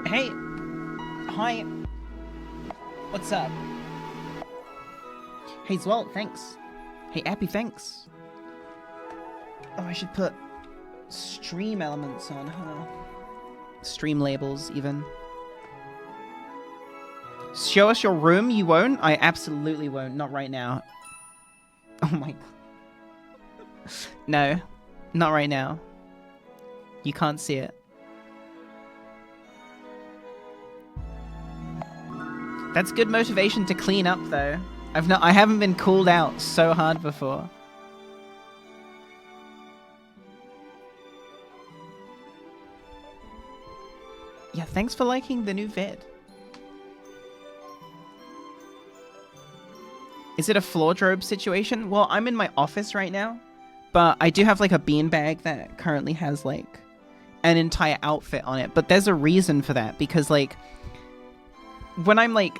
Hey. Hi. What's up? Hey, Zwelt, thanks. Hey, Appy, thanks. Oh, I should put stream elements on, huh? Stream labels, even. Show us your room, you won't? I absolutely won't. Not right now. Oh my god. No. Not right now. You can't see it. That's good motivation to clean up, though. I haven't been called out so hard before. Yeah, thanks for liking the new vid. Is it a wardrobe situation? Well, I'm in my office right now, but I do have like a beanbag that currently has like an entire outfit on it. But there's a reason for that, because like when I'm like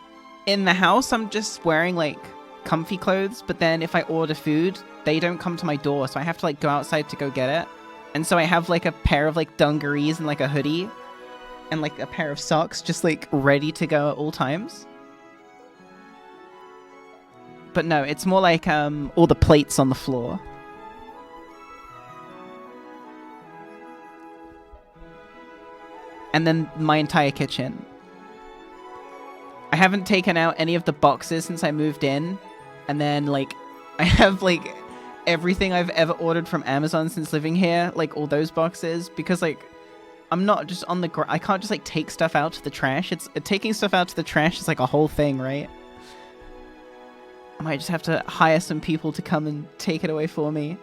in the house, I'm just wearing like comfy clothes, but then if I order food, they don't come to my door, so I have to like go outside to go get it. And so I have like a pair of like dungarees and like a hoodie and like a pair of socks just like ready to go at all times. But no, it's more like all the plates on the floor. And then my entire kitchen. I haven't taken out any of the boxes since I moved in. And then, like, I have, like, everything I've ever ordered from Amazon since living here. Like, all those boxes. Because, like, I'm not just on the I can't just, like, take stuff out to the trash. Taking stuff out to the trash is, like, a whole thing, right? I might just have to hire some people to come and take it away for me.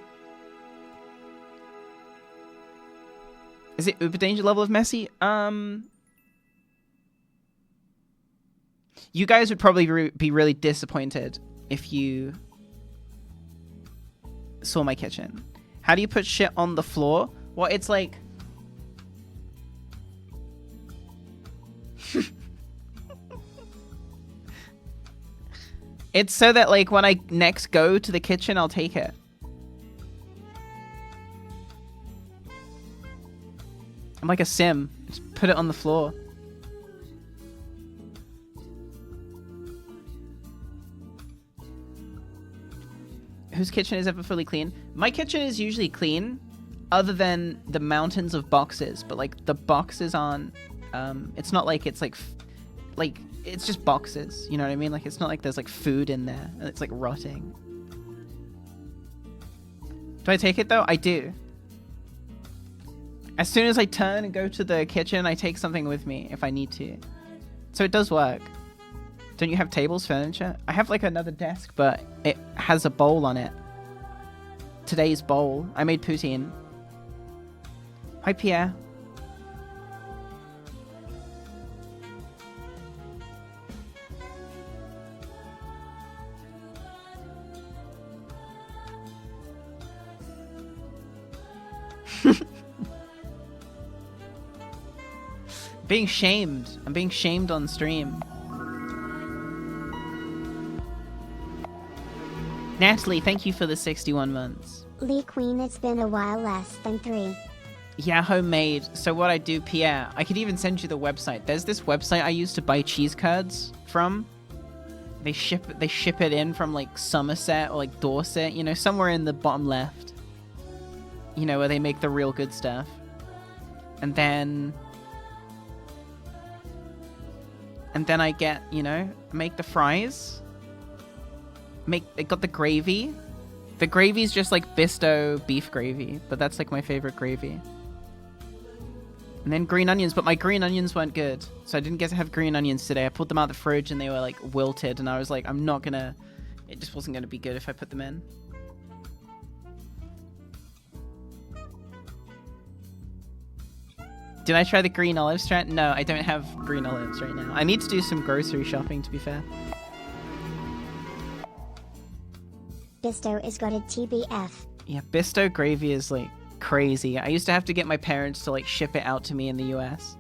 Is it uber danger level of messy? You guys would probably be really disappointed if you saw my kitchen. How do you put shit on the floor? Well, it's like... It's so that, like, when I next go to the kitchen, I'll take it. I'm like a sim. Just put it on the floor. Whose kitchen is ever fully clean? My kitchen is usually clean, other than the mountains of boxes. But, like, the boxes aren't... it's not like it's, like... it's just boxes, you know what I mean? Like, it's not like there's, like, food in there, and it's, like, rotting. Do I take it, though? I do. As soon as I turn and go to the kitchen, I take something with me if I need to. So it does work. Don't you have tables, furniture? I have, like, another desk, but it has a bowl on it. Today's bowl. I made poutine. Hi, Pierre. Being shamed. I'm being shamed on stream. Natalie, thank you for the 61 months. Lee Queen, it's been a while, less than 3. Yeah, homemade. So what I do, Pierre, I could even send you the website. There's this website I used to buy cheese curds from. They ship it in from like Somerset or like Dorset, you know, somewhere in the bottom left. You know, where they make the real good stuff. And then I get, you know, make the fries. It got the gravy. The gravy's just like Bisto beef gravy, but that's like my favorite gravy. And then green onions, but my green onions weren't good, so I didn't get to have green onions today. I pulled them out of the fridge and they were like wilted, and I was like, it just wasn't gonna be good if I put them in. Did I try the green olive strat? No, I don't have green olives right now. I need to do some grocery shopping, to be fair. Bisto is got a TBF. Yeah, Bisto gravy is like crazy. I used to have to get my parents to like ship it out to me in the US.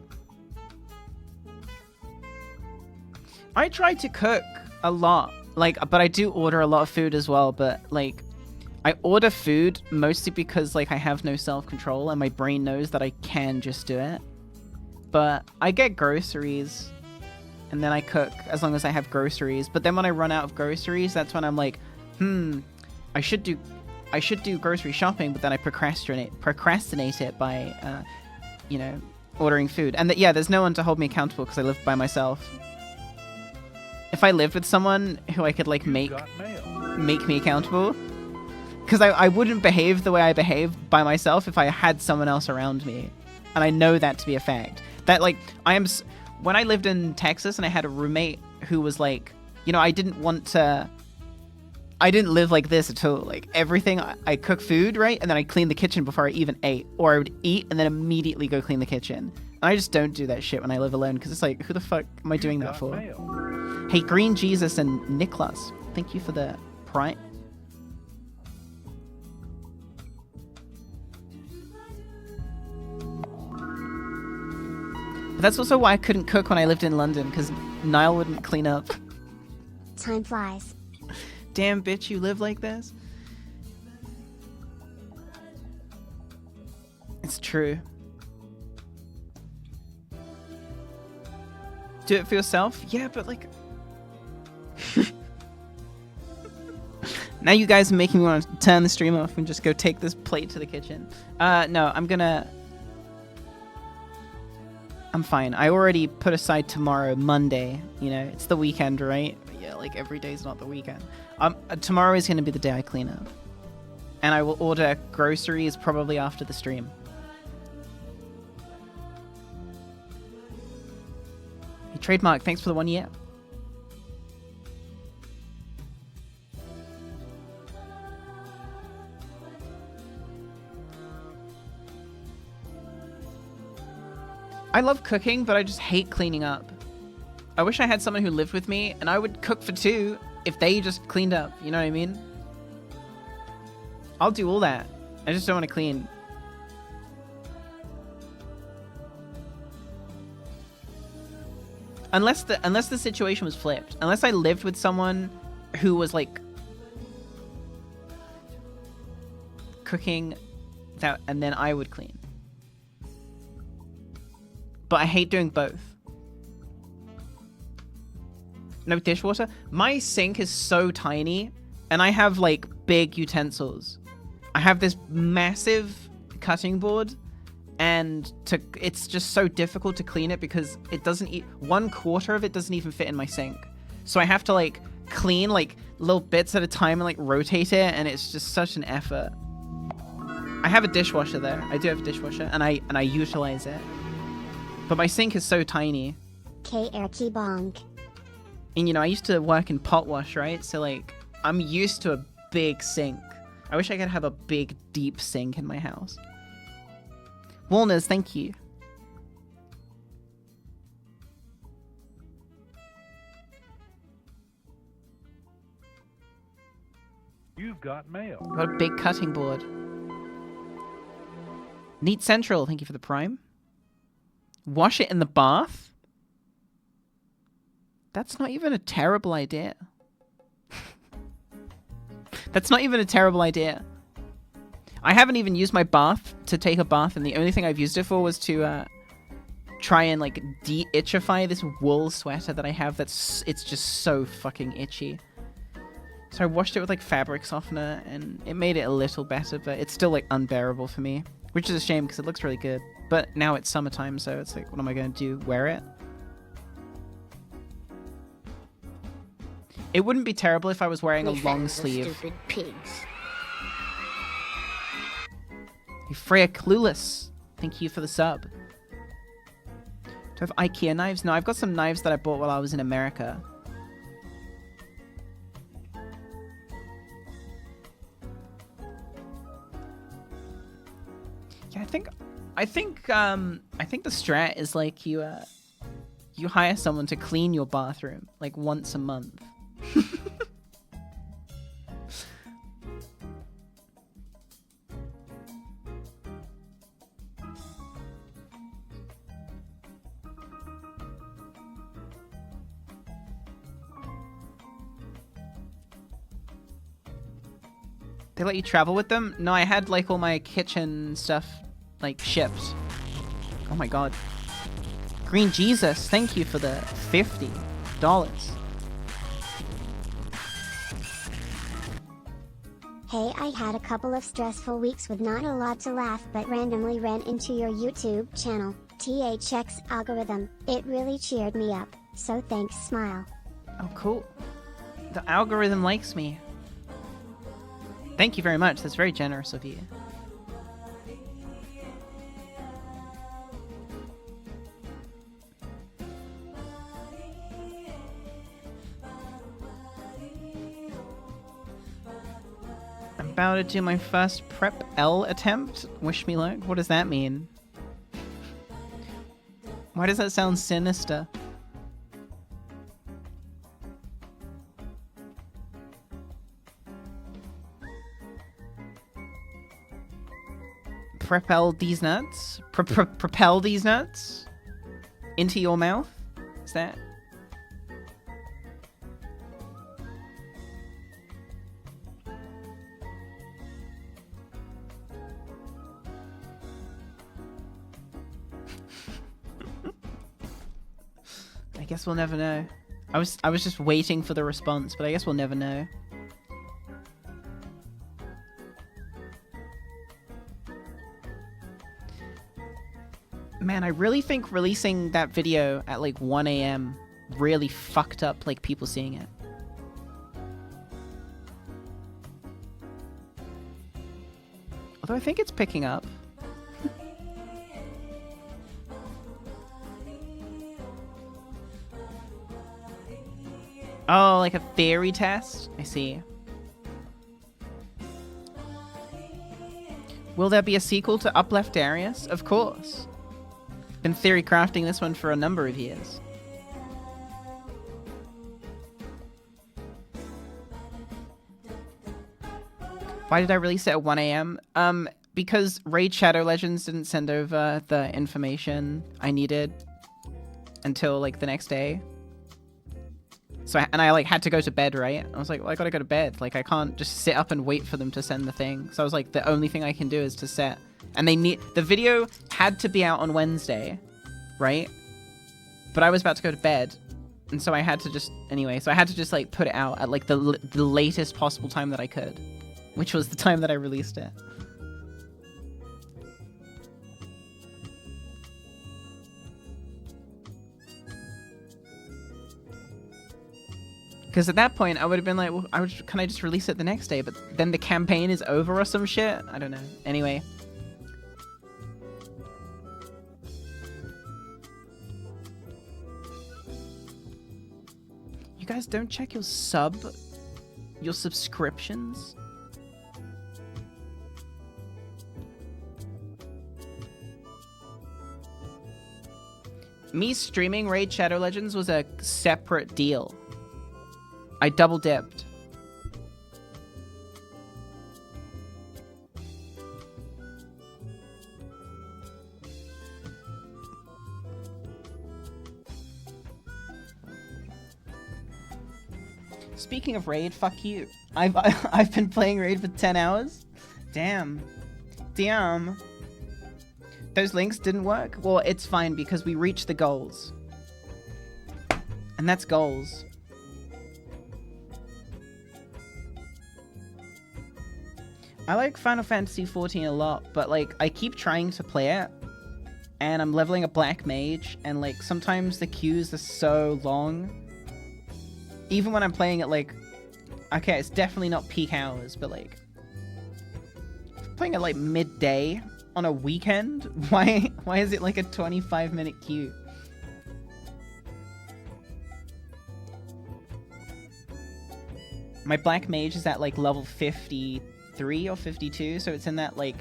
I try to cook a lot, like, but I do order a lot of food as well, but like I order food mostly because like I have no self-control and my brain knows that I can just do it. but I get groceries and then I cook as long as I have groceries. But then when I run out of groceries, that's when I'm like, I should do grocery shopping, but then I procrastinate it by, you know, ordering food. And yeah, there's no one to hold me accountable because I live by myself. If I lived with someone who I could like make me accountable, because I wouldn't behave the way I behave by myself if I had someone else around me, and I know that to be a fact. That like when I lived in Texas and I had a roommate who was like, you know, I didn't live like this at all. Like everything, I cook food, right? And then I clean the kitchen before I even ate. Or I would eat and then immediately go clean the kitchen. And I just don't do that shit when I live alone because it's like, who the fuck am I doing that for? Hey, Green Jesus and Niklas, thank you for the prime. But that's also why I couldn't cook when I lived in London because Niall wouldn't clean up. Time flies. Damn, bitch, you live like this? It's true. Do it for yourself? Yeah, but like... Now you guys are making me want to turn the stream off and just go take this plate to the kitchen. No, I'm fine. I already put aside tomorrow, Monday. You know, it's the weekend, right? Yeah, like every day's not the weekend. Tomorrow is going to be the day I clean up. And I will order groceries probably after the stream. Hey, Trademark, thanks for the 1 year. I love cooking, but I just hate cleaning up. I wish I had someone who lived with me, and I would cook for two if they just cleaned up. You know what I mean? I'll do all that. I just don't want to clean. Unless the situation was flipped. Unless I lived with someone who was like cooking that, and then I would clean. But I hate doing both. No dishwater? My sink is so tiny, and I have, like, big utensils. I have this massive cutting board, and it's just so difficult to clean it because it doesn't... 1/4 of it doesn't even fit in my sink. So I have to, like, clean, like, little bits at a time and, like, rotate it, and it's just such an effort. I have a dishwasher, though. I do have a dishwasher, and I utilize it. But my sink is so tiny. K-Erky Bonk. And, you know, I used to work in pot wash, right? So, like, I'm used to a big sink. I wish I could have a big, deep sink in my house. Walners, thank you. You've got mail. Got a big cutting board. Neat Central, thank you for the prime. Wash it in the bath? That's not even a terrible idea. That's not even a terrible idea. I haven't even used my bath to take a bath, and the only thing I've used it for was to try and like de-itchify this wool sweater that I have it's just so fucking itchy. So I washed it with like fabric softener, and it made it a little better, but it's still like unbearable for me. Which is a shame because it looks really good. But now it's summertime, so it's like, what am I going to do? Wear it? It wouldn't be terrible if I was wearing a long sleeve. Stupid pigs. Hey, Freya Clueless, thank you for the sub. Do I have IKEA knives? No, I've got some knives that I bought while I was in America. Yeah, I think the strat is like you hire someone to clean your bathroom like once a month. They let you travel with them? No, I had like all my kitchen stuff like shipped. Oh my god. Green Jesus, thank you for the $50. Hey, I had a couple of stressful weeks with not a lot to laugh but randomly ran into your YouTube channel, THX algorithm. It really cheered me up, so thanks, smile. Oh, cool. The algorithm likes me. Thank you very much. That's very generous of you. I'm about to do my first Prep L attempt. Wish me luck. What does that mean? Why does that sound sinister? Propel these nuts? Propel these nuts? Into your mouth? Is that... I guess we'll never know. I was just waiting for the response, but I guess we'll never know. Man, I really think releasing that video at like 1 AM really fucked up like people seeing it. Although I think it's picking up. Oh, like a theory test? I see. Will there be a sequel to Upleft Darius? Of course. Been theory crafting this one for a number of years. Why did I release it at 1 AM? Because Raid Shadow Legends didn't send over the information I needed until like the next day. So I like had to go to bed, right? I was like, well, I gotta go to bed. Like I can't just sit up and wait for them to send the thing. So I was like, the only thing I can do is to set. And the video had to be out on Wednesday, right? But I was about to go to bed, and so I had to just so I had to just like put it out at like the latest possible time that I could, which was the time that I released it. Because at that point, I would have been like, well, can I just release it the next day? But then the campaign is over or some shit? I don't know. Anyway. You guys don't check your subscriptions? Me streaming Raid Shadow Legends was a separate deal. I double dipped. Speaking of Raid, fuck you. I've been playing Raid for 10 hours. Damn. Damn. Those links didn't work? Well, it's fine because we reached the goals. And that's goals. I like Final Fantasy XIV a lot, but like I keep trying to play it, and I'm leveling a black mage, and like sometimes the queues are so long. Even when I'm playing it, like, okay, it's definitely not peak hours, but like playing it like midday on a weekend. Why is it like a 25-minute queue? My black mage is at like level 53 or 52, so it's in that like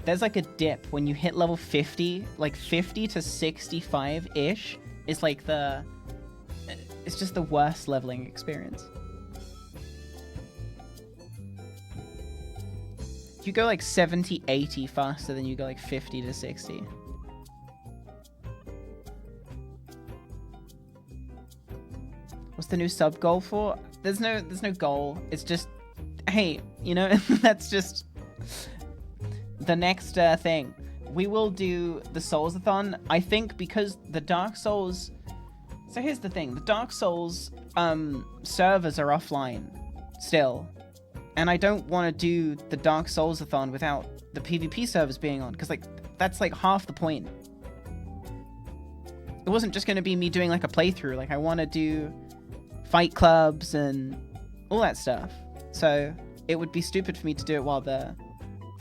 there's like a dip when you hit level 50, like 50 to 65 ish is like it's just the worst leveling experience. You go like 70 80 faster than you go like 50 to 60. What's the new sub goal for? There's no goal. It's just, hey, you know, that's just the next thing. we will do the Souls-a-thon. I think because the Dark Souls... So here's the thing. The Dark Souls servers are offline still. And I don't want to do the Dark Souls-a-thon without the PvP servers being on. Because, like, that's, like, half the point. It wasn't just going to be me doing, like, a playthrough. Like, I want to do fight clubs and all that stuff. So it would be stupid for me to do it while the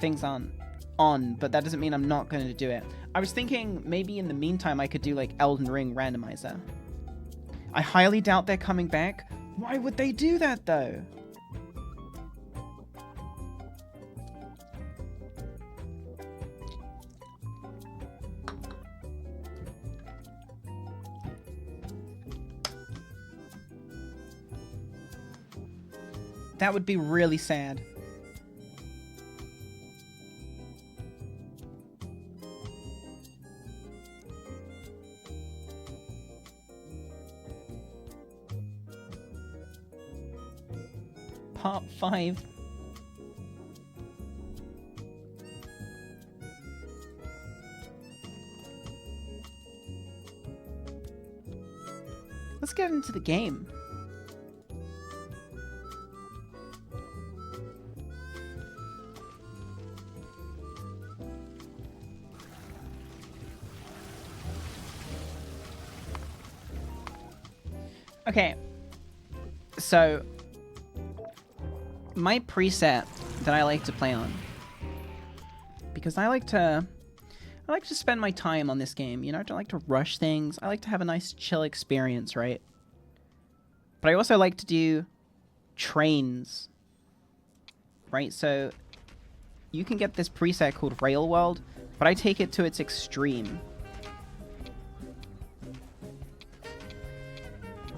things aren't on. But that doesn't mean I'm not going to do it. I was thinking maybe in the meantime I could do, like, Elden Ring randomizer. I highly doubt they're coming back. Why would they do that, though? That would be really sad. Part 5. Let's get into the game. Okay, so my preset that I like to play on, because I like to spend my time on this game, you know, I don't like to rush things, I like to have a nice chill experience, right? But I also like to do trains, right? So you can get this preset called Rail World, but I take it to its extreme.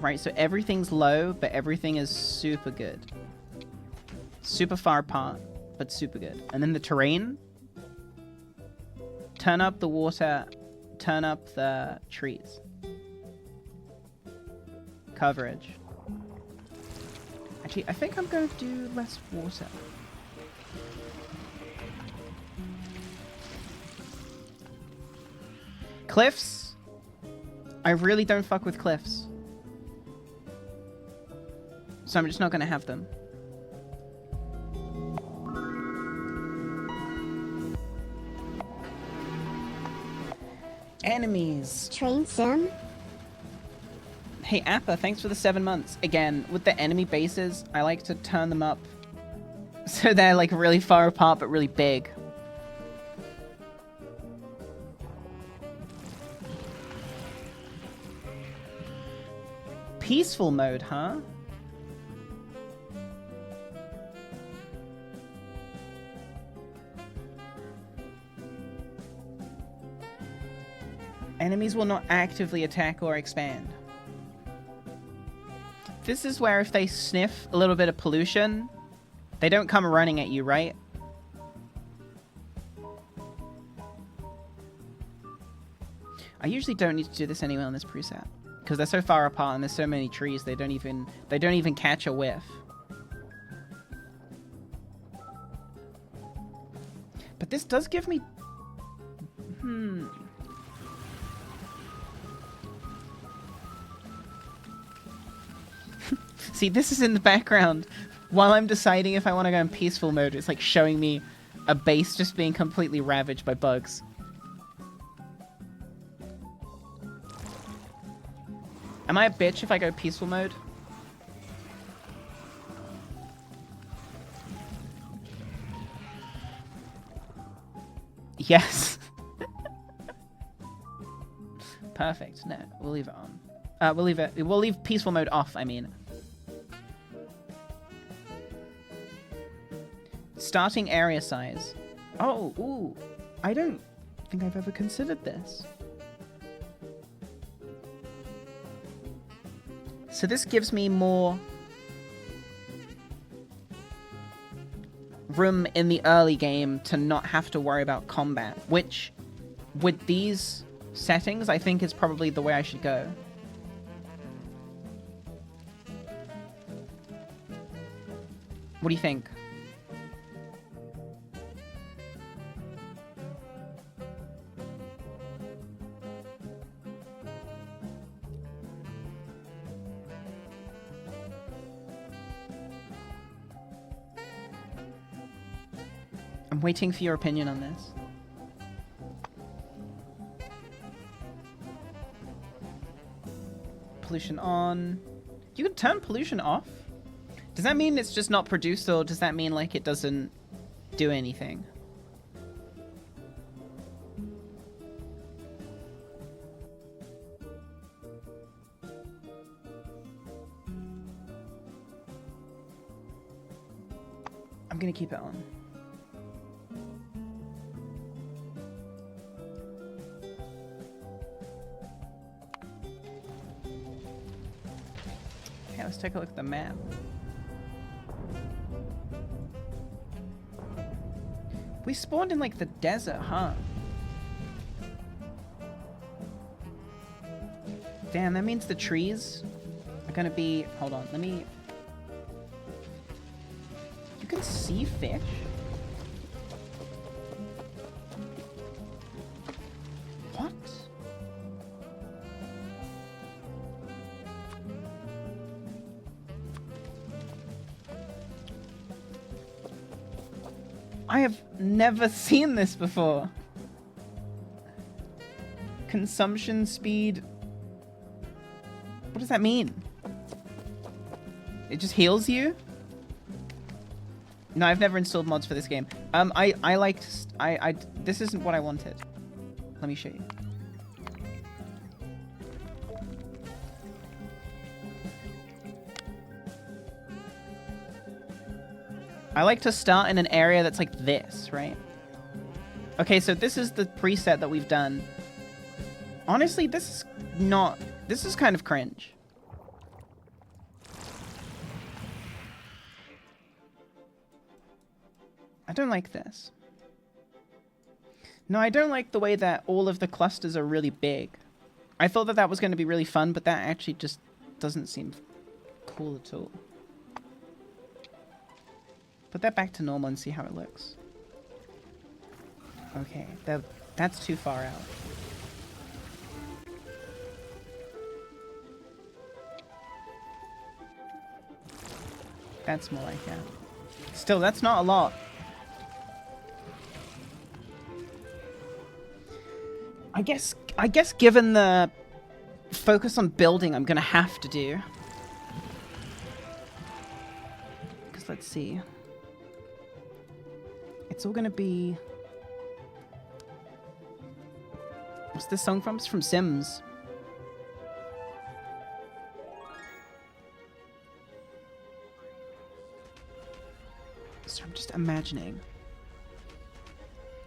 Right, so everything's low, but everything is super good. Super far apart, but super good. And then the terrain. Turn up the water, turn up the trees. Coverage. Actually, I think I'm going to do less water. Cliffs. I really don't fuck with cliffs. So I'm just not going to have them. Enemies. Train sim? Hey, Appa, thanks for the 7 months. Again, with the enemy bases, I like to turn them up so they're like really far apart but really big. Peaceful mode, huh? Enemies will not actively attack or expand. This is where if they sniff a little bit of pollution, they don't come running at you, right? I usually don't need to do this anyway on this preset, because they're so far apart and there's so many trees they don't even catch a whiff. But this does give me See, this is in the background while I'm deciding if I want to go in peaceful mode. It's like showing me a base just being completely ravaged by bugs. Am I a bitch if I go peaceful mode? Yes. Perfect. No, we'll leave it on. We'll leave peaceful mode off, I mean. Starting area size. Oh, ooh. I don't think I've ever considered this. So this gives me more room in the early game to not have to worry about combat, which, with these settings, I think is probably the way I should go. What do you think? I'm waiting for your opinion on this. Pollution on. You can turn pollution off? Does that mean it's just not produced, or does that mean like it doesn't do anything? I'm gonna keep it on. Okay, let's take a look at the map. We spawned in like the desert, huh? Damn, that means the trees are gonna be... Hold on, let me... You can see fish? What? I have never seen this before. Consumption speed. What does that mean? It just heals you? No, I've never installed mods for this game. I liked... This isn't what I wanted. Let me show you. I like to start in an area that's like this, right? Okay, so this is the preset that we've done. Honestly, this is not... This is kind of cringe. I don't like this. No, I don't like the way that all of the clusters are really big. I thought that that was going to be really fun, but that actually just doesn't seem cool at all. Put that back to normal and see how it looks. Okay, that's too far out. That's more like that. Still, that's not a lot. I guess given the focus on building, I'm gonna have to do. Because let's see. It's all gonna be... What's this song from? It's from Sims. So I'm just imagining.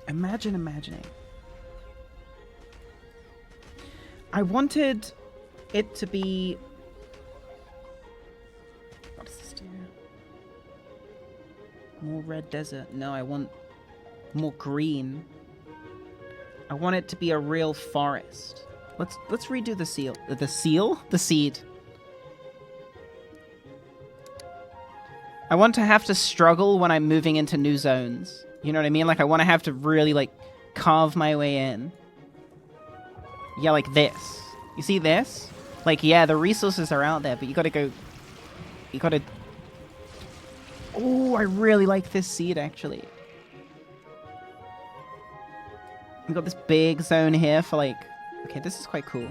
Imagining. I wanted it to be... What does this do? More red desert. No, I want more green. I want it to be a real forest. Let's redo the seal. The seal? The seed. I want to have to struggle when I'm moving into new zones. You know what I mean? Like, I want to have to really, like, carve my way in. Yeah, like this. You see this? Like, yeah, the resources are out there, but you gotta go... You gotta... Oh, I really like this seed, actually. We've got this big zone here for, like... Okay, this is quite cool.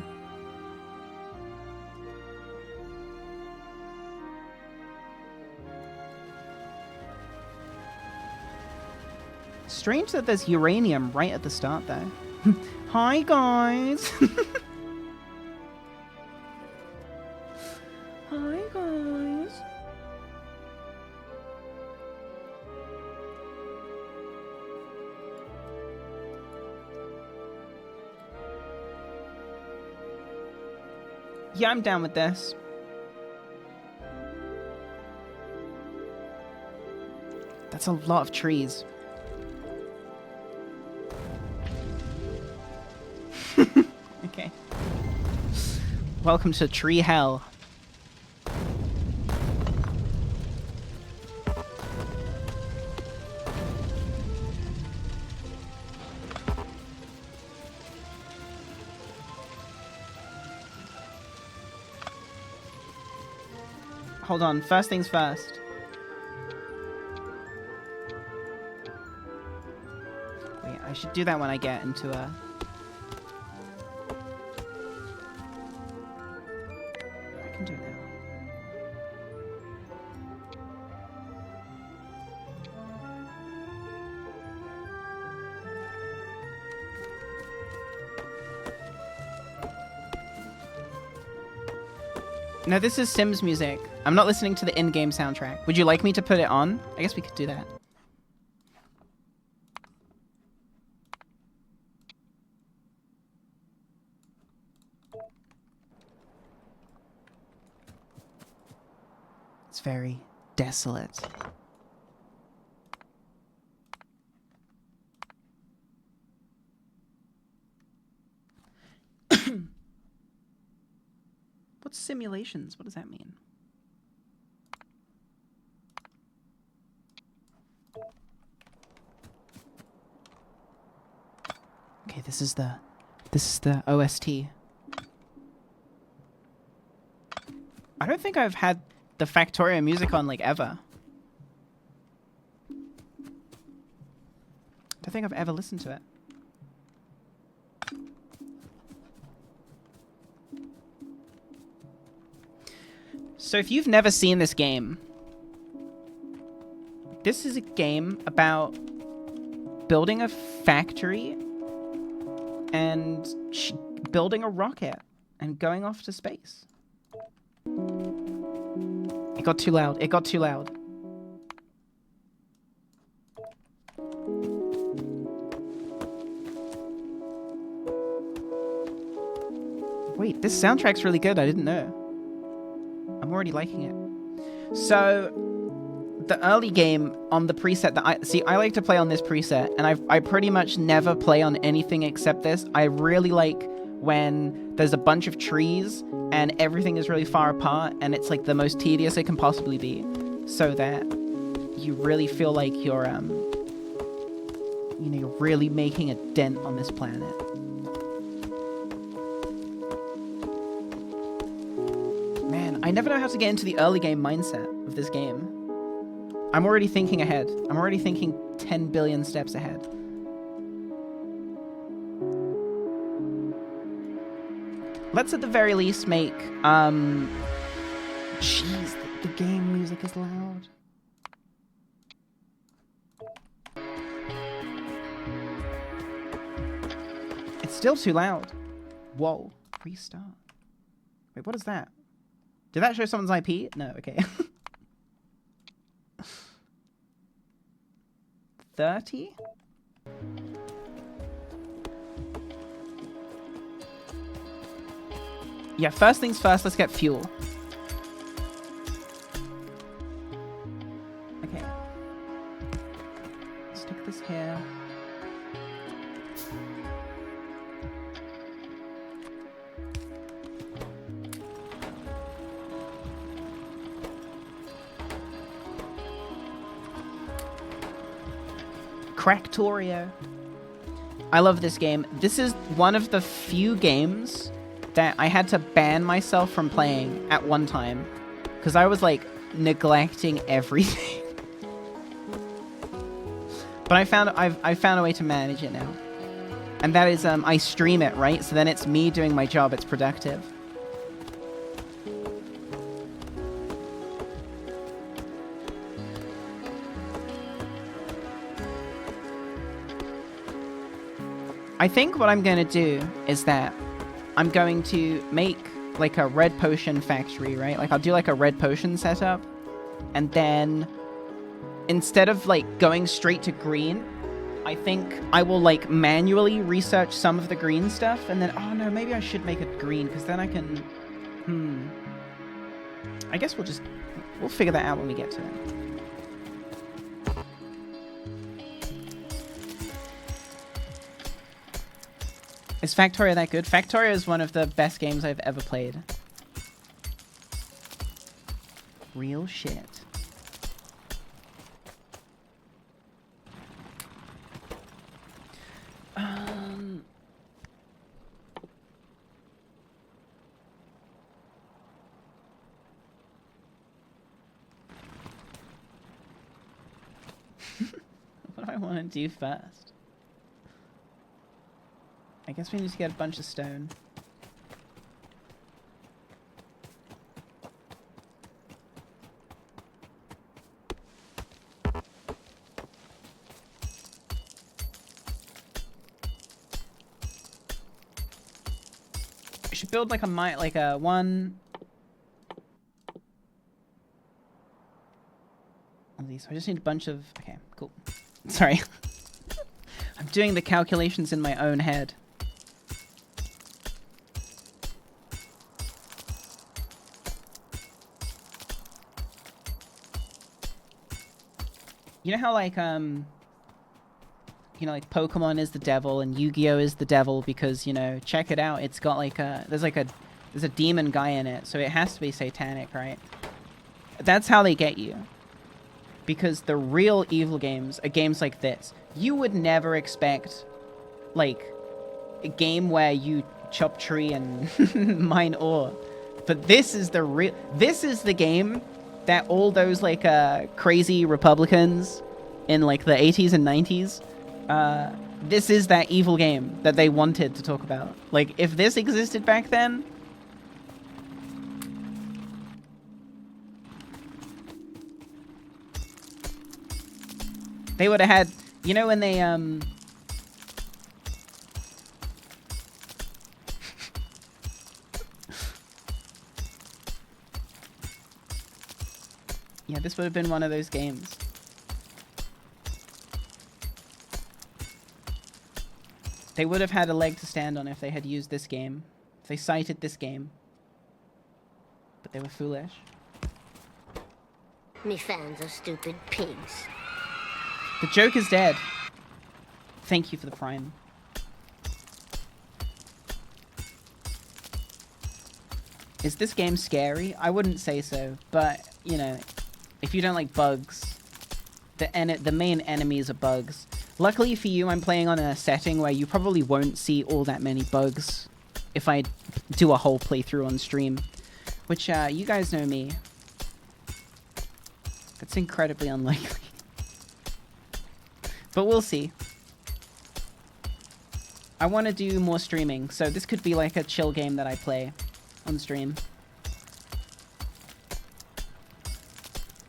Strange that there's uranium right at the start, though. Hi, guys! Hi, guys! Yeah, I'm down with this. That's a lot of trees. Okay. Welcome to tree hell. Hold on, first things first. should do that when I get into a... I can do it now. No, this is Sims music. I'm not listening to the in-game soundtrack. Would you like me to put it on? I guess we could do that. It's very desolate. What's simulations? What does that mean? Okay, this is the OST. I don't think I've had the Factorio music on like ever. I don't think I've ever listened to it. So if you've never seen this game, this is a game about building a factory and building a rocket and going off to space. It got too loud. It got too loud. Wait, this soundtrack's really good. I didn't know. I'm already liking it. So, the early game on the preset that I like to play on this preset, and I pretty much never play on anything except this. I really like when there's a bunch of trees and everything is really far apart and it's like the most tedious it can possibly be, so that you really feel like you're you're really making a dent on this planet. Man, I never know how to get into the early game mindset of this game. I'm already thinking ahead. I'm already thinking 10 billion steps ahead. Let's at the very least make, jeez, the game music is loud. It's still too loud. Whoa, restart. Wait, what is that? Did that show someone's IP? No, okay. 30? Yeah, first things first, let's get fuel. Okay. Stick this here. Factorio. I love this game. This is one of the few games that I had to ban myself from playing at one time because I was like neglecting everything. But I found a way to manage it now, and that is I stream it, right? So then it's me doing my job. It's productive. I think what I'm going to do is that I'm going to make like a red potion factory, right? Like I'll do like a red potion setup, and then instead of like going straight to green, I think I will like manually research some of the green stuff, and then, oh no, maybe I should make it green because then I can, I guess we'll figure that out when we get to it. Is Factorio that good? Factorio is one of the best games I've ever played. Real shit. What do I want to do first? I guess we need to get a bunch of stone. We should build like a one of these. I just need a bunch of. Okay, cool. Sorry. I'm doing the calculations in my own head. You know how like you know, like Pokemon is the devil and Yu-Gi-Oh is the devil because, you know, check it out, it's got like there's a demon guy in it, so it has to be satanic, right? That's how they get you. Because the real evil games are games like this. You would never expect like a game where you chop tree and mine ore. But this is the game that all those like crazy Republicans in like the 80s and 90s, this is that evil game that they wanted to talk about. Like, if this existed back then, they would have had, you know, when they yeah, this would have been one of those games. They would have had a leg to stand on if they had used this game. If they cited this game. But they were foolish. Me fans are stupid pigs. The joke is dead. Thank you for the prime. Is this game scary? I wouldn't say so, but, you know, if you don't like bugs, the main enemies are bugs. Luckily for you, I'm playing on a setting where you probably won't see all that many bugs if I do a whole playthrough on stream. Which, you guys know me. That's incredibly unlikely. But we'll see. I want to do more streaming, so this could be like a chill game that I play on stream.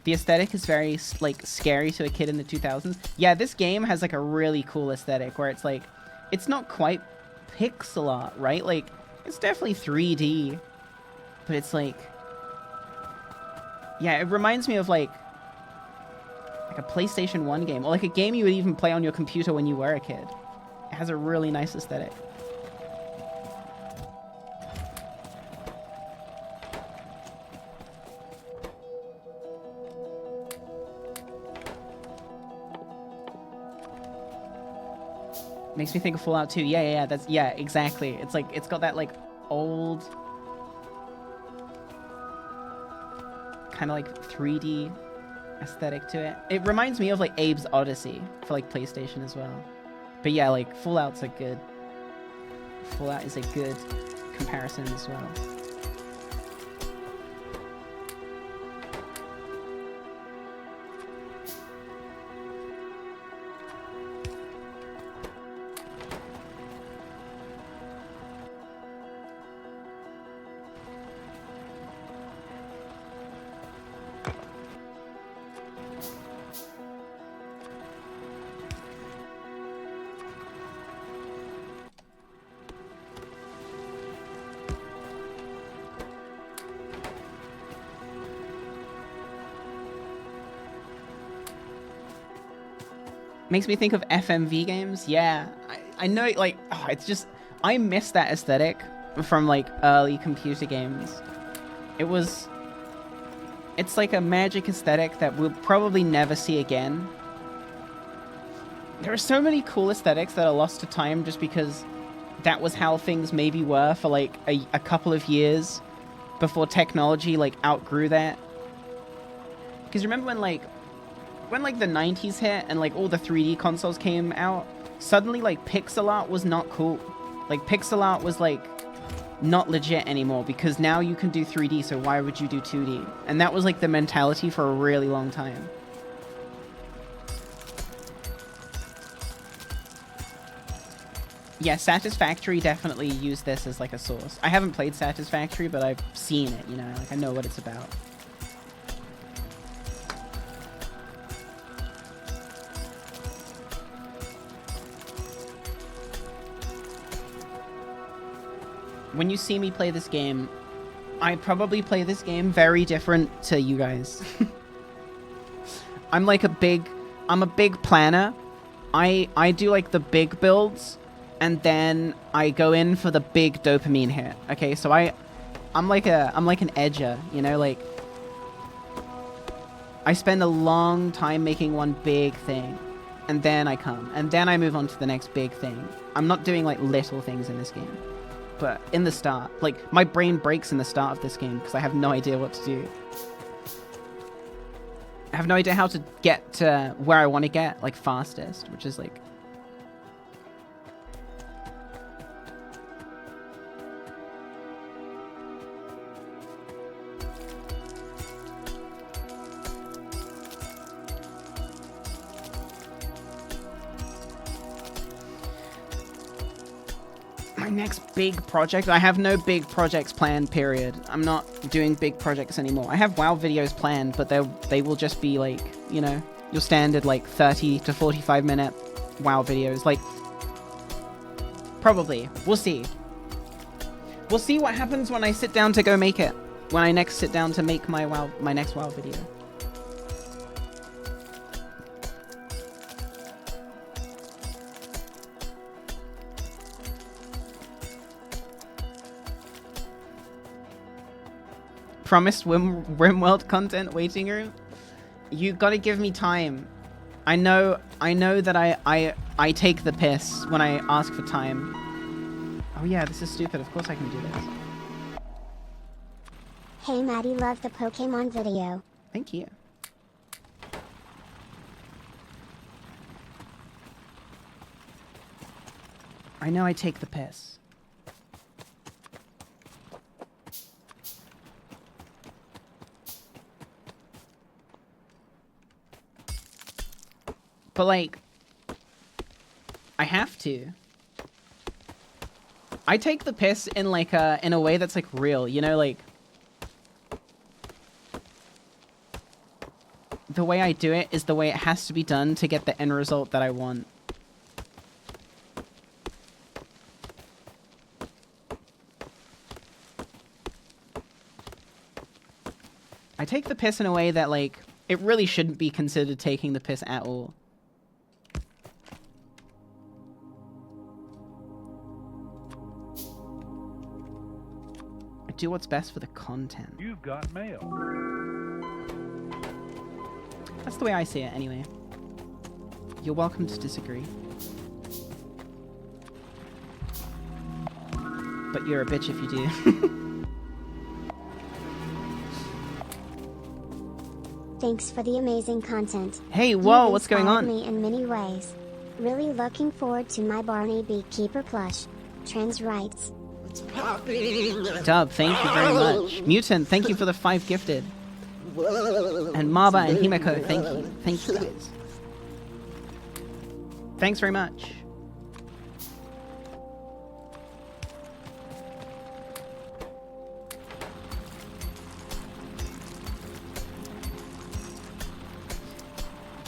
The aesthetic is very, like, scary to a kid in the 2000s. Yeah, this game has, like, a really cool aesthetic where it's, like, it's not quite pixel art, right? Like, it's definitely 3D, but it's, like, yeah, it reminds me of, like a PlayStation 1 game, or, like, a game you would even play on your computer when you were a kid. It has a really nice aesthetic. Makes me think of Fallout 2. Yeah, that's, yeah, exactly. It's like, it's got that, like, old kind of, like, 3D aesthetic to it. It reminds me of, like, Abe's Odyssey for, like, PlayStation as well. But yeah, like, Fallout's a good... Fallout is a good comparison as well. Makes me think of FMV games. Yeah, I know, like, oh, it's just, I miss that aesthetic from, like, early computer games. It's like a magic aesthetic that we'll probably never see again. There are so many cool aesthetics that are lost to time just because that was how things maybe were for, like, a couple of years before technology, like, outgrew that. Because remember when, like, the 90s hit and, like, all the 3D consoles came out, suddenly, like, pixel art was not cool. Like, pixel art was, like, not legit anymore because now you can do 3D, so why would you do 2D? And that was, like, the mentality for a really long time. Yeah, Satisfactory definitely use this as like a source. I haven't played Satisfactory, but I've seen it, you know, like I know what it's about. When you see me play this game, I probably play this game very different to you guys. I'm a big planner. I do like the big builds, and then I go in for the big dopamine hit. Okay, so I'm like an edger, you know, like I spend a long time making one big thing, and then I come, and then I move on to the next big thing. I'm not doing like little things in this game. But in the start, like, my brain breaks in the start of this game because I have no idea what to do. I have no idea how to get to where I want to get, like, fastest, which is, like... My next big project. I have no big projects planned, period. I'm not doing big projects anymore. I have WoW videos planned, but they will just be like, you know, your standard like 30 to 45 minute WoW videos. Like, probably. We'll see. We'll see what happens when I sit down to go make it. When I next sit down to make my next WoW video. Promised RimWorld content waiting room. You gotta give me time. I know that I take the piss when I ask for time. Oh yeah, this is stupid. Of course I can do this. Hey Maddie, love the Pokemon video. Thank you. I know I take the piss. But, like, I have to. I take the piss in, like, in a way that's, like, real, you know, like... The way I do it is the way it has to be done to get the end result that I want. I take the piss in a way that, like, it really shouldn't be considered taking the piss at all. Do what's best for the content. You've got mail. That's the way I see it, anyway. You're welcome to disagree. But you're a bitch if you do. Thanks for the amazing content. Hey, whoa, You've what's going on? inspired me in many ways. Really looking forward to my Barney Beekeeper plush. Trans rights. Dub, thank you very much. Mutant, thank you for the 5 gifted. And Maba and Himeko, thank you. Thank you guys. Thanks very much.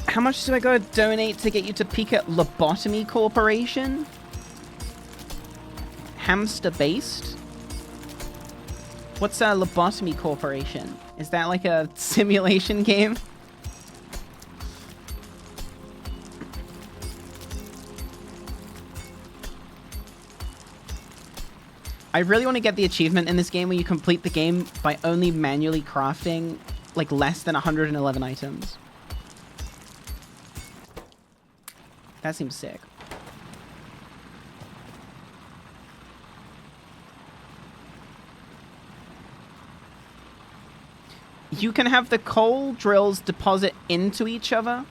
How much do I gotta donate to get you to peek at Lobotomy Corporation? Hamster based? What's a Lobotomy Corporation? Is that like a simulation game? I really want to get the achievement in this game where you complete the game by only manually crafting like less than 111 items. That seems sick. You can have the coal drills deposit into each other.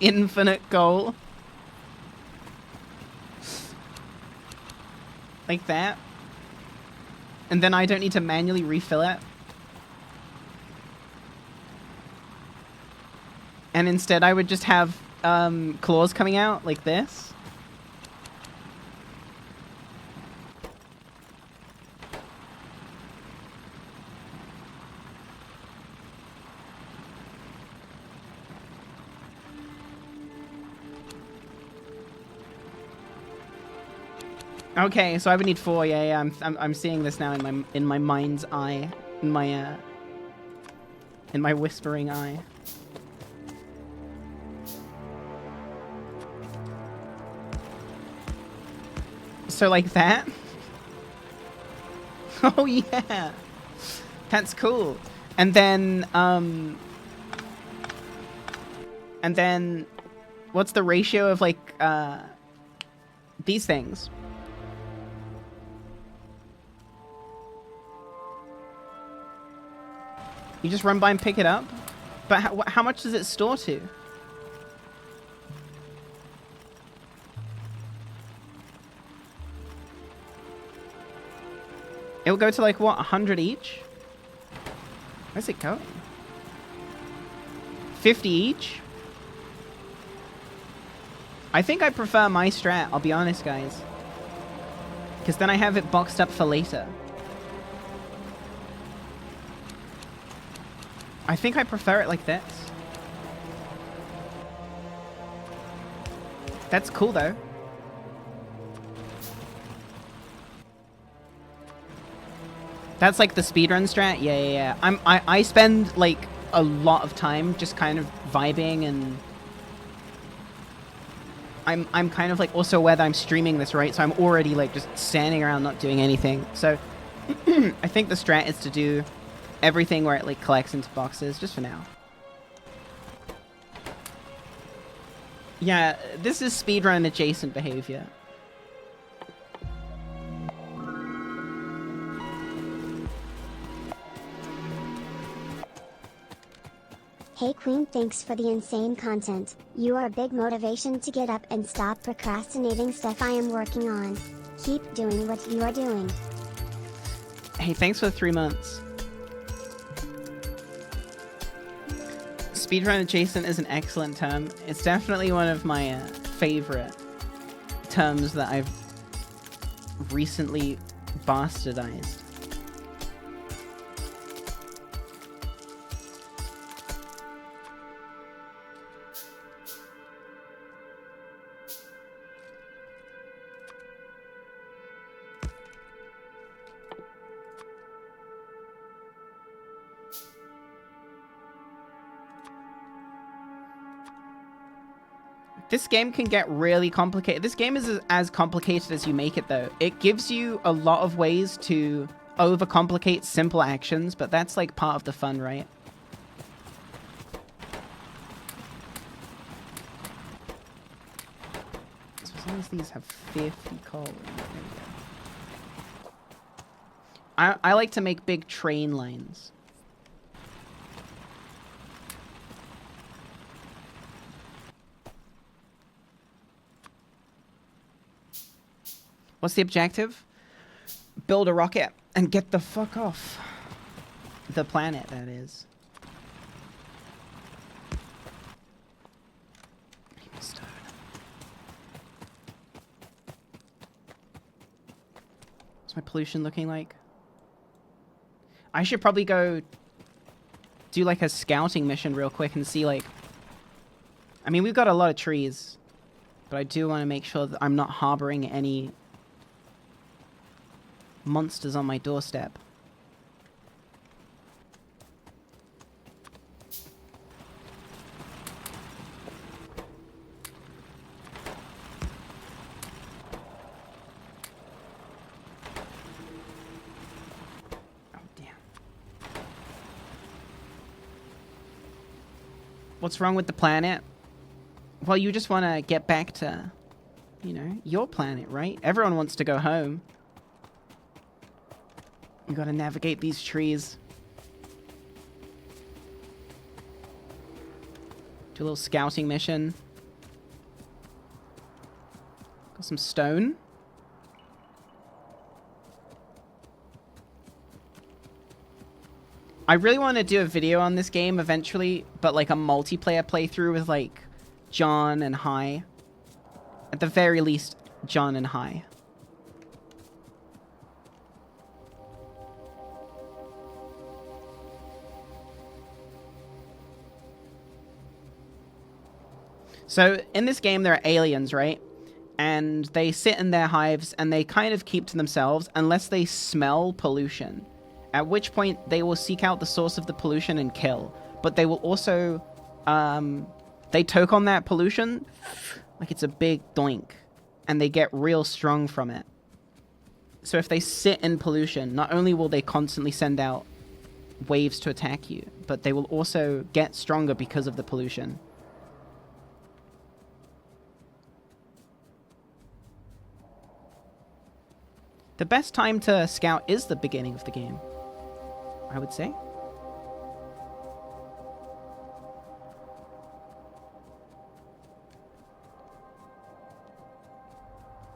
Infinite coal. Like that. And then I don't need to manually refill it. And instead I would just have claws coming out like this. Okay, so I would need 4. Yeah, I'm seeing this now in my mind's eye, in my whispering eye. So like that? Oh yeah, that's cool. And then what's the ratio of like these things? You just run by and pick it up? But how much does it store to? It'll go to like, what, 100 each? Where's it going? 50 each? I think I prefer my strat, I'll be honest, guys. Because then I have it boxed up for later. I think I prefer it like this. That's cool though. That's like the speedrun strat? Yeah. I spend like a lot of time just kind of vibing, and I'm kind of like also aware that I'm streaming this, right? So I'm already like just standing around not doing anything. So I think the strat is to do everything where it like collects into boxes, just for now. Yeah, this is speedrun adjacent behavior. Hey Queen, thanks for the insane content. You are a big motivation to get up and stop procrastinating stuff I am working on. Keep doing what you are doing. Hey, thanks for the 3 months. Speedrun adjacent is an excellent term. It's definitely one of my favorite terms that I've recently bastardized. This game can get really complicated. This game is as complicated as you make it, though. It gives you a lot of ways to overcomplicate simple actions, but that's like part of the fun, right? So as long as these have 50 coal. I like to make big train lines. What's the objective? Build a rocket and get the fuck off the planet, that is. What's my pollution looking like? I should probably go do like a scouting mission real quick and see like... I mean, we've got a lot of trees, but I do want to make sure that I'm not harboring any monsters on my doorstep. Oh, damn. What's wrong with the planet? Well, you just want to get back to, you know, your planet, right? Everyone wants to go home. You gotta navigate these trees. Do a little scouting mission. Got some stone. I really want to do a video on this game eventually, but like a multiplayer playthrough with like John and high. At the very least, John and high. So in this game, there are aliens, right? And they sit in their hives and they kind of keep to themselves unless they smell pollution. At which point they will seek out the source of the pollution and kill. But they will also, they toke on that pollution like it's a big doink. And they get real strong from it. So if they sit in pollution, not only will they constantly send out waves to attack you, but they will also get stronger because of the pollution. The best time to scout is the beginning of the game, I would say.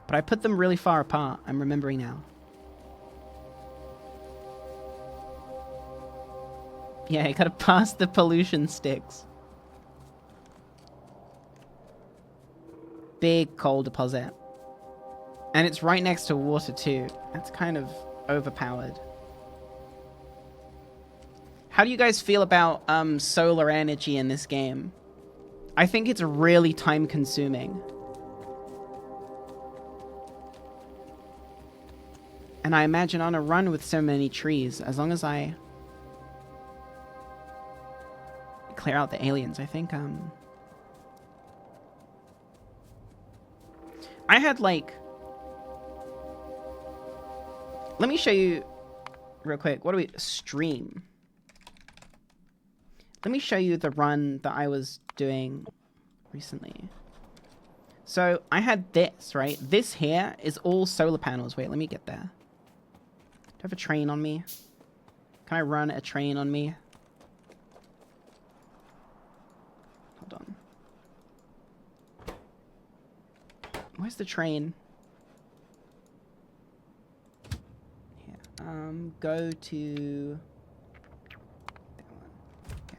But I put them really far apart, I'm remembering now. Yeah, you gotta pass the pollution sticks. Big coal deposit. And it's right next to water too. That's kind of overpowered. How do you guys feel about solar energy in this game? I think it's really time consuming. And I imagine on a run with so many trees, as long as I clear out the aliens, I think I had like, let me show you real quick. What do we stream? Let me show you the run that I was doing recently. So I had this, right? This here is all solar panels. Wait, let me get there. Do I have a train on me? Can I run a train on me? Hold on. Where's the train? Go to that one. Okay.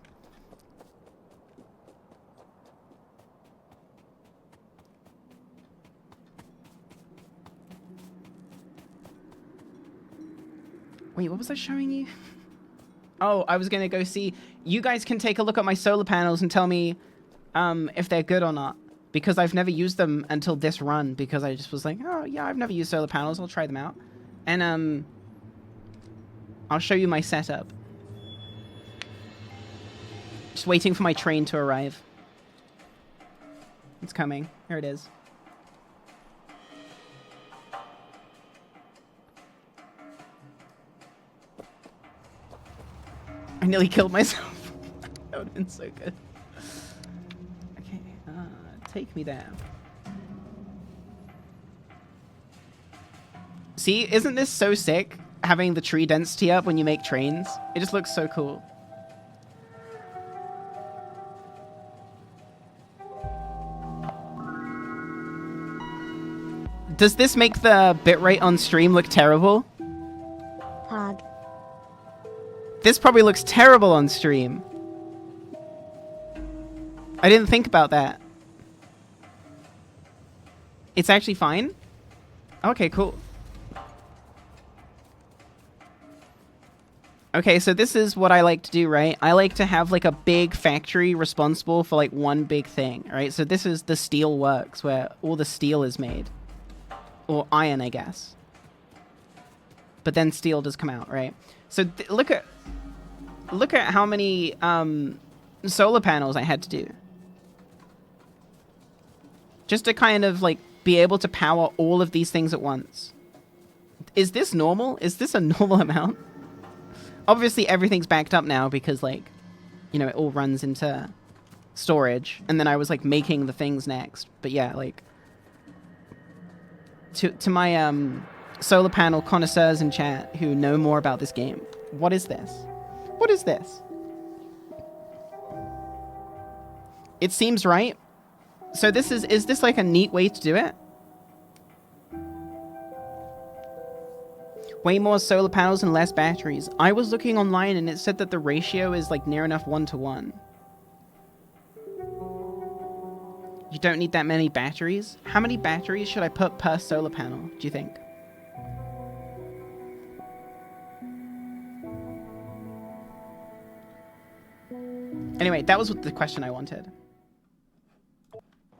Wait, what was I showing you? Oh, I was gonna go see. You guys can take a look at my solar panels and tell me if they're good or not. Because I've never used them until this run. Because I just was like, oh yeah, I've never used solar panels. I'll try them out. And I'll show you my setup. Just waiting for my train to arrive. It's coming. Here it is. I nearly killed myself. That would have been so good. Okay, take me there. See, isn't this so sick? Having the tree density up when you make trains. It just looks so cool. Does this make the bitrate on stream look terrible? Pog. This probably looks terrible on stream. I didn't think about that. It's actually fine? Okay, cool. Okay, so this is what I like to do, right? I like to have like a big factory responsible for like one big thing, right? So this is the steel works where all the steel is made. Or iron, I guess. But then steel does come out, right? So look at how many solar panels I had to do. Just to kind of like be able to power all of these things at once. Is this normal? Is this a normal amount? Obviously, everything's backed up now because, like, you know, it all runs into storage. And then I was, like, making the things next. But, yeah, like, to my solar panel connoisseurs in chat who know more about this game, what is this? What is this? It seems right. So this is this, like, a neat way to do it? Way more solar panels and less batteries. I was looking online and it said that the ratio is like near enough 1-to-1. You don't need that many batteries. How many batteries should I put per solar panel, do you think? Anyway, that was the question I wanted.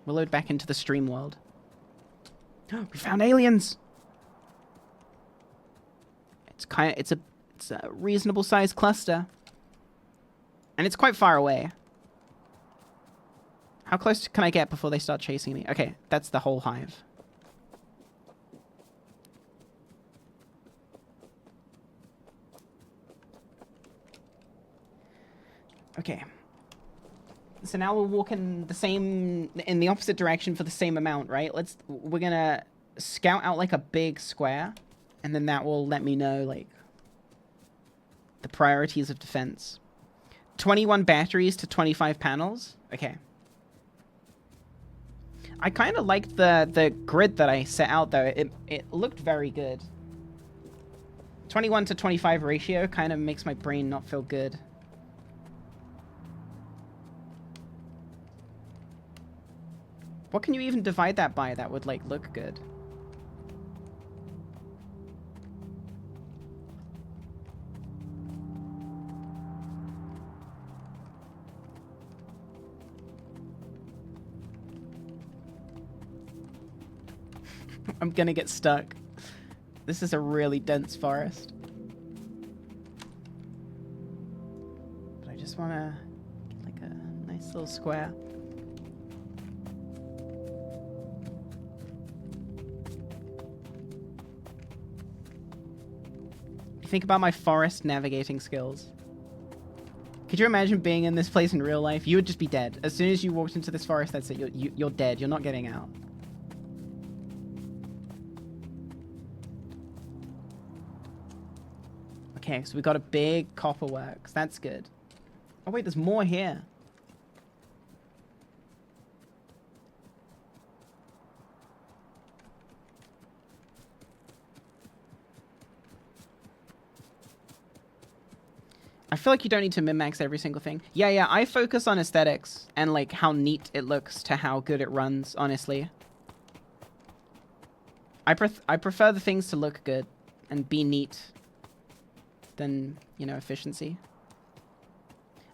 We'll load back into the stream world. We found aliens! It's a reasonable sized cluster. And it's quite far away. How close can I get before they start chasing me? Okay, that's the whole hive. Okay. So now we'll walk in the opposite direction for the same amount, right? We're gonna scout out like a big square, and then that will let me know like the priorities of defense. 21 batteries to 25 panels. Okay. I kind of liked the grid that I set out though. It looked very good. 21 to 25 ratio kind of makes my brain not feel good. What can you even divide that by that would, like, look good? I'm gonna get stuck. This is a really dense forest. But I just wanna get, like, a nice little square. Think about my forest navigating skills. Could you imagine being in this place in real life? You would just be dead. As soon as you walked into this forest, that's it. You're dead. You're not getting out. Okay, so we got a big copper works. That's good. Oh wait, there's more here. I feel like you don't need to min-max every single thing. Yeah, I focus on aesthetics and like how neat it looks to how good it runs, honestly. I prefer the things to look good and be neat than, you know, efficiency.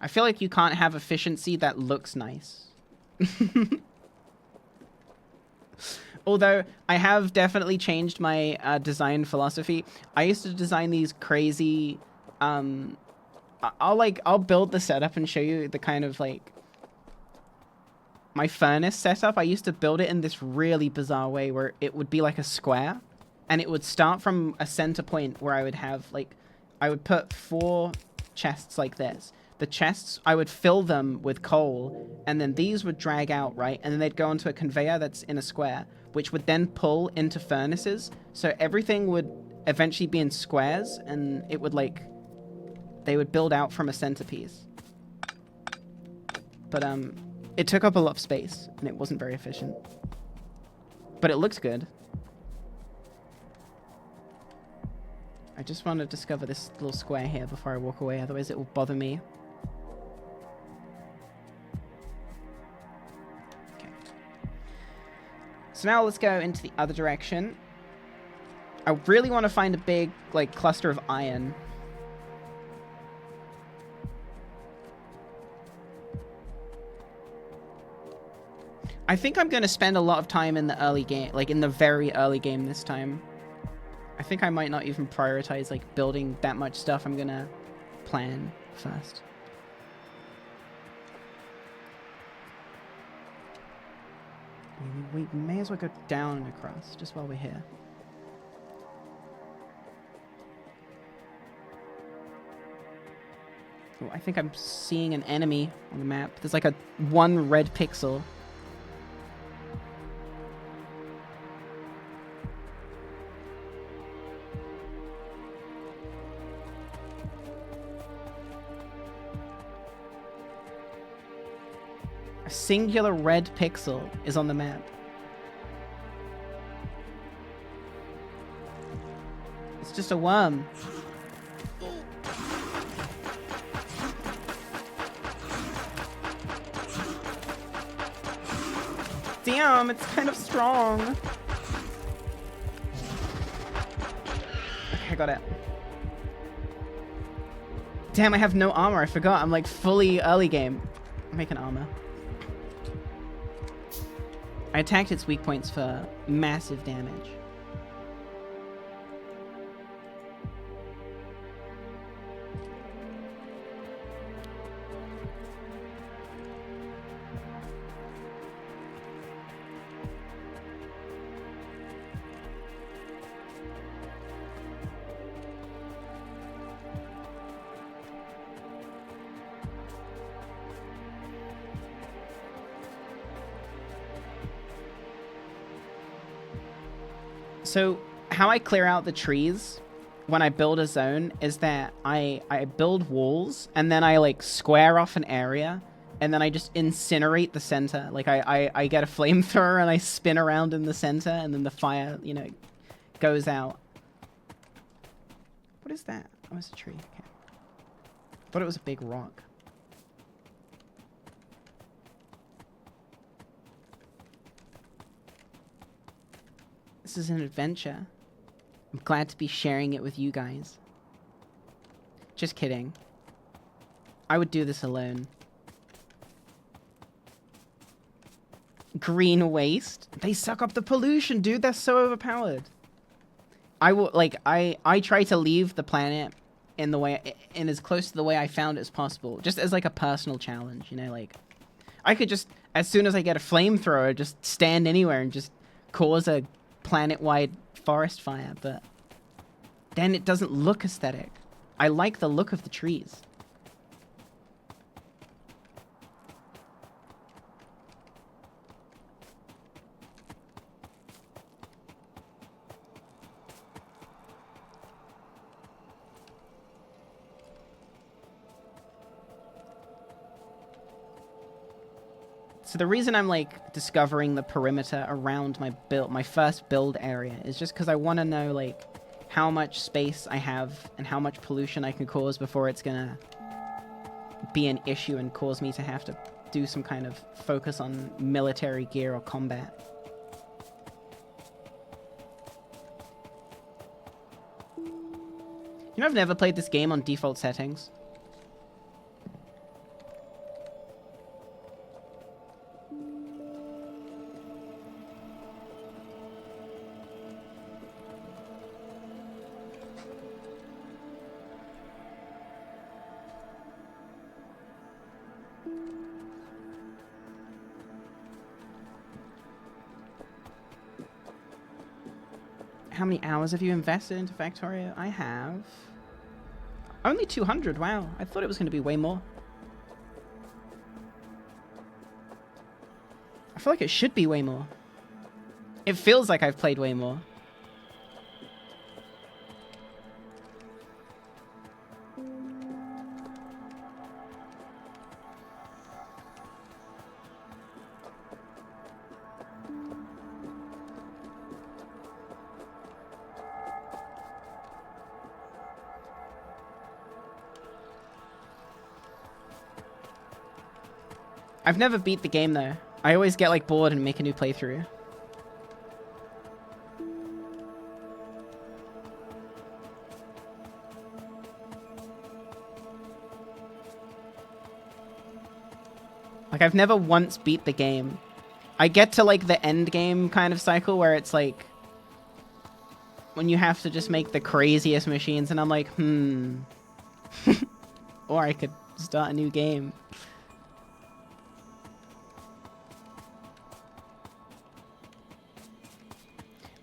I feel like you can't have efficiency that looks nice. Although I have definitely changed my design philosophy. I used to design these crazy I'll build the setup and show you the kind of like my furnace setup. I used to build it in this really bizarre way where it would be like a square and it would start from a center point where I would have like, I would put 4 chests like this. The chests, I would fill them with coal and then these would drag out, right? And then they'd go onto a conveyor that's in a square, which would then pull into furnaces. So everything would eventually be in squares and it would like, they would build out from a centerpiece. But it took up a lot of space and it wasn't very efficient. But it looks good. I just want to discover this little square here before I walk away, otherwise it will bother me. Okay. So now let's go into the other direction. I really want to find a big, like, cluster of iron. I think I'm going to spend a lot of time in the early game, like in the very early game this time. I think I might not even prioritize like building that much stuff. I'm going to plan first. We may as well go down and across just while we're here. Oh, I think I'm seeing an enemy on the map. There's like a 1 red pixel. A singular red pixel is on the map. It's just a worm. Damn, it's kind of strong. Okay, I got it. Damn, I have no armor. I forgot. I'm like fully early game. I'm making armor. I attacked its weak points for massive damage. So how I clear out the trees when I build a zone is that I build walls and then I like square off an area and then I just incinerate the center. Like I get a flamethrower and I spin around in the center and then the fire, you know, goes out. What is that? Oh, it's a tree. Okay. Thought it was a big rock. This is an adventure. I'm glad to be sharing it with you guys. Just kidding. I would do this alone. Green waste? They suck up the pollution, dude. They're so overpowered. I will, like, I try to leave the planet in the way, in as close to the way I found it as possible. Just as like a personal challenge, you know, like I could just, as soon as I get a flamethrower, just stand anywhere and just cause a planet-wide forest fire, but then it doesn't look aesthetic. I like the look of the trees. So the reason I'm like discovering the perimeter around my build, my first build area, is just because I want to know like how much space I have and how much pollution I can cause before it's gonna be an issue and cause me to have to do some kind of focus on military gear or combat. You know, I've never played this game on default settings. How many hours have you invested into Factorio? I have only 200. Wow, I thought it was going to be way more. I feel like it should be way more. It feels like I've played way more. I've never beat the game though. I always get like bored and make a new playthrough. Like I've never once beat the game. I get to like the end game kind of cycle where it's like when you have to just make the craziest machines and I'm like, or I could start a new game.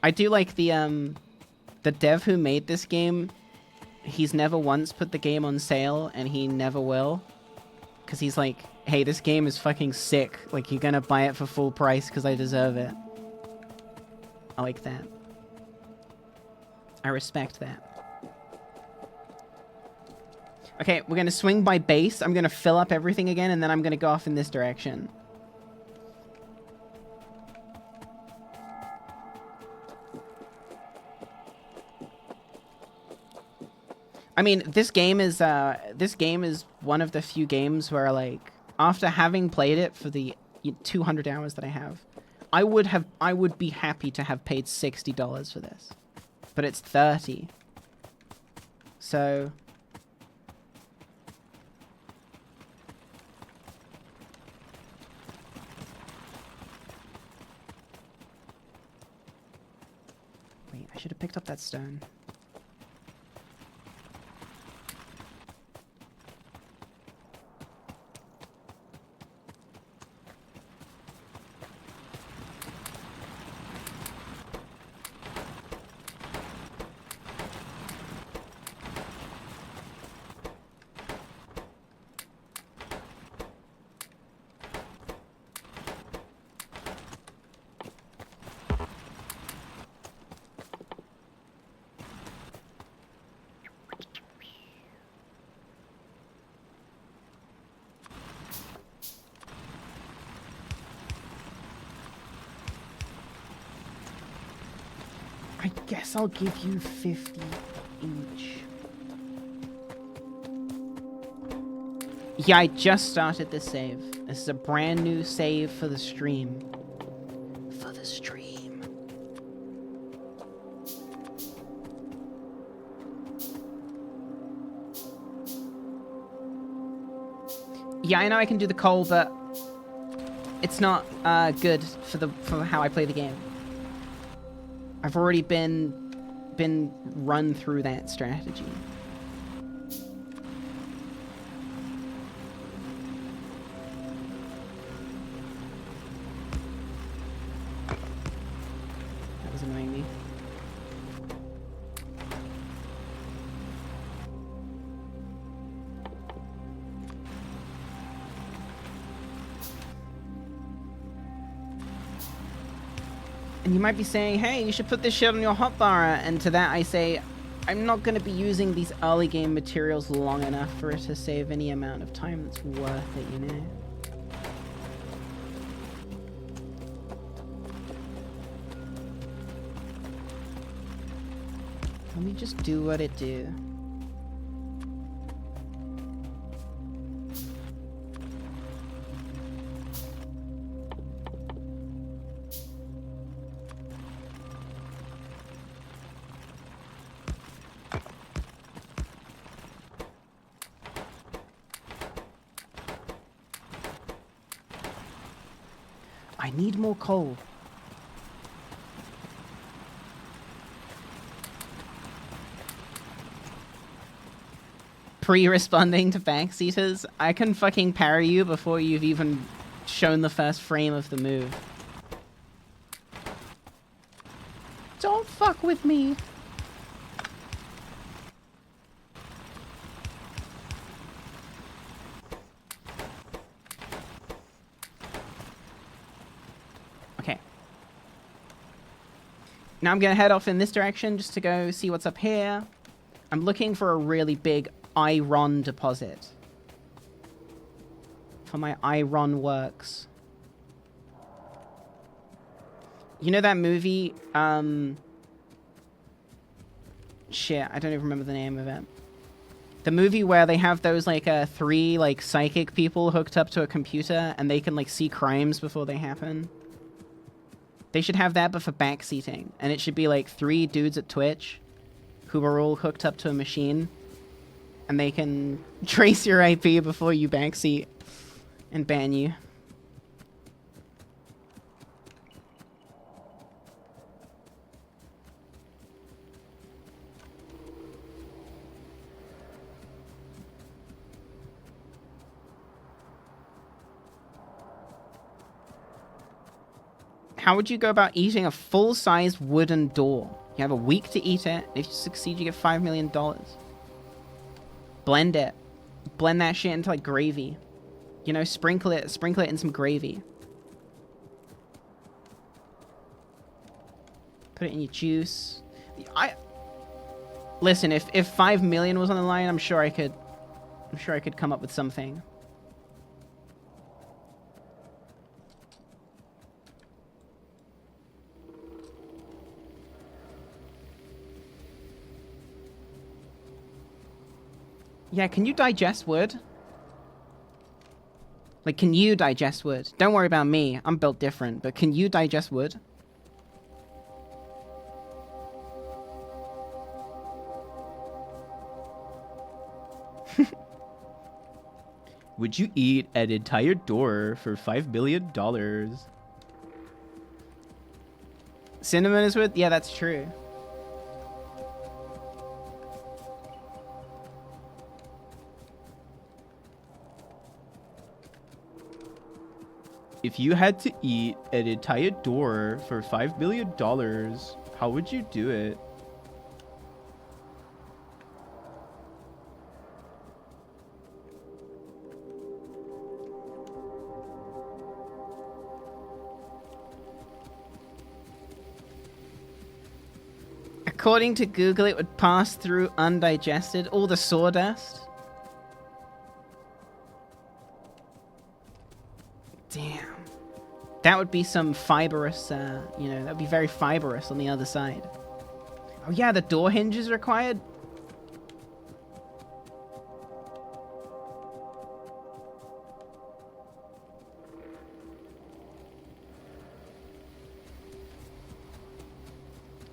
I do like the dev who made this game. He's never once put the game on sale, and he never will. Because he's like, hey, this game is fucking sick. Like, you're gonna buy it for full price because I deserve it. I like that. I respect that. Okay, we're gonna swing by base. I'm gonna fill up everything again, and then I'm gonna go off in this direction. I mean, this game is one of the few games where, like, after having played it for the 200 hours that I have, I would be happy to have paid $60 for this. But it's 30. So wait, I should have picked up that stone. I guess I'll give you 50 each. Yeah, I just started this save. This is a brand new save for the stream. For the stream. Yeah, I know I can do the coal, but it's not good for how I play the game. I've already been run through that strategy. That was annoying me. And you might be saying, hey, you should put this shit on your hotbar. And to that I say, I'm not going to be using these early game materials long enough for it to save any amount of time that's worth it, you know? Let me just do what it do. I need more coal. Pre-responding to backseaters? I can fucking parry you before you've even shown the first frame of the move. Don't fuck with me. Okay. Now I'm gonna head off in this direction just to go see what's up here. I'm looking for a really big iron deposit. For my iron works. You know that movie, shit, I don't even remember the name of it. The movie where they have those, like, three, like, psychic people hooked up to a computer and they can, like, see crimes before they happen. They should have that, but for backseating. And it should be, like, 3 dudes at Twitch who are all hooked up to a machine. And they can trace your IP before you backseat and ban you. How would you go about eating a full-sized wooden door? You have a week to eat it. If you succeed, you get $5 million. Blend it. Blend that shit into, like, gravy. You know, sprinkle it in some gravy. Put it in your juice. Listen, if 5 million was on the line, I'm sure I could come up with something. Yeah, can you digest wood? Like, can you digest wood? Don't worry about me. I'm built different. But can you digest wood? Would you eat an entire door for $5 billion? Cinnamon is wood? Yeah, that's true. If you had to eat an entire door for $5 billion, how would you do it? According to Google, it would pass through undigested. All the sawdust. Damn. That would be some fibrous, you know, that would be very fibrous on the other side. Oh yeah, the door hinge is required?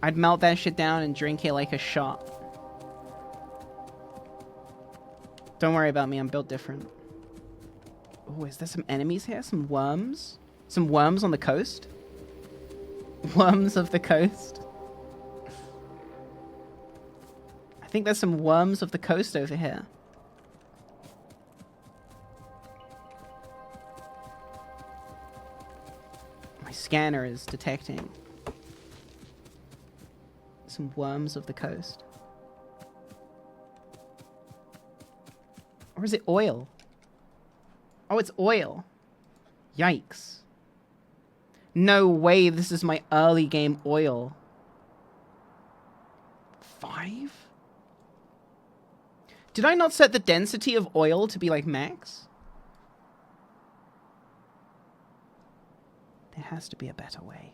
I'd melt that shit down and drink it like a shot. Don't worry about me, I'm built different. Oh, is there some enemies here? Some worms? Some worms on the coast? Worms of the coast? I think there's some worms of the coast over here. My scanner is detecting some worms of the coast. Or is it oil? Oh, it's oil. Yikes. No way this is my early game oil. 5? Did I not set the density of oil to be like max? There has to be a better way.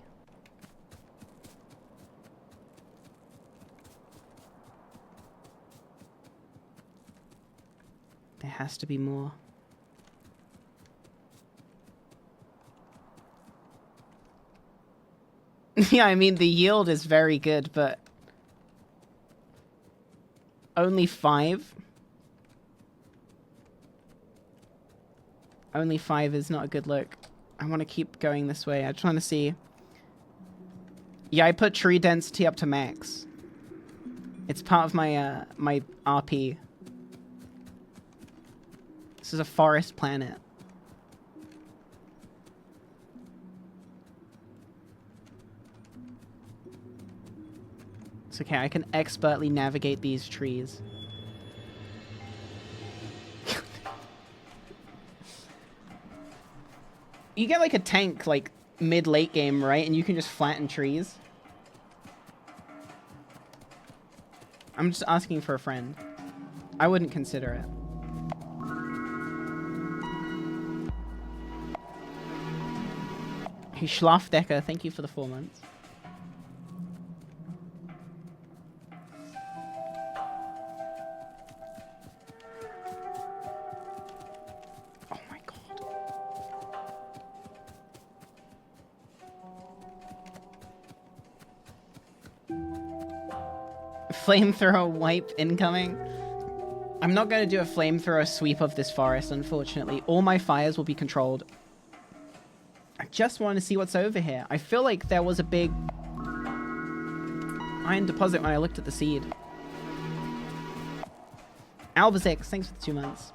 There has to be more. Yeah, I mean, the yield is very good, but only 5? Only 5 is not a good look. I want to keep going this way. I just want to see. Yeah, I put tree density up to max. It's part of my my RP. This is a forest planet. It's okay, I can expertly navigate these trees. You get like a tank like mid-late game, right? And you can just flatten trees. I'm just asking for a friend. I wouldn't consider it. Hey, Schlafdecker, thank you for the 4 months. Oh my god. Flamethrower wipe incoming. I'm not going to do a flamethrower sweep of this forest, unfortunately. All my fires will be controlled. I just want to see what's over here. I feel like there was a big iron deposit when I looked at the seed. Albazix, thanks for the 2 months.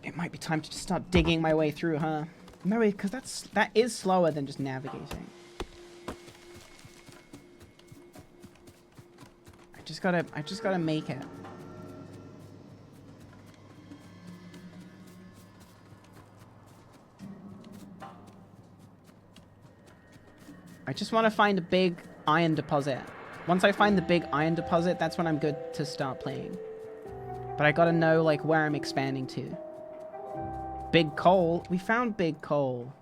It might be time to just start digging my way through, huh? No, because that is slower than just navigating. I just gotta make it. I just want to find a big iron deposit. Once I find the big iron deposit, that's when I'm good to start playing. But I gotta know like where I'm expanding to. Big coal. We found big coal.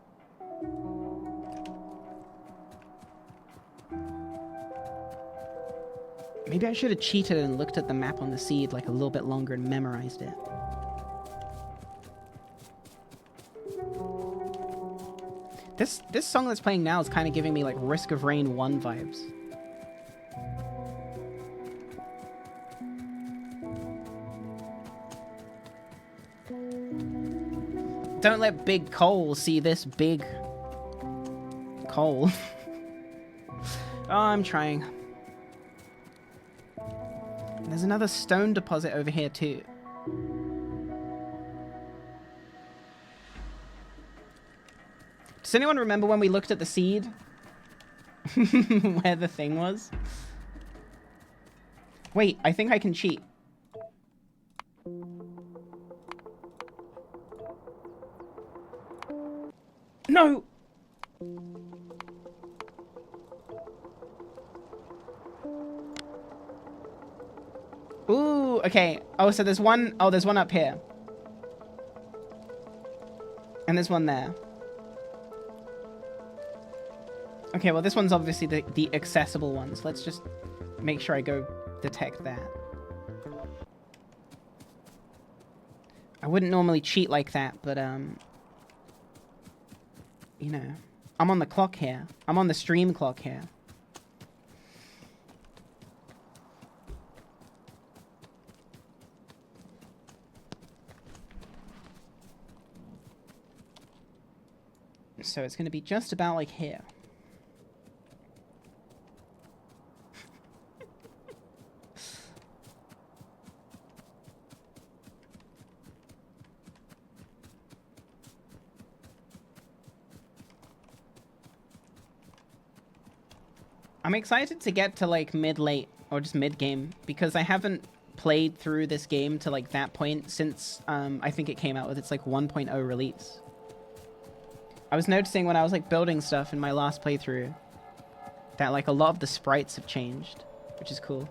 Maybe I should have cheated and looked at the map on the seed like a little bit longer and memorized it. This song that's playing now is kind of giving me like Risk of Rain 1 vibes. Don't let Big Cole see this big Cole. Oh, I'm trying. There's another stone deposit over here too. Does anyone remember when we looked at the seed? Where the thing was? Wait, I think I can cheat. No! Ooh, okay. Oh, so there's one... Oh, there's one up here. And there's one there. Okay, well, this one's obviously the accessible one. So let's just make sure I go detect that. I wouldn't normally cheat like that, but, you know, I'm on the clock here. I'm on the stream clock here. So it's going to be just about like here. I'm excited to get to like mid-late or just mid-game because I haven't played through this game to like that point since I think it came out with its like 1.0 release. I was noticing when I was like building stuff in my last playthrough that like a lot of the sprites have changed, which is cool.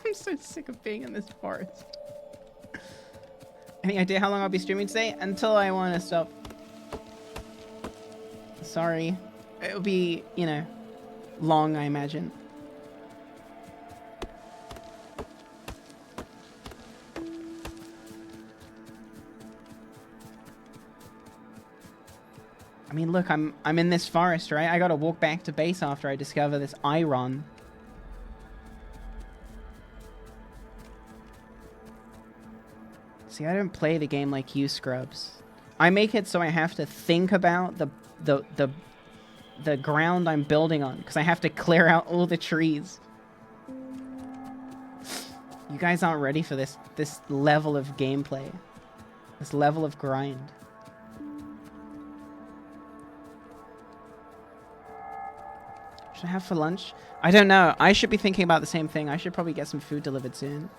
I'm so sick of being in this forest. Any idea how long I'll be streaming today? Until I want to stop. Sorry. It'll be, you know, long, I imagine. I mean, look, I'm in this forest, right? I gotta walk back to base after I discover this iron. See, I don't play the game like you scrubs. I make it so I have to think about the ground I'm building on, because I have to clear out all the trees. You guys aren't ready for this level of gameplay. This level of grind. Should I have for lunch? I don't know. I should be thinking about the same thing. I should probably get some food delivered soon.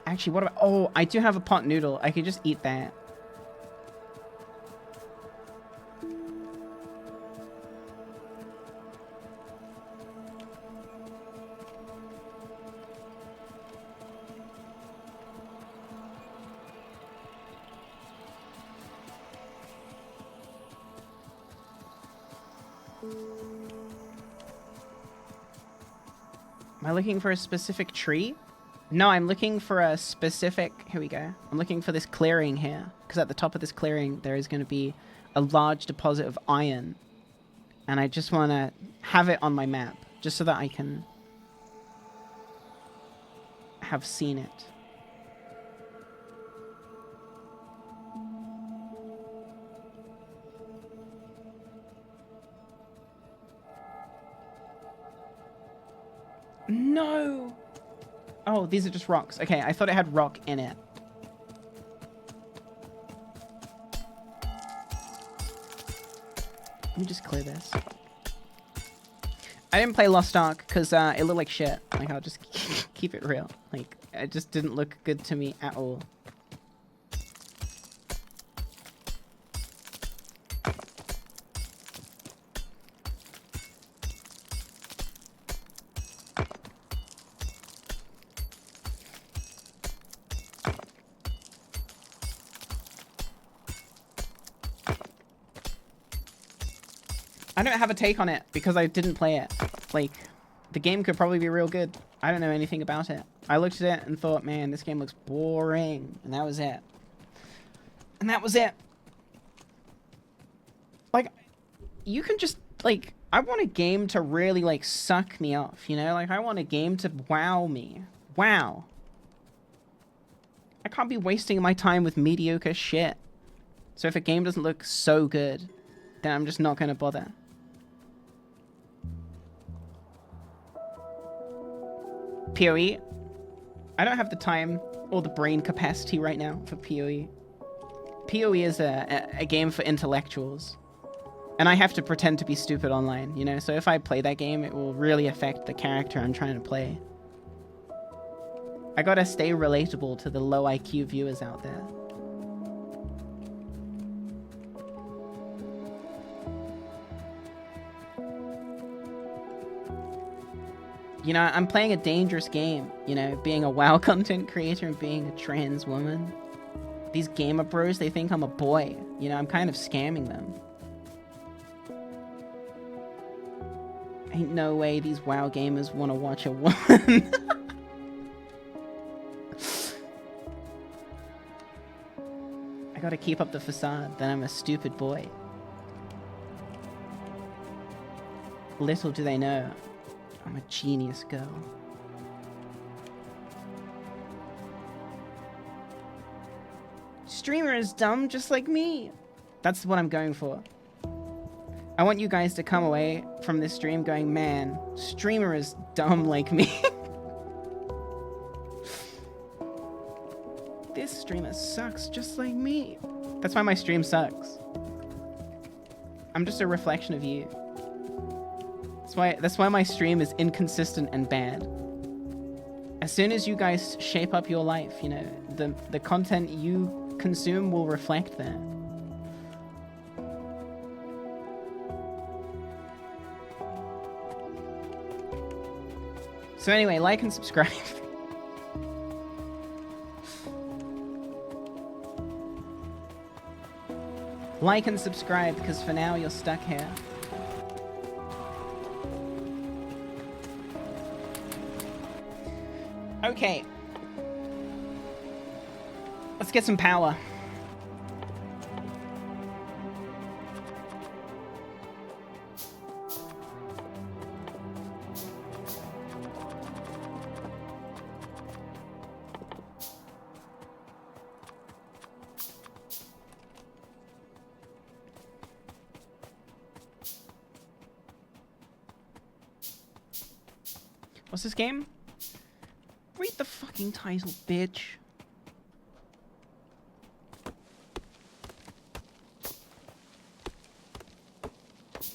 Actually, what about... Oh, I do have a pot noodle. I could just eat that. Am I looking for a specific tree? No, I'm looking for a specific... Here we go. I'm looking for this clearing here. Because at the top of this clearing, there is going to be a large deposit of iron. And I just want to have it on my map. Just so that I can have seen it. No! Oh, these are just rocks. Okay, I thought it had rock in it. Let me just clear this. I didn't play Lost Ark because it looked like shit. Like, I'll just keep it real. Like, it just didn't look good to me at all. I don't have a take on it because I didn't play it. Like, the game could probably be real good. I don't know anything about it. I looked at it and thought, man, this game looks boring. And that was it. And that was it. Like, you can just, like, I want a game to really, like, suck me off, you know? Like, I want a game to wow me. Wow. I can't be wasting my time with mediocre shit. So if a game doesn't look so good, then I'm just not going to bother. PoE. I don't have the time or the brain capacity right now for PoE. PoE is a game for intellectuals. And I have to pretend to be stupid online, you know? So if I play that game, it will really affect the character I'm trying to play. I gotta stay relatable to the low IQ viewers out there. You know, I'm playing a dangerous game, you know, being a WoW content creator and being a trans woman. These gamer bros, they think I'm a boy. You know, I'm kind of scamming them. Ain't no way these WoW gamers want to watch a woman. I gotta keep up the facade that I'm a stupid boy. Little do they know, I'm a genius girl. Streamer is dumb just like me. That's what I'm going for. I want you guys to come away from this stream going, man, streamer is dumb like me. This streamer sucks just like me. That's why my stream sucks. I'm just a reflection of you. That's why my stream is inconsistent and bad. As soon as you guys shape up your life, you know, the content you consume will reflect that. So anyway, like and subscribe. Like and subscribe, because for now you're stuck here. Okay. Let's get some power. What's this game? Read the fucking title, bitch.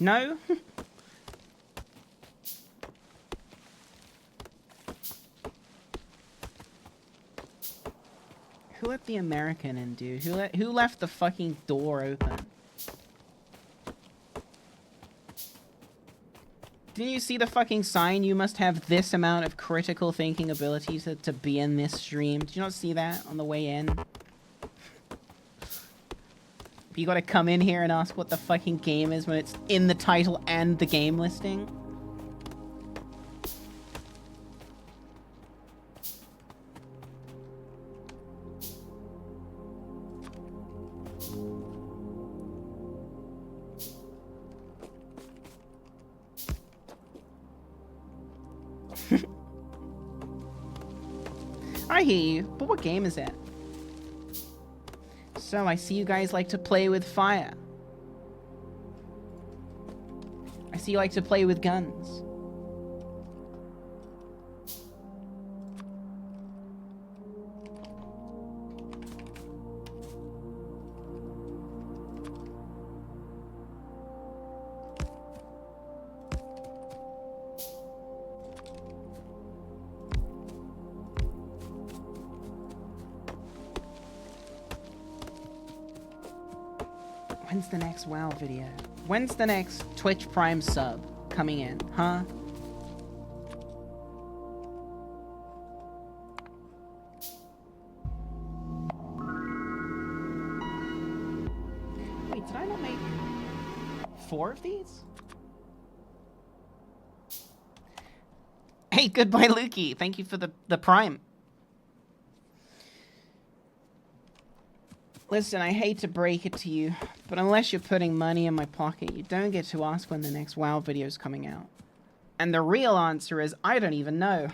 No? Who let the American in, dude? Who left the fucking door open? Didn't you see the fucking sign? You must have this amount of critical thinking ability to be in this stream. Did you not see that on the way in? You gotta come in here and ask what the fucking game is when it's in the title and the game listing. I hear you, but what game is it? So, I see you guys like to play with fire. I see you like to play with guns. When's the next WoW video? When's the next Twitch Prime sub coming in, huh? Wait, did I not make 4 of these? Hey, goodbye, Lukey. Thank you for the prime. Listen, I hate to break it to you, but unless you're putting money in my pocket, you don't get to ask when the next WoW video is coming out. And the real answer is, I don't even know.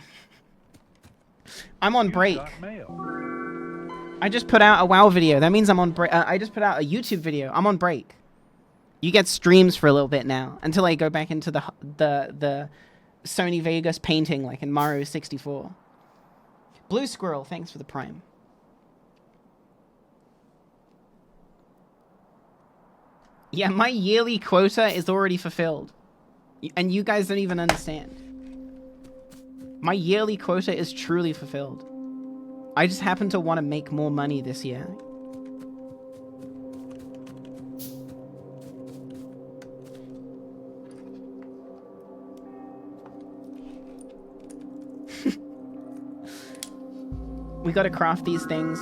I'm on break. Got mail. I just put out a WoW video. That means I'm on break. I just put out a YouTube video. I'm on break. You get streams for a little bit now until I go back into the Sony Vegas painting like in Mario 64. Blue Squirrel, thanks for the prime. Yeah, my yearly quota is already fulfilled. And you guys don't even understand. My yearly quota is truly fulfilled. I just happen to want to make more money this year. We gotta craft these things.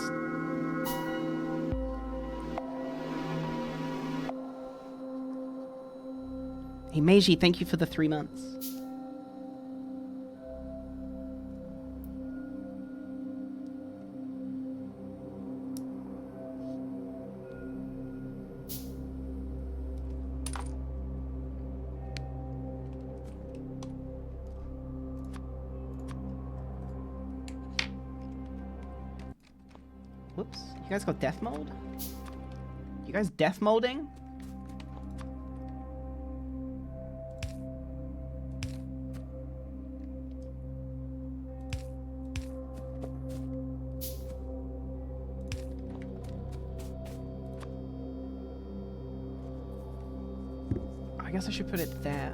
Hey Meiji, thank you for the 3 months. Whoops. You guys got death mold? You guys death molding? I guess I should put it there.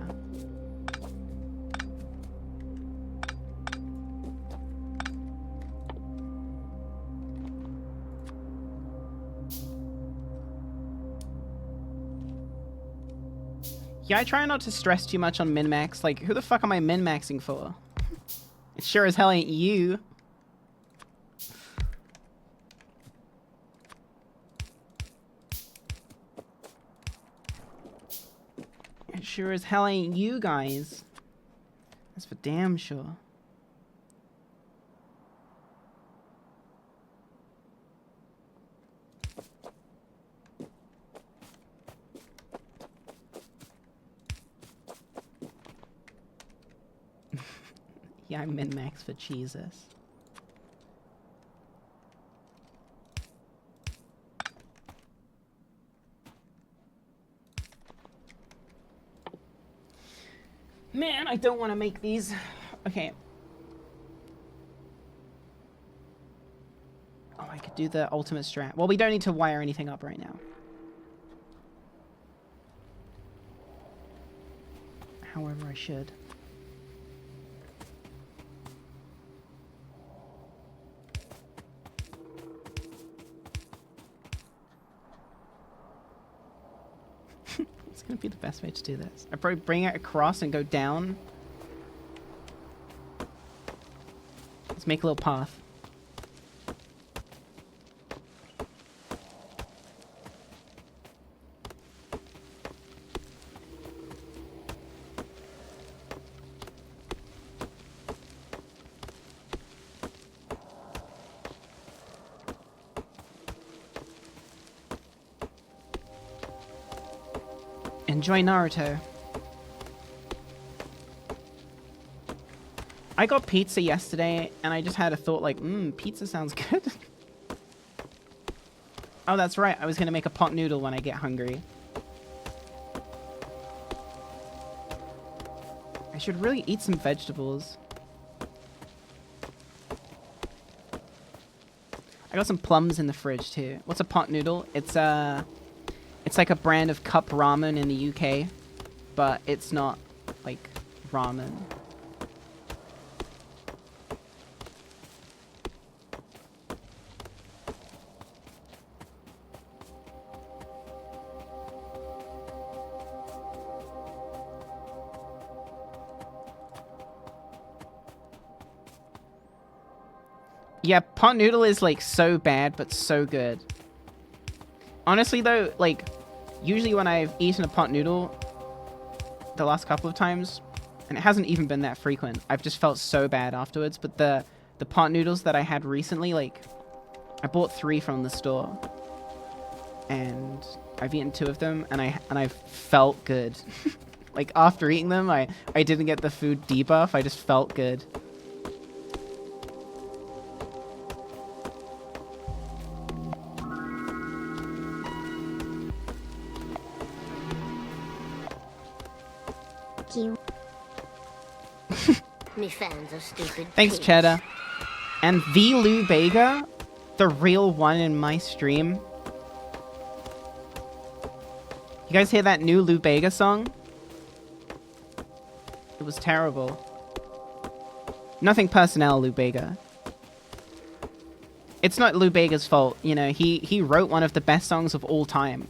Yeah, I try not to stress too much on min-max. Like, who the fuck am I min-maxing for? It sure as hell ain't you. It sure as hell ain't you guys. That's for damn sure. Yeah, I'm min-max for Jesus. Man, I don't want to make these. Okay. Oh, I could do the ultimate strat. Well, we don't need to wire anything up right now. However, I should. It's gonna be the best way to do this. I probably bring it across and go down. Let's make a little path. Enjoy Naruto. I got pizza yesterday, and I just had a thought like, pizza sounds good. Oh, that's right. I was going to make a pot noodle when I get hungry. I should really eat some vegetables. I got some plums in the fridge, too. What's a pot noodle? It's like a brand of cup ramen in the UK, but it's not, like, ramen. Yeah, pot noodle is, like, so bad, but so good. Honestly, though, like, usually when I've eaten a pot noodle, the last couple of times, And it hasn't even been that frequent. I've just felt so bad afterwards. But the pot noodles that I had recently, like, I bought 3 from the store. And I've eaten 2 of them, and I felt good. Like, after eating them, I didn't get the food debuff. I just felt good. You. Me fans are stupid. Thanks, pigs. Cheddar. And the Lou Bega, the real one in my stream. You guys hear that new Lou Bega song? It was terrible. Nothing personnel, Lou Bega. It's not Lou Bega's fault, you know, he wrote one of the best songs of all time.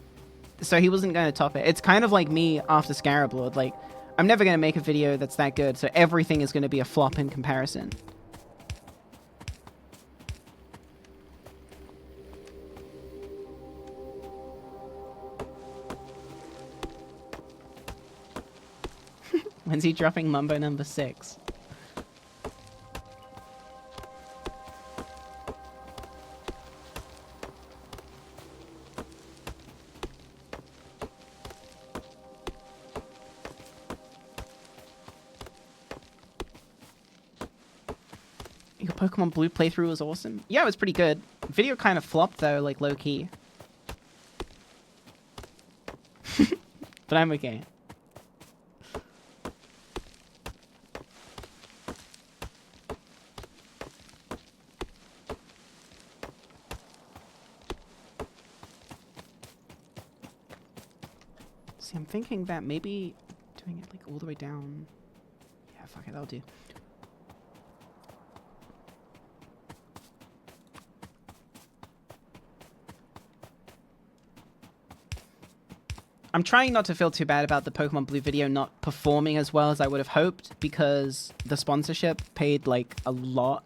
So he wasn't going to top it. It's kind of like me after Scarab Lord, like, I'm never going to make a video that's that good, so everything is going to be a flop in comparison. When's he dropping Mumbo number 6? Your Pokemon Blue playthrough was awesome. Yeah, it was pretty good. Video kind of flopped though, like low key. But I'm okay. See, I'm thinking that maybe doing it like all the way down. Yeah, fuck it, that'll do. I'm trying not to feel too bad about the Pokemon Blue video not performing as well as I would have hoped because the sponsorship paid like a lot.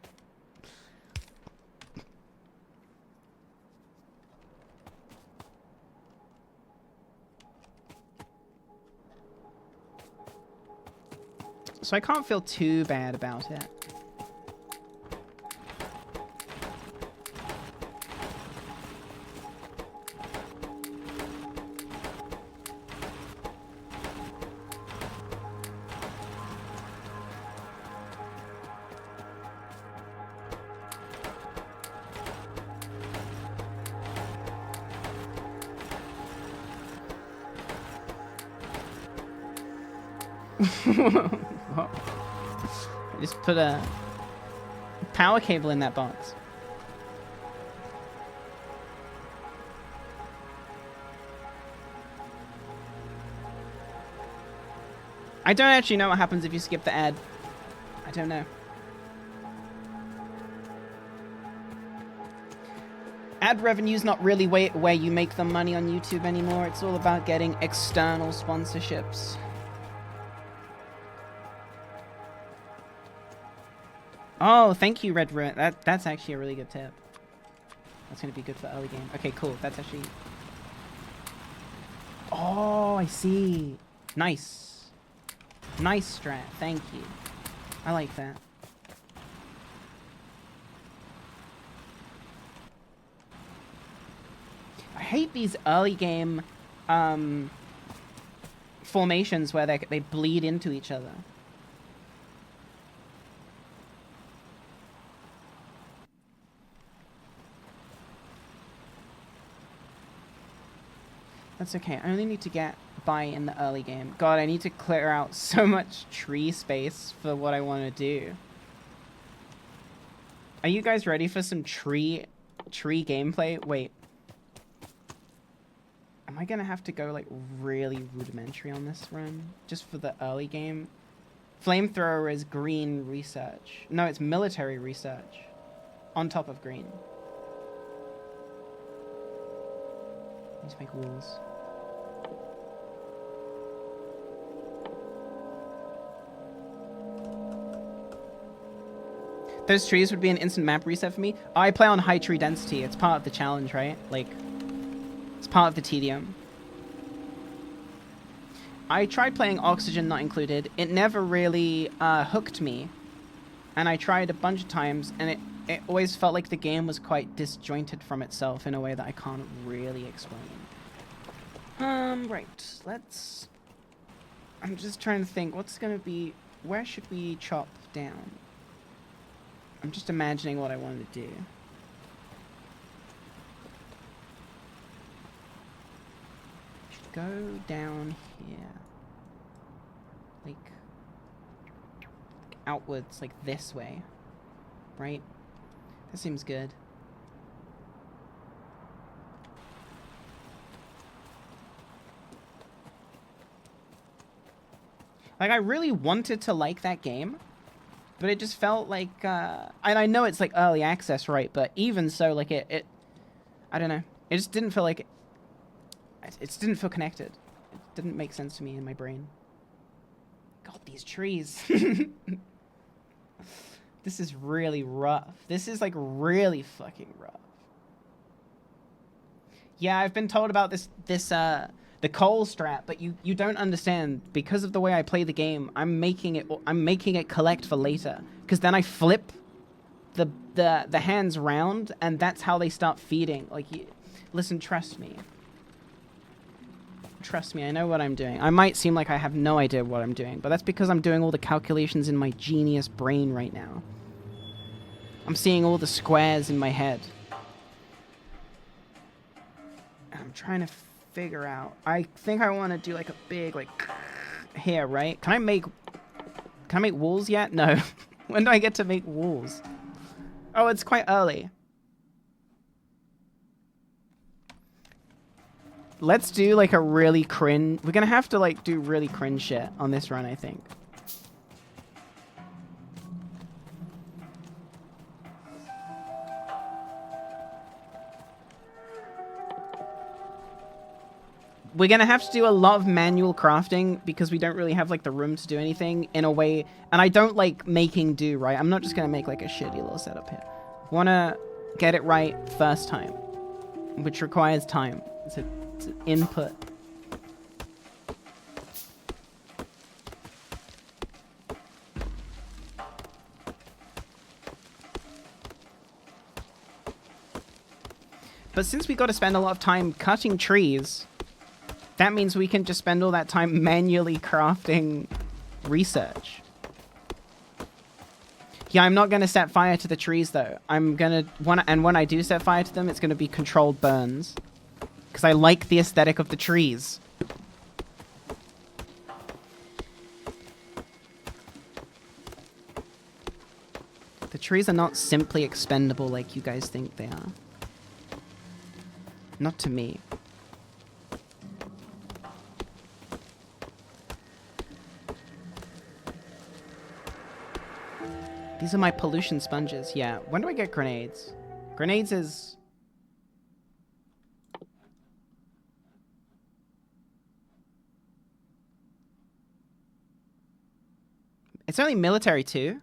So I can't feel too bad about it. I just put a power cable in that box. I don't actually know what happens if you skip the ad. I don't know. Ad revenue's not really where you make the money on YouTube anymore. It's all about getting external sponsorships. Oh, thank you, Red Ruin. That's actually a really good tip. That's going to be good for early game. Okay, cool. That's actually... Oh, I see. Nice. Nice strat. Thank you. I like that. I hate these early game formations where they bleed into each other. That's okay. I only need to get by in the early game. God, I need to clear out so much tree space for what I want to do. Are you guys ready for some tree gameplay? Wait. Am I gonna have to go like really rudimentary on this run? Just for the early game? Flamethrower is green research. No, it's military research. On top of green. Need to make walls. Those trees would be an instant map reset for me. Oh, I play on high tree density. It's part of the challenge, right? Like, it's part of the tedium. I tried playing Oxygen Not Included. It never really hooked me. And I tried a bunch of times, and it always felt like the game was quite disjointed from itself in a way that I can't really explain. Right. Let's... I'm just trying to think, what's gonna be... Where should we chop down? I'm just imagining what I want to do. Should go down here. Like outwards, like this way. Right? That seems good. Like, I really wanted to like that game, but it just felt like, and I know it's like early access, right? But even so, like it I don't know. It just didn't feel like, it just didn't feel connected. It didn't make sense to me in my brain. God, these trees. This is really rough. This is like really fucking rough. Yeah, I've been told about the coal strat, but you don't understand. Because of the way I play the game, I'm making it collect for later. Because then I flip the hands round, and that's how they start feeding. Like, listen, trust me. Trust me, I know what I'm doing. I might seem like I have no idea what I'm doing, but that's because I'm doing all the calculations in my genius brain right now. I'm seeing all the squares in my head. And I'm trying to figure out. I think I want to do like a big, like, here, right? Can I make walls yet? No. When do I get to make walls? Oh, it's quite early. Let's do like a really cringe. We're gonna have to like do really cringe shit on this run, I think. We're gonna have to do a lot of manual crafting because we don't really have like the room to do anything in a way. And I don't like making do, right? I'm not just gonna make like a shitty little setup here. Wanna get it right first time, which requires time. It's an input. But since we got to spend a lot of time cutting trees, that means we can just spend all that time manually crafting research. Yeah, I'm not going to set fire to the trees, though. I'm going to... And when I do set fire to them, it's going to be controlled burns. Because I like the aesthetic of the trees. The trees are not simply expendable like you guys think they are. Not to me. These are my pollution sponges. Yeah. When do I get grenades? Grenades is... It's only military too.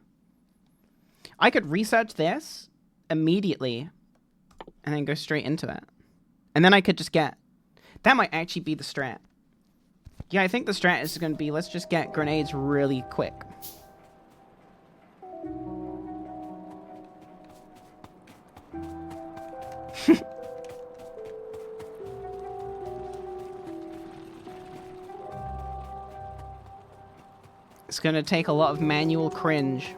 I could research this immediately and then go straight into it. And then I could just get... That might actually be the strat. Yeah, I think the strat is going to be, let's just get grenades really quick. It's going to take a lot of manual cringe.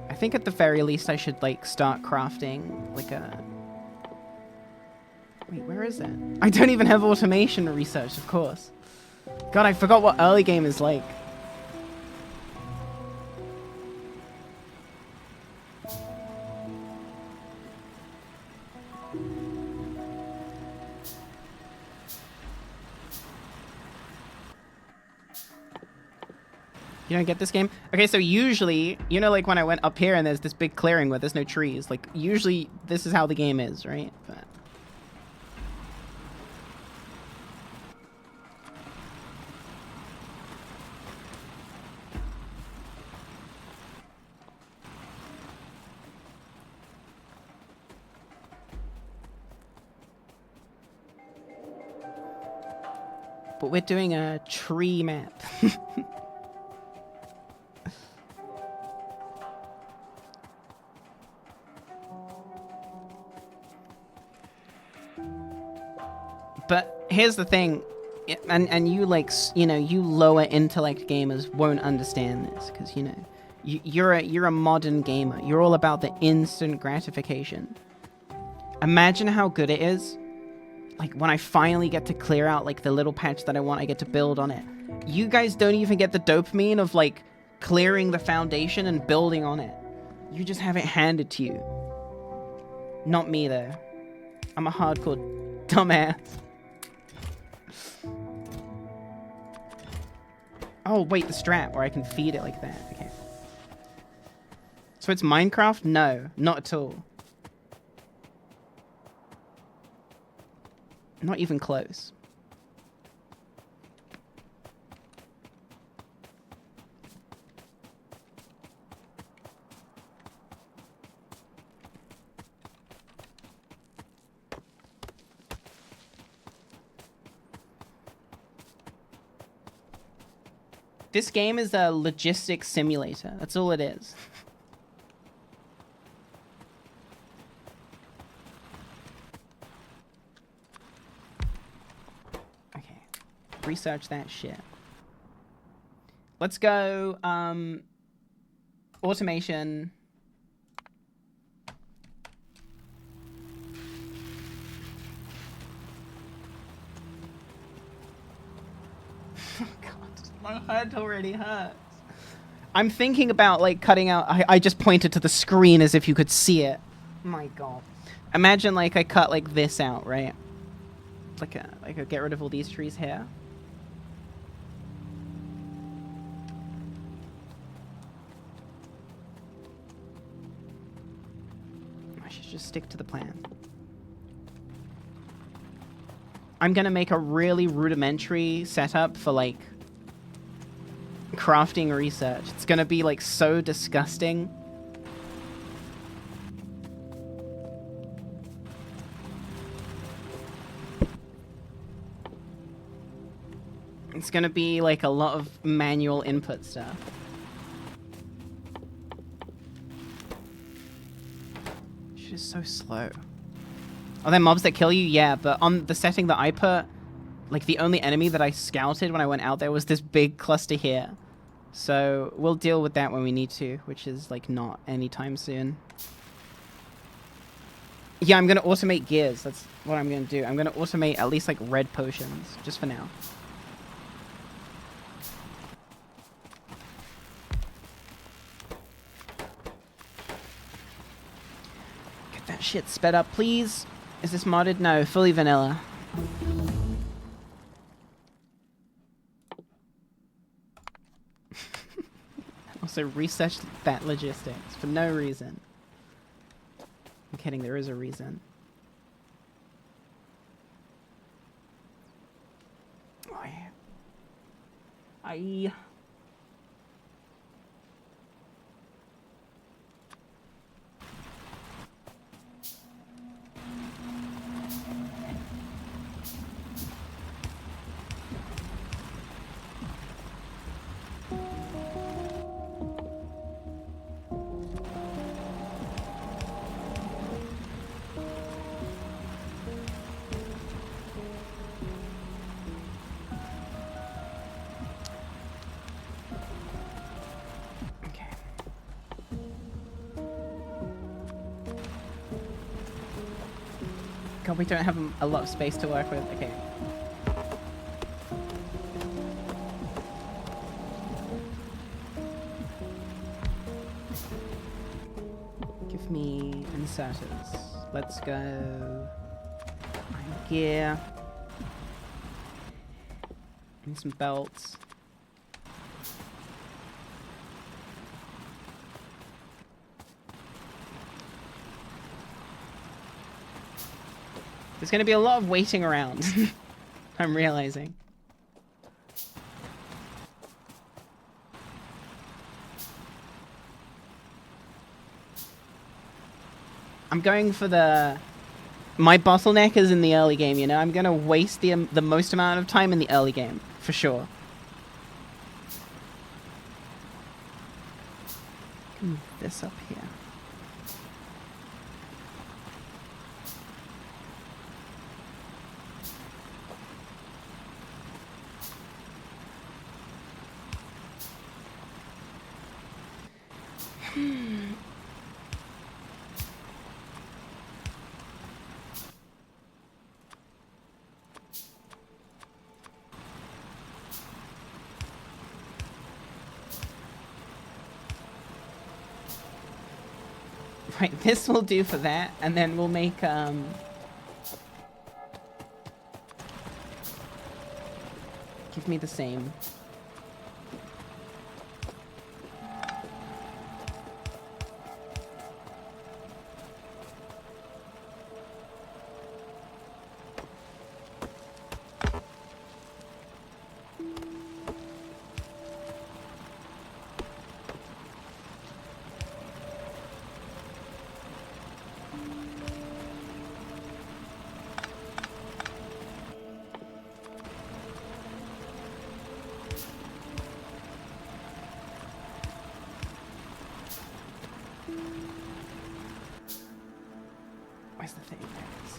I think at the very least I should, like, start crafting, like, a... Wait, where is it? I don't even have automation research, of course. God, I forgot what early game is like. You don't get this game? Okay, so usually, you know, like when I went up here and there's this big clearing where there's no trees, like usually this is how the game is, right? But... but we're doing a tree map. But here's the thing, and you like, you know, you lower intellect gamers won't understand this because, you know, you're a modern gamer. You're all about the instant gratification. Imagine how good it is, like when I finally get to clear out like the little patch that I want, I get to build on it. You guys don't even get the dopamine of like clearing the foundation and building on it. You just have it handed to you. Not me though. I'm a hardcore dumbass. Oh, wait, the strat where I can feed it like that. Okay. So it's Minecraft? No, not at all. Not even close. This game is a logistics simulator. That's all it is. Okay. Research that shit. Let's go, automation. My head already hurts. I'm thinking about like cutting out. I just pointed to the screen as if you could see it. My God. Imagine like I cut like this out, right? Like a get rid of all these trees here. I should just stick to the plan. I'm gonna make a really rudimentary setup for like crafting research. It's gonna be like so disgusting. It's gonna be like a lot of manual input stuff. Shit is so slow. Are there mobs that kill you? Yeah, but on the setting that I put, like the only enemy that I scouted when I went out there was this big cluster here. So we'll deal with that when we need to, which is like not anytime soon. Yeah, I'm gonna automate gears. That's what I'm gonna do. I'm gonna automate at least like red potions, just for now. Get that shit sped up, please. Is this modded? No, fully vanilla. Also research that logistics for no reason. I'm kidding, there is a reason. Oh, yeah. I... God, we don't have a lot of space to work with. Okay. Give me inserters. Let's go. Gear. And some belts. There's going to be a lot of waiting around. I'm realizing. I'm going for the My bottleneck is in the early game, you know? I'm gonna waste the most amount of time in the early game, for sure. Move this up here. Right, this will do for that, and then we'll make, give me the same. Where's the thing? There it is.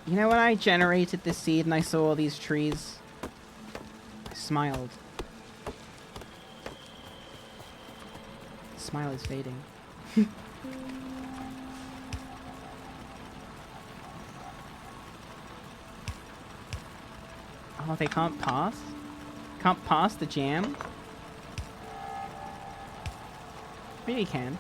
You know, when I generated this seed and I saw all these trees, I smiled. The smile is fading. Oh, they can't pass? Can't pass the jam? Maybe you can.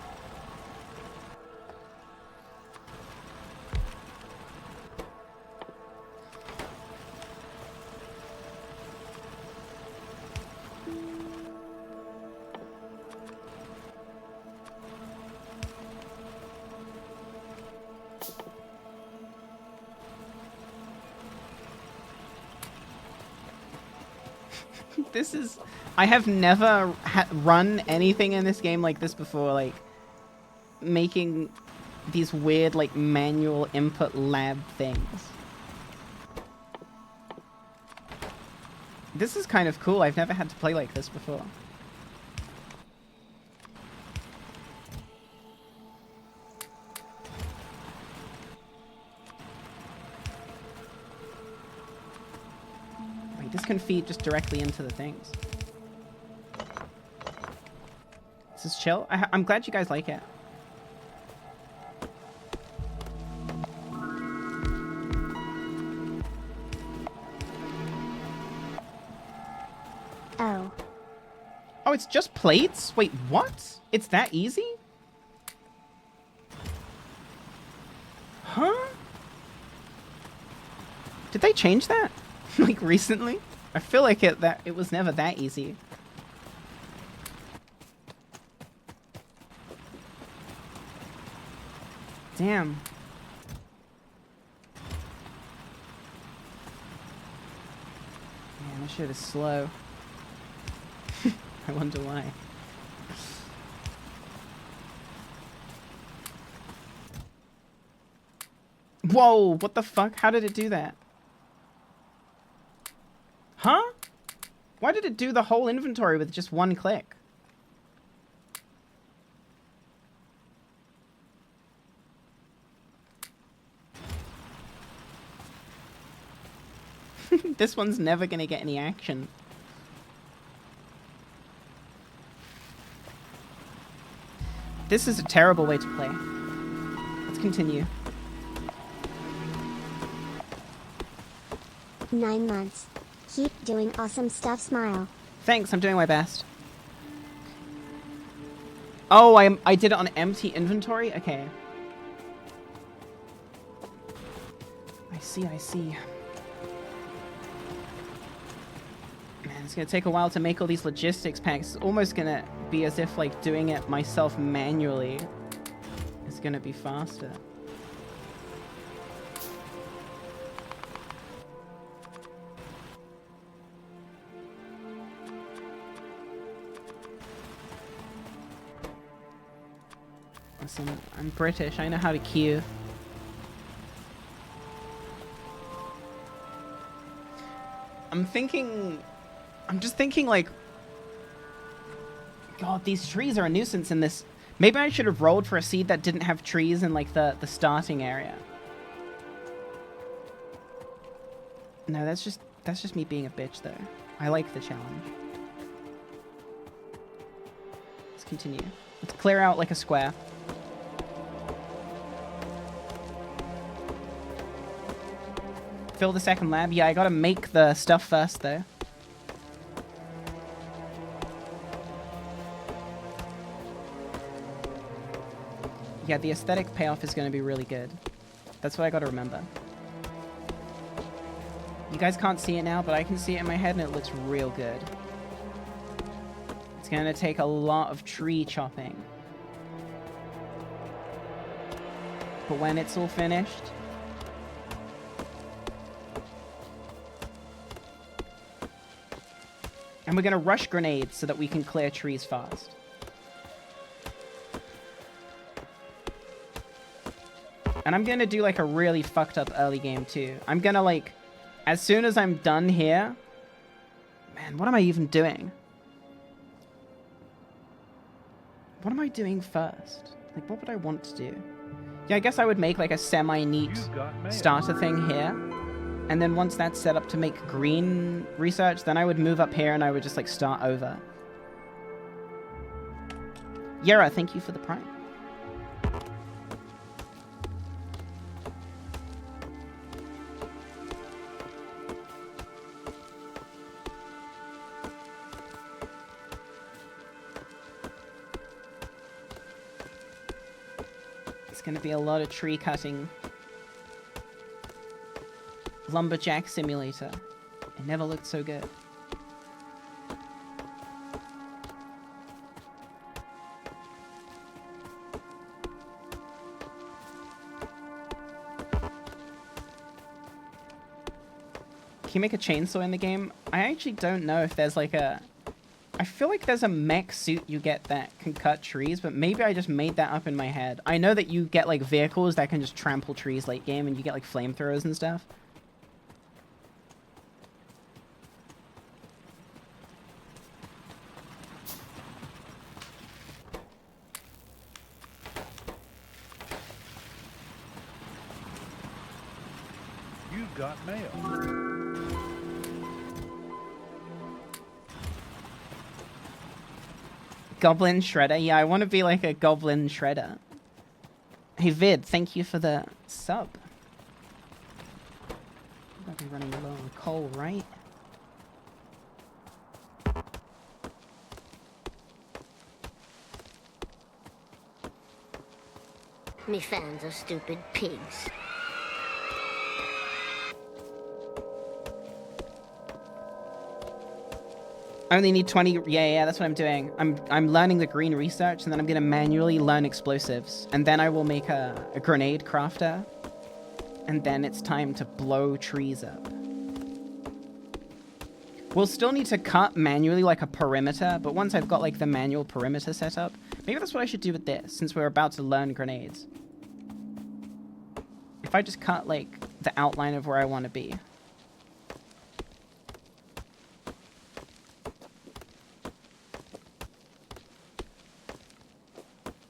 This is... I have never run anything in this game like this before, like, making these weird, like, manual input lab things. This is kind of cool. I've never had to play like this before. This can feed just directly into the things. This is chill. I'm glad you guys like it. Oh. Oh, it's just plates? Wait, what? It's that easy? Huh? Did they change that? Like recently? I feel like it was never that easy. Damn. Man, this shit is slow. I wonder why. Whoa, what the fuck? How did it do that? Huh? Why did it do the whole inventory with just one click? This one's never gonna get any action. This is a terrible way to play. Let's continue. 9 months. Keep doing awesome stuff, smile. Thanks, I'm doing my best. Oh, I did it on empty inventory? Okay. I see. Man, it's gonna take a while to make all these logistics packs. It's almost gonna be as if, like, doing it myself manually is gonna be faster. Listen, I'm British. I know how to queue. I'm just thinking like, God, these trees are a nuisance in this. Maybe I should have rolled for a seed that didn't have trees in like the starting area. No, that's just me being a bitch though. I like the challenge. Let's continue. Let's clear out like a square. Fill the second lab. Yeah, I gotta make the stuff first though. Yeah, the aesthetic payoff is going to be really good. That's what I got to remember. You guys can't see it now, but I can see it in my head and it looks real good. It's going to take a lot of tree chopping. But when it's all finished... And we're going to rush grenades so that we can clear trees fast. And I'm going to do, like, a really fucked up early game, too. I'm going to, like, as soon as I'm done here... Man, what am I even doing? What am I doing first? Like, what would I want to do? Yeah, I guess I would make, like, a semi-neat starter thing here. And then once that's set up to make green research, then I would move up here and I would just, like, start over. Yera, thank you for the prime. Going to be a lot of tree cutting. Lumberjack simulator. It never looked so good. Can you make a chainsaw in the game? I actually don't know if there's like a... I feel like there's a mech suit you get that can cut trees, but maybe I just made that up in my head. I know that you get, like, vehicles that can just trample trees late game, and you get, like, flamethrowers and stuff. You've got mail. Goblin Shredder? Yeah, I want to be like a Goblin Shredder. Hey Vid, thank you for the sub. I'll be running low on coal, right? Me fans are stupid pigs. I only need 20. Yeah, that's what I'm doing. I'm learning the green research, and then I'm gonna manually learn explosives, and then I will make a grenade crafter, and then it's time to blow trees up. We'll still need to cut manually like a perimeter, but once I've got like the manual perimeter set up, maybe that's what I should do with this, since we're about to learn grenades. If I just cut like the outline of where I want to be.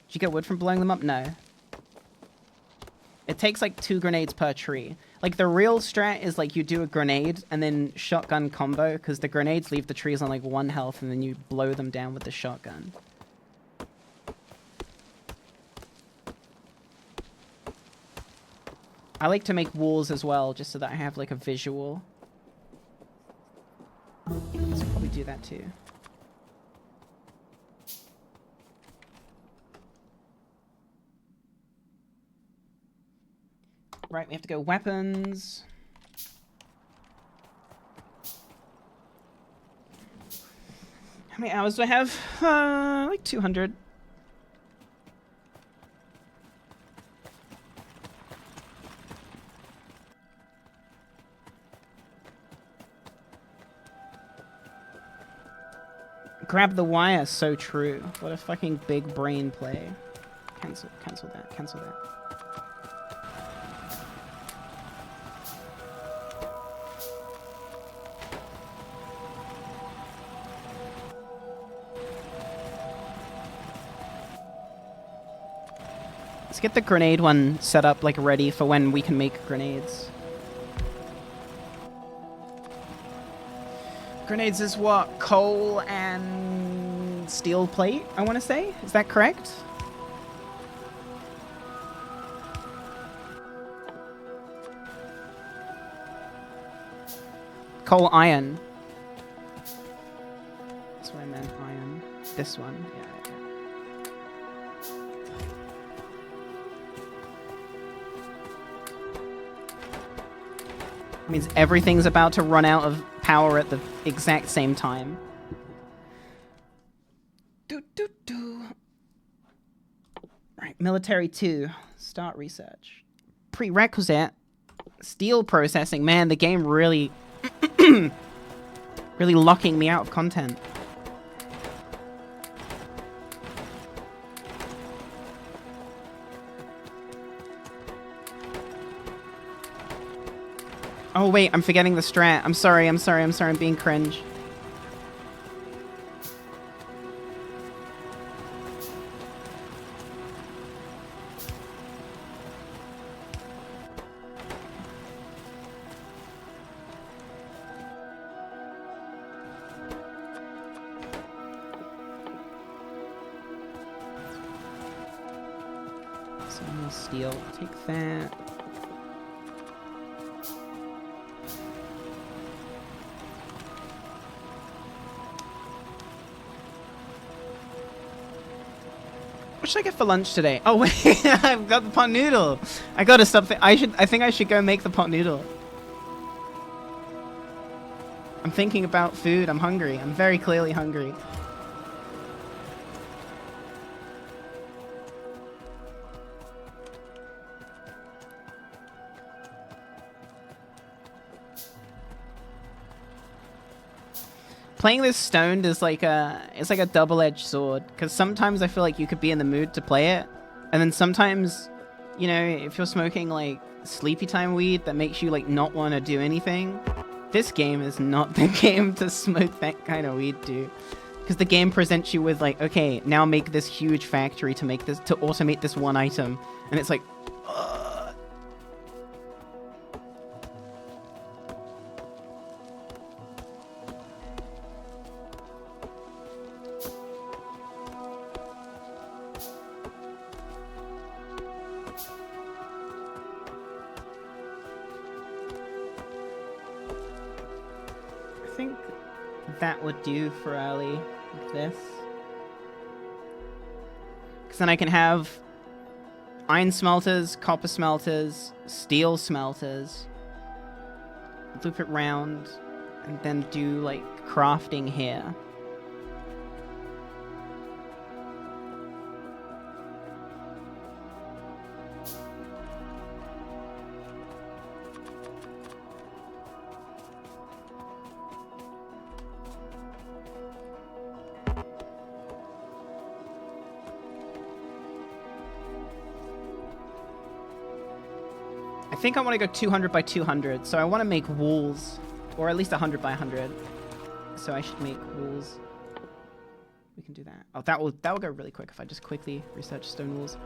Did you get wood from blowing them up? No. It takes like 2 grenades per tree. Like the real strat is like you do a grenade and then shotgun combo, because the grenades leave the trees on like 1 health and then you blow them down with the shotgun. I like to make walls as well, just so that I have like a visual. Let's probably do that too. Right, we have to go weapons. How many hours do I have? Like 200. Grab the wire, so true. What a fucking big brain play. Cancel that. Cancel that. Let's get the grenade one set up, like, ready for when we can make grenades. Grenades is what? Coal and steel plate, I want to say? Is that correct? Coal iron. That's what I meant, iron. This one, yeah. Means everything's about to run out of power at the exact same time. Right, military 2. Start research. Prerequisite. Steel processing. Man, the game really... really locking me out of content. Oh wait, I'm forgetting the strat. I'm sorry, I'm being cringe. Some more steel, take that. What should I get for lunch today? Oh wait, I've got the pot noodle. I gotta stop. I think I should go make the pot noodle. I'm thinking about food. I'm hungry. I'm very clearly hungry. Playing this stoned is like it's like a double-edged sword, because sometimes I feel like you could be in the mood to play it, and then sometimes, you know, if you're smoking like sleepy time weed that makes you like not want to do anything, this game is not the game to smoke that kind of weed to, because the game presents you with like, okay, now make this huge factory to make this, to automate this one item, and it's like, that would do for early, like this. Because then I can have iron smelters, copper smelters, steel smelters, loop it round, and then do like crafting here. I think I want to go 200 by 200, so I want to make walls, or at least 100 by 100. So I should make walls. We can do that. Oh, that will go really quick if I just quickly research stone walls.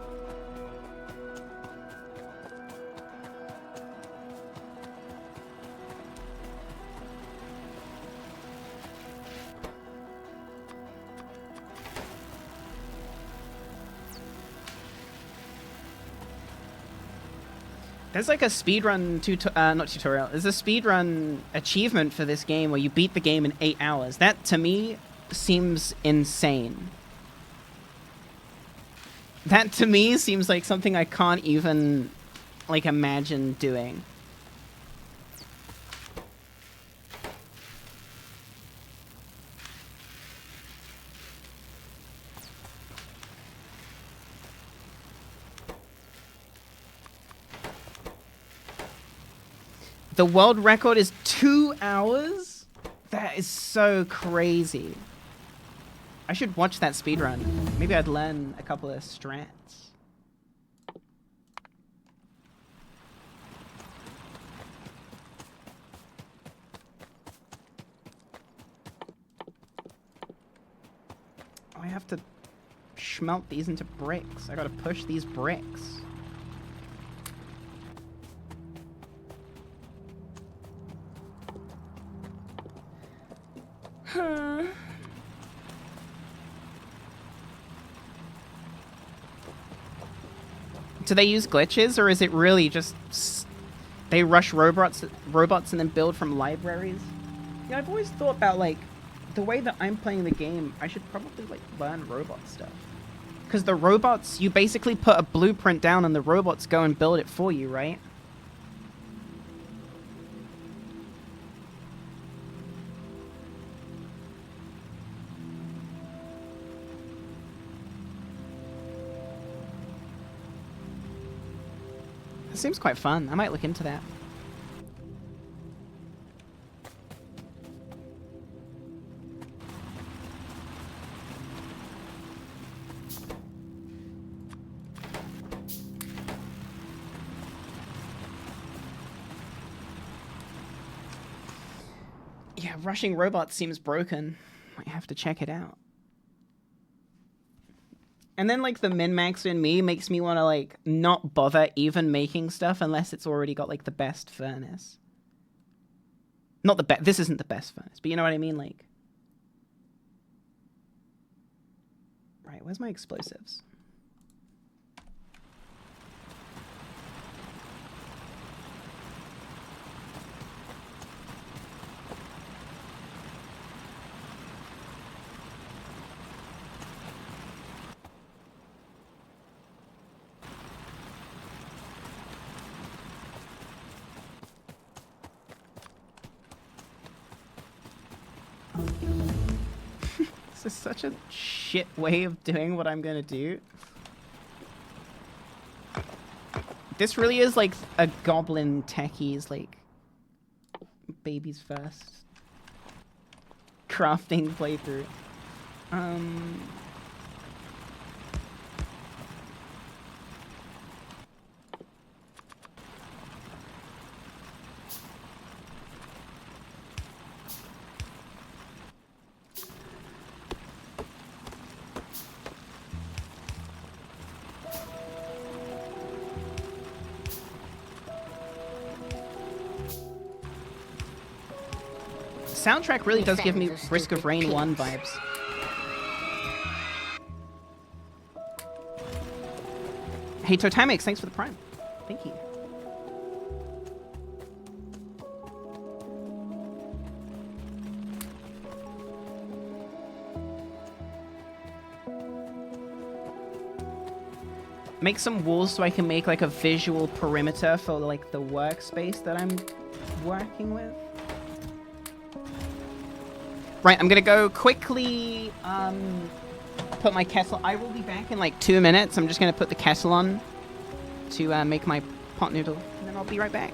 There's like a speedrun not tutorial. There's a speedrun achievement for this game where you beat the game in 8 hours. That to me seems insane. That to me seems like something I can't even like imagine doing. The world record is 2 hours? That is so crazy. I should watch that speedrun. Maybe I'd learn a couple of strats. have to smelt these into bricks. I gotta push these bricks. Huh. Do they use glitches, or is it really just they rush robots and then build from libraries? Yeah, I've always thought about, like, the way that I'm playing the game, I should probably, like, learn robot stuff. Because the robots, you basically put a blueprint down and the robots go and build it for you, right? It seems quite fun. I might look into that. Yeah, rushing robots seems broken. Might have to check it out. And then, like, the min-max in me makes me want to, like, not bother even making stuff unless it's already got, like, the best furnace. Not the best. This isn't the best furnace, but you know what I mean? Like... Right, where's my explosives? This is such a shit way of doing what I'm gonna do. This really is like a goblin techies, like, babies first crafting playthrough. Soundtrack really does give me Risk of Rain 1 vibes. Hey Totamix, thanks for the prime. Thank you. Make some walls so I can make like a visual perimeter for like the workspace that I'm working with. Right, I'm gonna go quickly put my kettle. I will be back in like 2 minutes. I'm just gonna put the kettle on to make my pot noodle, and then I'll be right back.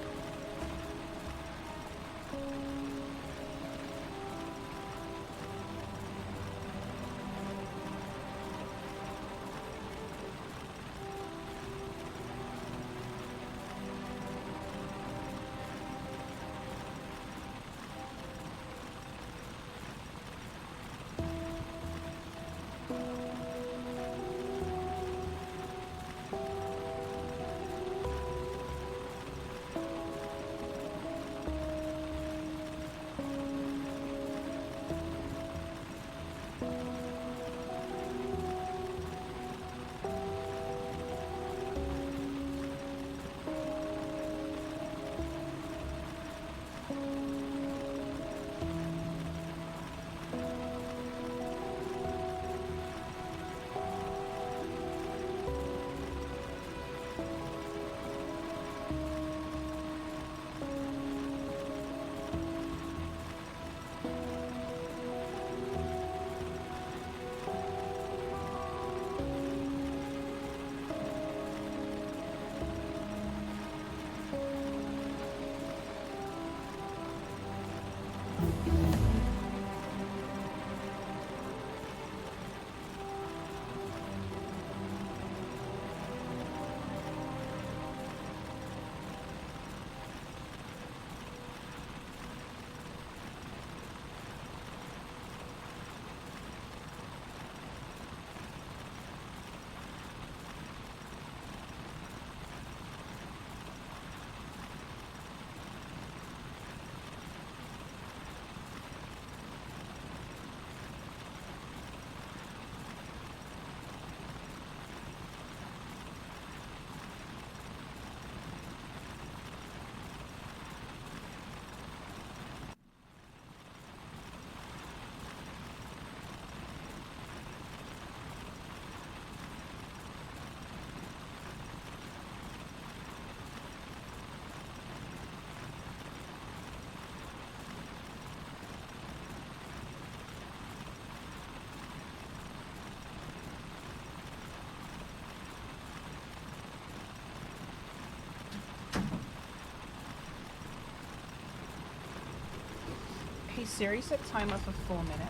Hey Siri, set timer for 4 minutes.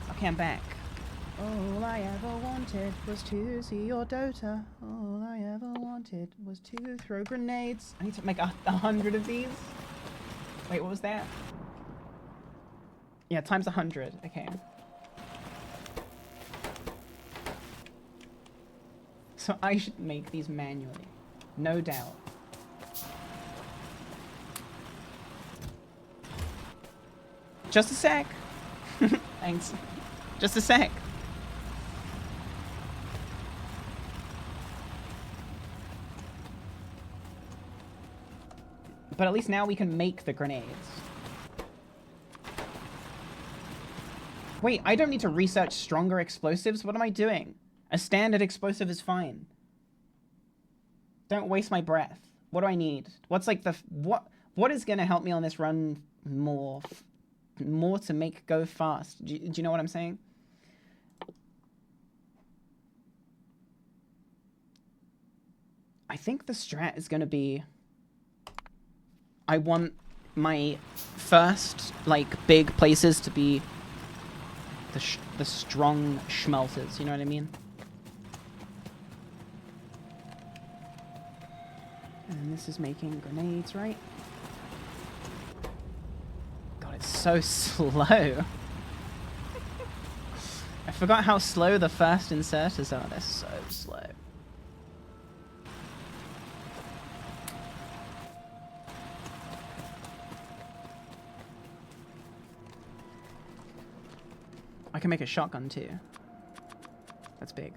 Okay, I'm back. All I ever wanted was to see your Dota. All I ever wanted was to throw grenades. I need to make 100 of these. Wait, what was that? Yeah, times 100. Okay. So I should make these manually. No doubt. Just a sec. Thanks. Just a sec. But at least now we can make the grenades. Wait, I don't need to research stronger explosives? What am I doing? A standard explosive is fine. Don't waste my breath. What do I need? What's like the... What is going to help me on this run more? More to make go fast. Do you know what I'm saying? I think the strat is going to be... I want my first, like, big places to be the strong schmelters, you know what I mean? And this is making grenades, right? God, it's so slow. I forgot how slow the first inserters are. They're so slow. I can make a shotgun too. That's big.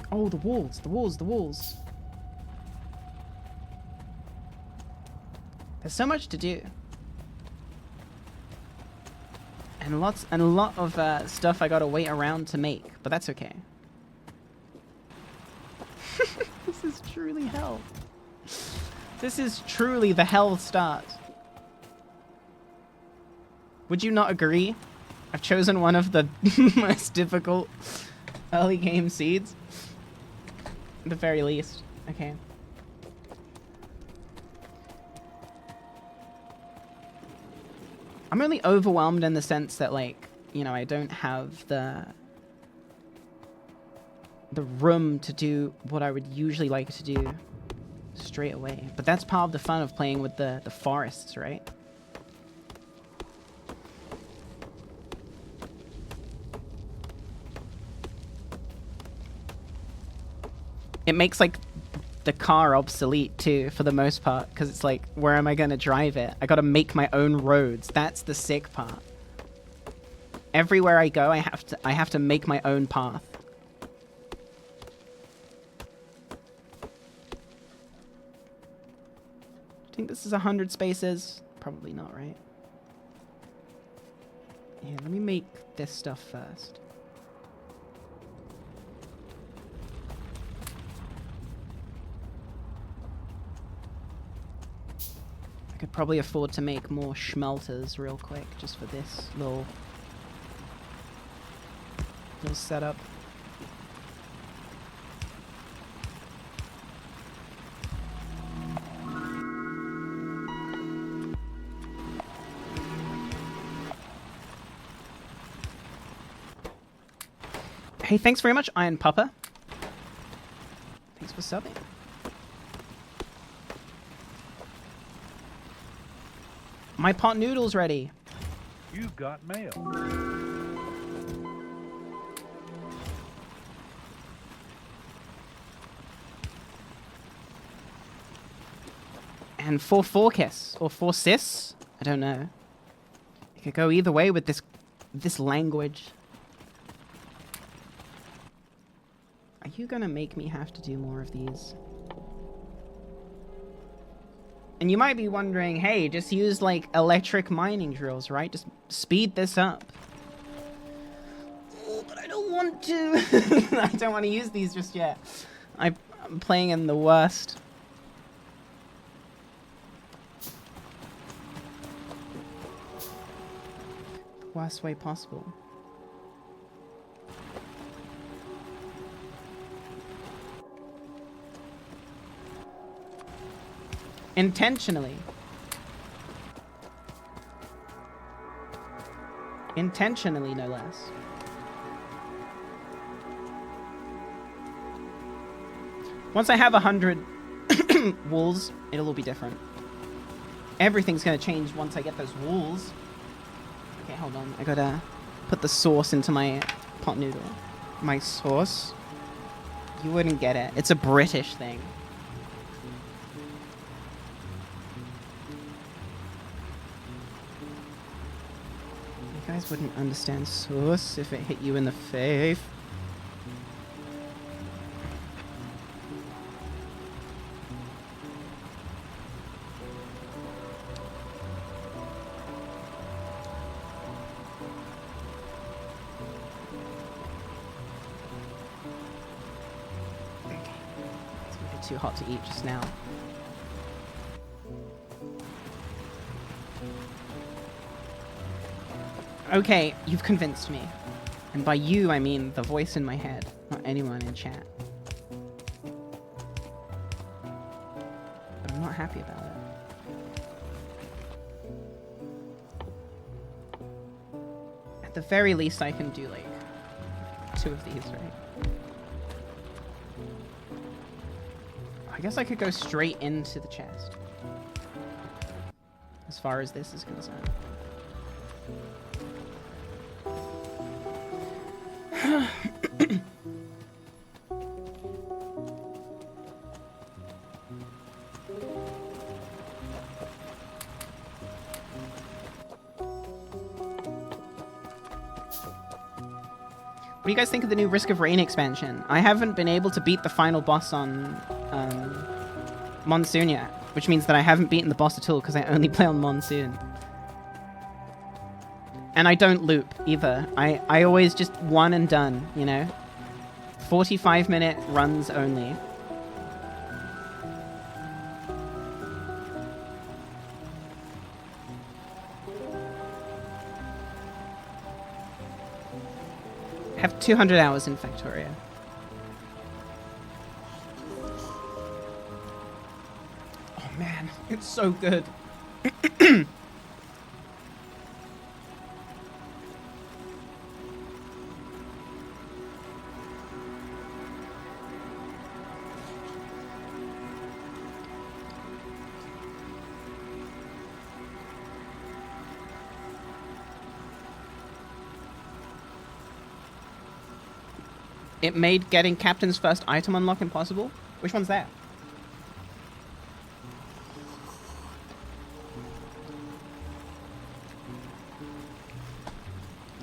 Oh, the walls, the walls, the walls. There's so much to do. And a lot of stuff I gotta wait around to make, but that's okay. This is truly hell. This is truly the hell start. Would you not agree? I've chosen one of the most difficult early game seeds. At the very least. Okay. I'm really overwhelmed in the sense that, like, you know, I don't have the room to do what I would usually like to do straight away. But that's part of the fun of playing with the forests, right? It makes, like, the car obsolete, too, for the most part. Because it's like, where am I going to drive it? I got to make my own roads. That's the sick part. Everywhere I go, I have to make my own path. I think this is 100 spaces. Probably not, right? Yeah, let me make this stuff first. I could probably afford to make more schmelters real quick, just for this little setup. Hey, thanks very much, Iron Papa. Thanks for subbing. My pot noodle's ready. You got mail. And 4 Forkis or 4 Sis. I don't know. It could go either way with this language. Are you gonna make me have to do more of these? And you might be wondering, hey, just use, like, electric mining drills, right? Just speed this up. Oh, but I don't want to. I don't want to use these just yet. I'm playing in the worst. The worst way possible. Intentionally. Intentionally, no less. Once I have 100 walls, it'll all be different. Everything's gonna change once I get those walls. Okay, hold on. I gotta put the sauce into my pot noodle. My sauce? You wouldn't get it. It's a British thing. You guys wouldn't understand sauce if it hit you in the face. Too hot to eat just now. Okay, you've convinced me. And by you, I mean the voice in my head, not anyone in chat. But I'm not happy about it. At the very least, I can do like 2 of these, right? I guess I could go straight into the chest. As far as this is concerned. What do you guys think of the new Risk of Rain expansion? I haven't been able to beat the final boss on Monsoon yet, which means that I haven't beaten the boss at all because I only play on Monsoon. And I don't loop either. I always just one and done, you know? 45-minute runs only. I have 200 hours in Factorio. Oh man, it's so good. It made getting Captain's first item unlock impossible? Which one's that?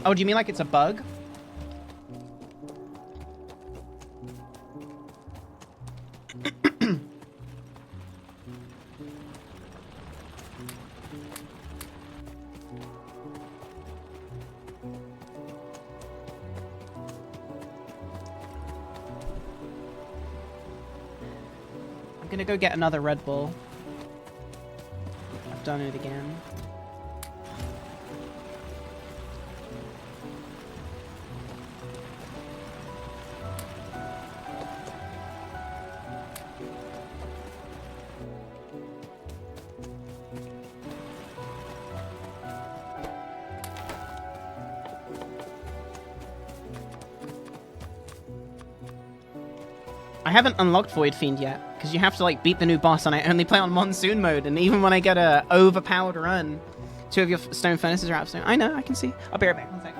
Oh, do you mean like it's a bug? I'm gonna go get another Red Bull. I've done it again. I haven't unlocked Void Fiend yet, because you have to like beat the new boss, and I only play on Monsoon mode, and even when I get a overpowered run, 2 of your stone furnaces are out of stone. I know, I can see. I'll be right back, 1 sec.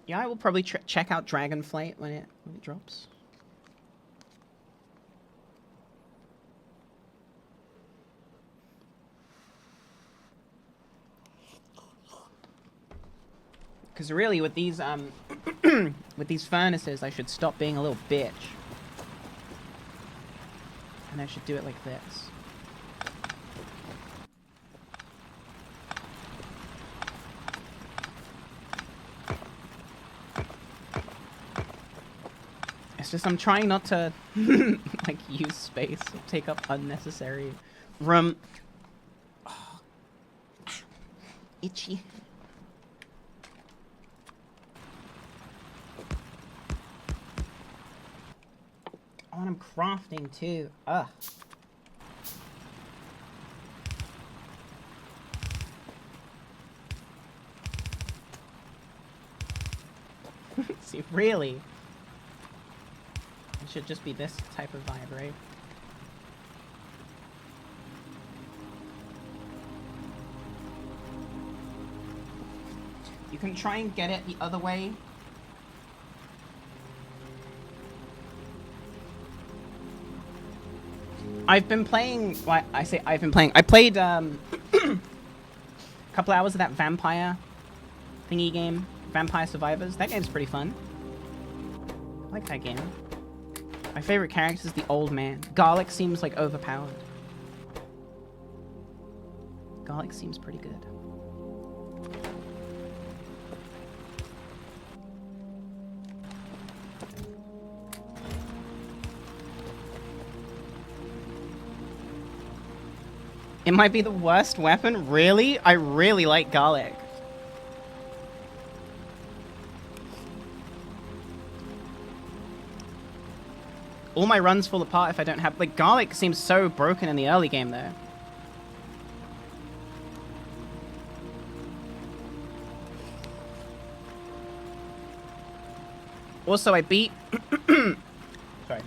Yeah, I will probably check out Dragonflight when it drops. Because really, with these with these furnaces, I should stop being a little bitch, and I should do it like this. It's just I'm trying not to like use space or take up unnecessary room. Oh. Itchy. Oh, and I'm crafting too. Ugh. See, really? It should just be this type of vibe, right? You can try and get it the other way. I've been playing, well, I say I've been playing, I played a couple hours of that vampire thingy game, Vampire Survivors. That game's pretty fun. I like that game. My favorite character is the old man. Garlic seems like overpowered. Garlic seems pretty good. It might be the worst weapon? Really? I really like garlic. All my runs fall apart if I don't have... Like, garlic seems so broken in the early game, though. Also, I beat... Sorry.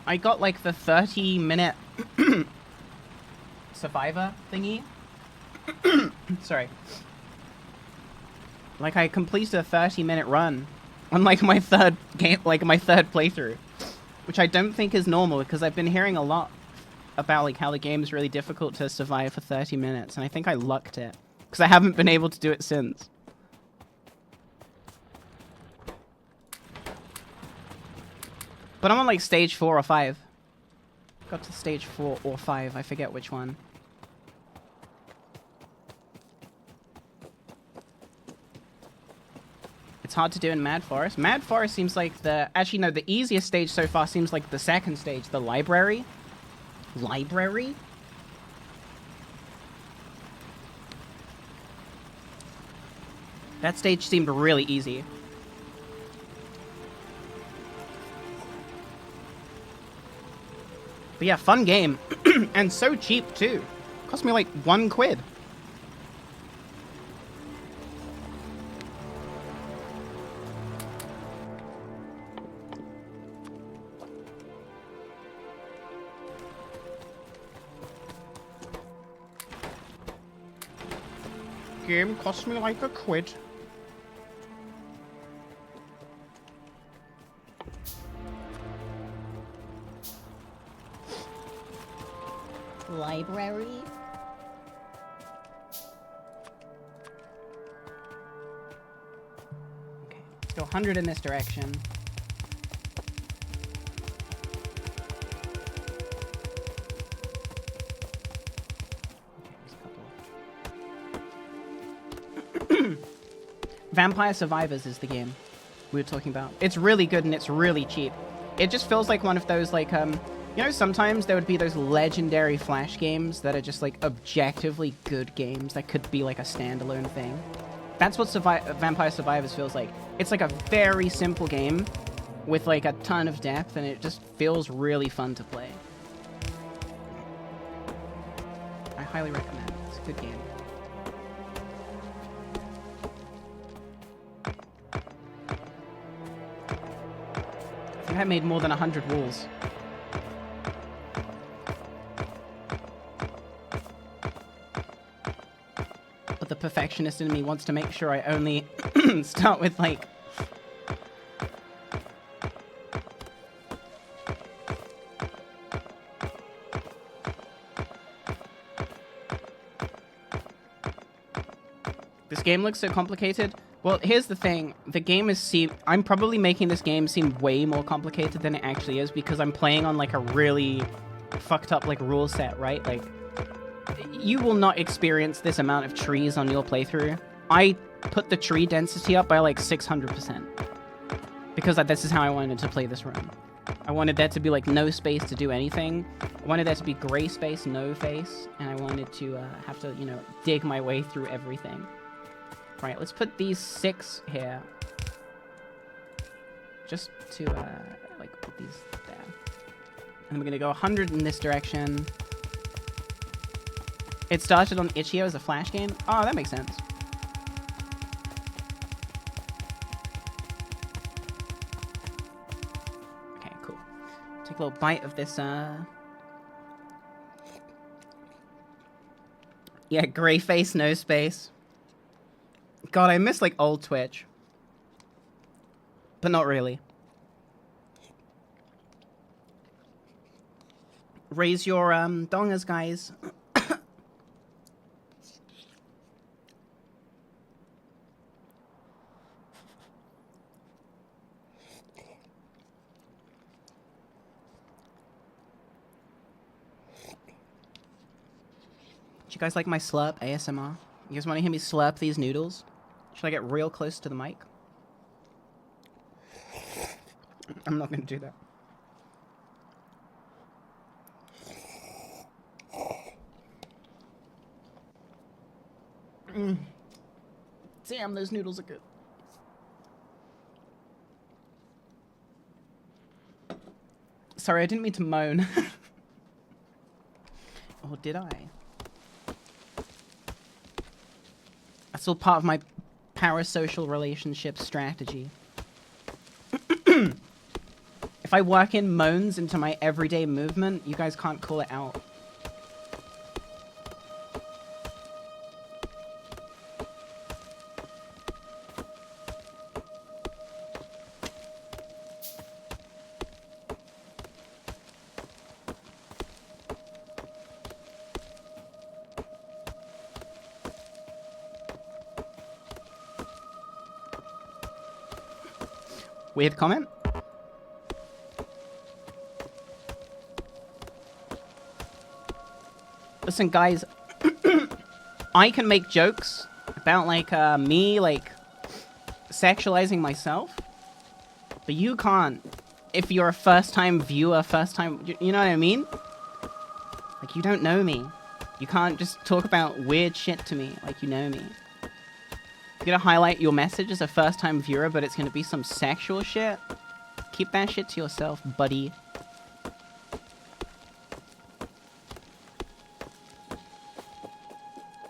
I got, like, the 30-minute survivor thingy. Sorry. Like, I completed a 30-minute run on, like, my third game, like, my third playthrough. Which I don't think is normal, because I've been hearing a lot about, like, how the game's really difficult to survive for 30 minutes, and I think I lucked it. Because I haven't been able to do it since. But I'm on, like, stage 4 or 5. Got to stage 4 or 5, I forget which one. It's hard to do in Mad Forest. Mad Forest seems like the... Actually, no, the easiest stage so far seems like the second stage, the library. Library? That stage seemed really easy. But yeah, fun game. And so cheap, too. Cost me like £1. Game cost me like £1. Library? Okay, let's go 100 in this direction. Okay, Vampire Survivors is the game we were talking about. It's really good and it's really cheap. It just feels like one of those, like, you know, sometimes there would be those legendary Flash games that are just, like, objectively good games that could be, like, a standalone thing. That's what Vampire Survivors feels like. It's, like, a very simple game with, like, a ton of depth, and it just feels really fun to play. I highly recommend it. It's a good game. I think I made more than 100 walls. But the perfectionist in me wants to make sure I only start with, like... This game looks so complicated. Well, here's the thing. The game is I'm probably making this game seem way more complicated than it actually is because I'm playing on, like, a really fucked up, like, rule set, right? Like, You will not experience this amount of trees on your playthrough. I put the tree density up by like 600%. Because this is how I wanted to play this room. I wanted there to be like no space to do anything. I wanted there to be gray space, no face. And I wanted to have to, you know, dig my way through everything. Right, let's put these 6 here. Just to, like, put these there. And we're gonna go 100 in this direction. It started on Itch.io as a Flash game? Oh, that makes sense. Okay, cool. Take a little bite of this, Yeah, gray face, no space. God, I miss, like, old Twitch. But not really. Raise your, dongas, guys. Do you guys like my slurp ASMR? You guys want to hear me slurp these noodles? Should I get real close to the mic? I'm not going to do that. Damn, those noodles are good. Sorry, I didn't mean to moan. Or did I? That's all part of my parasocial relationship strategy. If I work in moans into my everyday movement, you guys can't call it out. Weird comment? Listen, guys, I can make jokes about, like, me, like, sexualizing myself, but you can't if you're a first-time viewer, you know what I mean? Like, you don't know me. You can't just talk about weird shit to me like you know me. You're gonna highlight your message as a first-time viewer, but it's gonna be some sexual shit? Keep that shit to yourself, buddy.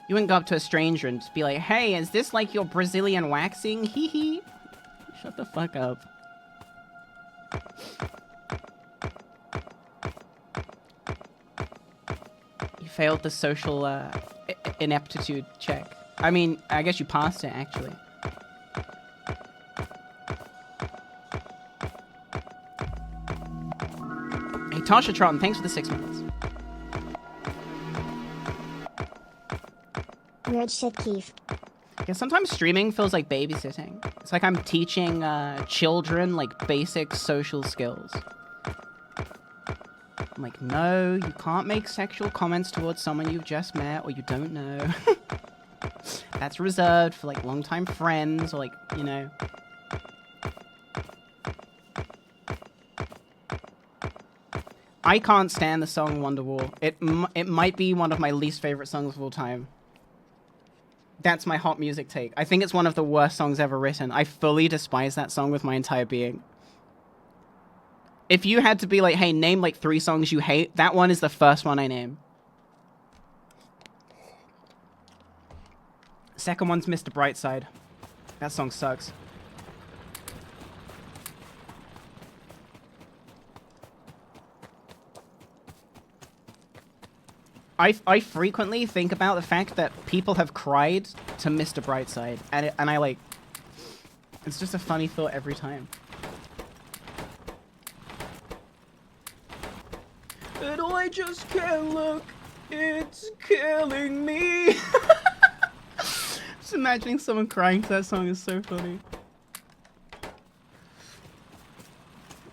You wouldn't go up to a stranger and just be like, hey, is this like your Brazilian waxing? Hee hee. Shut the fuck up. You failed the social ineptitude check. I mean, I guess you passed it, actually. Hey, Tasha Trotton, thanks for the 6 months. Weird shit, Keith. Yeah, sometimes streaming feels like babysitting. It's like I'm teaching children, like, basic social skills. I'm like, no, you can't make sexual comments towards someone you've just met or you don't know. That's reserved for, like, longtime friends or, like, you know. I can't stand the song Wonderwall. It might be one of my least favorite songs of all time. That's my hot music take. I think it's one of the worst songs ever written. I fully despise that song with my entire being. If you had to be like, hey, name like 3 songs you hate, that one is the first one I name. Second one's Mr. Brightside. That song sucks. I frequently think about the fact that people have cried to Mr. Brightside, and I like, it's just a funny thought every time. And I just can't look, it's killing me. Just imagining someone crying to that song is so funny.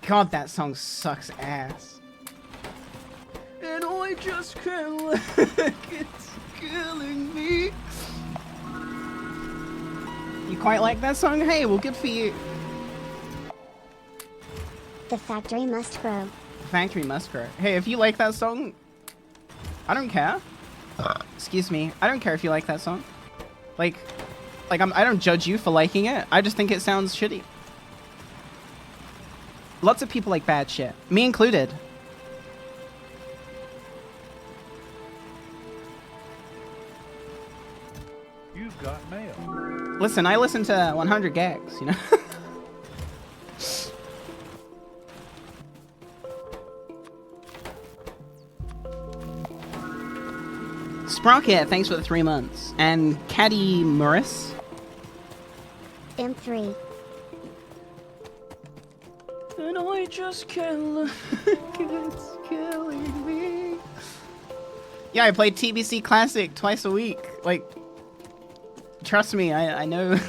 God, that song sucks ass. And I I just can't look. It's killing me. You quite like that song? Hey, well, good for you. The factory must grow. Factory must grow. Hey, if you like that song, I don't care. Excuse me. I don't care if you like that song. Like I don't judge you for liking it. I just think it sounds shitty. Lots of people like bad shit. Me included. You've got mail. Listen, I listen to 100 gags, you know? Sprocket, thanks for the 3 months. And Caddy Morris. M3. And I just can't look. It's killing me. Yeah, I played TBC Classic twice a week. Like, trust me, I know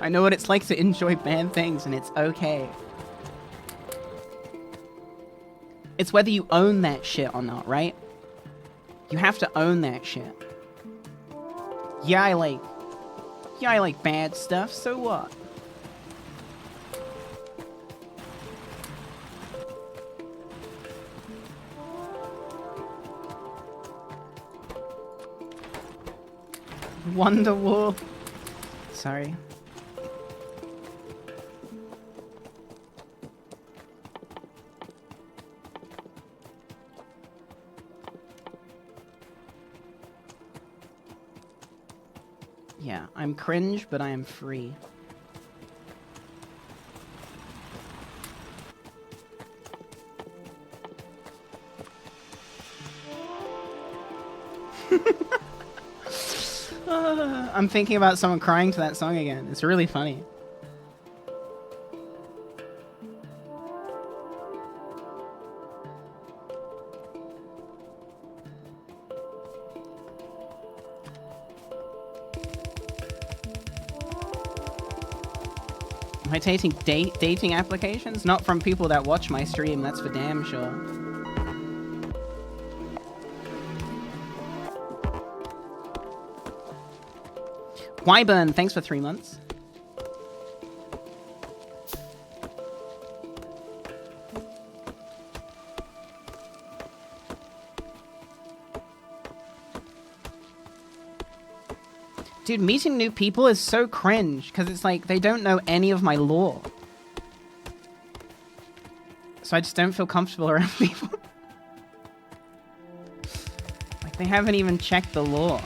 I know what it's like to enjoy bad things, and it's okay. It's whether you own that shit or not, right? You have to own that shit. Yeah, I like bad stuff, so what? Wonderwall. Sorry. Yeah, I'm cringe, but I am free. I'm thinking about someone crying to that song again. It's really funny. Am I taking dating applications? Not from people that watch my stream, that's for damn sure. Wyburn, thanks for 3 months. Dude, meeting new people is so cringe, because it's like, they don't know any of my lore. So I just don't feel comfortable around people. Like, they haven't even checked the lore.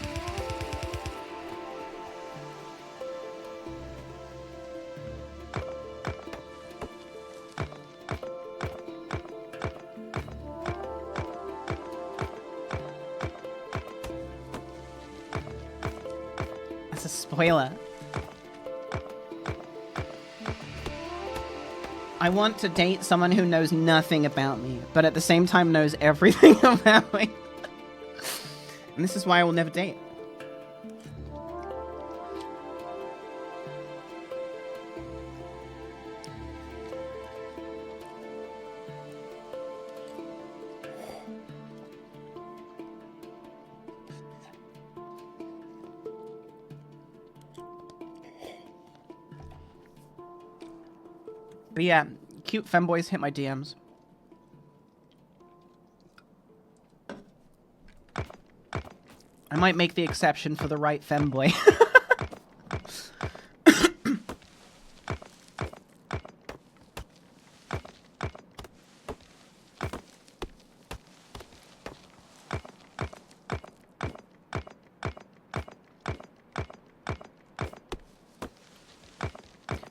Spoiler. I want to date someone who knows nothing about me, but at the same time knows everything about me. And this is why I will never date. But yeah, cute femboys hit my DMs. I might make the exception for the right femboy.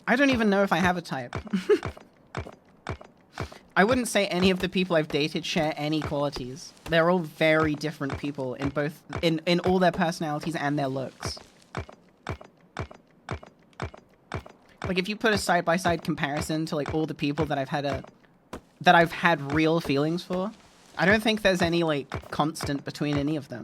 I don't even know if I have a type. I wouldn't say any of the people I've dated share any qualities. They're all very different people in both in all their personalities and their looks. Like if you put a side-by-side comparison to like all the people that I've had real feelings for, I don't think there's any like constant between any of them.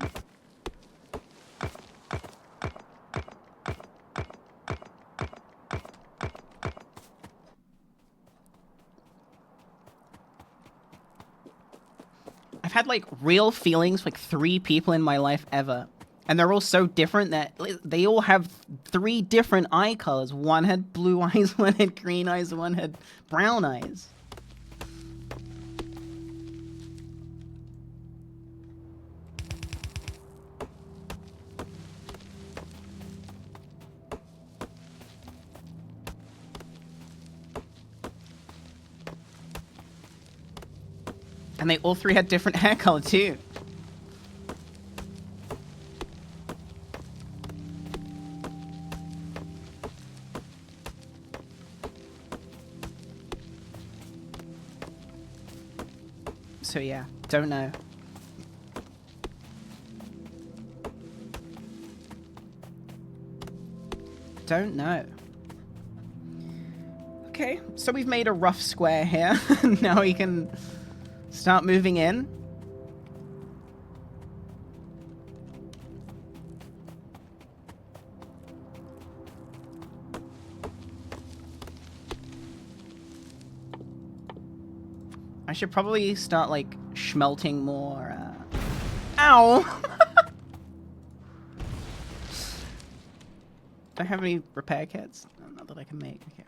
I've had like real feelings for like 3 people in my life ever. And they're all so different that they all have 3 different eye colors. One had blue eyes, one had green eyes, one had brown eyes. And they all 3 had different hair color too. So yeah, don't know. Don't know. Okay, so we've made a rough square here. Now we can start moving in. I should probably start, like, schmelting more, Ow! Do I have any repair kits? No, not that I can make. Okay.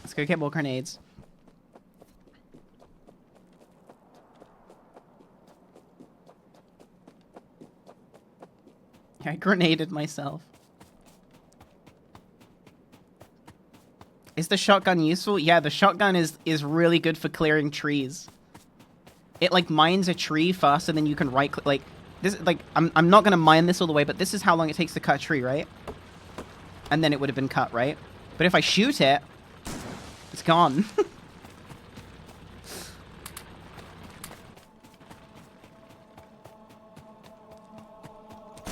Let's go get more grenades. I grenaded myself. Is the shotgun useful? Yeah, the shotgun is really good for clearing trees. It like mines a tree faster than you can right click. Like this, like I'm not gonna mine this all the way, but this is how long it takes to cut a tree, right? And then it would have been cut, right? But if I shoot it, it's gone.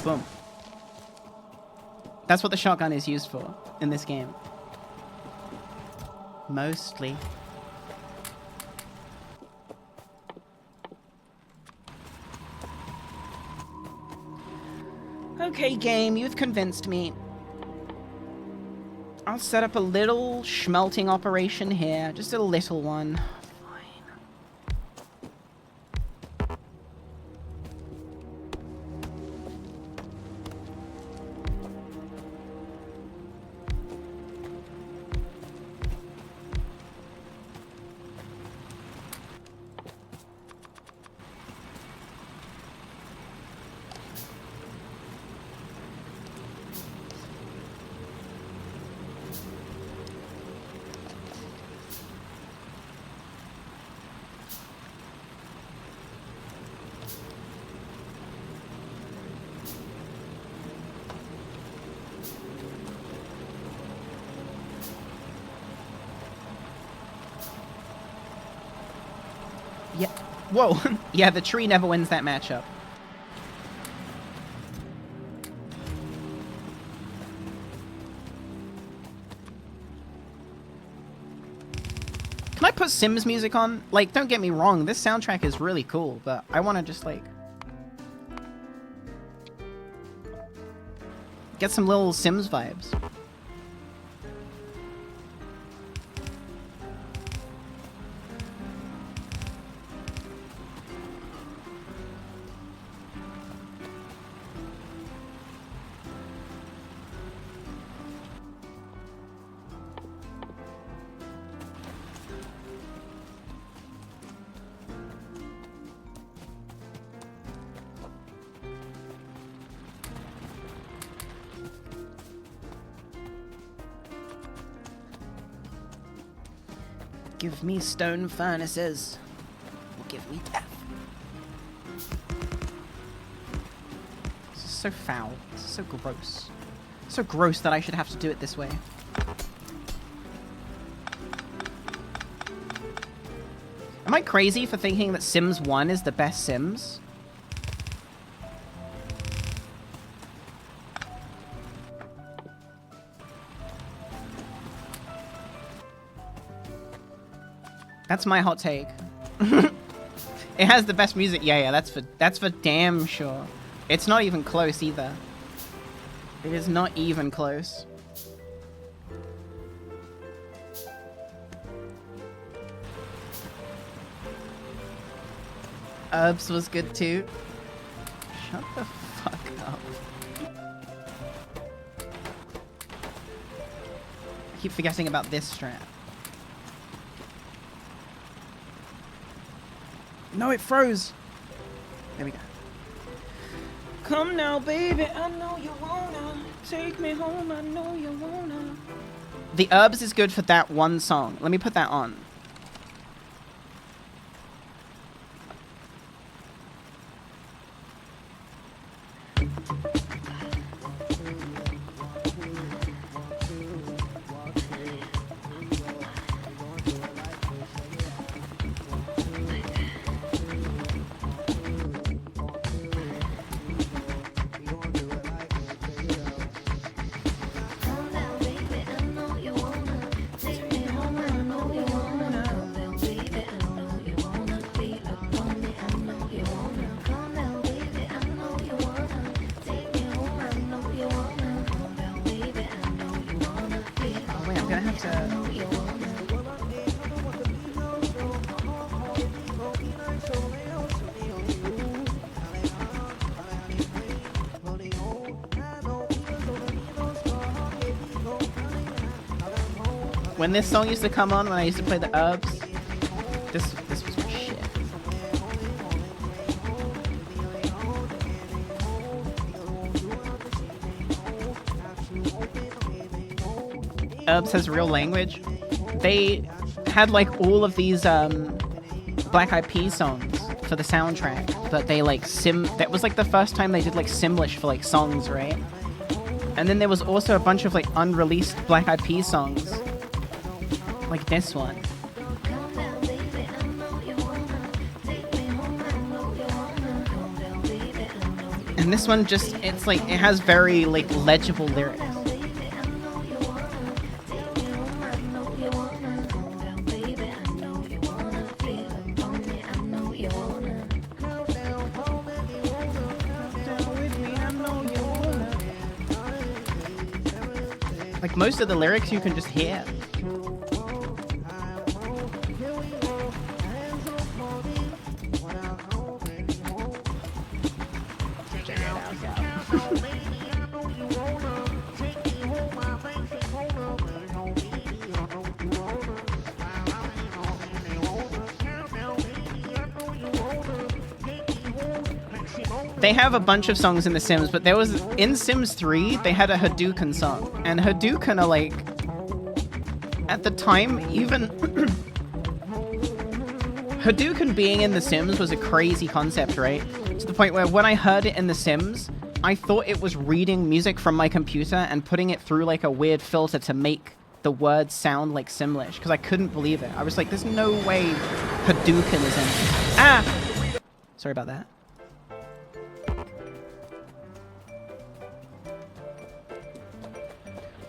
Boom. That's what the shotgun is used for in this game. Mostly. Okay, game, you've convinced me. I'll set up a little schmelting operation here. Just a little one. Yeah. Whoa. Yeah, the tree never wins that matchup. Can I put Sims music on? Like, don't get me wrong, this soundtrack is really cool, but I want to just, like, get some little Sims vibes. Give me stone furnaces, or give me death. This is so foul. This is so gross. So gross that I should have to do it this way. Am I crazy for thinking that Sims 1 is the best Sims? That's my hot take. It has the best music. Yeah, that's for damn sure. It's not even close either. It is not even close. Herbs was good too. Shut the fuck up. I keep forgetting about this strat. No, it froze. There we go. Come now, baby, I know you wanna take me home, I know you wanna. The Herbs is good for that one song. Let me put that on. When this song used to come on, when I used to play the Herbs, this was my shit. Herbs has real language. They had like all of these Black Eyed Peas songs for the soundtrack, but they like that was like the first time they did like Simlish for like songs, right? And then there was also a bunch of like unreleased Black Eyed Peas songs. Like this one. And this one just, it's like, it has very like legible lyrics. Like most of the lyrics you can just hear. They have a bunch of songs in The Sims, but there was, in Sims 3, they had a Hadouken song. And Hadouken are like, at the time, even... Hadouken being in The Sims was a crazy concept, right? To the point where when I heard it in The Sims, I thought it was reading music from my computer and putting it through like a weird filter to make the words sound like Simlish, because I couldn't believe it. I was like, there's no way Hadouken is in it. Ah! Sorry about that.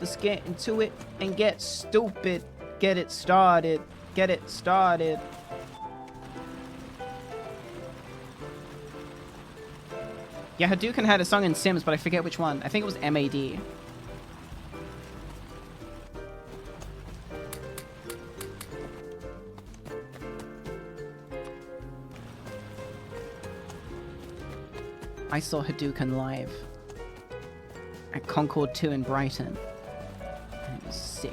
Let's get into it and get stupid. Get it started. Get it started. Yeah, Hadouken had a song in Sims, but I forget which one. I think it was MAD. I saw Hadouken live at Concord 2 in Brighton. And it was sick.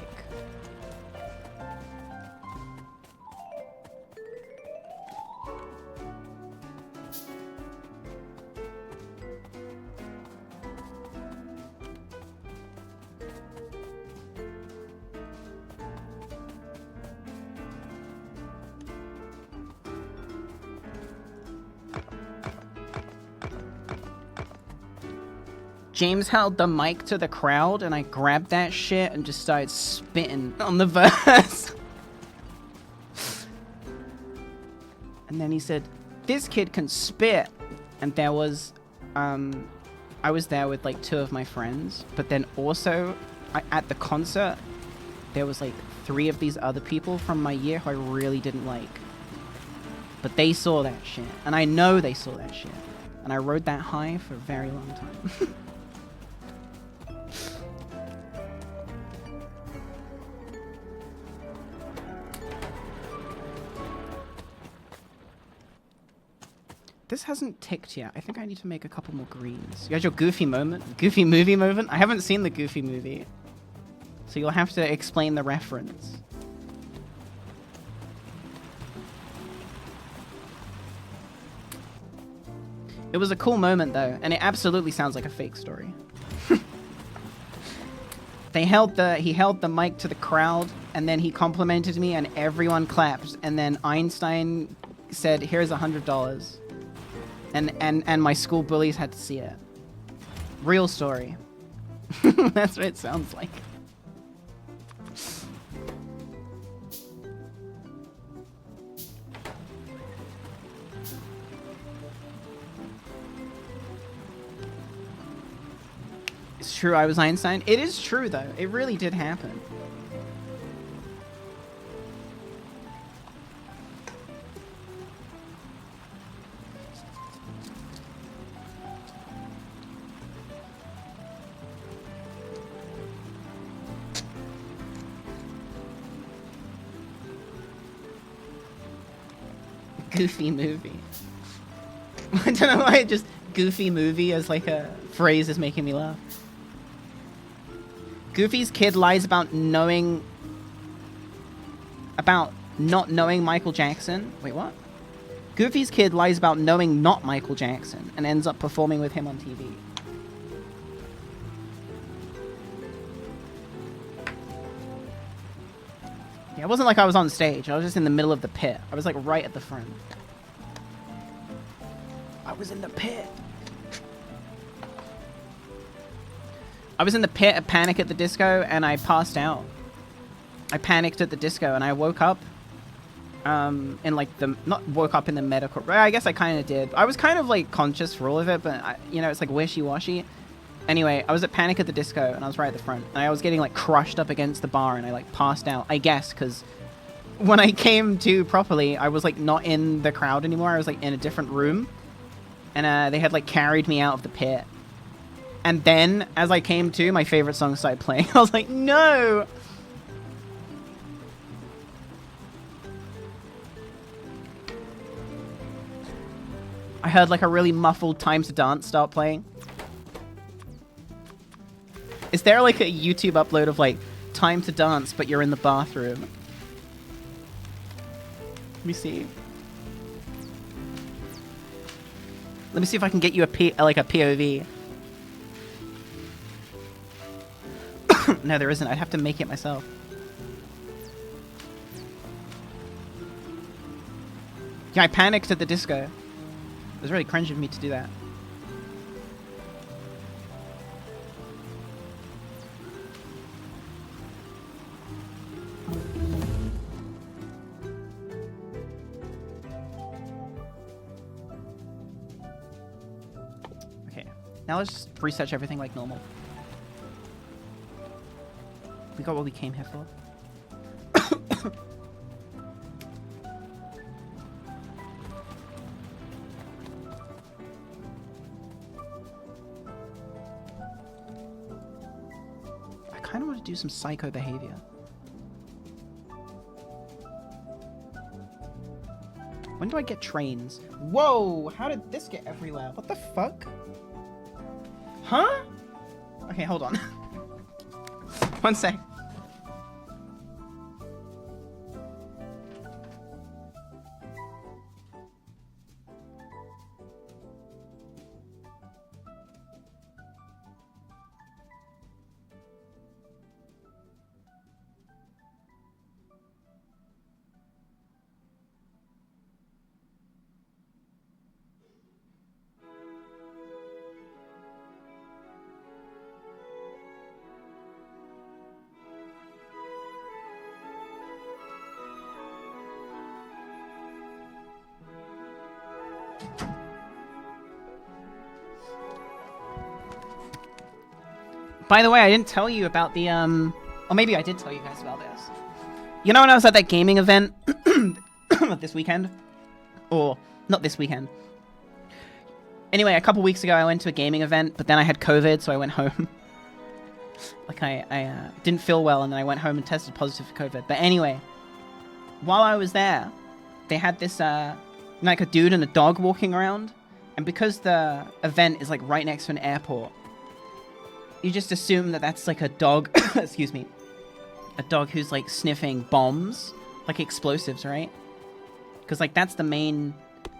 James held the mic to the crowd, and I grabbed that shit and just started spitting on the verse. And then he said, "This kid can spit." And there was, I was there with like 2 of my friends, but then also at the concert, there was like 3 of these other people from my year who I really didn't like. But they saw that shit. And I know they saw that shit. And I rode that high for a very long time. This hasn't ticked yet. I think I need to make a couple more greens. You had your Goofy moment? Goofy movie moment? I haven't seen the Goofy movie. So you'll have to explain the reference. It was a cool moment though, and it absolutely sounds like a fake story. He held the mic to the crowd, and then he complimented me, and everyone clapped. And then Einstein said, "Here's $100," and my school bullies had to see it. Real story. That's what it sounds like. It's true I was Einstein. It is true though. It really did happen. Goofy movie. I don't know why just goofy movie as like a phrase is making me laugh. Goofy's kid lies about not knowing Michael Jackson. Wait, what? Goofy's kid lies about knowing not Michael Jackson and ends up performing with him on TV. Yeah, it wasn't like I was on stage. I was just in the middle of the pit. I was like right at the front. I was in the pit. I was in the pit at Panic at the Disco and I passed out. I panicked at the disco and I woke up in like not woke up in the medical. I guess I kind of did. I was kind of like conscious for all of it, but you know, it's like wishy-washy. Anyway, I was at Panic at the Disco and I was right at the front and I was getting like crushed up against the bar and I like passed out, I guess, because when I came to properly, I was like not in the crowd anymore. I was like in a different room and they had like carried me out of the pit. And then, as I came to, my favorite song started playing. I was like, no! I heard like a really muffled Time to Dance start playing. Is there like a YouTube upload of like Time to Dance, but you're in the bathroom? Let me see. Let me see if I can get you a POV. No, there isn't. I'd have to make it myself. Yeah, I panicked at the disco. It was really cringe of me to do that. Okay, now let's just research everything like normal. We got what we came here for. I kind of want to do some psycho behavior. When do I get trains? Whoa! How did this get everywhere? What the fuck? Huh? Okay, hold on. One sec. By the way, I didn't tell you about the, or maybe I did tell you guys about this. You know when I was at that gaming event this weekend? Or, not this weekend. Anyway, a couple weeks ago I went to a gaming event, but then I had COVID, so I went home. Like, I didn't feel well, and then I went home and tested positive for COVID. But anyway, while I was there, they had this, like a dude and a dog walking around. And because the event is, like, right next to an airport, you just assume that that's, like, a dog, excuse me, a dog who's, like, sniffing bombs, like explosives, right? Because, like, that's the main,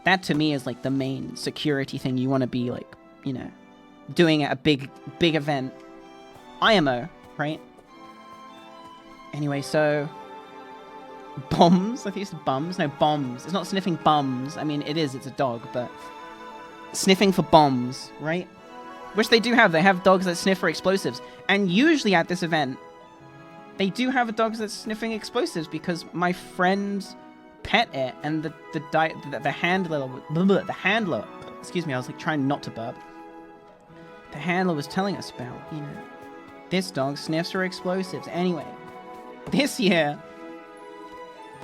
that to me is, like, the main security thing you want to be, like, you know, doing at a big event. IMO, right? Anyway, so bombs? I think it's bums. No, bombs. It's not sniffing bums. I mean, it is. It's a dog, but sniffing for bombs, right? Which they do have. They have dogs that sniff for explosives. And usually at this event, they do have a dog that's sniffing explosives because my friend pet it, and the handler, excuse me, I was like trying not to burp. The handler was telling us about, you know, this dog sniffs for explosives. Anyway, this year,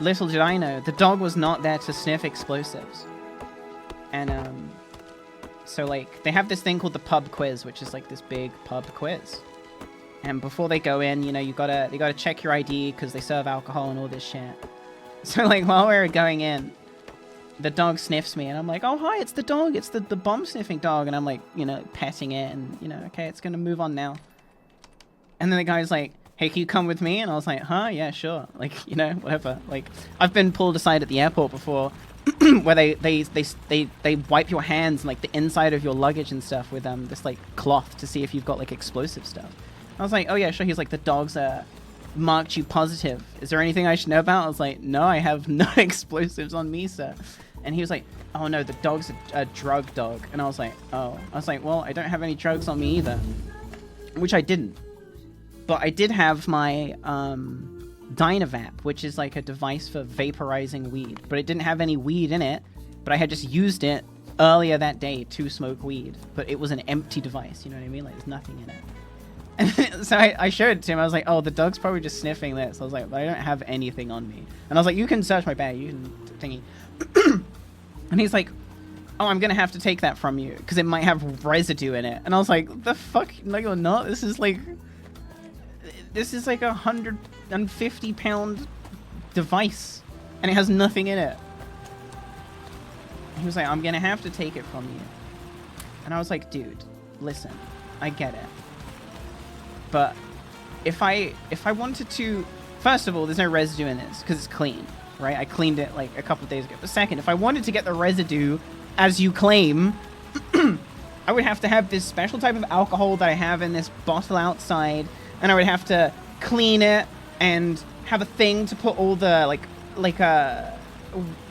little did I know, the dog was not there to sniff explosives. And, so, like, they have this thing called the pub quiz, which is, like, this big pub quiz. And before they go in, you know, you gotta check your ID, because they serve alcohol and all this shit. So, like, while we were going in, the dog sniffs me, and I'm like, oh, hi, it's the dog, it's the bomb-sniffing dog. And I'm, like, you know, petting it, and, you know, okay, it's gonna move on now. And then the guy's like, hey, can you come with me? And I was like, huh, yeah, sure. Like, you know, whatever. Like, I've been pulled aside at the airport before where they wipe your hands and, like, the inside of your luggage and stuff with this, like, cloth to see if you've got, like, explosive stuff. I was like, oh, yeah, sure. He's like, the dog's marked you positive. Is there anything I should know about? I was like, no, I have no explosives on me, sir. And he was like, oh, no, the dog's a drug dog. And I was like, oh. I was like, well, I don't have any drugs on me either. Which I didn't. But I did have my Dynavap, which is like a device for vaporizing weed. But it didn't have any weed in it. But I had just used it earlier that day to smoke weed. But it was an empty device, you know what I mean? Like, there's nothing in it. And so I showed it to him. I was like, oh, the dog's probably just sniffing this. I was like, but I don't have anything on me. And I was like, you can search my bag. You can thingy. And he's like, oh, I'm going to have to take that from you because it might have residue in it. And I was like, the fuck? No, you're not. This is like a 150-pound device, and it has nothing in it. He was like, I'm gonna have to take it from you. And I was like, dude, listen, I get it. But if I wanted to, first of all, there's no residue in this because it's clean, right? I cleaned it like a couple of days ago. But second, if I wanted to get the residue, as you claim, I would have to have this special type of alcohol that I have in this bottle outside. And I would have to clean it and have a thing to put all the,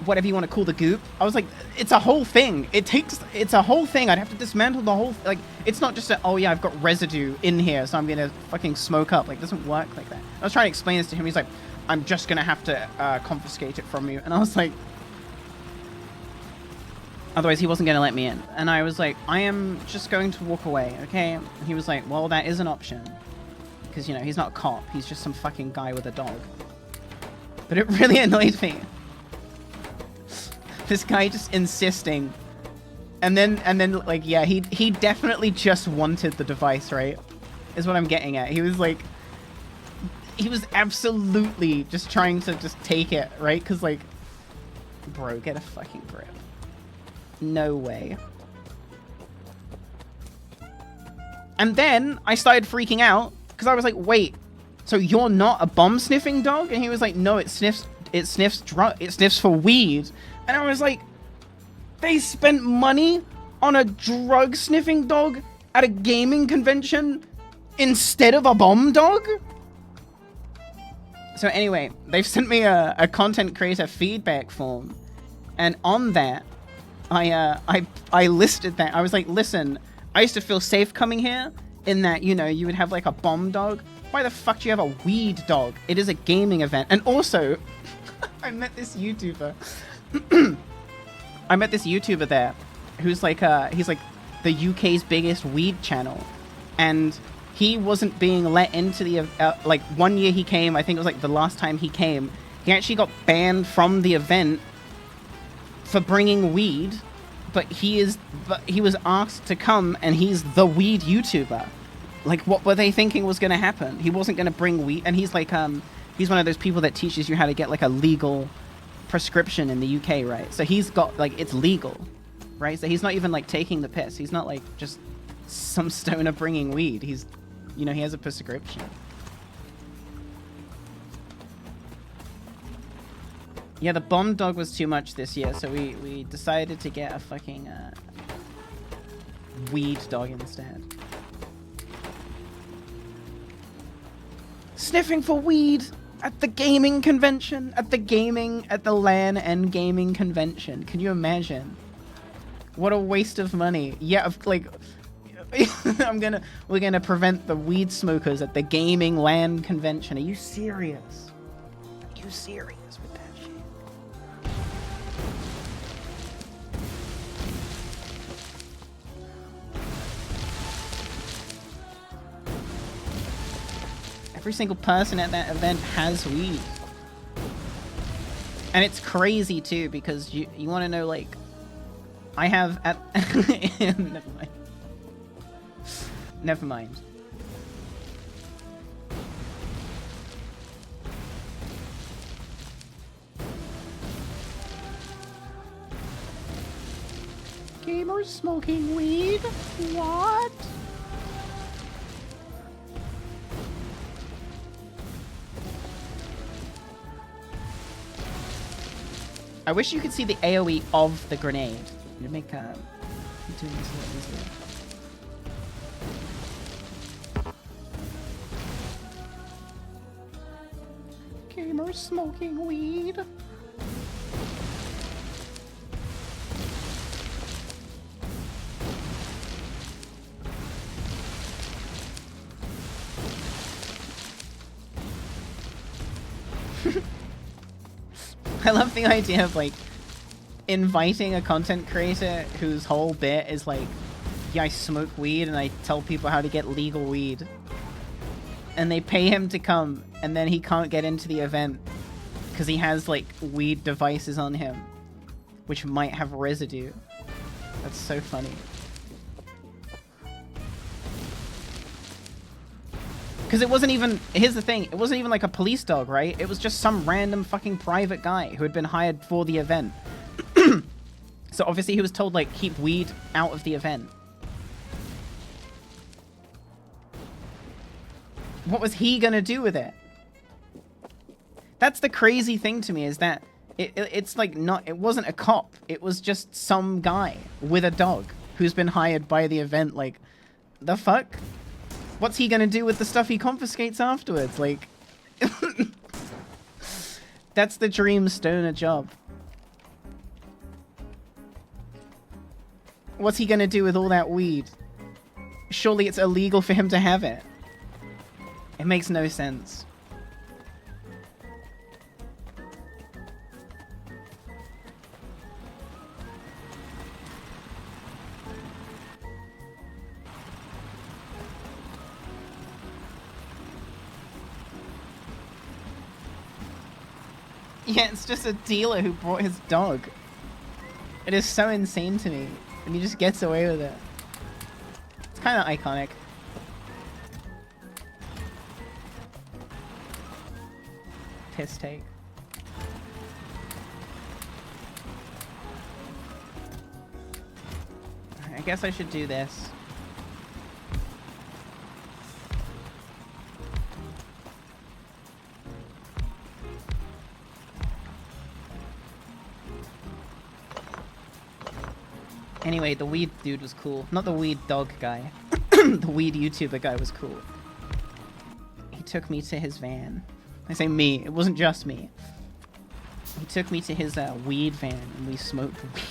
whatever you want to call the goop. I was like, it's a whole thing. It's a whole thing. I'd have to dismantle the whole, like, it's not just oh yeah, I've got residue in here, so I'm going to fucking smoke up. Like, it doesn't work like that. I was trying to explain this to him. He's like, I'm just going to have to confiscate it from you. And I was like, otherwise he wasn't going to let me in. And I was like, I am just going to walk away, okay? And he was like, well, that is an option. Because, you know, he's not a cop. He's just some fucking guy with a dog. But it really annoyed me. This guy just insisting. And then, like, yeah, he definitely just wanted the device, right? Is what I'm getting at. He was like, he was absolutely just trying to just take it, right? Because, like, bro, get a fucking grip. No way. And then I started freaking out. Because I was like, wait, so you're not a bomb-sniffing dog? And he was like, no, it sniffs for weed. And I was like, they spent money on a drug-sniffing dog at a gaming convention instead of a bomb dog? So anyway, they've sent me a content creator feedback form. And on that, I listed that. I was like, listen, I used to feel safe coming here. In that, you know, you would have like a bomb dog. Why the fuck do you have a weed dog? It is a gaming event. And also, I met this YouTuber. I met this YouTuber there who's like, he's like the UK's biggest weed channel. And he wasn't being let into the, like 1 year he came, I think it was like the last time he came, he actually got banned from the event for bringing weed, but he was asked to come and he's the weed YouTuber. Like, what were they thinking was going to happen? He wasn't going to bring weed, and he's like, he's one of those people that teaches you how to get like a legal prescription in the UK, right? So he's got like, it's legal, right? So he's not even like taking the piss. He's not like just some stoner bringing weed. He's, you know, he has a prescription. Yeah, the bomb dog was too much this year, so we decided to get a fucking weed dog instead. Sniffing for weed at the gaming convention, at the LAN and gaming convention. Can you imagine? What a waste of money. Yeah, like, we're gonna prevent the weed smokers at the gaming LAN convention. Are you serious? Are you serious with that shit? Every single person at that event has weed. And it's crazy too, because you want to know, like, I have at never mind. Gamers smoking weed? What? I wish you could see the AoE of the grenade. To make doing this a little easier. Gamers smoking weed. I love the idea of, like, inviting a content creator whose whole bit is like, yeah, I smoke weed and I tell people how to get legal weed. And they pay him to come, and then he can't get into the event because he has, like, weed devices on him, which might have residue. That's so funny. Because it wasn't even, here's the thing, it wasn't even like a police dog, right? It was just some random fucking private guy who had been hired for the event. So obviously he was told, like, keep weed out of the event. What was he gonna do with it? That's the crazy thing to me, is that it's like not, it wasn't a cop. It was just some guy with a dog who's been hired by the event. Like, the fuck? What's he gonna do with the stuff he confiscates afterwards? Like, that's the dream stoner job. What's he gonna do with all that weed? Surely it's illegal for him to have it. It makes no sense. Yeah, it's just a dealer who brought his dog. It is so insane to me. And he just gets away with it. It's kind of iconic. Piss take. I guess I should do this. Anyway, the weed dude was cool. Not the weed dog guy. The weed YouTuber guy was cool. He took me to his van. I say me, it wasn't just me. He took me to his weed van and we smoked weed.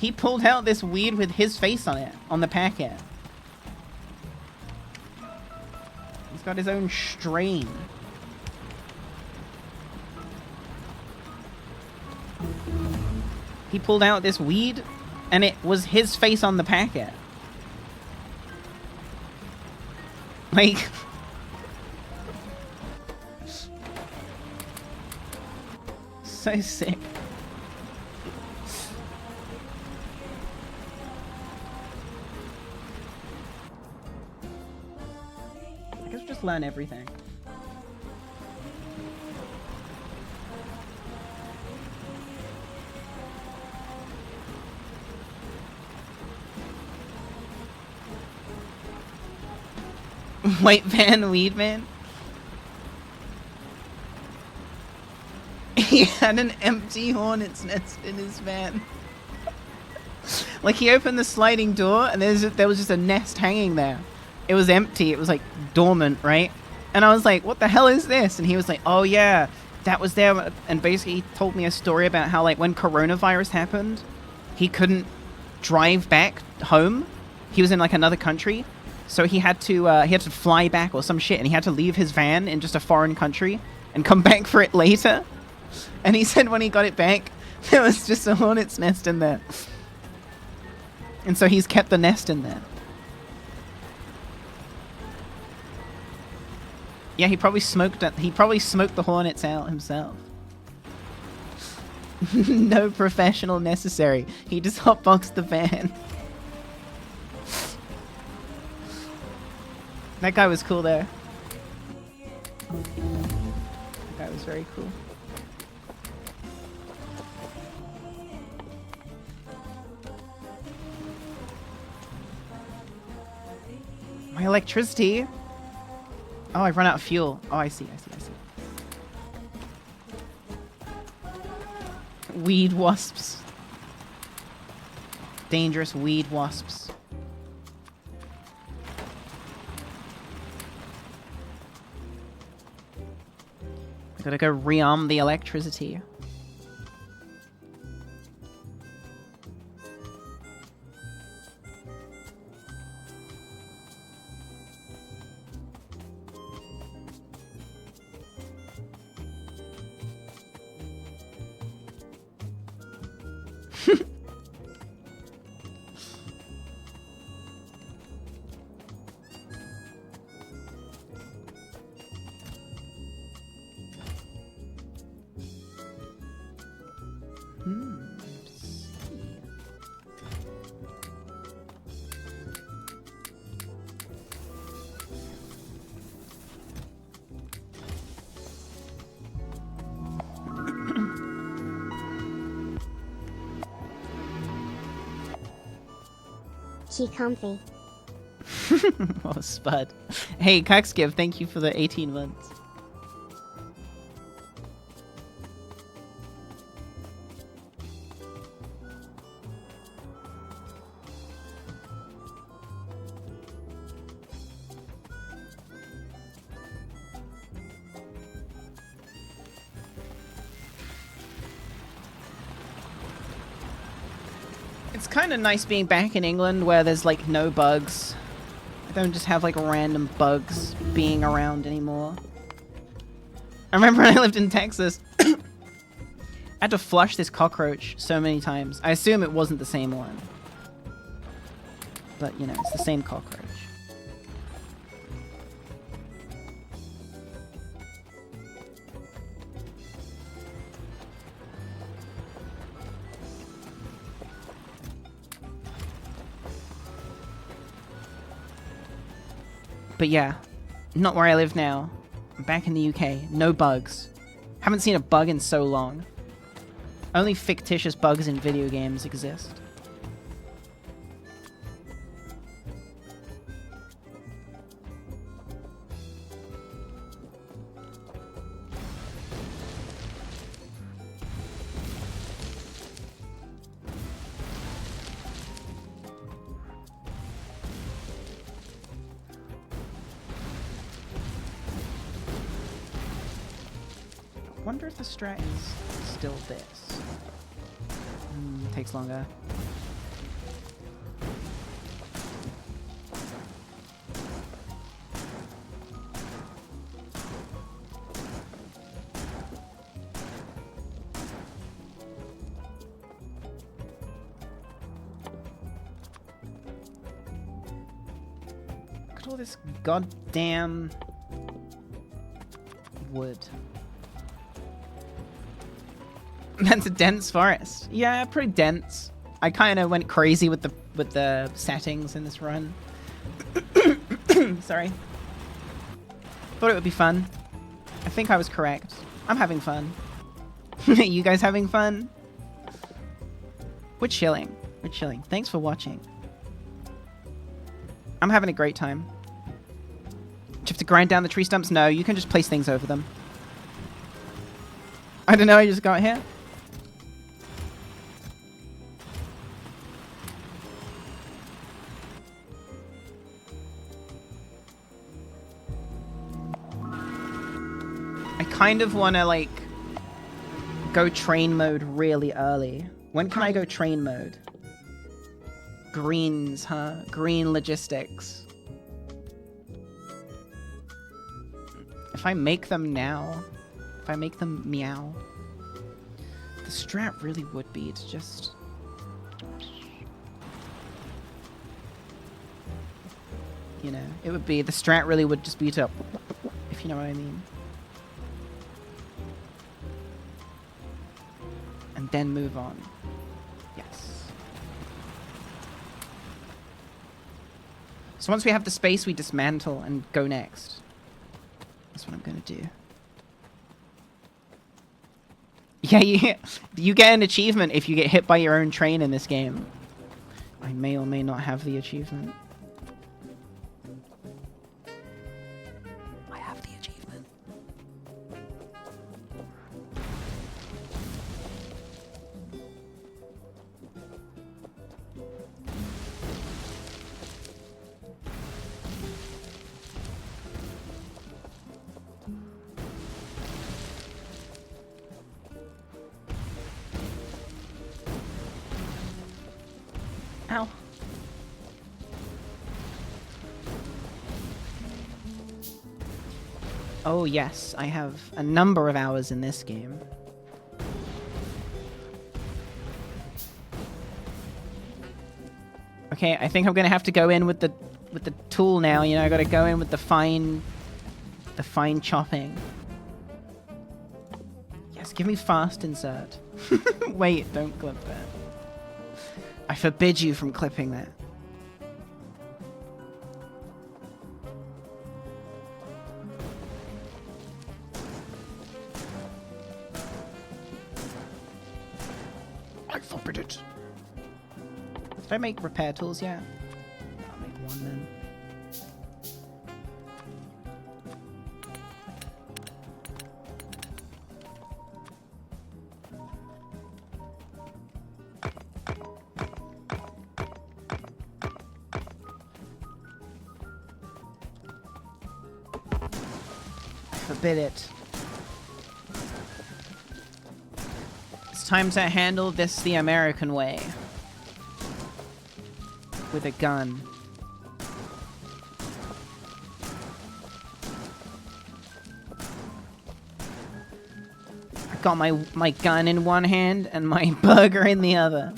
He pulled out this weed with his face on it, on the packet. He's got his own strain. He pulled out this weed, and it was his face on the packet. Like... so sick. just learn everything. White van, weed man. He had an empty hornet's nest in his van. Like, he opened the sliding door and there was just a nest hanging there. It was empty. It was like dormant, right? And I was like, what the hell is this? And he was like, oh yeah, that was there. And basically he told me a story about how, like, when coronavirus happened, he couldn't drive back home. He was in like another country. So he had to fly back or some shit, and he had to leave his van in just a foreign country and come back for it later. And he said when he got it back, there was just a hornet's nest in there. And so he's kept the nest in there. Yeah, he probably smoked it. He probably smoked the hornets out himself. No professional necessary. He just hotboxed the van. That guy was cool there. That guy was very cool. My electricity? Oh, I've run out of fuel. Oh, I see. Weed wasps. Dangerous weed wasps. Gotta go rearm the electricity. She comfy. Oh, Spud. Hey, Cuxgive, thank you for the 18 months. It's kind of nice being back in England where there's like no bugs. I don't just have like random bugs being around anymore. I remember when I lived in Texas, I had to flush this cockroach so many times. I assume it wasn't the same one. But, you know, it's the same cockroach. But yeah, not where I live now. I'm back in the UK. No bugs. Haven't seen a bug in so long. Only fictitious bugs in video games exist. I wonder if the strat is still this. Takes longer. Look at all this goddamn wood. That's a dense forest. Yeah, pretty dense. I kind of went crazy with the settings in this run. Sorry. Thought it would be fun. I think I was correct. I'm having fun. You guys having fun? We're chilling. We're chilling. Thanks for watching. I'm having a great time. Do you have to grind down the tree stumps? No, you can just place things over them. I don't know, I just got here. I kind of want to, like, go train mode really early. When can I go train mode? Greens, huh? Green logistics. If I make them now, if I make them meow, the strat really would be to just... You know, it would be, the strat really would just be to, if you know what I mean. And then move on. Yes. So once we have the space, we dismantle and go next. That's what I'm gonna do. Yeah, you get an achievement if you get hit by your own train in this game. I may or may not have the achievement. I have the achievement. Ow. Oh yes, I have a number of hours in this game. Okay, I think I'm gonna have to go in with the tool now, you know, I gotta go in with the fine chopping. Yes, give me fast insert. Wait, don't clip that. I forbid you from clipping that. I forbid it. Did I make repair tools yet? I'll make one then. Forbid it. It's time to handle this the American way. With a gun. I got my gun in one hand and my burger in the other.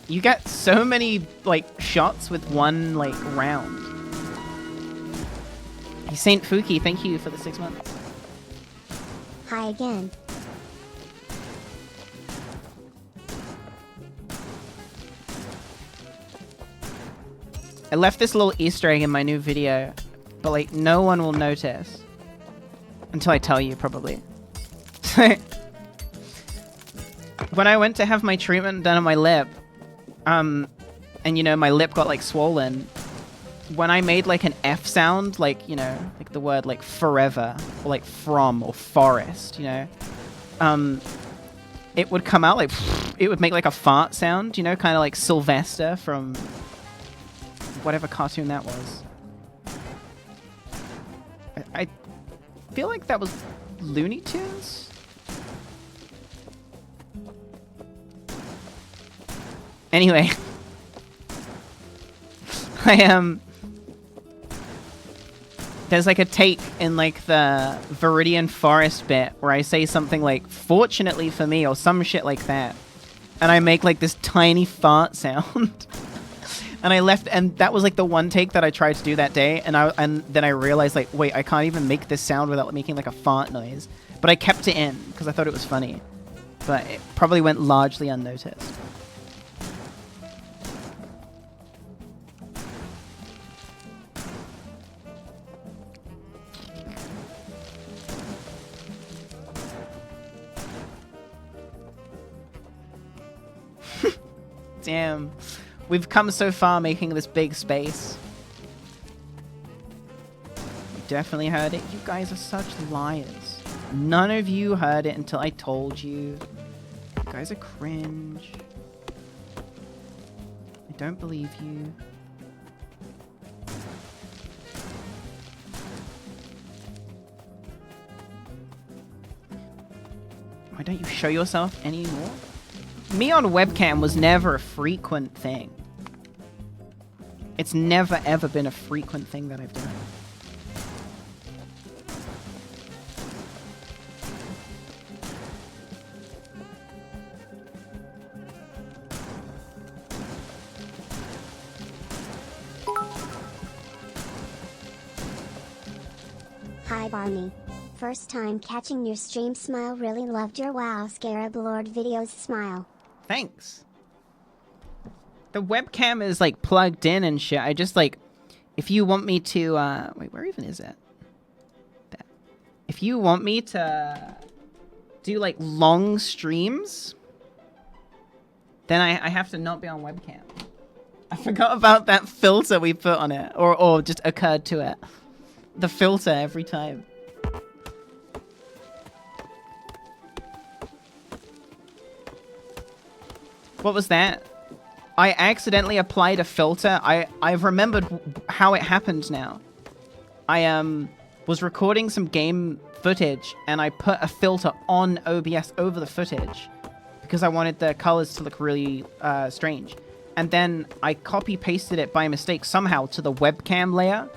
You get so many, like, shots with one, like, round. Hey, Saint Fuki, thank you for the 6 months. Hi again. I left this little Easter egg in my new video, but, like, no one will notice. Until I tell you, probably. When I went to have my treatment done on my lip, and you know, my lip got like swollen. When I made like an F sound, like, you know, like the word like forever, or like from, or forest, you know, it would come out like, it would make like a fart sound, you know, kind of like Sylvester from whatever cartoon that was. I feel like that was Looney Tunes? Anyway, I there's like a take in like the Viridian Forest bit where I say something like, fortunately for me, or some shit like that. And I make like this tiny fart sound. And that was like the one take that I tried to do that day. And then I realized like, wait, I can't even make this sound without making like a fart noise. But I kept it in because I thought it was funny. But it probably went largely unnoticed. Damn. We've come so far making this big space. You definitely heard it. You guys are such liars. None of you heard it until I told you. You guys are cringe. I don't believe you. Why don't you show yourself anymore? Me on webcam was never a frequent thing. It's never ever been a frequent thing that I've done. Hi Barney. First time catching your stream, smile, really loved your wow scarab lord videos, smile. Thanks. The webcam is like plugged in and shit. I just like, if you want me to, wait, where even is it? That. If you want me to do like long streams, then I have to not be on webcam. I forgot about that filter we put on it, or just occurred to it. The filter every time. What was that? I accidentally applied a filter. I've remembered how it happened now. I was recording some game footage and I put a filter on OBS over the footage because I wanted the colors to look really strange. And then I copy pasted it by mistake somehow to the webcam layer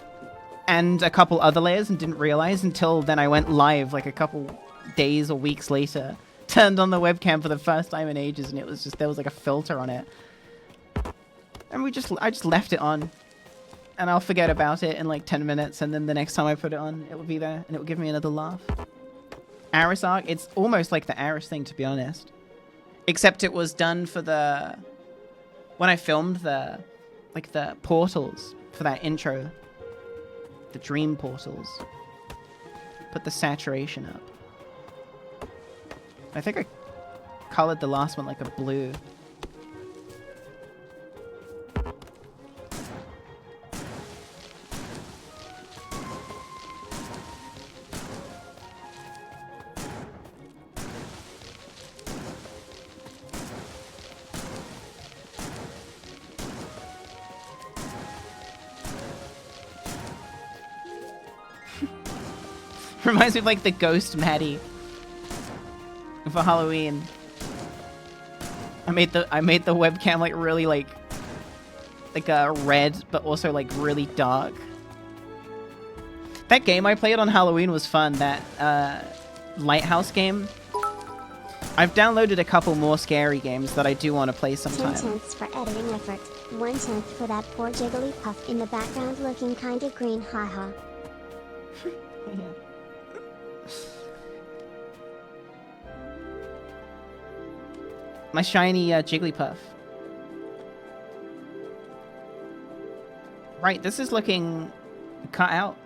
and a couple other layers and didn't realize until then I went live like a couple days or weeks later. Turned on the webcam for the first time in ages and it was just, there was like a filter on it. And I just left it on. And I'll forget about it in like 10 minutes and then the next time I put it on, it will be there and it will give me another laugh. Aris arc, it's almost like the Aris thing to be honest. Except it was done for the... When I filmed the portals for that intro. The dream portals. Put the saturation up. I think I colored the last one like a blue. Reminds me of like the ghost Maddie for Halloween. I made the webcam like really like red, but also like really dark. That game I played on Halloween was fun. That Lighthouse game. I've downloaded a couple more scary games that I do want to play sometime. 10 tenths for editing effort. 1 tenth for that poor Jigglypuff in the background looking kinda green, haha. Yeah. My shiny Jigglypuff. Right, this is looking cut out.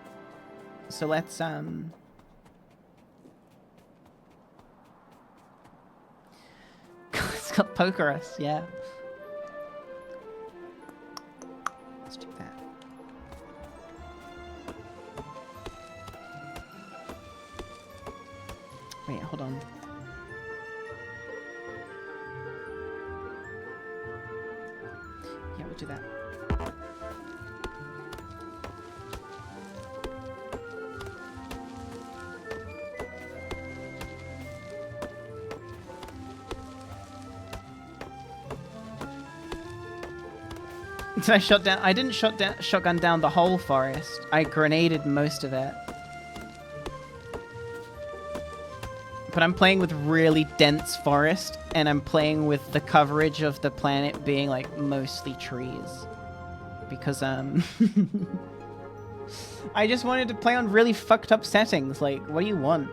So let's it's got Pokerus, yeah. Let's do that. Wait, hold on. Yeah, we'll do that. Did I shot down? I didn't shotgun down the whole forest. I grenaded most of it. But I'm playing with really dense forest, and I'm playing with the coverage of the planet being like mostly trees. Because I just wanted to play on really fucked up settings. Like, what do you want?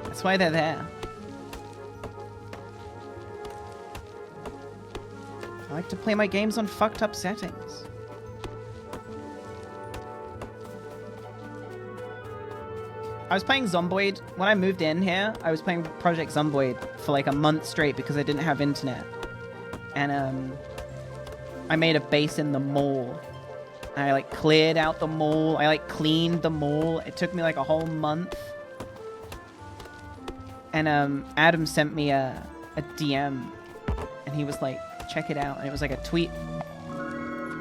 That's why they're there. I like to play my games on fucked up settings. I was playing Zomboid. When I moved in here, I was playing Project Zomboid for like a month straight because I didn't have internet. And I made a base in the mall. And I like cleared out the mall. I like cleaned the mall. It took me like a whole month. And Adam sent me a DM. And he was like, check it out. And it was like a tweet.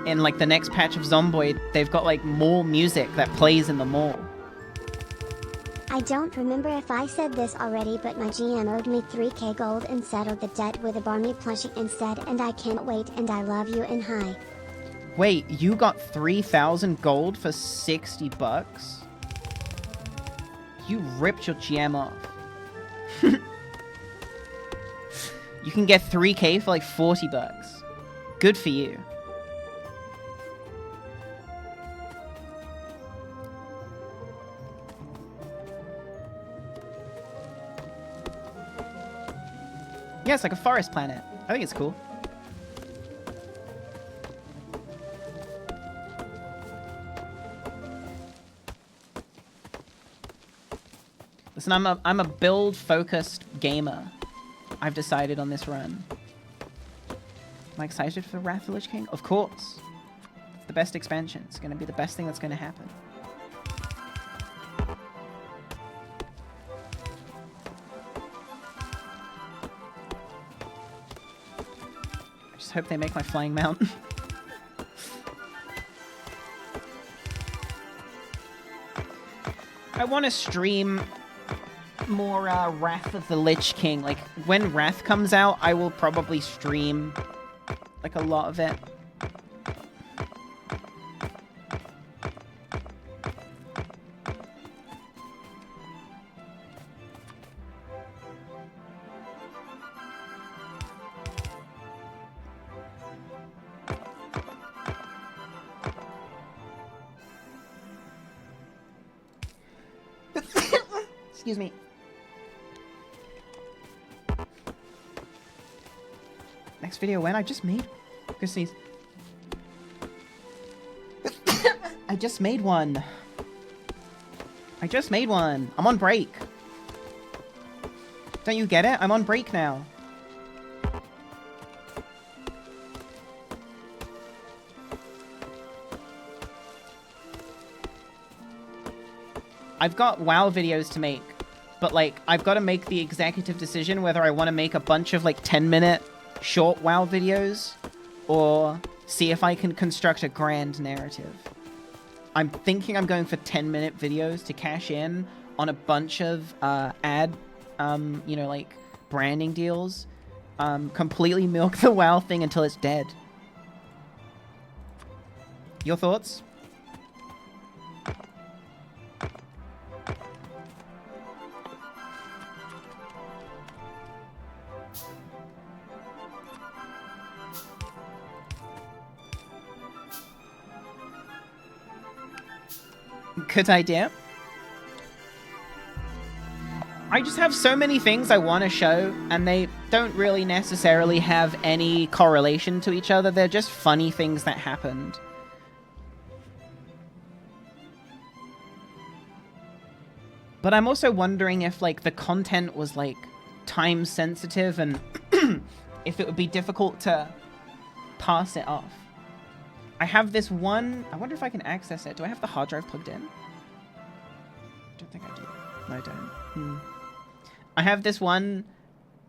In like the next patch of Zomboid, they've got like mall music that plays in the mall. I don't remember if I said this already, but my GM owed me 3k gold and settled the debt with a Barny plushie instead, and I can't wait, and I love you and hi. Wait, you got 3,000 gold for 60 bucks? You ripped your GM off. You can get 3k for like 40 bucks. Good for you. Yeah, it's like a forest planet. I think it's cool. Listen, I'm a build-focused gamer. I've decided on this run. Am I excited for Wrath of the Lich King? Of course. It's the best expansion. It's going to be the best thing that's going to happen. Hope they make my flying mount. I want to stream more Wrath of the Lich King. Like, when Wrath comes out, I will probably stream like a lot of it. Excuse me. Next video when? I just made... Go sneeze. I just made one. I just made one. I'm on break. Don't you get it? I'm on break now. I've got WoW videos to make, but like, I've got to make the executive decision whether I want to make a bunch of like 10-minute short WoW videos or see if I can construct a grand narrative. I'm thinking I'm going for 10-minute videos to cash in on a bunch of you know, like branding deals. Completely milk the WoW thing until it's dead. Your thoughts? Good idea. I just have so many things I want to show, and they don't really necessarily have any correlation to each other. They're just funny things that happened. But I'm also wondering if, like, the content was, like, time sensitive and if it would be difficult to pass it off. I have this one... I wonder if I can access it. Do I have the hard drive plugged in? I don't think I do. No, I don't. I have this one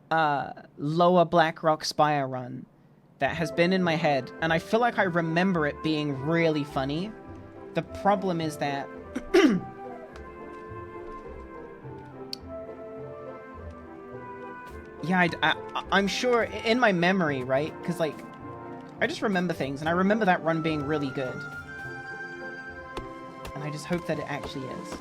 lower Blackrock Spire run that has been in my head, and I feel like I remember it being really funny. The problem is that... Yeah, I'm sure in my memory, right? Because, like, I just remember things, and I remember that run being really good. And I just hope that it actually is.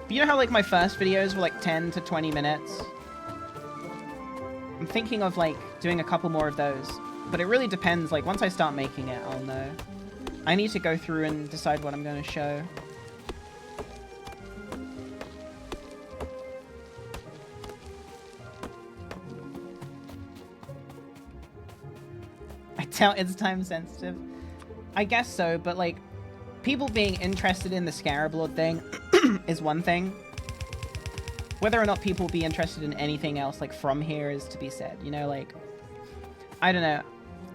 But you know how, like, my first videos were, like, 10 to 20 minutes? I'm thinking of, like, doing a couple more of those. But it really depends. Like, once I start making it, I'll know. I need to go through and decide what I'm going to show. I doubt it's time sensitive. I guess so, but, like, people being interested in the Scarab Lord thing is one thing. Whether or not people be interested in anything else, like, from here is to be said. You know, like, I don't know.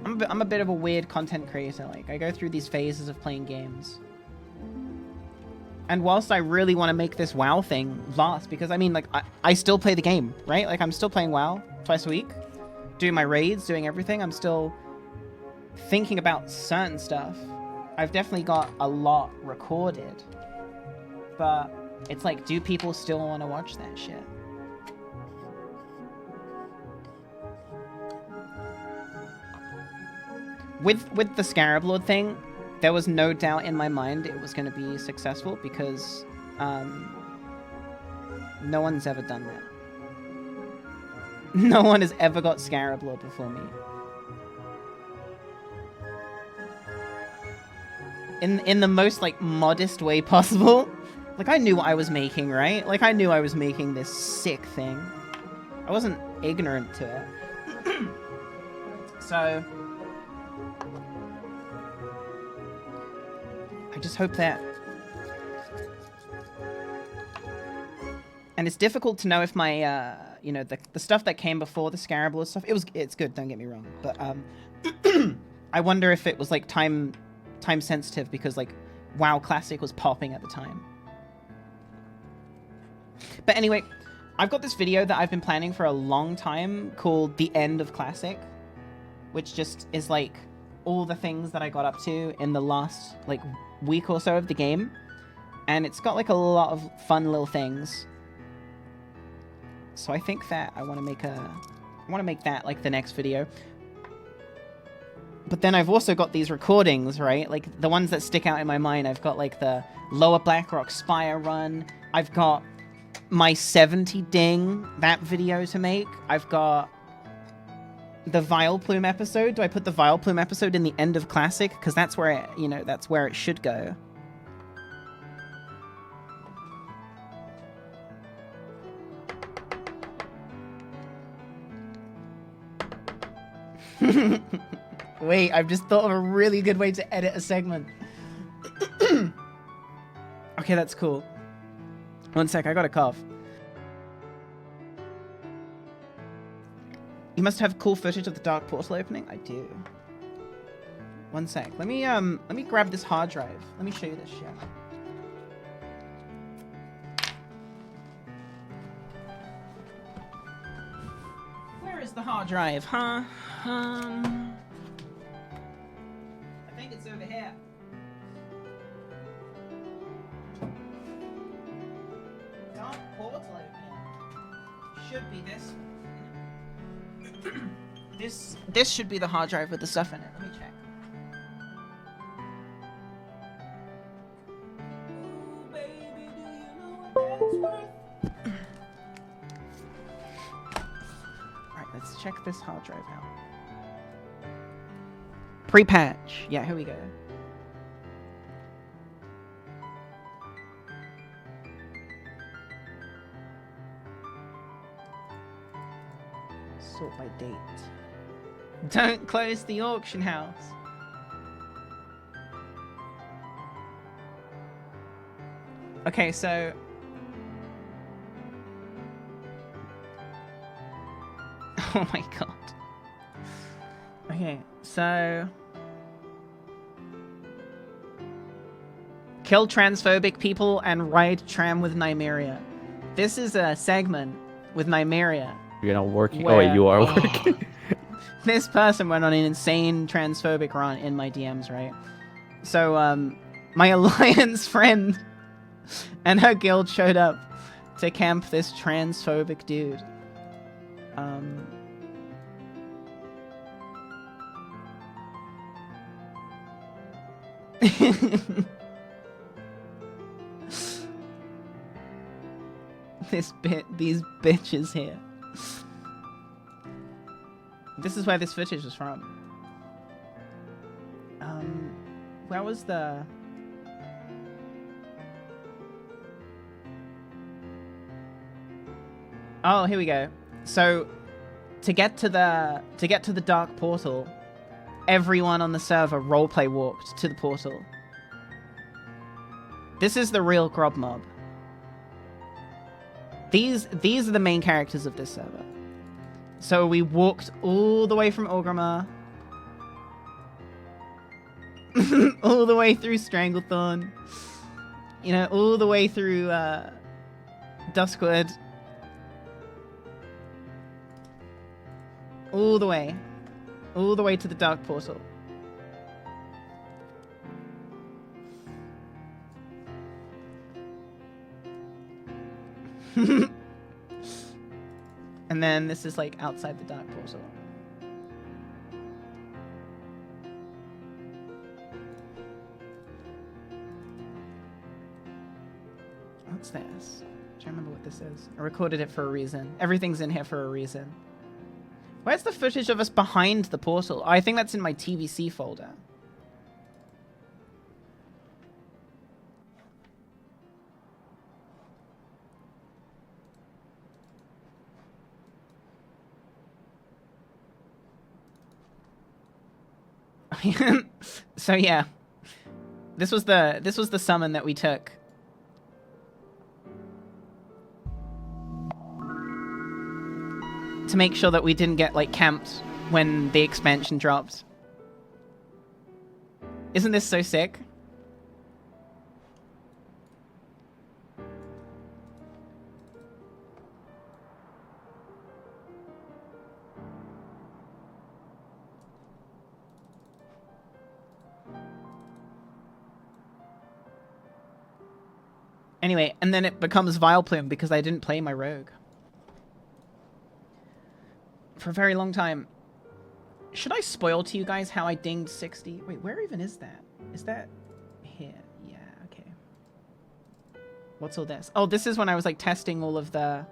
I'm a bit of a weird content creator. Like, I go through these phases of playing games. And whilst I really want to make this WoW thing last, because, I mean, like, I still play the game, right? Like, I'm still playing WoW twice a week, doing my raids, doing everything. I'm still thinking about certain stuff. I've definitely got a lot recorded. But it's like, do people still want to watch that shit? With the Scarab Lord thing, there was no doubt in my mind it was going to be successful because no one's ever done that. No one has ever got Scarab Lord before me. In the most, like, modest way possible. Like, I knew what I was making, right? Like, I knew I was making this sick thing. I wasn't ignorant to it. So I just hope that. And it's difficult to know if my, you know, the stuff that came before the Scarab Lord stuff, it's good, don't get me wrong. But, I wonder if it was, like, time sensitive because, like, WoW Classic was popping at the time. But anyway, I've got this video that I've been planning for a long time called The End of Classic, which just is, like, all the things that I got up to in the last, like, week or so of the game. And it's got, like, a lot of fun little things. So I think that I want to make that, like, the next video. But then I've also got these recordings, right? Like, the ones that stick out in my mind. I've got, like, the Lower Blackrock Spire run. I've got my 70 ding, that video to make. I've got the Vileplume episode. Do I put the Vileplume episode in the End of Classic? Because that's where it, you know, that's where it should go. Wait, I've just thought of a really good way to edit a segment. Okay, that's cool. One sec, I got a cough. You must have cool footage of the Dark Portal opening? I do. One sec. Let me grab this hard drive. Let me show you this shit. Where is the hard drive, huh? I think it's over here. Dark Portal opening. Should be this one. This should be the hard drive with the stuff in it. Let me check. Ooh, baby, do you know what that's worth? Alright, let's check this hard drive out. Pre-patch. Yeah, here we go. Sort by date. Don't close the auction house. Okay, so oh my god. Okay, so kill transphobic people and ride tram with Nymeria. This is a segment with Nymeria. You're not working. Where, oh, wait, you are working. This person went on an insane transphobic rant in my DMs, right? So, my alliance friend And her guild showed up to camp this transphobic dude. These bitches here. This is where this footage was from. Where was the... Oh, here we go. So, to get to the dark portal, everyone on the server roleplay walked to the portal. This is the real Grob Mob. These are the main characters of this server. So we walked all the way from Orgrimmar, all the way through Stranglethorn, you know, all the way through Duskwood, all the way to the Dark Portal. And then this is like outside the Dark Portal. What's this? I don't remember what this is. I recorded it for a reason. Everything's in here for a reason. Where's the footage of us behind the portal? Oh, I think that's in my TVC folder. So yeah, this was the summon that we took. To make sure that we didn't get like camped when the expansion dropped. Isn't this so sick? Anyway, and then it becomes Vileplume because I didn't play my rogue for a very long time. Should I spoil to you guys how I dinged 60? Wait, where even is that? Is that here? Yeah, okay. What's all this? Oh, this is when I was like testing all of the...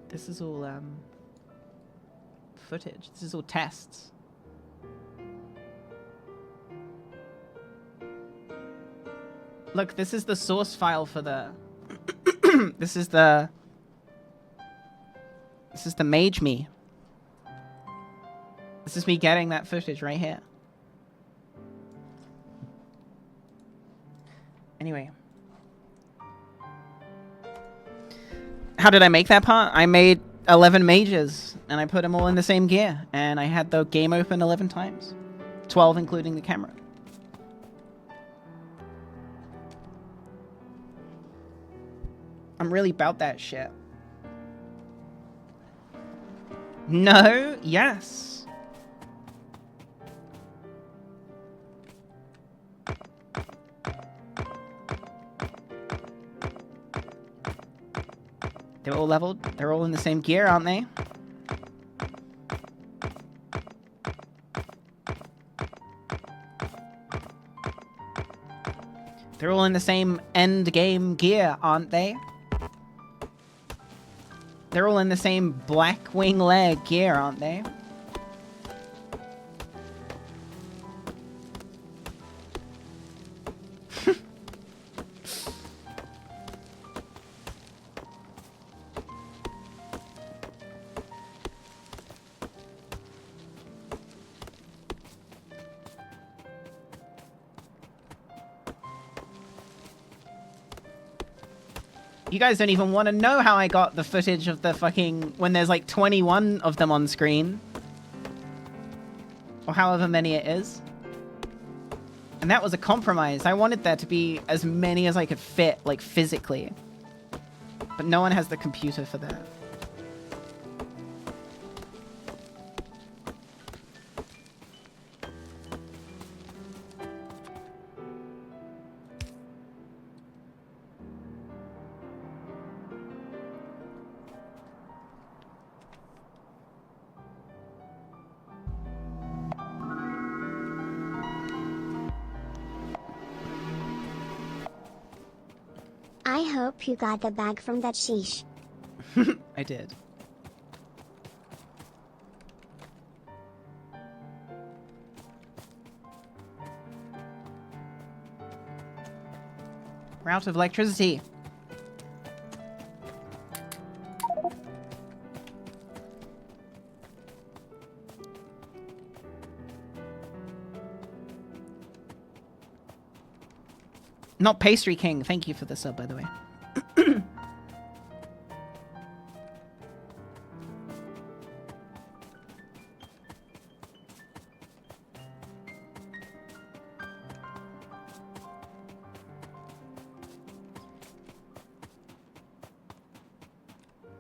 This is all footage. This is all tests. Look, this is the source file for the... This is the mage me. This is me getting that footage right here. Anyway. How did I make that part? I made 11 mages, and I put them all in the same gear, and I had the game open 11 times. 12 including the camera. I'm really about that shit. No, yes. They're all leveled. They're all in the same gear, aren't they? They're all in the same end game gear, aren't they? They're all in the same black wing leg gear, aren't they? You guys don't even want to know how I got the footage of the fucking... when there's like 21 of them on screen. Or however many it is. And that was a compromise. I wanted there to be as many as I could fit, like physically. But no one has the computer for that. I hope you got the bag from that sheesh. I did. We're out of electricity. Not Pastry King. Thank you for the sub, by the way.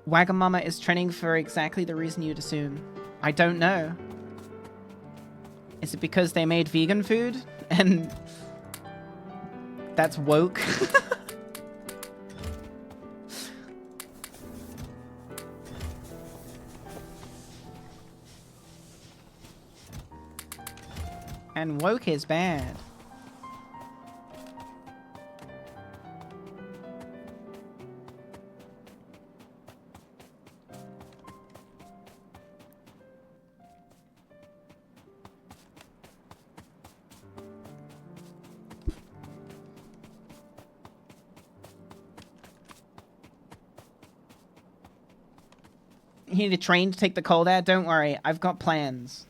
Wagamama is trending for exactly the reason you'd assume. I don't know. Is it because they made vegan food? And that's woke? And woke is bad. You need a train to take the cold air? Don't worry, I've got plans.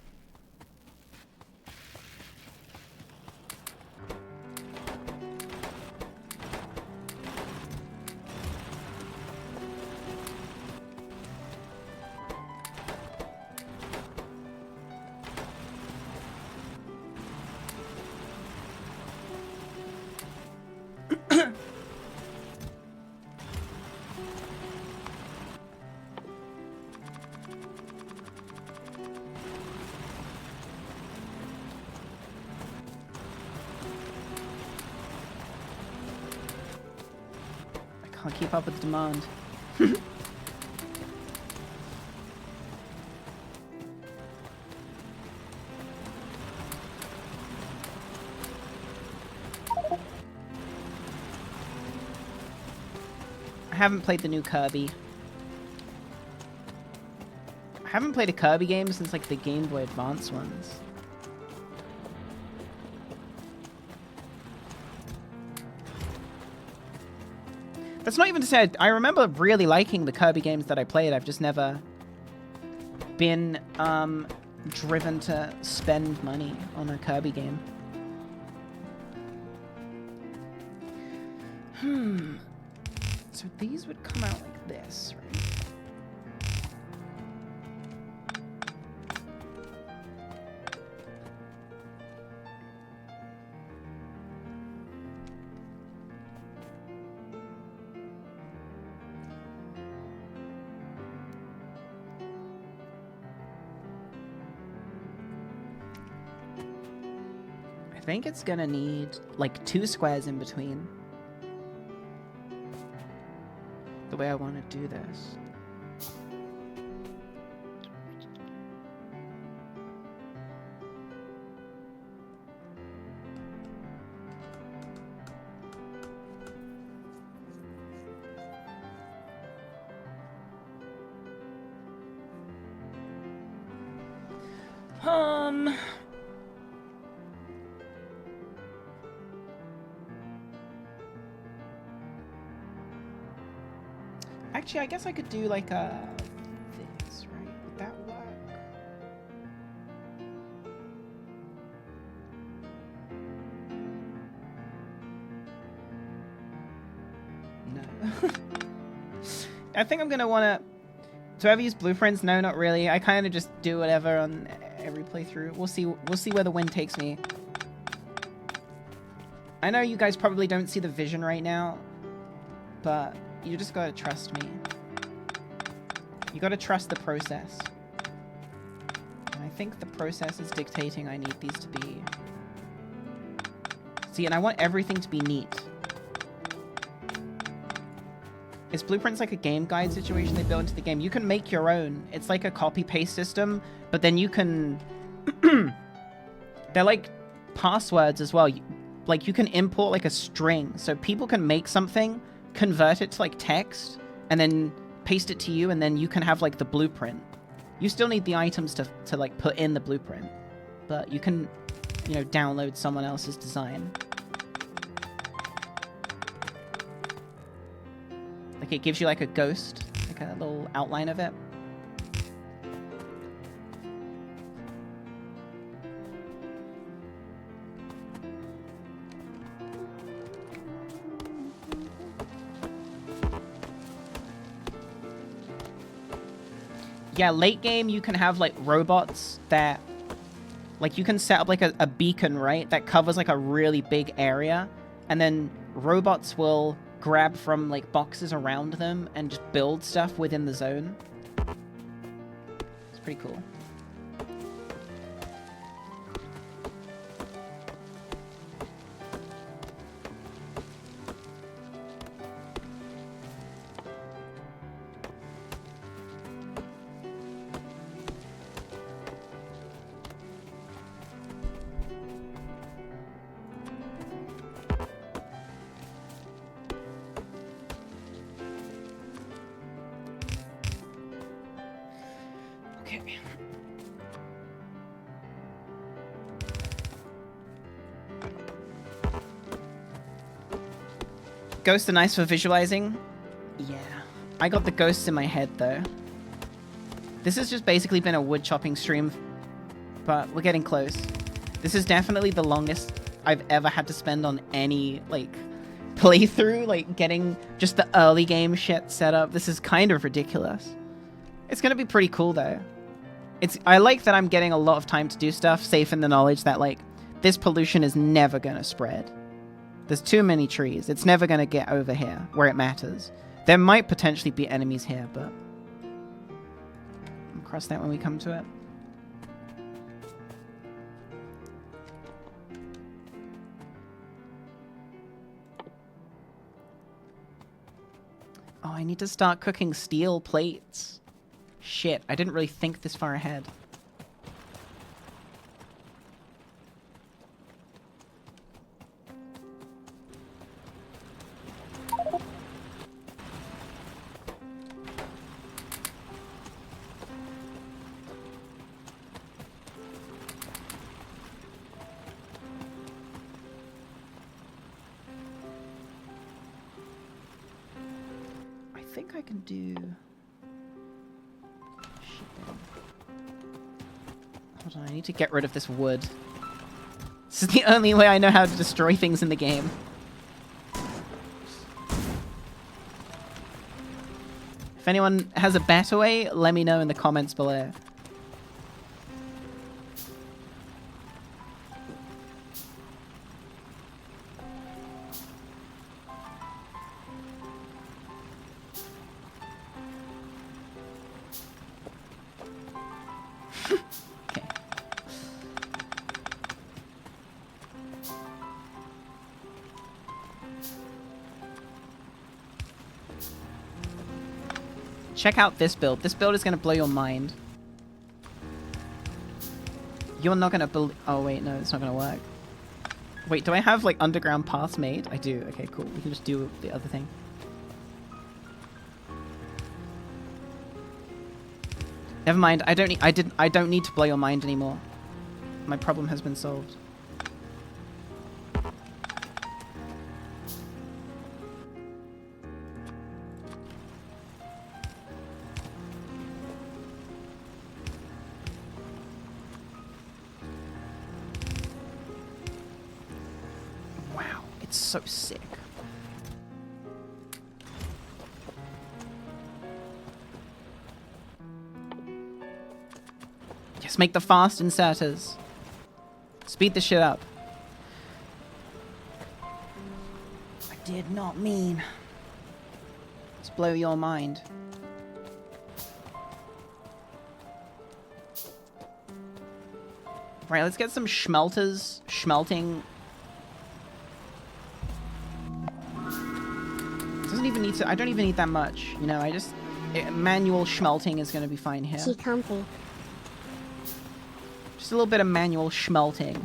Can't keep up with the demand. I haven't played the new Kirby. I haven't played a Kirby game since like the Game Boy Advance ones. That's not even to say I remember really liking the Kirby games that I played. I've just never been driven to spend money on a Kirby game. So these would come out like this, right? I think it's gonna need like 2 squares in between. The way I want to do this. Actually, I guess I could do like a this, right? Would that work? No. I think I'm gonna wanna. Do I ever use blueprints? No, not really. I kind of just do whatever on every playthrough. We'll see. We'll see where the wind takes me. I know you guys probably don't see the vision right now, but you just gotta trust me. You gotta trust the process. And I think the process is dictating I need these to be... See, and I want everything to be neat. Is Blueprints like a game guide situation they built into the game? You can make your own. It's like a copy-paste system, but then you can... They're like passwords as well. Like, you can import like a string, so people can make something, convert it to like text and then paste it to you, and then you can have like the blueprint. You still need the items to like put in the blueprint, but you can, you know, download someone else's design. Like it gives you like a ghost, like a little outline of it. Yeah, late game you can have like robots that, like you can set up like a beacon, right? That covers like a really big area, and then robots will grab from like boxes around them and just build stuff within the zone. It's pretty cool. Ghosts are nice for visualizing. Yeah. I got the ghosts in my head, though. This has just basically been a wood chopping stream, but we're getting close. This is definitely the longest I've ever had to spend on any, like, playthrough, like, getting just the early game shit set up. This is kind of ridiculous. It's gonna be pretty cool, though. I like that I'm getting a lot of time to do stuff, safe in the knowledge that, like, this pollution is never gonna spread. There's too many trees. It's never going to get over here, where it matters. There might potentially be enemies here, but I'll cross that when we come to it. Oh, I need to start cooking steel plates. Shit, I didn't really think this far ahead. I can do... Hold on, I need to get rid of this wood. This is the only way I know how to destroy things in the game. If anyone has a better way, let me know in the comments below. Check out this build. This build is going to blow your mind. You're not going to believe... Oh, wait, no, it's not going to work. Wait, do I have, like, underground paths made? I do. Okay, cool. We can just do the other thing. Never mind. I don't need to blow your mind anymore. My problem has been solved. It's so sick. Just make the fast inserters. Speed the shit up. I did not mean to blow your mind. Right, let's get some schmelters schmelting. Doesn't even need to. I don't even need that much. You know, manual schmelting is going to be fine here. She comfy. Just a little bit of manual schmelting.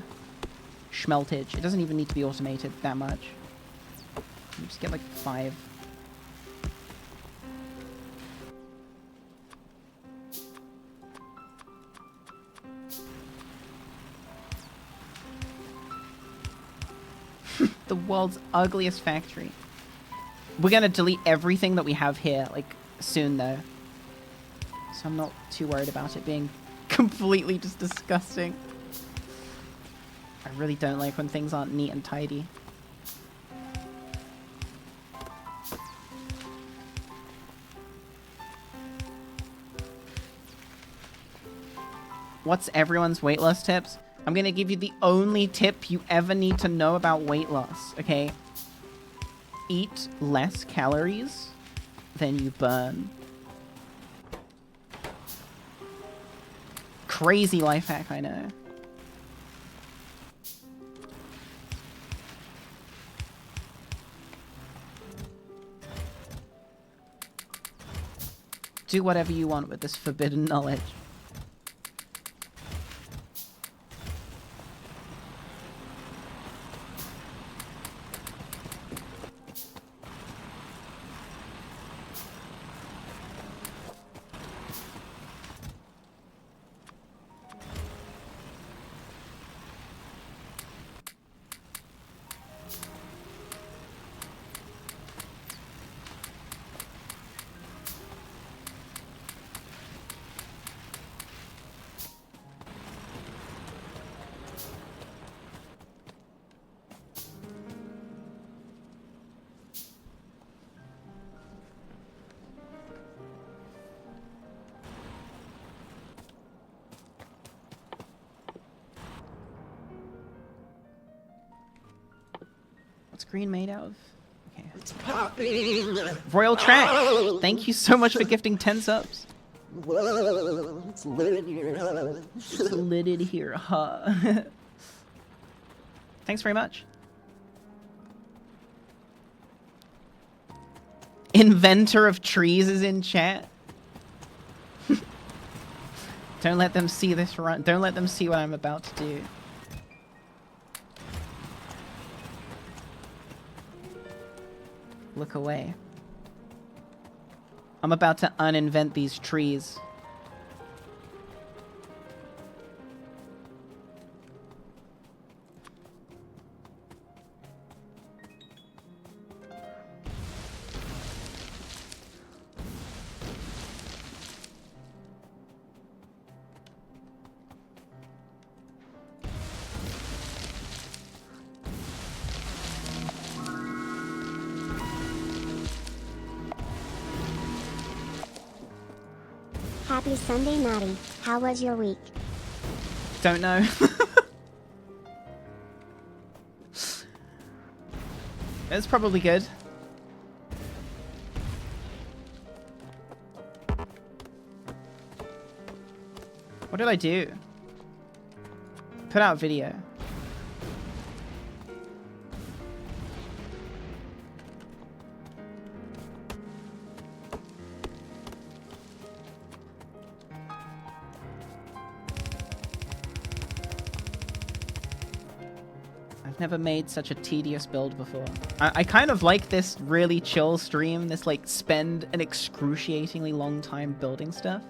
Schmeltage. It doesn't even need to be automated that much. Just get like 5. The world's ugliest factory. We're gonna delete everything that we have here, like, soon though. So I'm not too worried about it being completely just disgusting. I really don't like when things aren't neat and tidy. What's everyone's weight loss tips? I'm gonna give you the only tip you ever need to know about weight loss, okay? Eat less calories than you burn. Crazy life hack, I know. Do whatever you want with this forbidden knowledge. What's green made out of? Okay. Royal Track, thank you so much for gifting 10 subs. It's lit Lit here, huh? Thanks very much. Inventor of trees is in chat. Don't let them see this run. Don't let them see what I'm about to do. Look away. I'm about to uninvent these trees. Happy Sunday, Maddie. How was your week? Don't know. It's probably good. What did I do? Put out video. I've never made such a tedious build before. I kind of like this really chill stream, this like spend an excruciatingly long time building stuff.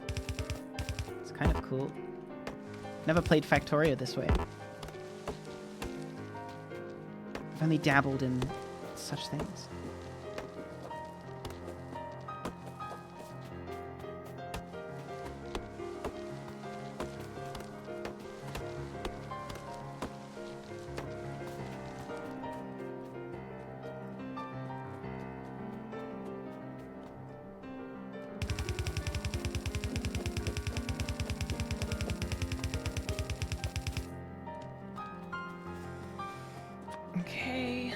It's kind of cool. Never played Factorio this way. I've only dabbled in such things. Okay.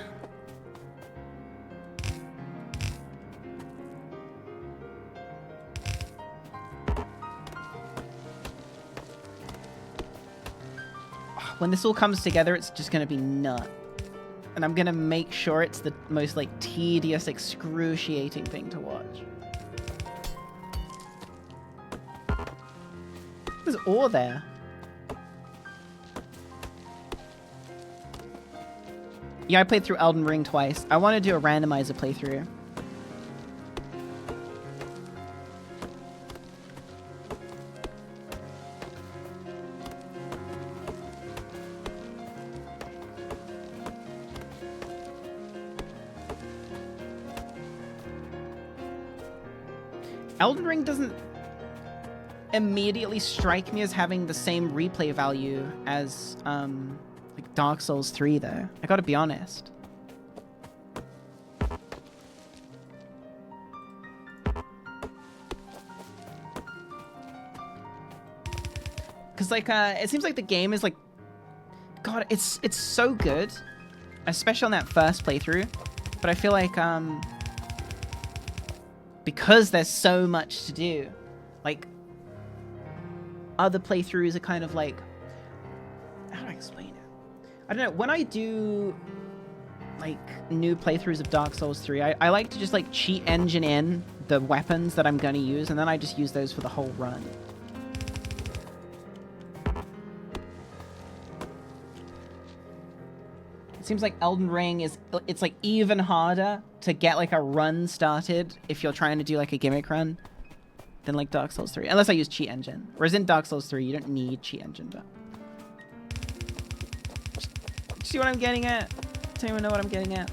When this all comes together, it's just gonna be nut. And I'm gonna make sure it's the most like tedious, excruciating thing to watch. There's ore there. Yeah, I played through Elden Ring twice. I want to do a randomizer playthrough. Elden Ring doesn't immediately strike me as having the same replay value as like Dark Souls 3 though. I gotta be honest. Cause like it seems like the game is like, God, it's so good, especially on that first playthrough. But I feel like because there's so much to do, like other playthroughs are kind of like, how do I explain it? I don't know. When I do like new playthroughs of Dark Souls 3, I like to just like cheat engine in the weapons that I'm going to use, and then I just use those for the whole run. It seems like Elden Ring it's like even harder to get like a run started if you're trying to do like a gimmick run than like Dark Souls 3, unless I use cheat engine. Whereas in Dark Souls 3, you don't need cheat engine, but see what I'm getting at? Does anyone know what I'm getting at?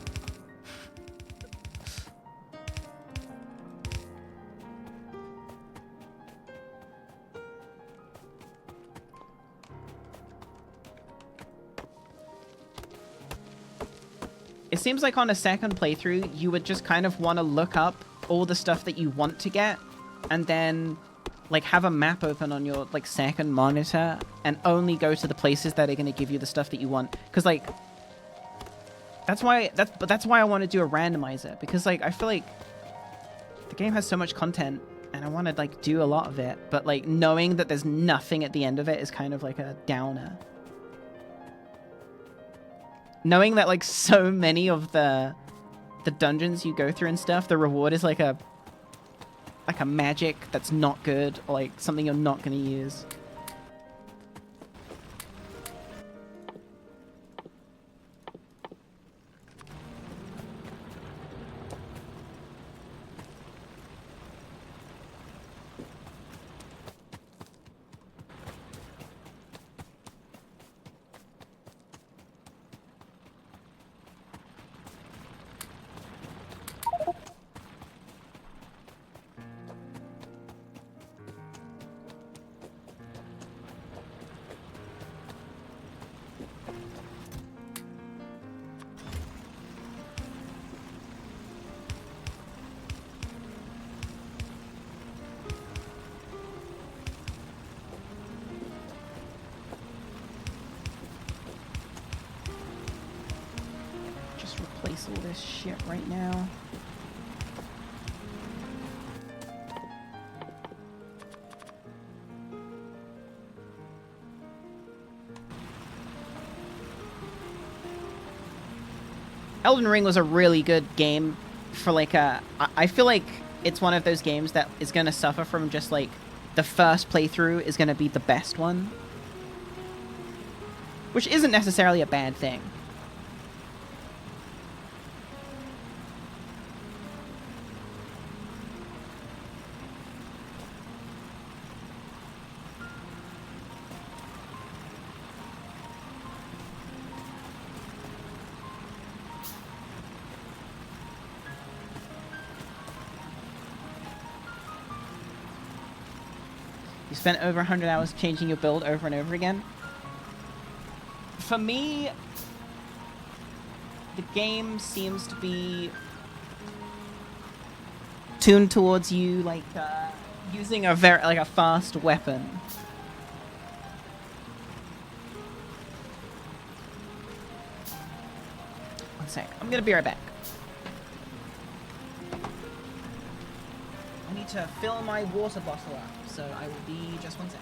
It seems like on a second playthrough, you would just kind of want to look up all the stuff that you want to get, and then like have a map open on your like second monitor and only go to the places that are going to give you the stuff that you want. Because like that's why I want to do a randomizer, because like I feel like the game has so much content and I want to like do a lot of it, but like knowing that there's nothing at the end of it is kind of like a downer. Knowing that like so many of the dungeons you go through and stuff, the reward is like a magic that's not good, or like something you're not going to use. All this shit right now. Elden Ring was a really good game for like a... I feel like it's one of those games that is going to suffer from just like the first playthrough is going to be the best one. Which isn't necessarily a bad thing. You spent over 100 hours changing your build over and over again. For me, the game seems to be tuned towards you like using a a fast weapon. One sec. I'm gonna be right back. I need to fill my water bottle up, so I will be just one sec.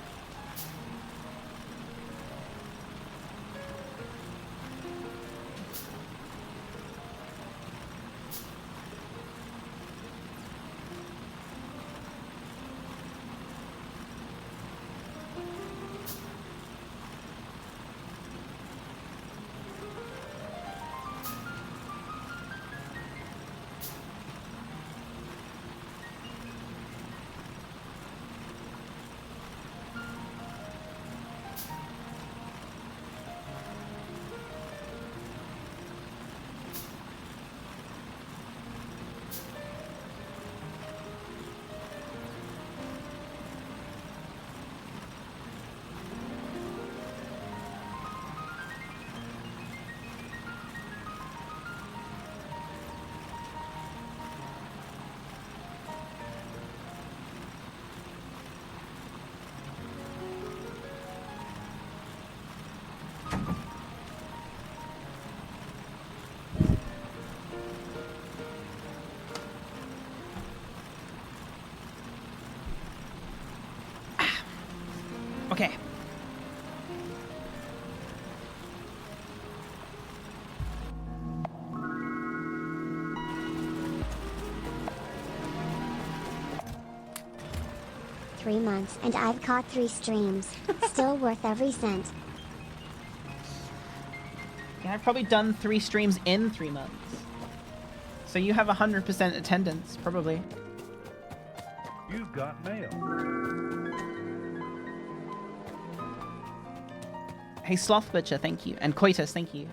3 months and I've caught 3 streams. Still worth every cent. Yeah, I've probably done 3 streams in 3 months. So you have 100% attendance, probably. You've got mail. Hey, Sloth Butcher, thank you. And Coitus, thank you.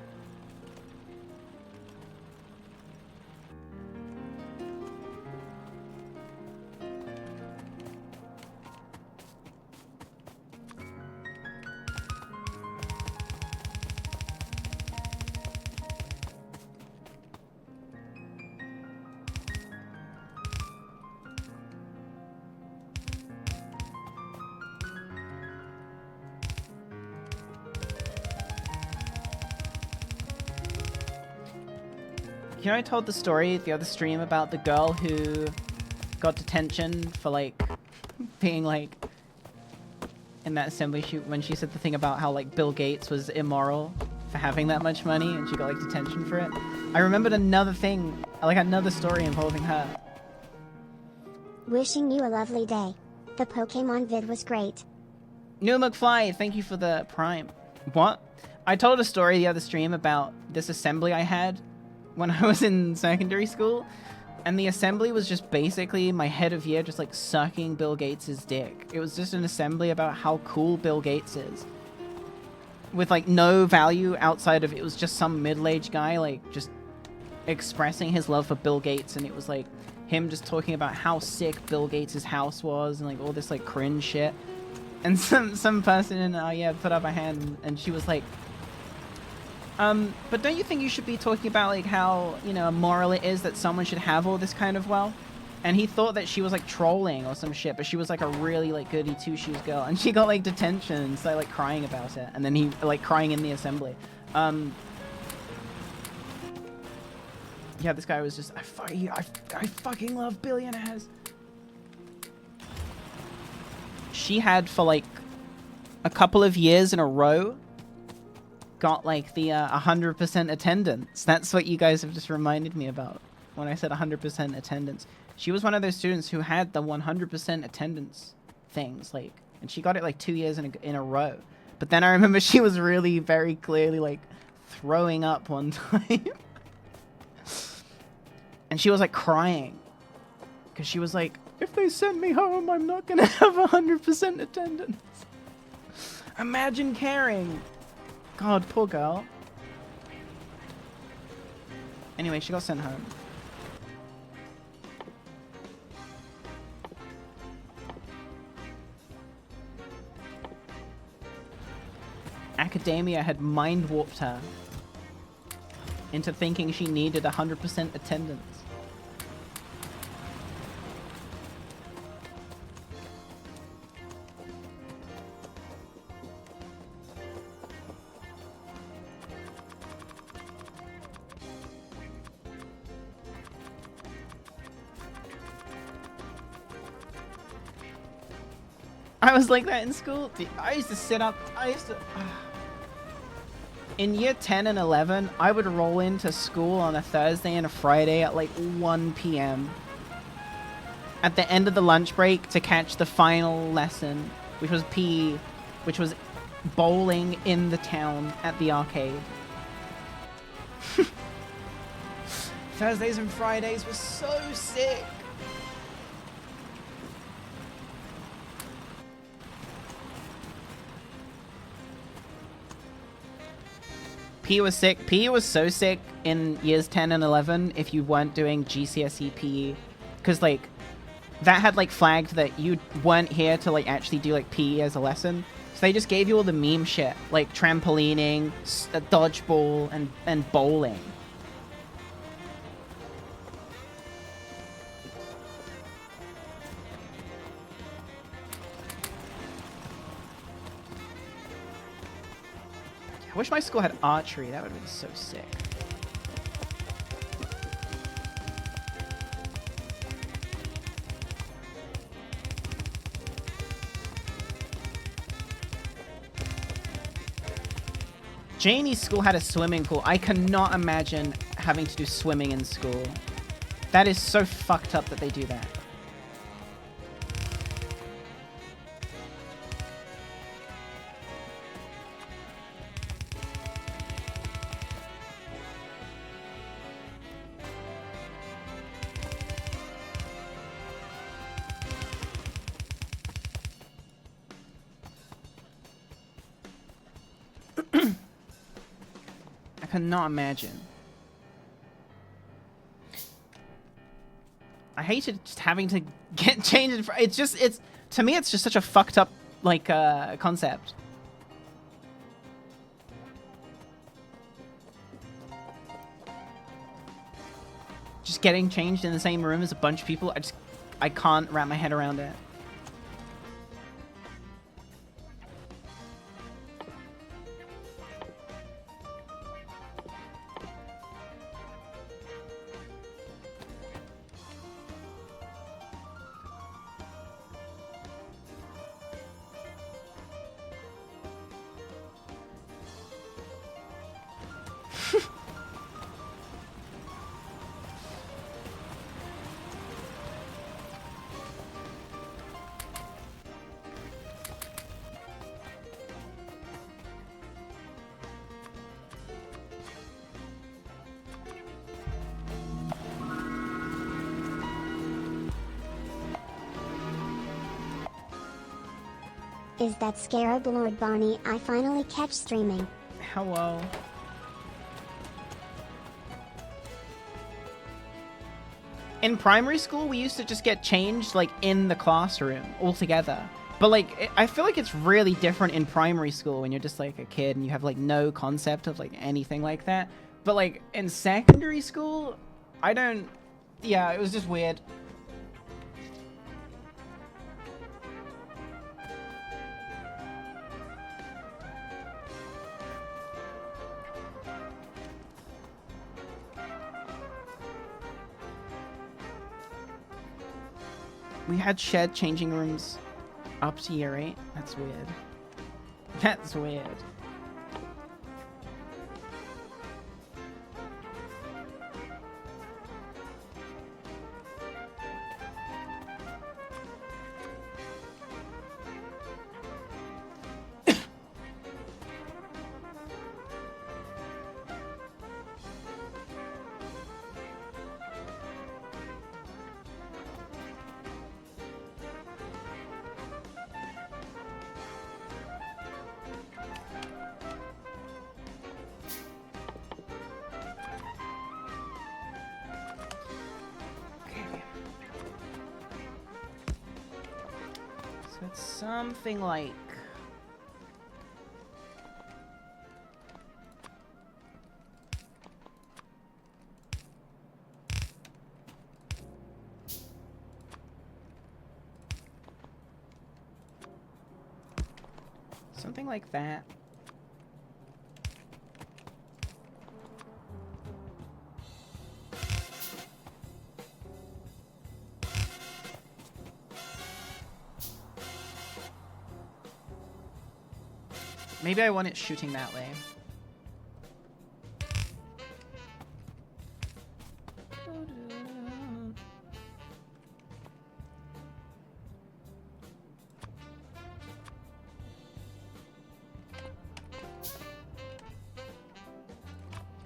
You know, I told the story the other stream about the girl who got detention for, like, being, like, in that assembly shoot when she said the thing about how, like, Bill Gates was immoral for having that much money and she got, like, detention for it. I remembered another thing, like, another story involving her. Wishing you a lovely day. The Pokemon vid was great. New McFly, thank you for the prime. What? I told a story the other stream about this assembly I had when I was in secondary school, and the assembly was just basically my head of year just like sucking Bill Gates' dick. It was just an assembly about how cool Bill Gates is, with like no value outside of it was just some middle-aged guy like just expressing his love for Bill Gates, and it was like him just talking about how sick Bill Gates' house was and like all this like cringe shit. And some person in put up a hand and she was like, but don't you think you should be talking about, like, how, you know, immoral it is that someone should have all this kind of wealth? And he thought that she was, like, trolling or some shit, but she was, like, a really, like, goody two-shoes girl. And she got, like, detention and started, like, crying about it. And then he, like, crying in the assembly. Yeah, this guy was just, I fucking love billionaires. She had, for, like, a couple of years in a row, got like the 100% attendance. That's what you guys have just reminded me about when I said 100% attendance. She was one of those students who had the 100% attendance things, like, and she got it like 2 years in a row. But then I remember she was really very clearly like throwing up one time. And she was like crying because she was like, if they send me home, I'm not gonna have 100% attendance. Imagine caring. God, poor girl. Anyway, she got sent home. Academia had mind-warped her into thinking she needed 100% attendance. I was like that in school. I used to sit up. In year 10 and 11, I would roll into school on a Thursday and a Friday at like 1 p.m. at the end of the lunch break to catch the final lesson, which was PE, which was bowling in the town at the arcade. Thursdays and Fridays were so sick. PE was sick. PE was so sick in years 10 and 11 if you weren't doing GCSE PE. Because, like, that had, like, flagged that you weren't here to, like, actually do, like, PE as a lesson. So they just gave you all the meme shit. Like, trampolining, dodgeball, and bowling. I wish my school had archery. That would have been so sick. Janie's school had a swimming pool. I cannot imagine having to do swimming in school. That is so fucked up that they do that. cannot imagine. I hated just having to get changed. It's to me, it's just such a fucked up like concept. Just getting changed in the same room as a bunch of people, I can't wrap my head around it. Is that Scarab Lord Barney I finally catch streaming? Hello. In primary school, we used to just get changed, like, in the classroom altogether. But, like, I feel like it's really different in primary school when you're just, like, a kid and you have, like, no concept of, like, anything like that. But, like, in secondary school, I don't... Yeah, it was just weird. We had shared changing rooms up to year 8. That's weird. That's weird. So it's something like... something like that. Maybe I want it shooting that way.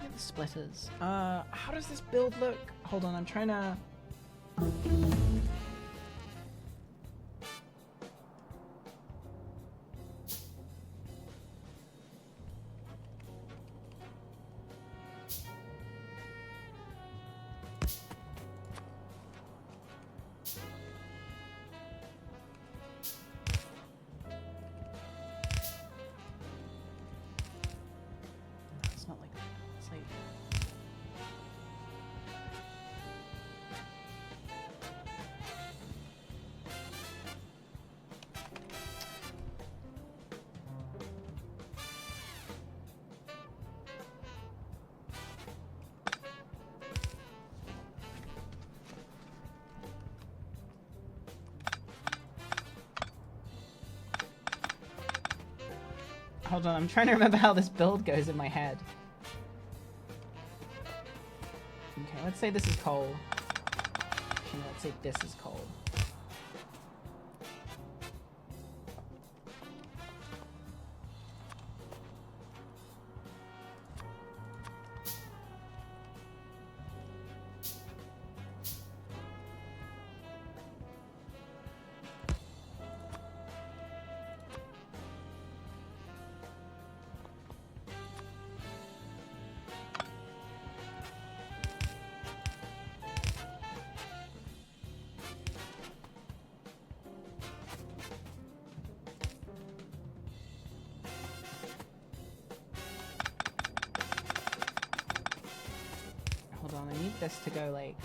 The splitters. How does this build look? Hold on, I'm trying to... It's not like that. It's like... Hold on, I'm trying to remember how this build goes in my head. Okay, let's say this is coal. Actually, no, let's say this is coal. I need this to go like...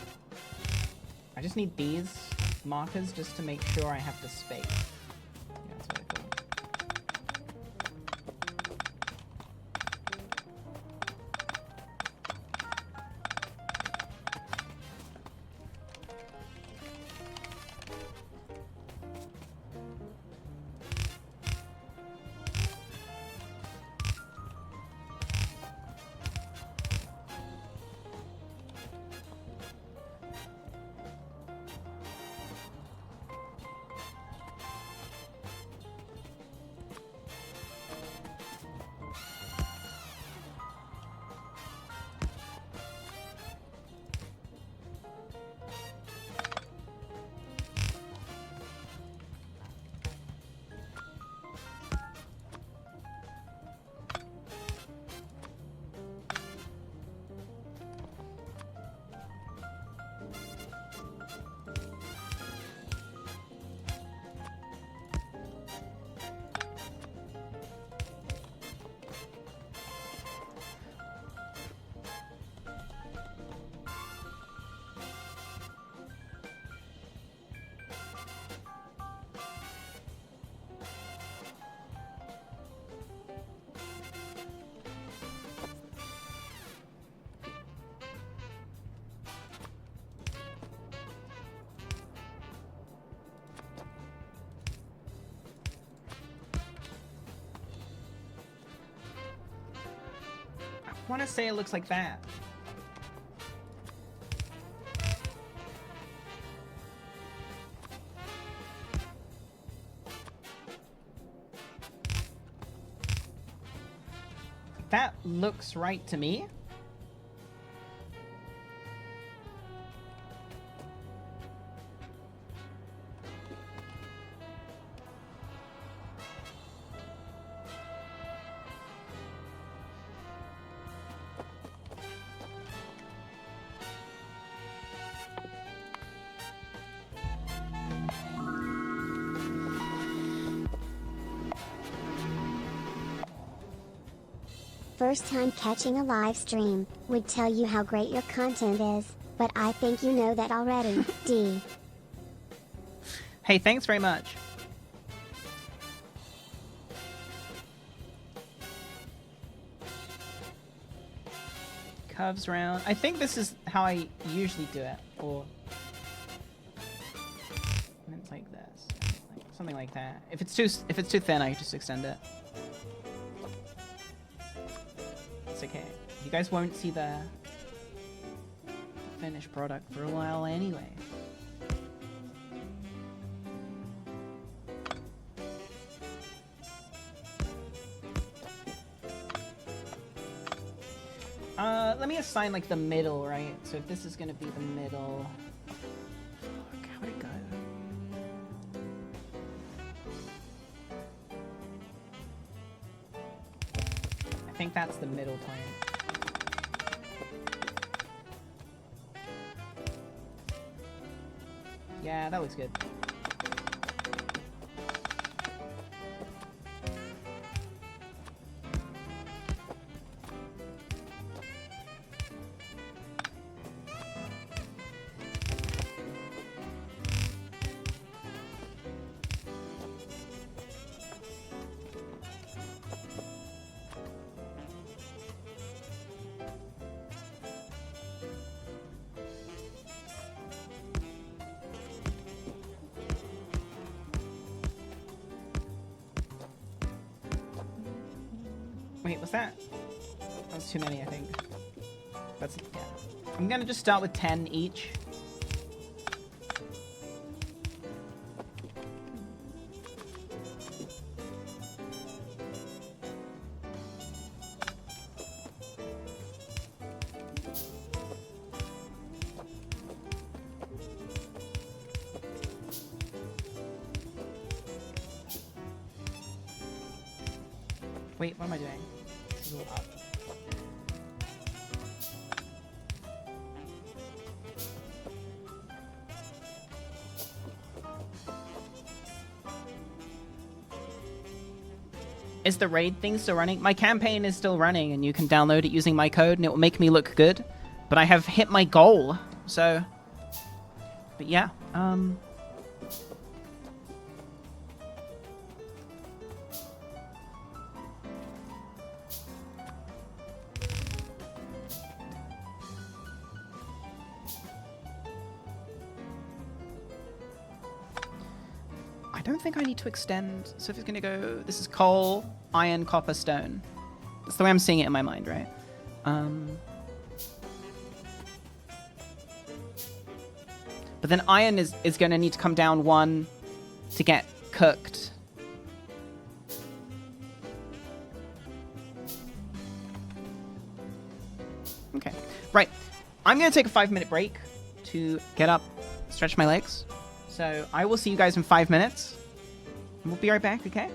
I just need these markers just to make sure I have the space. Yeah, that's what I thought. I want to say it looks like that. That looks right to me. First time catching a live stream, would tell you how great your content is, but I think you know that already, D. Hey, thanks very much. Curves round. I think this is how I usually do it, or and it's like this, something like that. If it's too thin, I just extend it. It's okay. You guys won't see the finished product for a while anyway. Let me assign like the middle, right? So if this is gonna be the middle. Fuck, how would it go? I think that's the middle point. Yeah, that looks good. Wait, what's that? That was too many, I think. That's, yeah. I'm gonna just start with 10 each. Wait, what am I doing? This is a little up. Is the raid thing still running? My campaign is still running and you can download it using my code and it will make me look good. But I have hit my goal, so... But yeah, I don't think I need to extend. So if it's gonna go... This is coal, iron, copper, stone. That's the way I'm seeing it in my mind, right? But then iron is going to need to come down 1 to get cooked. Okay. Right. I'm going to take a 5-minute break to get up, stretch my legs. So I will see you guys in 5 minutes. And we'll be right back, okay?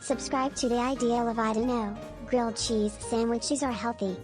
Subscribe to the Ideal of I Don't Know. Grilled cheese sandwiches are healthy.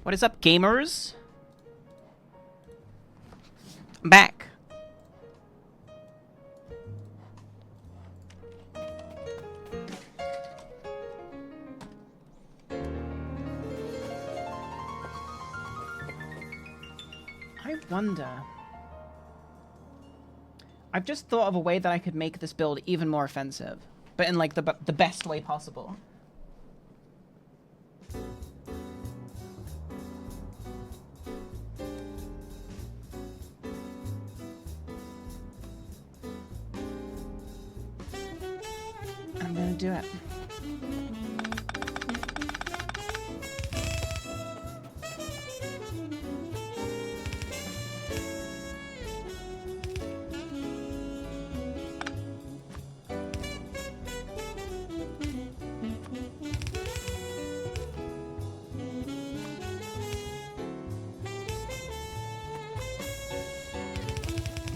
What is up, gamers? I'm back. I wonder... I've just thought of a way that I could make this build even more offensive, but in like the best way possible. I'm gonna do it.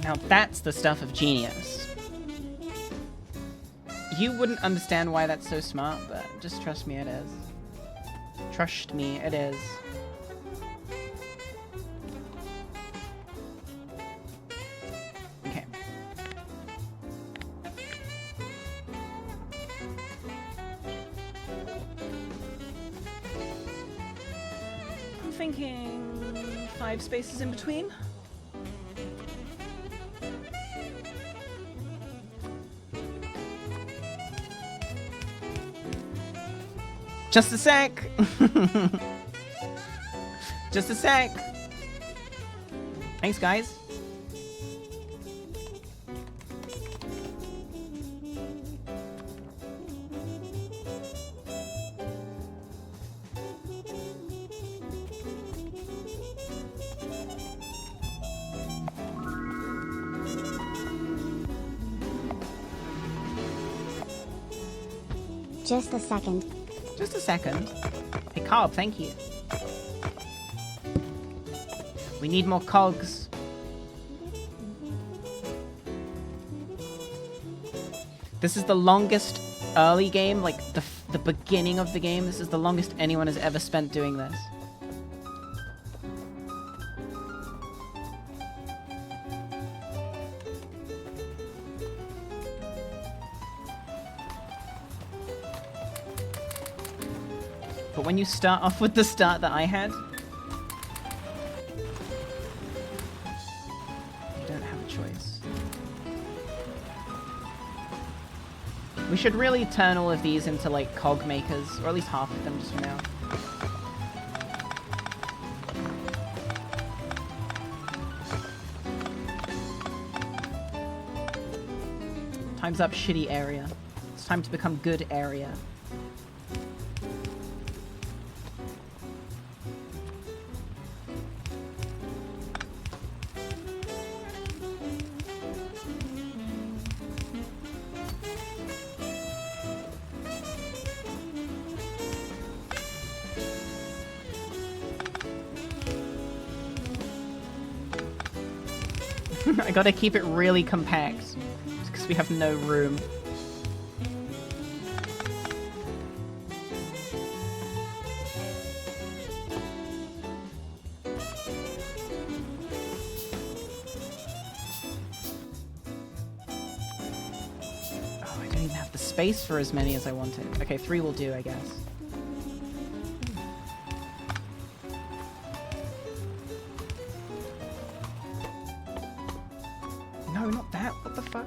Now that's the stuff of genius. You wouldn't understand why that's so smart, but just trust me, it is. Trust me, it is. Okay. I'm thinking 5 spaces in between. Just a sec. Just a sec. Thanks, guys. Just a second. Just a second. Hey, Carb, thank you. We need more cogs. This is the longest early game, like the beginning of the game. This is the longest anyone has ever spent doing this. But when you start off with the start that I had, you don't have a choice. We should really turn all of these into like cog makers, or at least half of them just for now. Time's up, shitty area. It's time to become good area. I gotta keep it really compact, because we have no room. Oh, I don't even have the space for as many as I wanted. Okay, 3 will do, I guess. No, not that. What the fuck?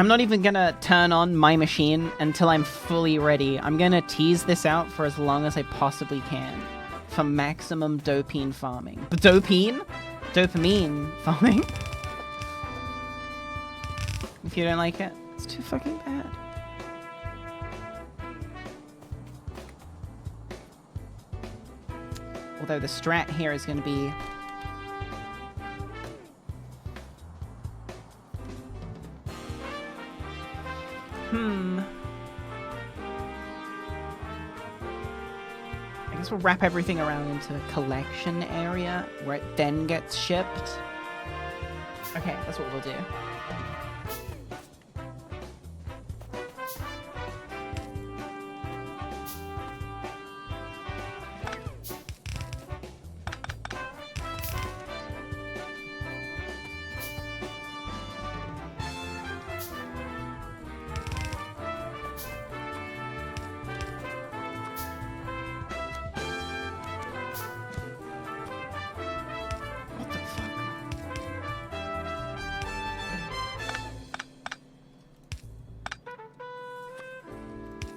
I'm not even gonna turn on my machine until I'm fully ready. I'm gonna tease this out for as long as I possibly can for maximum dopamine farming. Dopamine? Dopamine farming? If you don't like it, it's too fucking bad. Although the strat here is gonna be... I guess we'll wrap everything around into a collection area where it then gets shipped. Okay, that's what we'll do.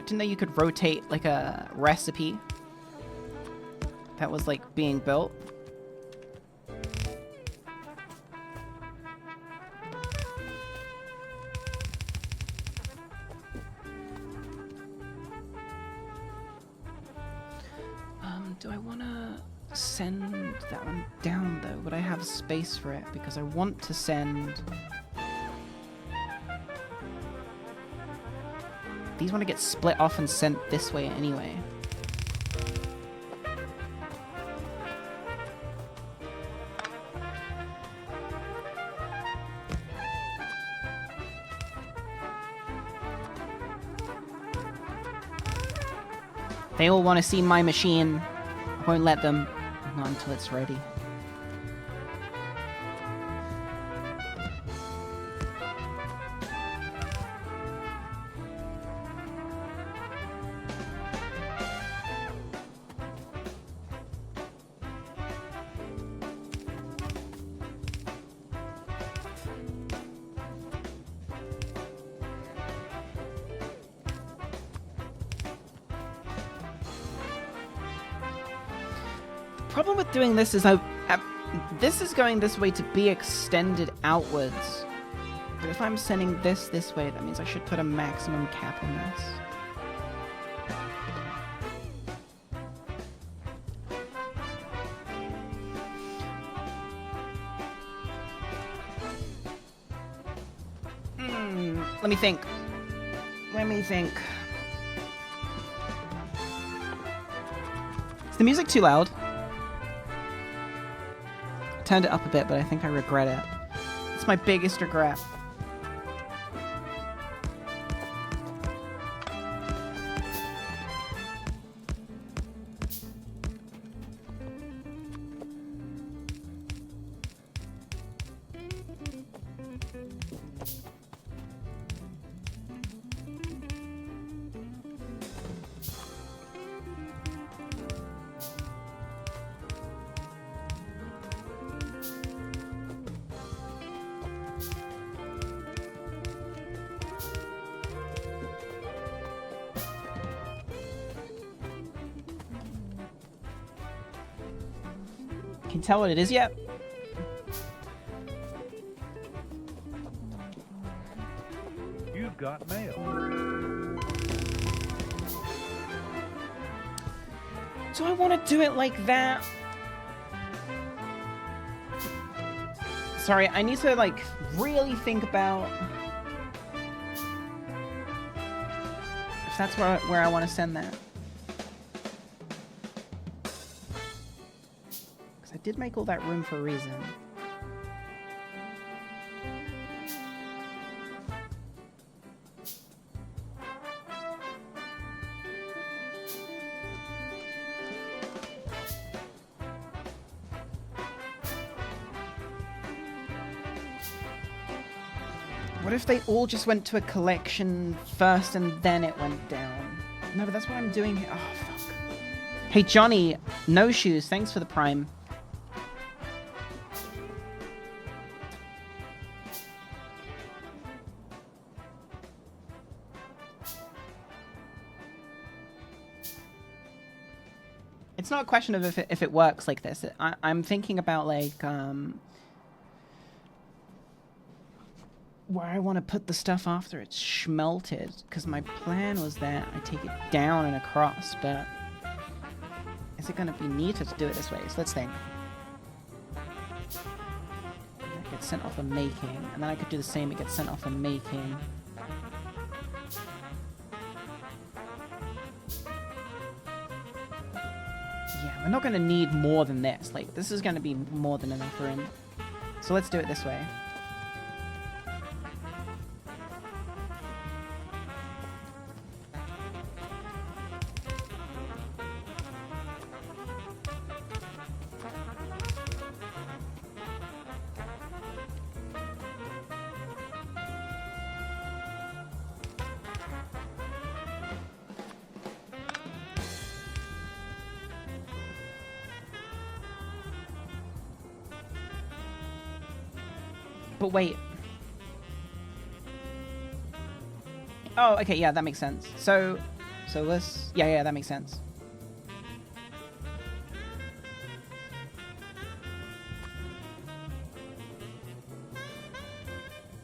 Didn't know you could rotate like a recipe that was like being built. Do I want to send that one down though? Would I have space for it? Because I want to send... These want to get split off and sent this way anyway. They all want to see my machine. I won't let them. Not until it's ready. Problem with doing this is this is going this way to be extended outwards. But if I'm sending this way, that means I should put a maximum cap on this. Let me think. Is the music too loud? Turned it up a bit, but I think I regret it. It's my biggest regret. Can you tell what it is yet? You've got mail. Do I want to do it like that? Sorry, I need to like really think about if that's where I want to send that. I did make all that room for a reason. What if they all just went to a collection first and then it went down? No, but that's what I'm doing here. Oh, fuck. Hey, Johnny, no shoes. Thanks for the prime. It's not a question of if it works like this. I'm thinking about, like, where I want to put the stuff after it's schmelted. Because my plan was that I take it down and across, but is it going to be neater to do it this way? So let's think. It gets sent off the making, and then I could do the same. It gets sent off the making. Yeah, we're not going to need more than this. Like, this is going to be more than enough room. So let's do it this way. But wait. Oh, okay, yeah, that makes sense. So let's... Yeah, that makes sense.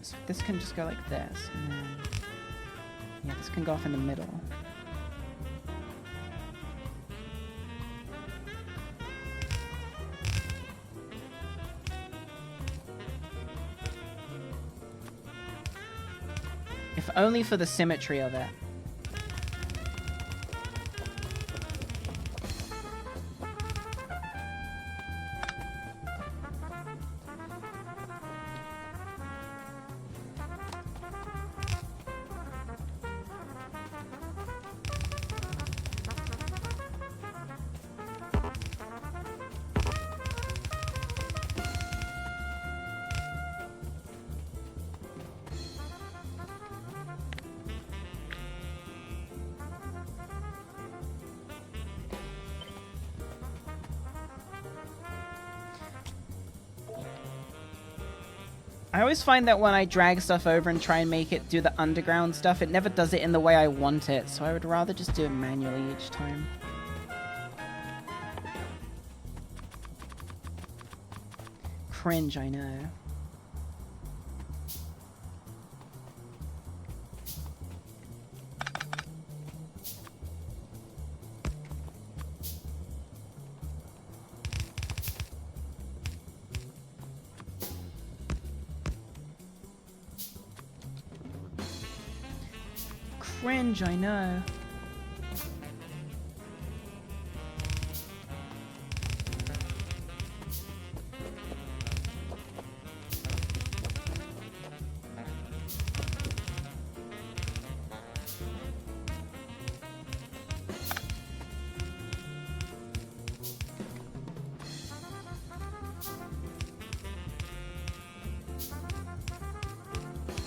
So this can just go like this, and then... Yeah, this can go off in the middle. If only for the symmetry of it. I always find that when I drag stuff over and try and make it do the underground stuff, it never does it in the way I want it, so I would rather just do it manually each time. Cringe, I know. Cringe, I know.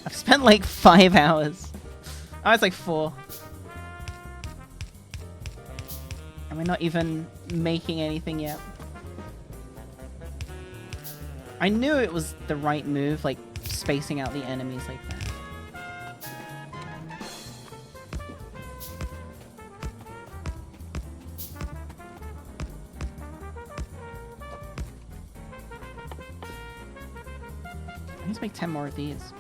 I've spent like 5 hours. Oh, it's like 4. And we're not even making anything yet. I knew it was the right move, like spacing out the enemies like that. I need to make 10 more of these.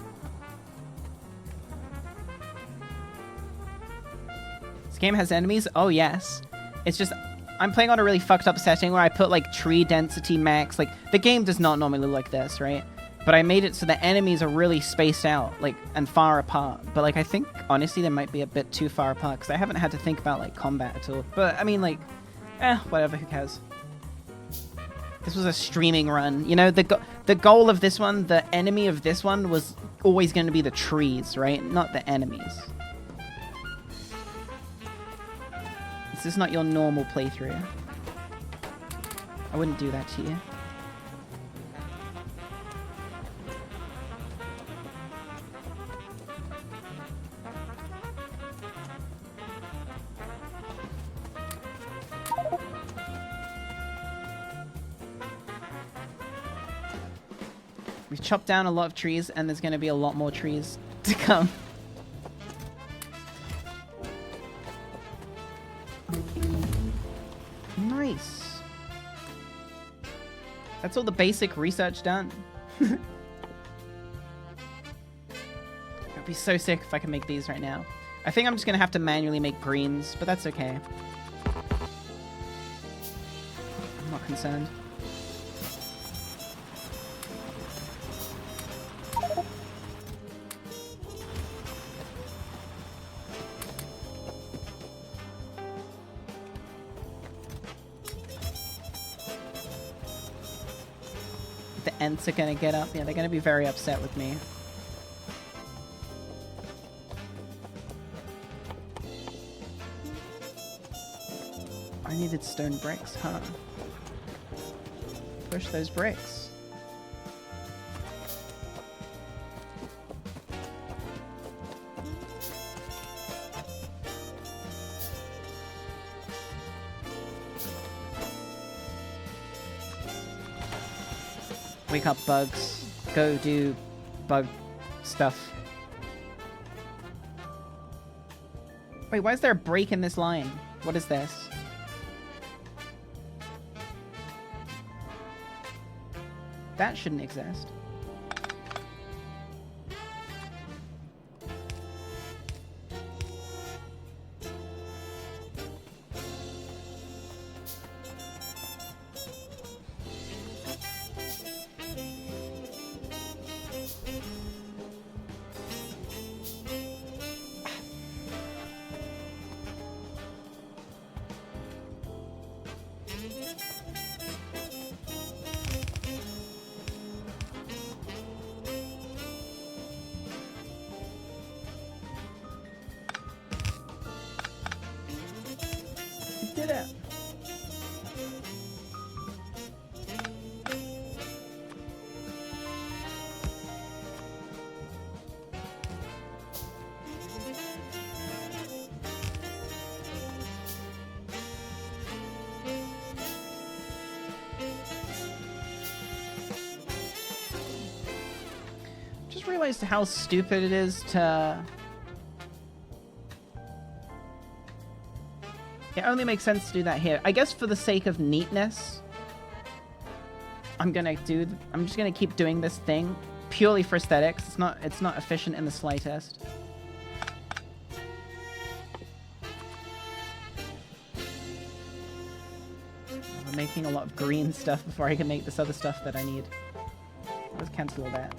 Game has enemies? Oh yes. It's just I'm playing on a really fucked up setting where I put like tree density max. Like the game does not normally look like this, right? But I made it so the enemies are really spaced out, like, and far apart. But like I think honestly they might be a bit too far apart because I haven't had to think about like combat at all. But I mean like, whatever, who cares? This was a streaming run. You know, the goal of this one, the enemy of this one was always going to be the trees, right? Not the enemies. This is not your normal playthrough. I wouldn't do that to you. We've chopped down a lot of trees, and there's going to be a lot more trees to come. Nice. That's all the basic research done. It'd be so sick if I could make these right now. I think I'm just gonna have to manually make greens, but that's okay. I'm not concerned. The Ents are gonna get up. Yeah, they're gonna be very upset with me. I needed stone bricks, huh? Push those bricks. Wake up, bugs. Go do bug stuff. Wait, why is there a break in this line? What is this? That shouldn't exist. Did it. Just realized how stupid it is to... It only makes sense to do that here. I guess for the sake of neatness, I'm just gonna keep doing this thing purely for aesthetics. It's not efficient in the slightest. I'm making a lot of green stuff before I can make this other stuff that I need. Let's cancel all that.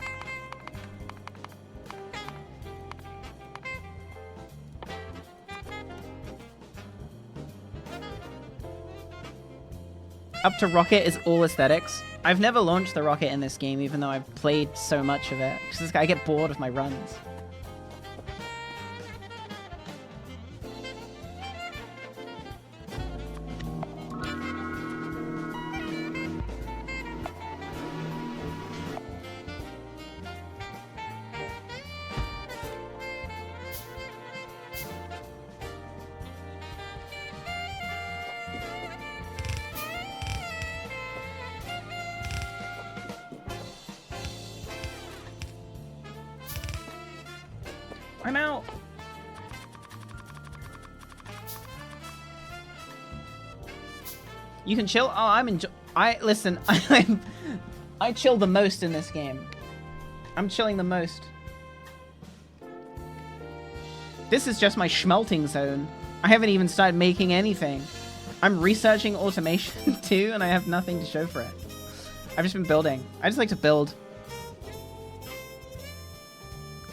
Up to rocket is all aesthetics. I've never launched the rocket in this game, even though I've played so much of it. Because I get bored of my runs. I'm out. You can chill. Oh, listen. I chill the most in this game. I'm chilling the most. This is just my schmelting zone. I haven't even started making anything. I'm researching automation too, and I have nothing to show for it. I've just been building. I just like to build.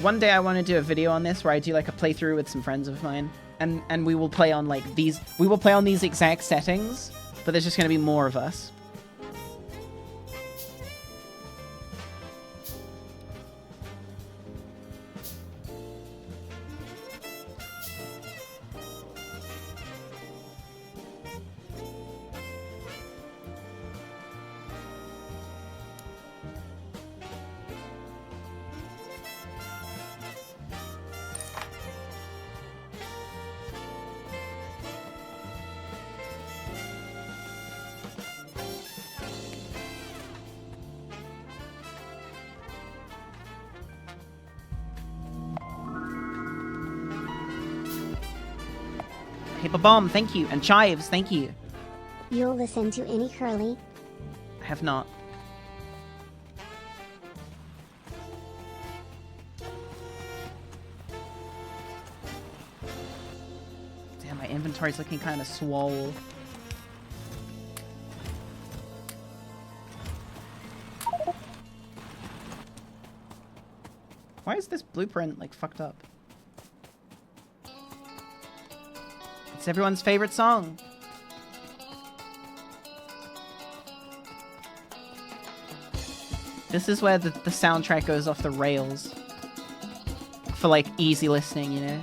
One day I want to do a video on this where I do like a playthrough with some friends of mine, and we will play on like these. We will play on these exact settings, but there's just going to be more of us. Hippo-bomb, thank you. And Chives, thank you. You'll listen to any Curly? I have not. inventory's looking kind of swole. Why is this blueprint, like, fucked up? It's everyone's favorite song. This is where the soundtrack goes off the rails. For, like, easy listening, you know?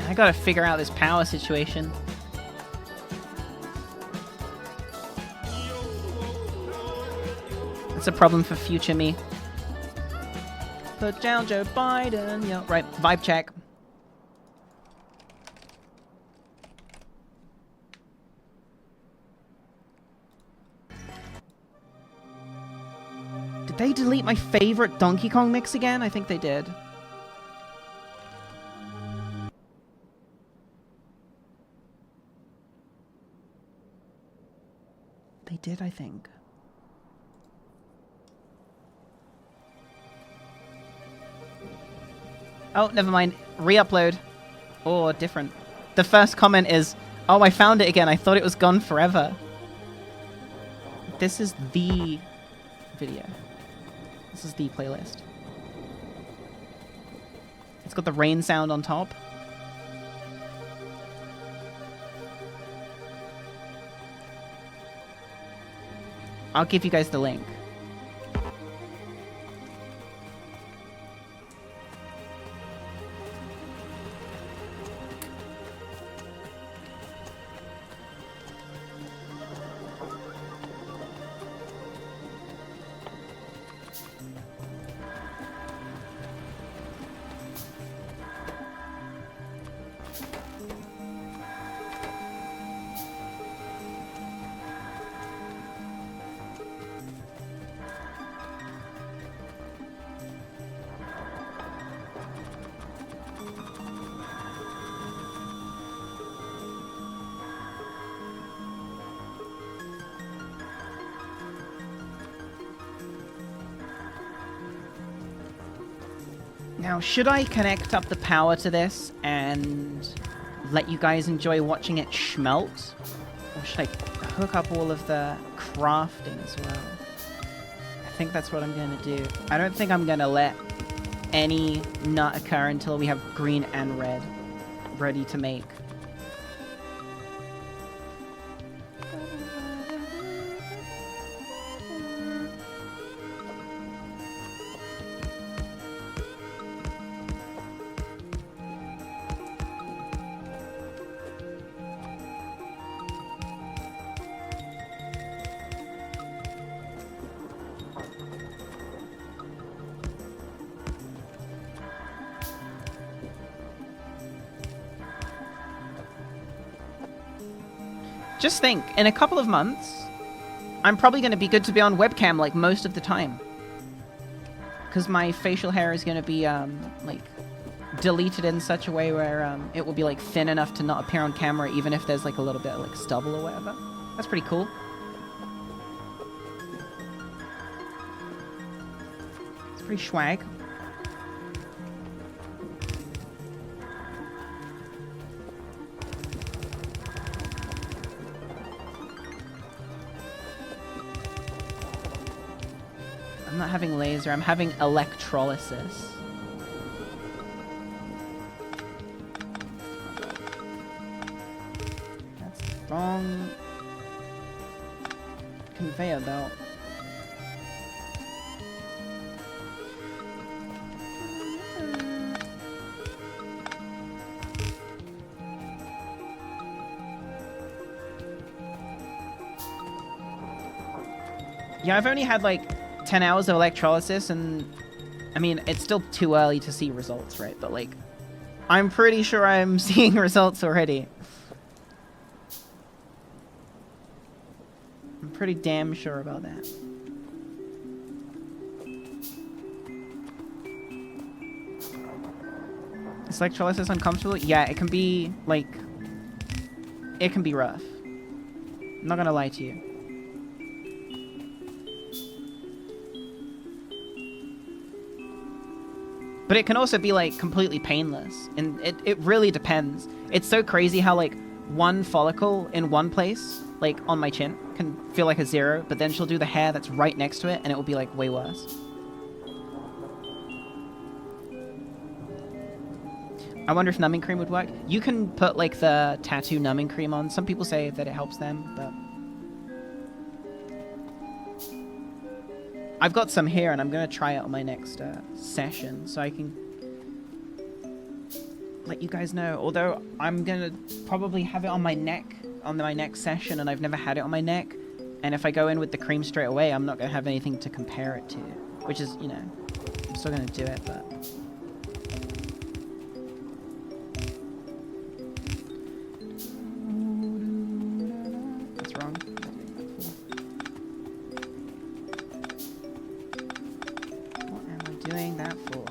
I gotta figure out this power situation. That's a problem for future me. Put down Joe Biden. Yeah, right. Vibe check. Did they delete my favorite Donkey Kong mix again? I think they did. They did, I think. Oh, never mind. Re-upload. Oh, different. The first comment is, oh, I found it again. I thought it was gone forever. This is the video. This is the playlist. It's got the rain sound on top. I'll give you guys the link. Now, should I connect up the power to this and let you guys enjoy watching it schmelt? Or should I hook up all of the crafting as well? I think that's what I'm going to do. I don't think I'm going to let any nut occur until we have green and red ready to make. Just think, in a couple of months, I'm probably going to be good to be on webcam, like, most of the time. Because my facial hair is going to be, like, deleted in such a way where it will be, like, thin enough to not appear on camera, even if there's, like, a little bit of, like, stubble or whatever. That's pretty cool. It's pretty swag. I'm not having laser, I'm having electrolysis. That's the wrong conveyor belt. Yeah, I've only had like 10 hours of electrolysis, and I mean, it's still too early to see results, right? But like, I'm pretty sure I'm seeing results already. pretty damn sure about that. Is electrolysis uncomfortable? Yeah, it can be, like... It can be rough. I'm not gonna lie to you. But it can also be, like, completely painless. And it really depends. It's so crazy how, like, one follicle in one place, like, on my chin, can feel like a 0, but then she'll do the hair that's right next to it, and it will be, like, way worse. I wonder if numbing cream would work. You can put, like, the tattoo numbing cream on. Some people say that it helps them, but... I've got some here, and I'm going to try it on my next session, so I can let you guys know. Although, I'm going to probably have it on my neck, on my next session, and I've never had it on my neck. And if I go in with the cream straight away, I'm not going to have anything to compare it to. Which is, you know, I'm still going to do it, but... That's wrong. What am I doing that for?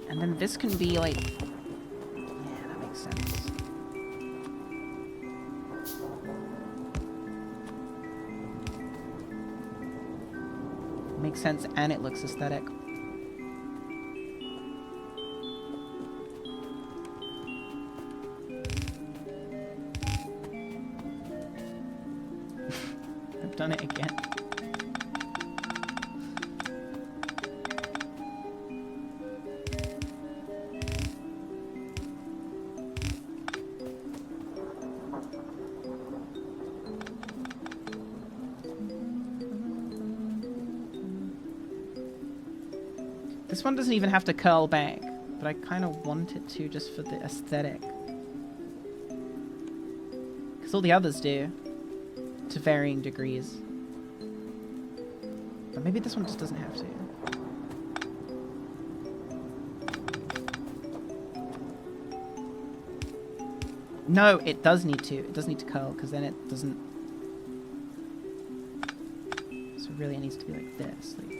And then this can be like... Yeah, that makes sense. Makes sense, and it looks aesthetic. I've done it again. This one doesn't even have to curl back, but I kind of want it to just for the aesthetic. Because all the others do, to varying degrees. But maybe this one just doesn't have to. No, it does need to. It does need to curl, because then it doesn't... So really it needs to be like this, like...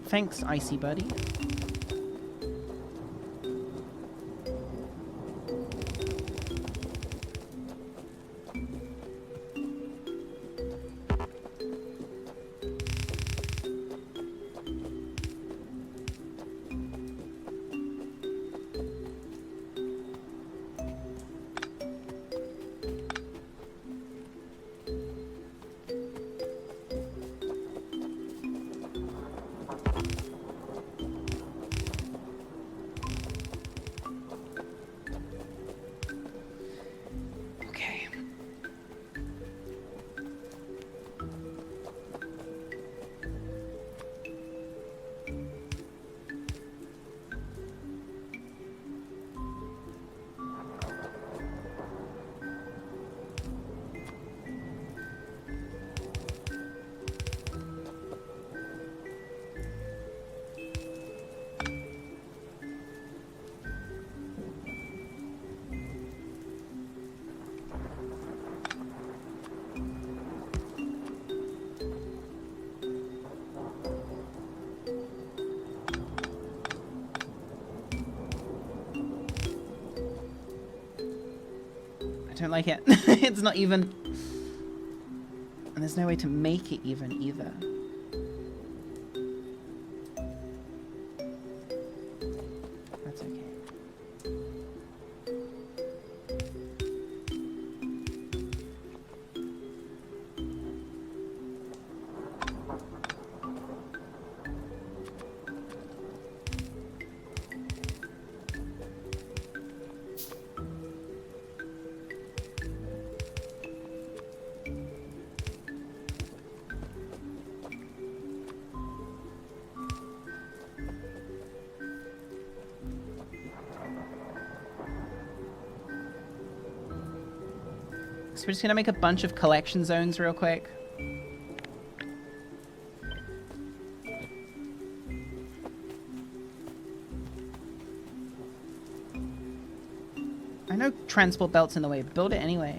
Thanks, Icy Buddy. I don't like it. It's not even. And there's no way to make it even either. That's okay. So we're just gonna make a bunch of collection zones real quick. I know transport belt's in the way. Build it anyway.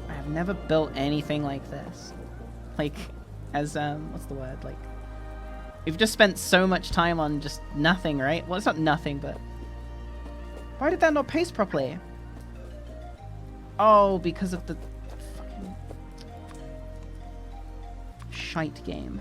I have never built anything like this. Like, as, what's the word? Like, we've just spent so much time on just nothing, right? Well, it's not nothing, but... Why did that not paste properly? Oh, because of the fucking shite game.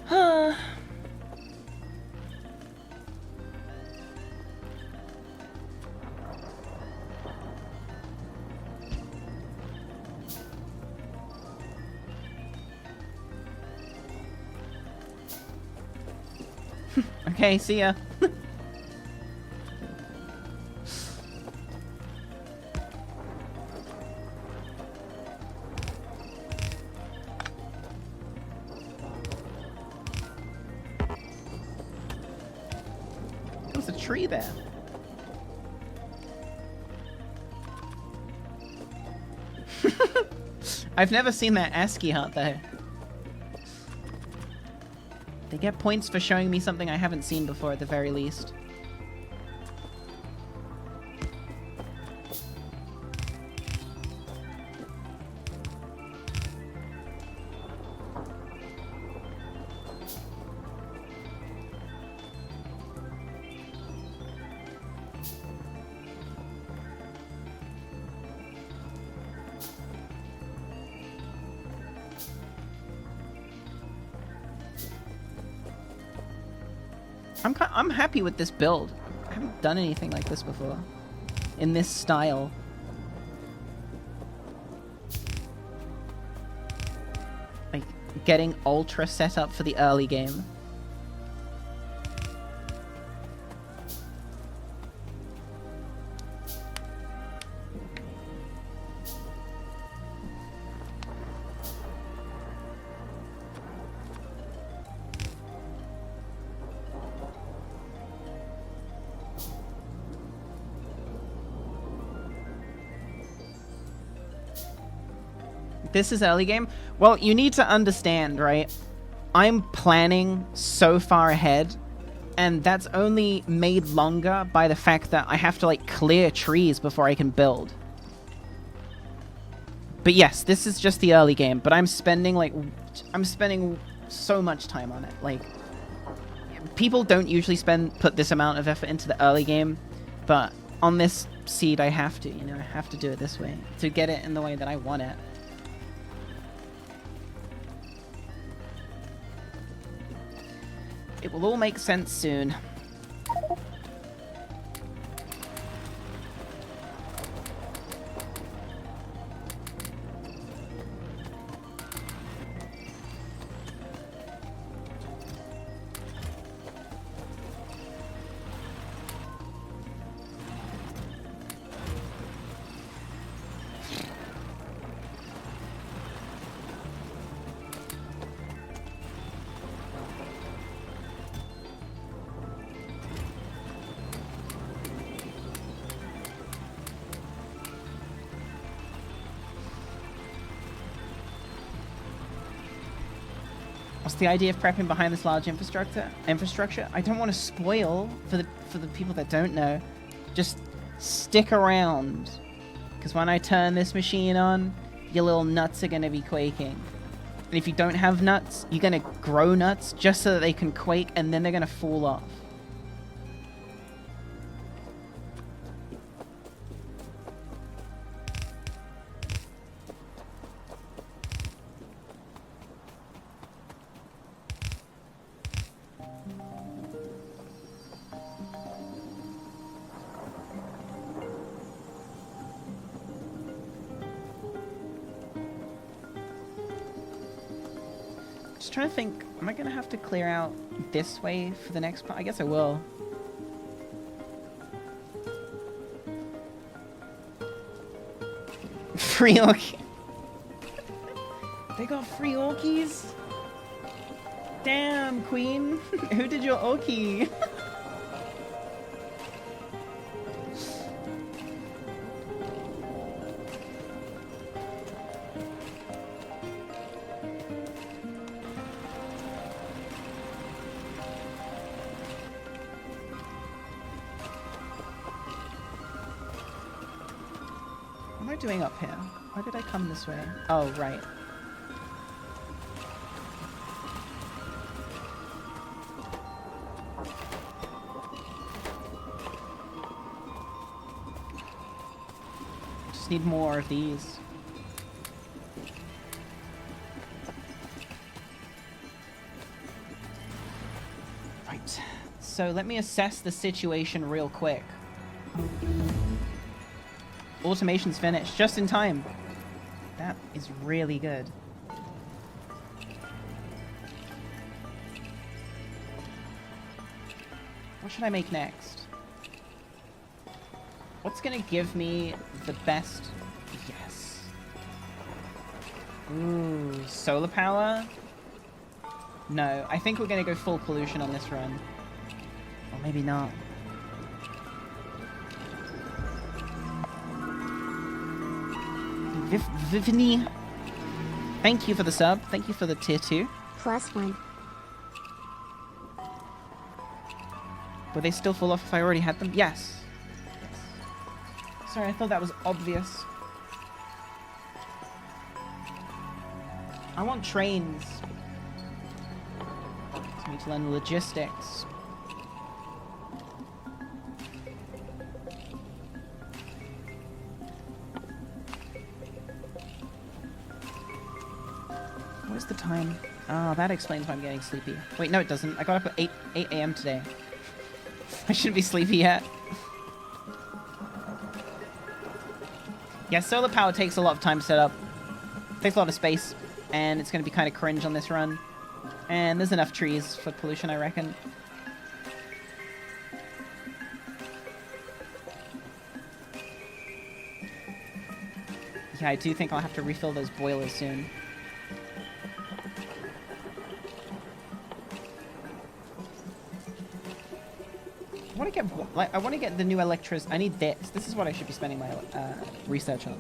Huh. Okay, see ya. There's a tree there. I've never seen that ASCII hut though. They get points for showing me something I haven't seen before at the very least. I'm happy with this build. I haven't done anything like this before. In this style. Like, getting ultra set up for the early game. This is early game? Well, you need to understand, right? I'm planning so far ahead, and that's only made longer by the fact that I have to, like, clear trees before I can build. But yes, this is just the early game, but I'm spending so much time on it. Like, people don't usually put this amount of effort into the early game, but on this seed I have to, you know, I have to do it this way to get it in the way that I want it. It will all make sense soon. What's the idea of prepping behind this large infrastructure? I don't want to spoil for the people that don't know. Just stick around, because when I turn this machine on, your little nuts are going to be quaking. And if you don't have nuts, you're going to grow nuts just so that they can quake, and then they're going to fall off. Just trying to think, am I gonna have to clear out this way for the next part? I guess I will. Free orky. They got free orkies? Damn, queen. Who did your orky? What am I doing up here? Why did I come this way? Oh, right. Just need more of these. Right. So let me assess the situation real quick. Automation's finished, just in time. That is really good. What should I make next? What's gonna give me the best? Yes. Ooh, solar power? No, I think we're gonna go full pollution on this run. Or maybe not. Vivini, thank you for the sub. Thank you for the tier 2. +1. Will they still fall off if I already had them? Yes. Sorry, I thought that was obvious. I want trains. I need to learn the logistics. What is the time? Oh, that explains why I'm getting sleepy. Wait, no it doesn't. I got up at 8 a.m. today. I shouldn't be sleepy yet. Yeah, solar power takes a lot of time to set up. Takes a lot of space. And it's going to be kind of cringe on this run. And there's enough trees for pollution, I reckon. Yeah, I do think I'll have to refill those boilers soon. I want to get the new electricity. I need this. This is what I should be spending my research on.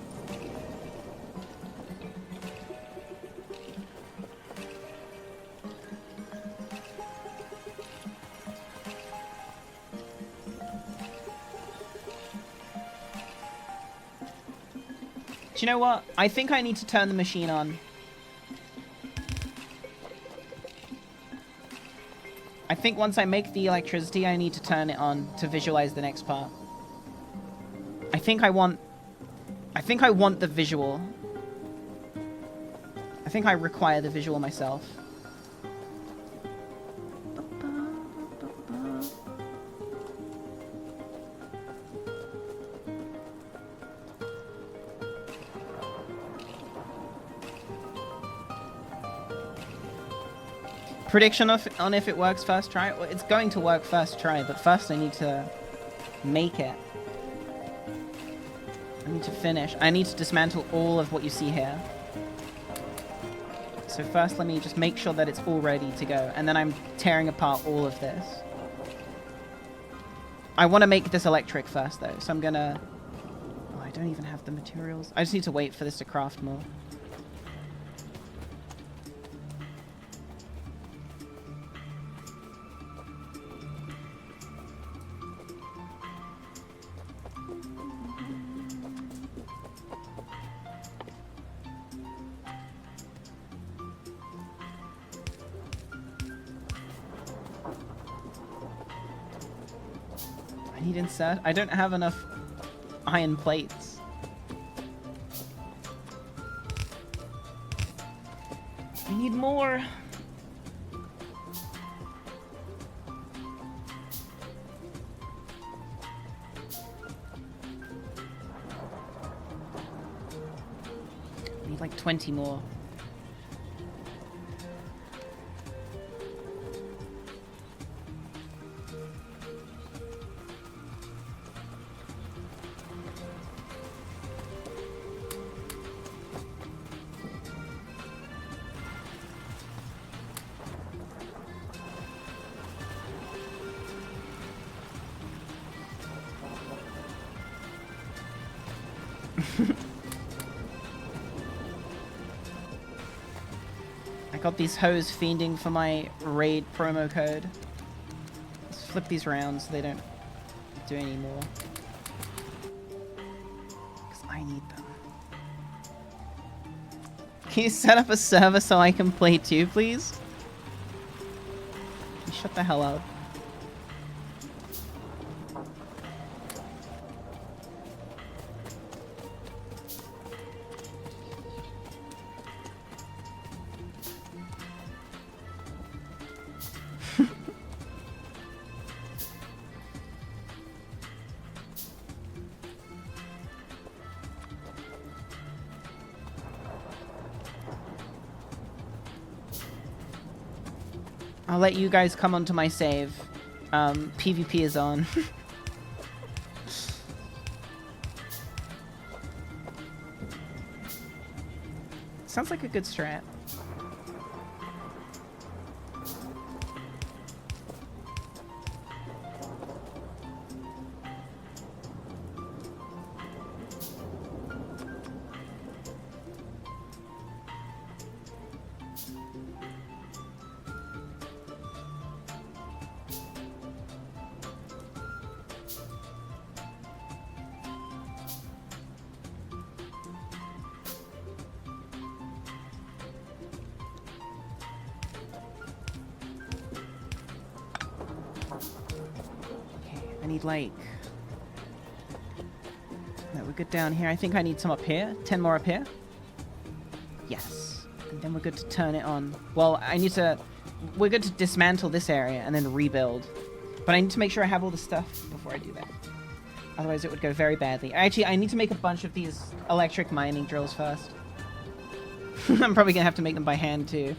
Do you know what? I think I need to turn the machine on. I think once I make the electricity, I need to turn it on to visualize the next part. I think I want the visual. I think I require the visual myself. Prediction on if it works first try? Well, it's going to work first try, but first I need to make it. I need to finish. I need to dismantle all of what you see here. So first let me just make sure that it's all ready to go, and then I'm tearing apart all of this. I want to make this electric first though, so I'm gonna... Oh, I don't even have the materials. I just need to wait for this to craft more. Insert. I don't have enough iron plates. I need more. I need like 20 more. I got these hoes fiending for my raid promo code. Let's flip these around so they don't do any more. Because I need them. Can you set up a server so I can play too, please? Shut the hell up. I'll let you guys come onto my save. PvP is on. Sounds like a good strat. Like, no, we're good down here. I think I need some up here. 10 more up here. Yes. And then we're good to turn it on. Well, we're good to dismantle this area and then rebuild. But I need to make sure I have all the stuff before I do that. Otherwise it would go very badly. Actually, I need to make a bunch of these electric mining drills first. I'm probably gonna have to make them by hand too.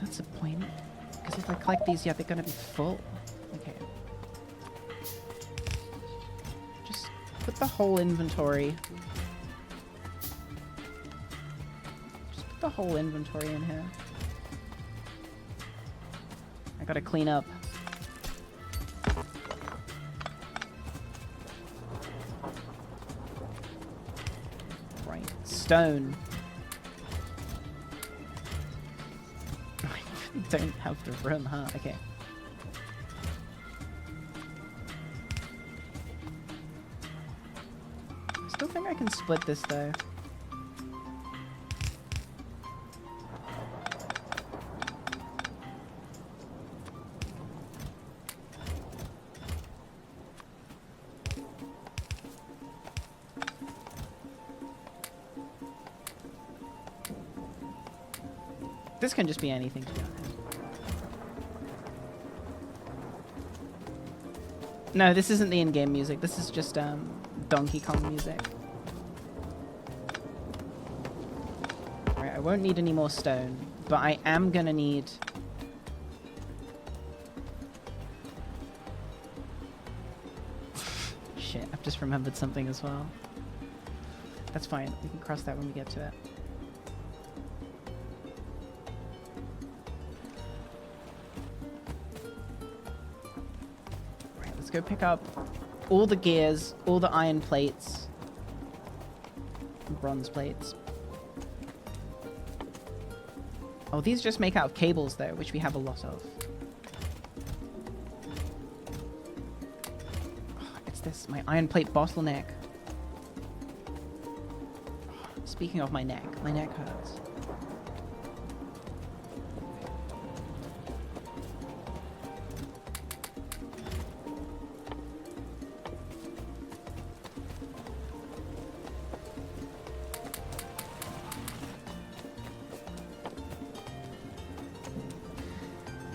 That's a point. Because if I collect these, yeah, they're gonna be full. Okay. Just put the whole inventory. Just put the whole inventory in here. I gotta clean up. Right. Stone. Don't have the room, huh? Okay. I still think I can split this though. This can just be anything, to be honest. No, this isn't the in-game music. This is just Donkey Kong music. Alright, I won't need any more stone, but I am gonna need... Shit, I've just remembered something as well. That's fine. We can cross that when we get to it. Go pick up all the gears, all the iron plates, and bronze plates. Oh, these just make out of cables though, which we have a lot of. Oh, it's this, my iron plate bottleneck. Oh, speaking of my neck hurts.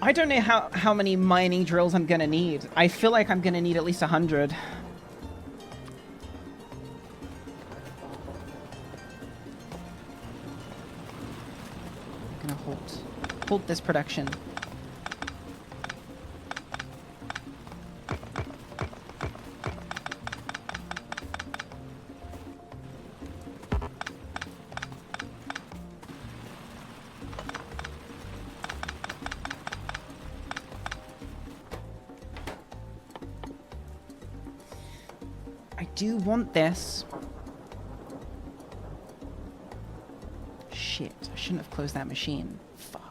I don't know how many mining drills I'm gonna need. I feel like I'm gonna need at least 100. Halt this production. I do want this. Shit, I shouldn't have closed that machine. Fuck.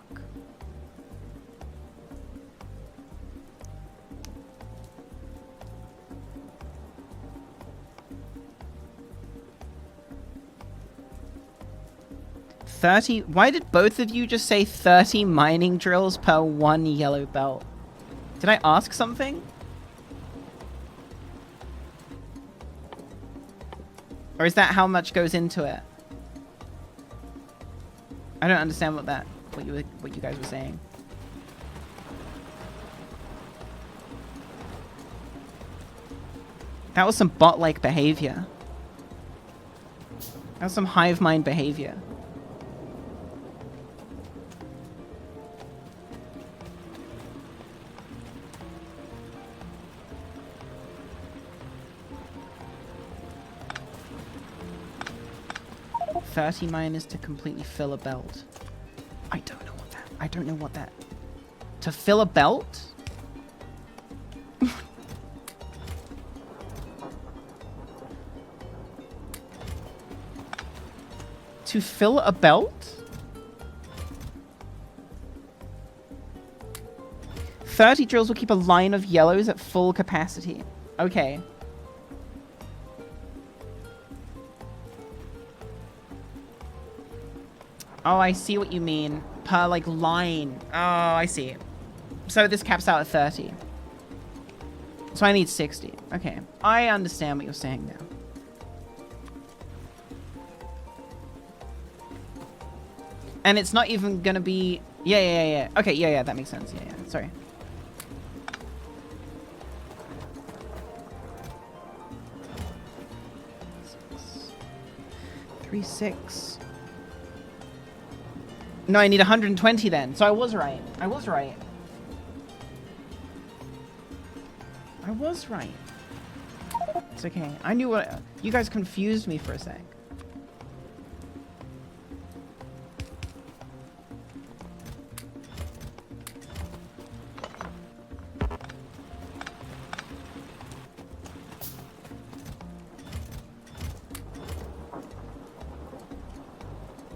Why did both of you just say 30 mining drills per 1 yellow belt? Did I ask something? Or is that how much goes into it? I don't understand what you guys were saying. That was some bot-like behavior. That was some hive mind behavior. $30 miners to completely fill a belt. I don't know what that. To fill a belt? To fill a belt? 30 drills will keep a line of yellows at full capacity. Okay. Oh, I see what you mean. Per, like, line. Oh, I see. So this caps out at 30. So I need 60. Okay. I understand what you're saying now. And it's not even gonna be... Yeah. Okay, yeah, that makes sense. Yeah. Sorry. Three, 6. No, I need 120 then. So I was right. It's okay. I knew what... You guys confused me for a sec.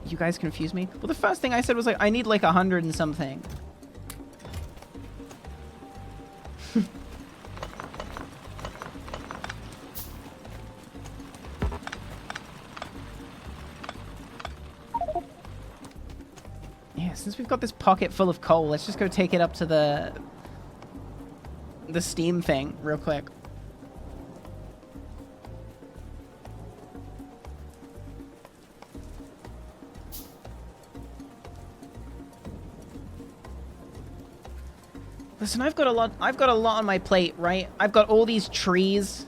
You guys confused me? Well, the first thing I said was like, I need like 100 and something. Yeah, since we've got this pocket full of coal, let's just go take it up to the steam thing real quick. Listen, I've got a lot on my plate, right? I've got all these trees.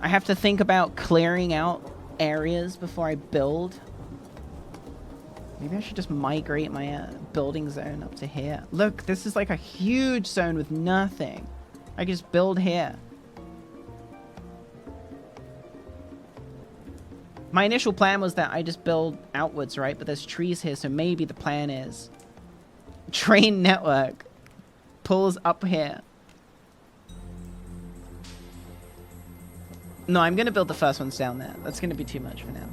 I have to think about clearing out areas before I build. Maybe I should just migrate my building zone up to here. Look, this is like a huge zone with nothing. I can just build here. My initial plan was that I just build outwards, right? But there's trees here, so maybe the plan is train network pulls up here. No, I'm gonna build the first ones down there. That's gonna be too much for now.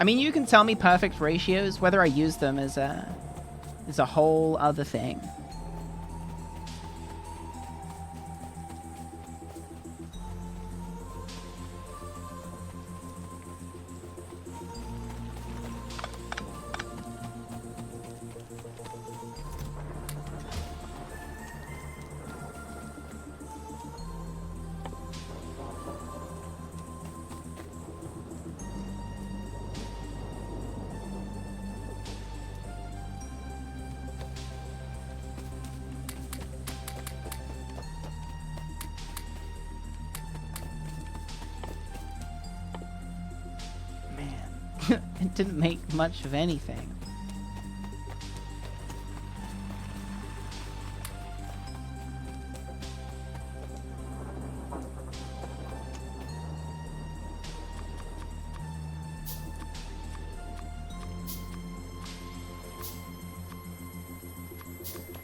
I mean, you can tell me perfect ratios. Whether I use them is a whole other thing. It didn't make much of anything.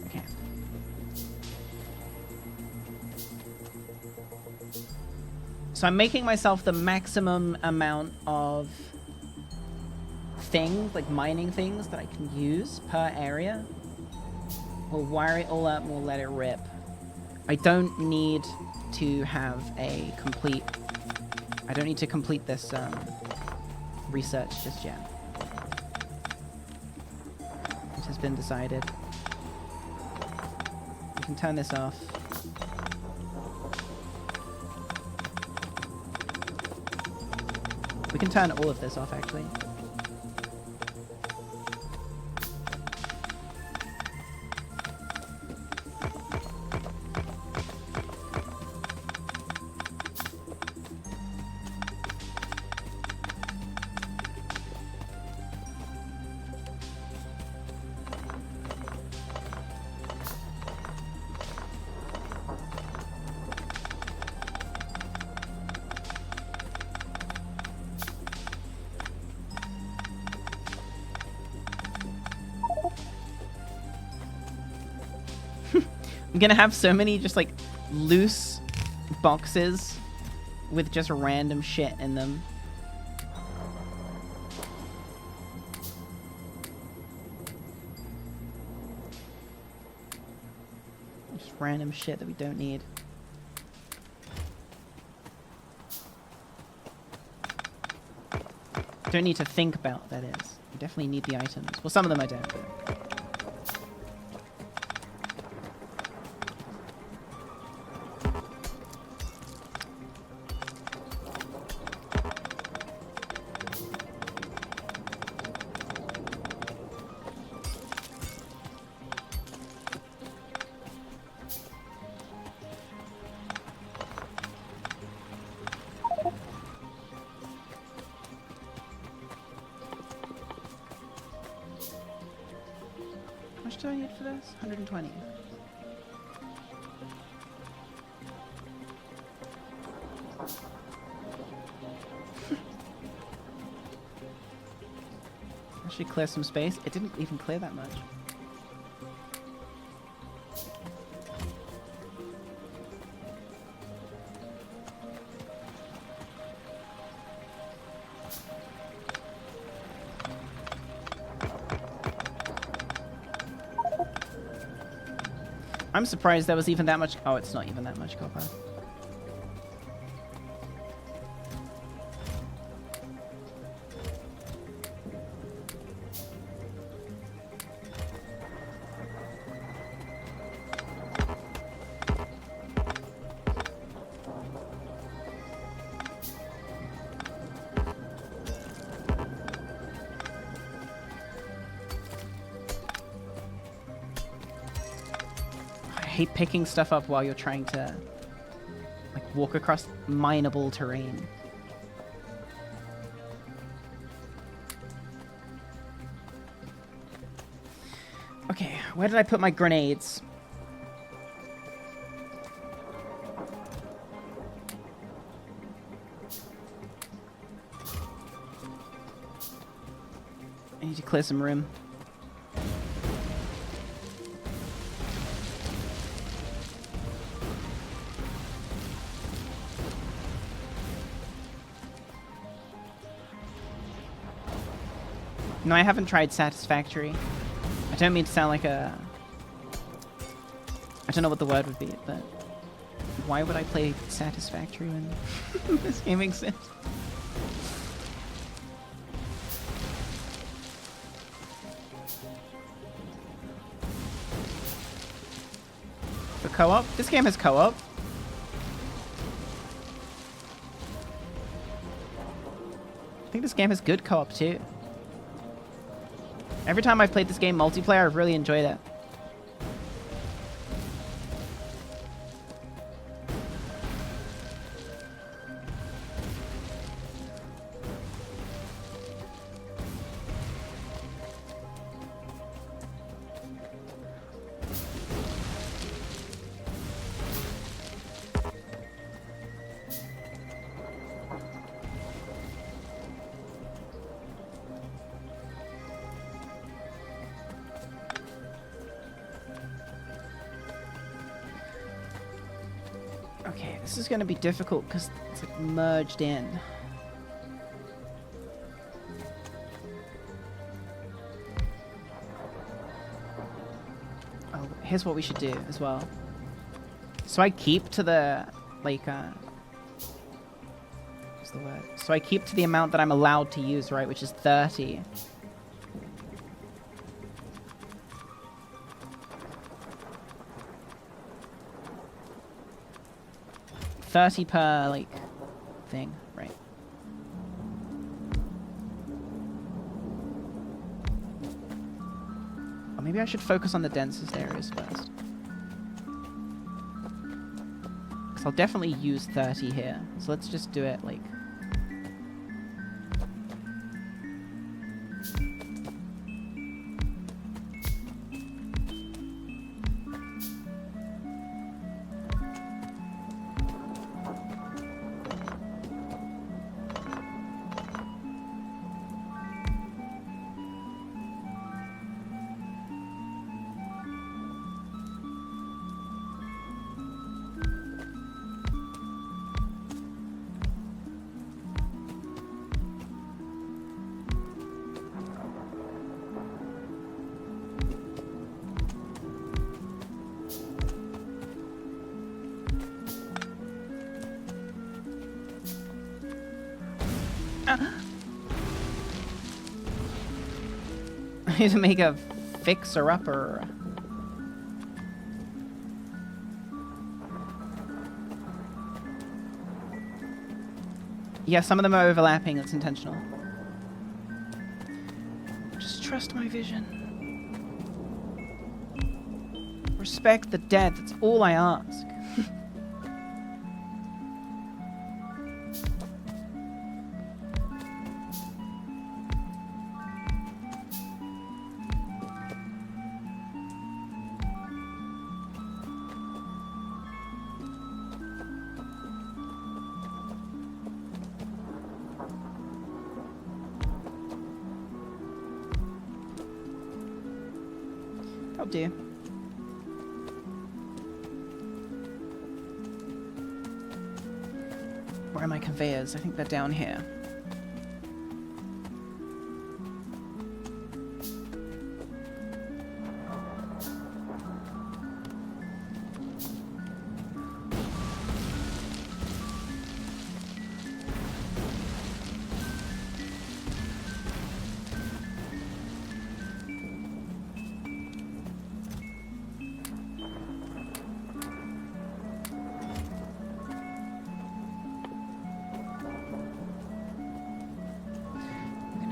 Okay. So I'm making myself the maximum amount of things, like mining things, that I can use per area. We'll wire it all up and we'll let it rip. I don't need to have a complete... I don't need to complete this research just yet. It has been decided. We can turn this off. We can turn all of this off, actually. I'm gonna have so many just like loose boxes with just random shit in them. Just random shit that we don't need. Don't need to think about, that is. You definitely need the items. Well, some of them I don't, but... How much do I need for this? 120. Actually clear some space. It didn't even clear that much. I'm surprised there was even that much. Oh, it's not even that much copper. I hate picking stuff up while you're trying to like walk across mineable terrain. Okay, where did I put my grenades? I need to clear some room. No, I haven't tried Satisfactory. I don't mean to sound like a... I don't know what the word would be, but... Why would I play Satisfactory when this game exists? For co-op? This game has co-op. I think this game has good co-op too. Every time I've played this game multiplayer, I've really enjoyed it. Okay, this is going to be difficult because it's like merged in. Oh, here's what we should do as well. So I keep to the, like, what's the word? So I keep to the amount that I'm allowed to use, right, which is 30. $30 per, like, thing, right? Or maybe I should focus on the densest areas first. Because I'll definitely use 30 here. So let's just do it, like... I need to make a fixer-upper. Yeah, some of them are overlapping. It's intentional. Just trust my vision. Respect the dead. That's all I ask. That'll do. Where are my conveyors? I think they're down here.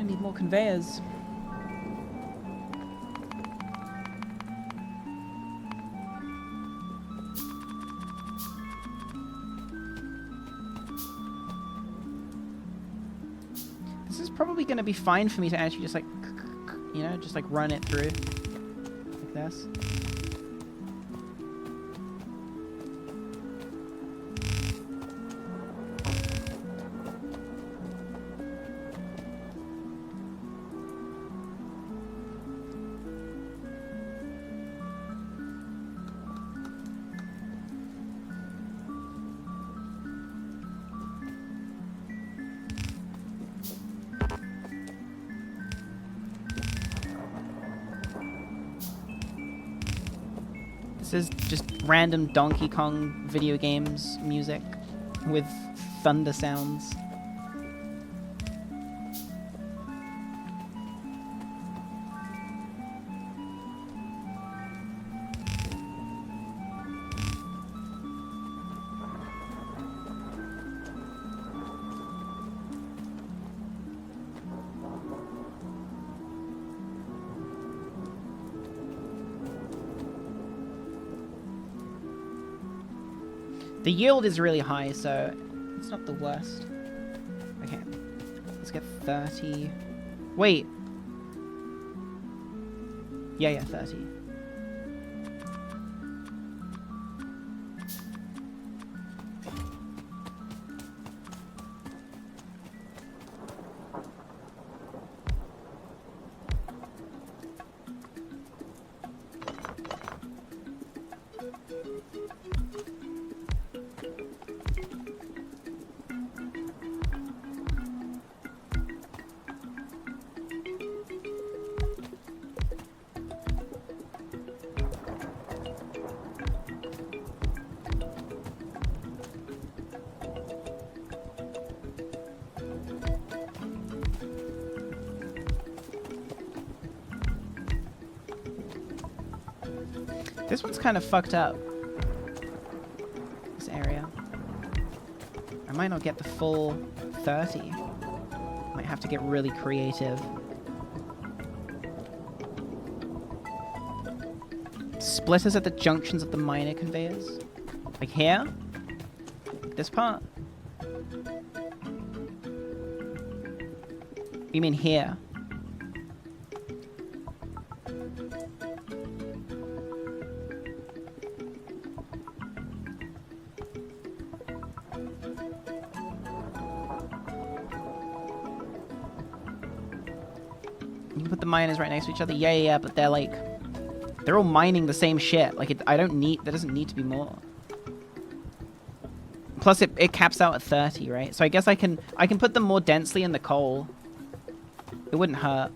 Need more conveyors. This is probably going to be fine for me to actually just like, you know, just like run it through like this. This is just random Donkey Kong video games music with thunder sounds. The yield is really high, so it's not the worst. Okay, let's get 30. Wait. Yeah, 30. This one's kind of fucked up. This area. I might not get the full 30. Might have to get really creative. Splitters at the junctions of the minor conveyors. Like here? Like this part? You mean here? You can put the miners right next to each other. Yeah, but they're like, they're all mining the same shit. Like, there doesn't need to be more. Plus, it caps out at 30, right? So I guess I can put them more densely in the coal. It wouldn't hurt.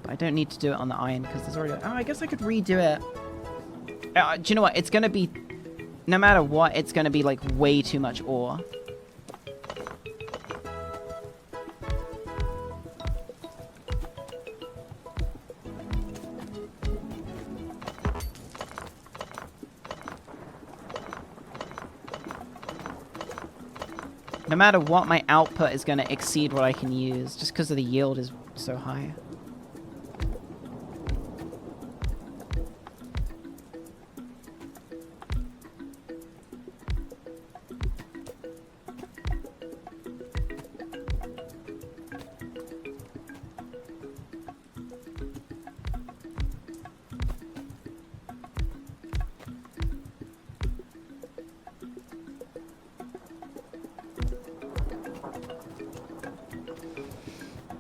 But I don't need to do it on the iron because there's already. Oh, I guess I could redo it. Do you know what? It's gonna be, no matter what, it's gonna be like way too much ore. No matter what, my output is going to exceed what I can use, just because of the yield is so high.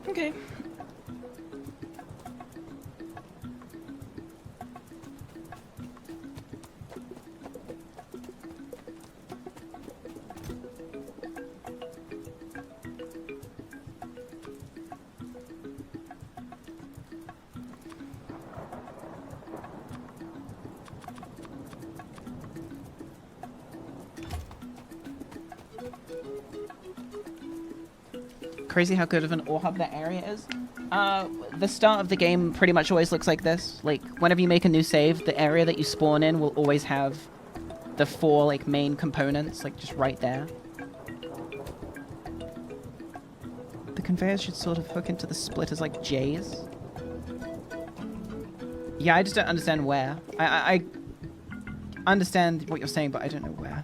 Okay. Crazy how good of an ore hub that area is. The start of the game pretty much always looks like this. Like, whenever you make a new save, the area that you spawn in will always have the 4, like, main components, like, just right there. The conveyors should sort of hook into the splitters like J's. Yeah, I just don't understand where. I understand what you're saying, but I don't know where.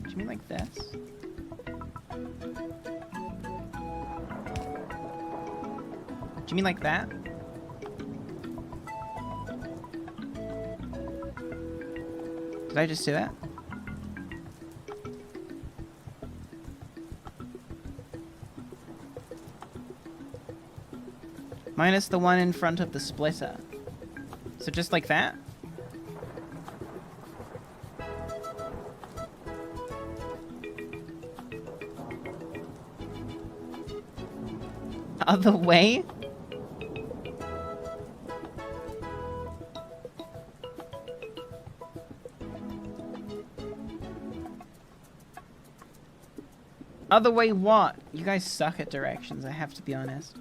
Do you mean like this? Do you mean like that? Did I just do that? Minus the one in front of the splitter. So just like that? Other way? Other way what? You guys suck at directions, I have to be honest.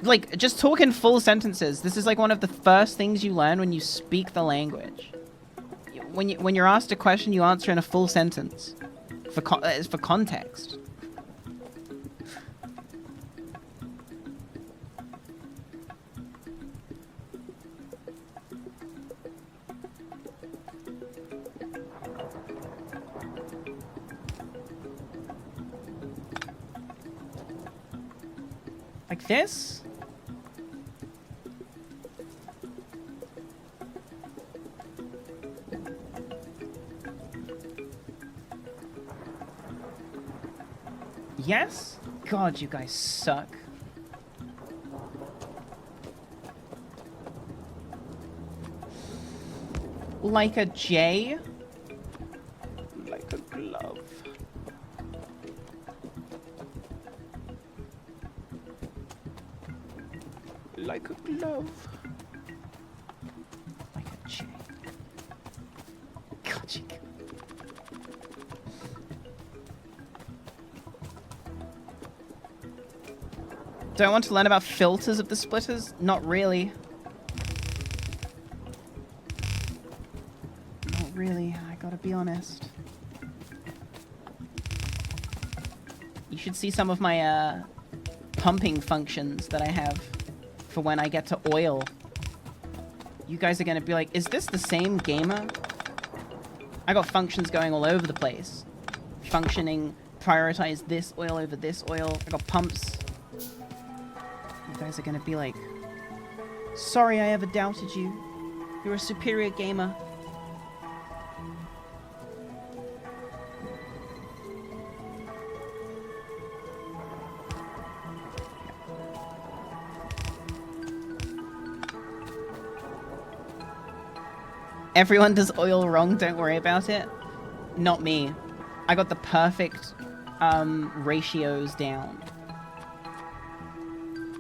Like, just talk in full sentences. This is like one of the first things you learn when you speak the language. When you're asked a question, you answer in a full sentence. For context. Like this? Yes? God, you guys suck. Like a J? Like a glove. Like a glove. Like a J. God, you can... Do I want to learn about filters of the splitters? Not really. Not really, I gotta be honest. You should see some of my pumping functions that I have for when I get to oil. You guys are gonna be like, is this the same gamer? I got functions going all over the place. Functioning, prioritize this oil over this oil. I got pumps. You guys are gonna be like, sorry I ever doubted you. You're a superior gamer. Everyone does oil wrong, don't worry about it. Not me. I got the perfect ratios down.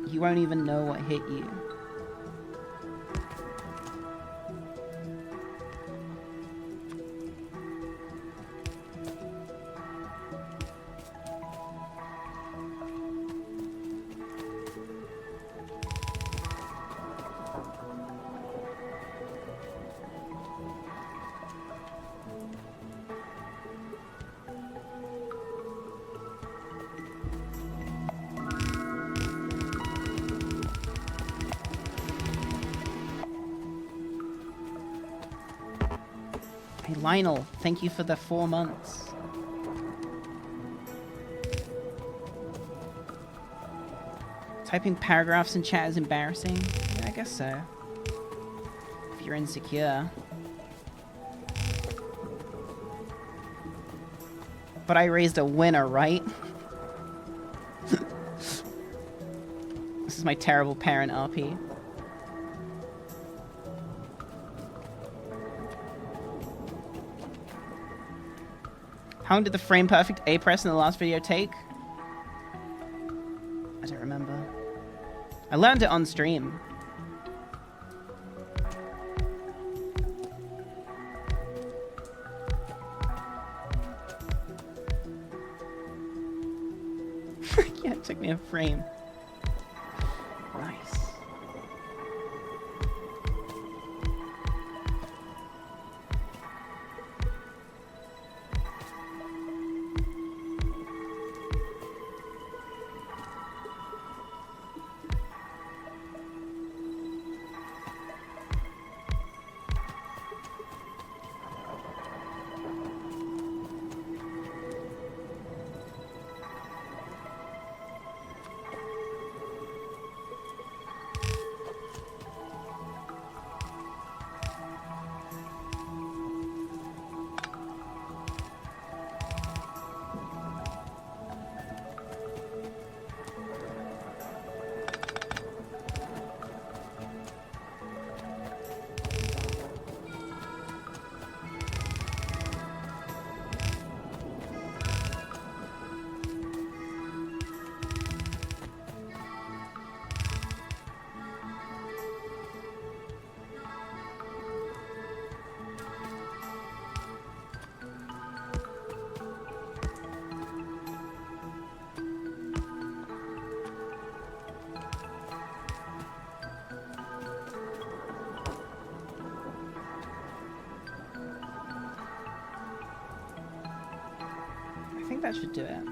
You won't even know what hit you. Hey, Lionel, thank you for the 4 months. Typing paragraphs in chat is embarrassing? Yeah, I guess so. If you're insecure. But I raised a winner, right? This is my terrible parent RP. How long did the frame perfect A press in the last video take? I don't remember. I learned it on stream. Yeah, it took me a frame. Nice. I think that should do it.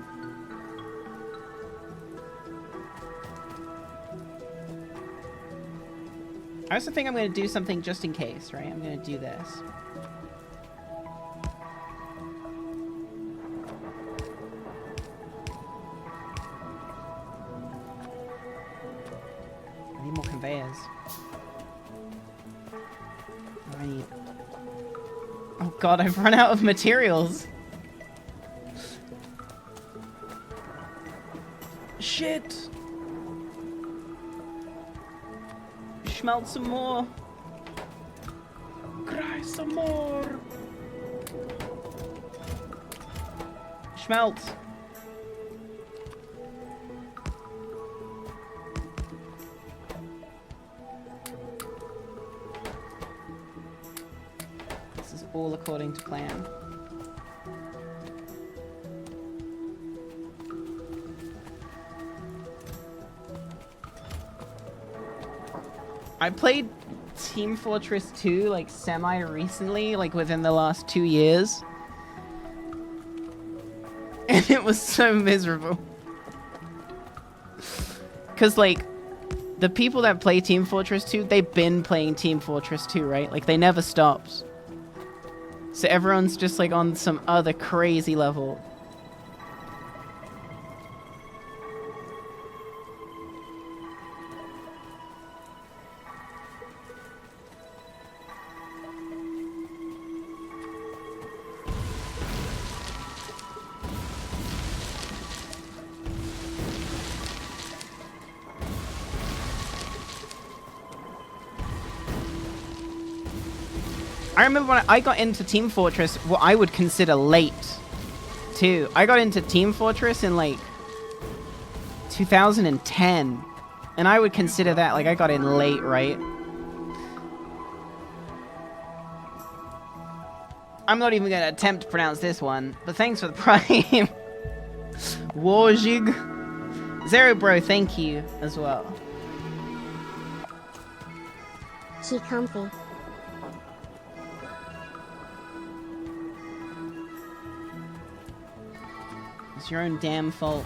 I also think I'm going to do something just in case, right? I'm going to do this. I need more conveyors. What do I need? Oh god, I've run out of materials. shit! Schmelt some more. Cry some more. Schmelt. This is all according to plan. I played Team Fortress 2 like semi-recently, like within the last 2 years. And it was so miserable. Cause like, the people that play Team Fortress 2, they've been playing Team Fortress 2, right? Like they never stopped. So everyone's just like on some other crazy level. I remember when I got into Team Fortress, what I would consider late, too. I got into Team Fortress in, like, 2010. And I would consider that, like, I got in late, right? I'm not even going to attempt to pronounce this one, but thanks for the prime. Warjig. Zero Bro, thank you as well. She comfy. It's your own damn fault.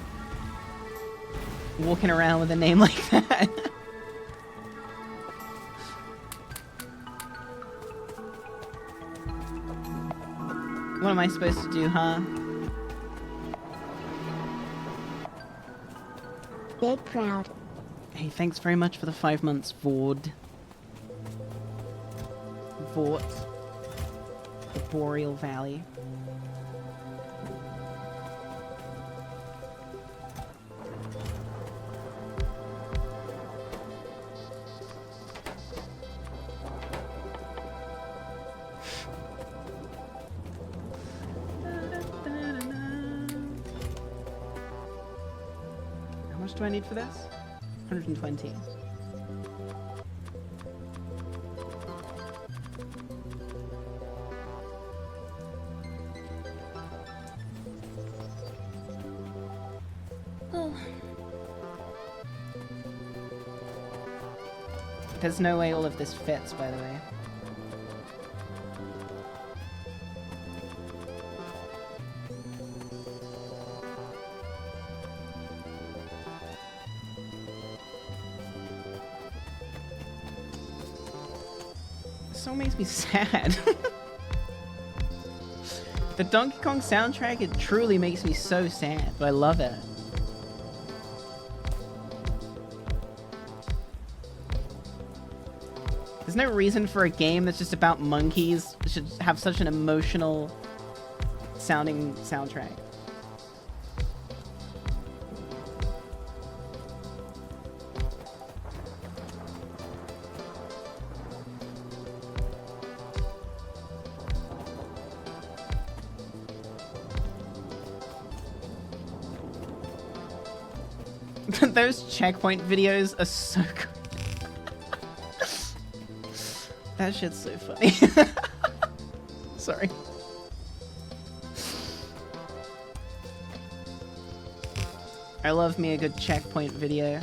Walking around with a name like that. What am I supposed to do, huh? Big proud. Hey, thanks very much for the 5 months, Vord. Vort. The Boreal Valley. How much do I need for this? 120. There's no way all of this fits, by the way. This song makes me sad. The Donkey Kong soundtrack, it truly makes me so sad, but I love it. There's no reason for a game that's just about monkeys should have such an emotional sounding soundtrack. Those checkpoint videos are so good. That shit's so funny. Sorry. I love me a good checkpoint video.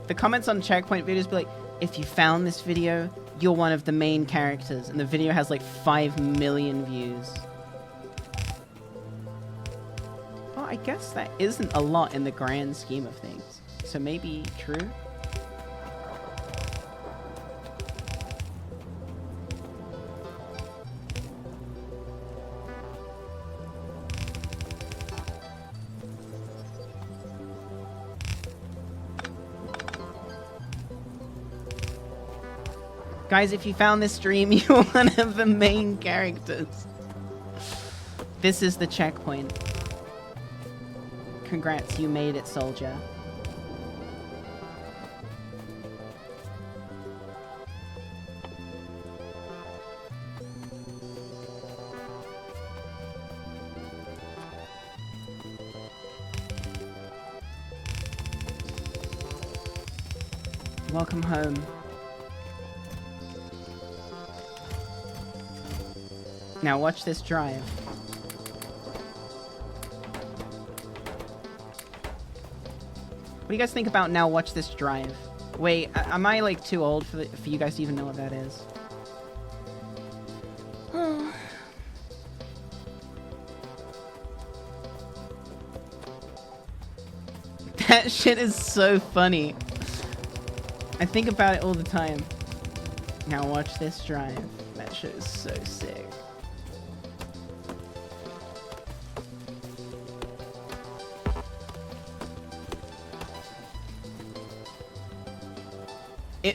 The comments on checkpoint videos be like, if you found this video, you're one of the main characters. And the video has like 5 million views. Well, I guess that isn't a lot in the grand scheme of things. So maybe true? Guys, if you found this stream, you're one of the main characters. This is the checkpoint. Congrats, you made it, soldier. Welcome home. Now watch this drive. What do you guys think about now watch this drive? Wait, am I like too old for you guys to even know what that is? That shit is so funny. I think about it all the time. Now watch this drive. That shit is so sick.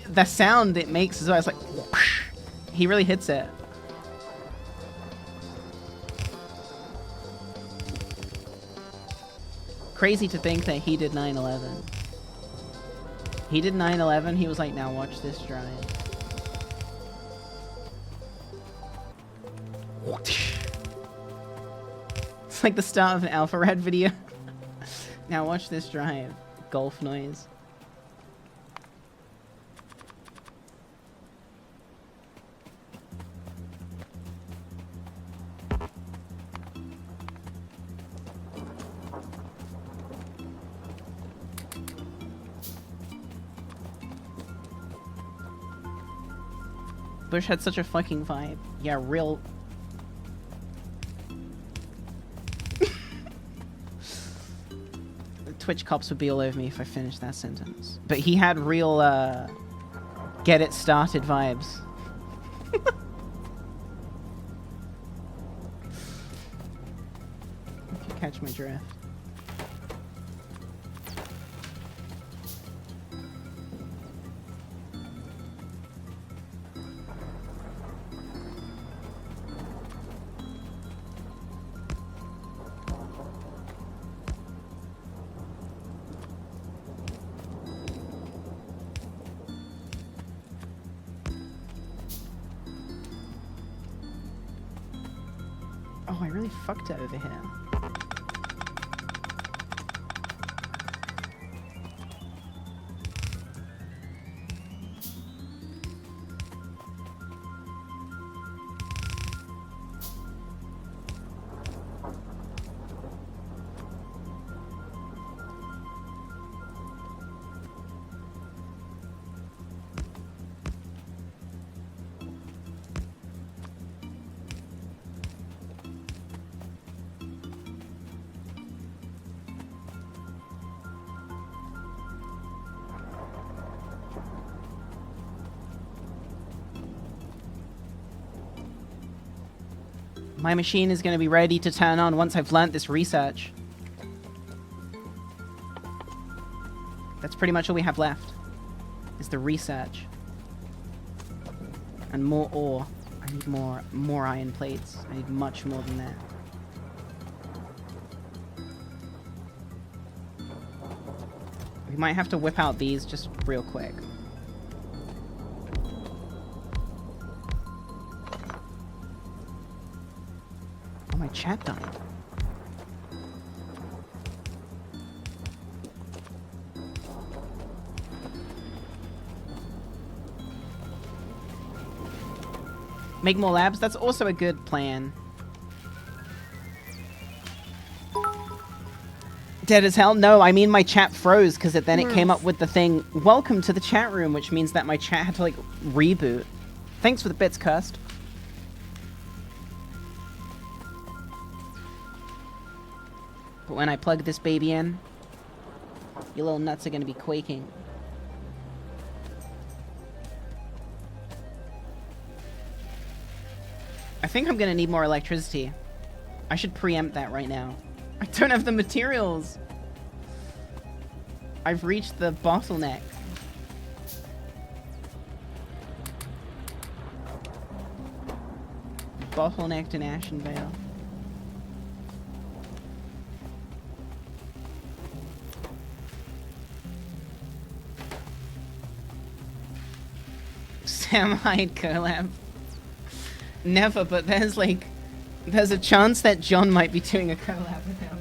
The sound it makes as well, it's like whoosh. He really hits it. Crazy to think that he did 9/11. He did 9/11, he was like, now watch this drive. It's like the start of an Alpha Red video. Now watch this drive. Golf noise. Bush had such a fucking vibe. Yeah, real... Twitch cops would be all over me if I finished that sentence. But he had real, get it started vibes. If you catch my drift. Oh, I really fucked it over here. My machine is going to be ready to turn on once I've learnt this research. That's pretty much all we have left, is the research. And more ore. I need more iron plates. I need much more than that. We might have to whip out these just real quick. Oh, my chat died. Make more labs? That's also a good plan. Dead as hell? No, I mean my chat froze because then it came up with the thing, welcome to the chat room, which means that my chat had to like reboot. Thanks for the bits, Cursed. But when I plug this baby in, your little nuts are gonna be quaking. I think I'm gonna need more electricity. I should preempt that right now. I don't have the materials. I've reached the bottleneck. bottlenecked in Ashenvale. Sam Hyde collab. Never, but there's a chance that John might be doing a collab with him.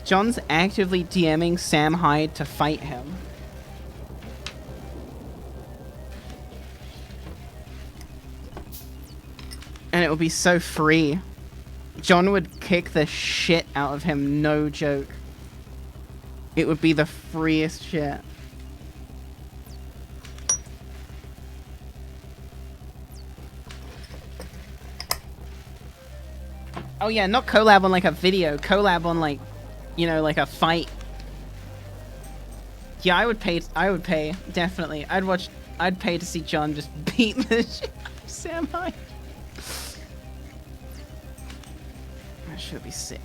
John's actively DMing Sam Hyde to fight him. And it would be so free. John would kick the shit out of him, no joke. It would be the freest shit. Oh yeah, not collab on like a video, collab on like, you know, like a fight. Yeah, I would pay, definitely. I'd pay to see John just beat the shit out of Sam Hyde. That should be sick.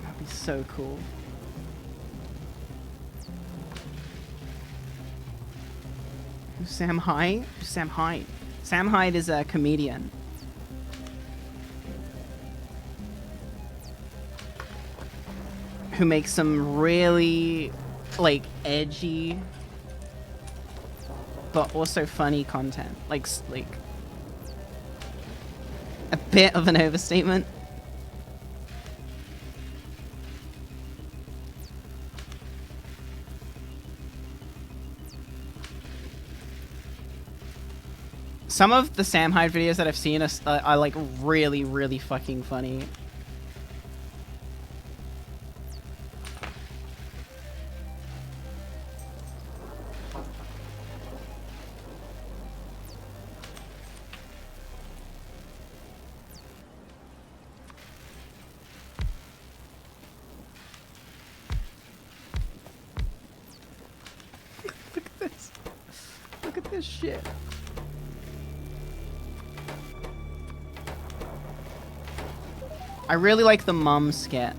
That'd be so cool. Who's Sam Hyde? Who's Sam Hyde? Sam Hyde is a comedian. Who makes some really, like, edgy, but also funny content. Like a bit of an overstatement. Some of the Sam Hyde videos that I've seen are like really, really fucking funny. Look at this. Look at this shit. I really like the mum skit.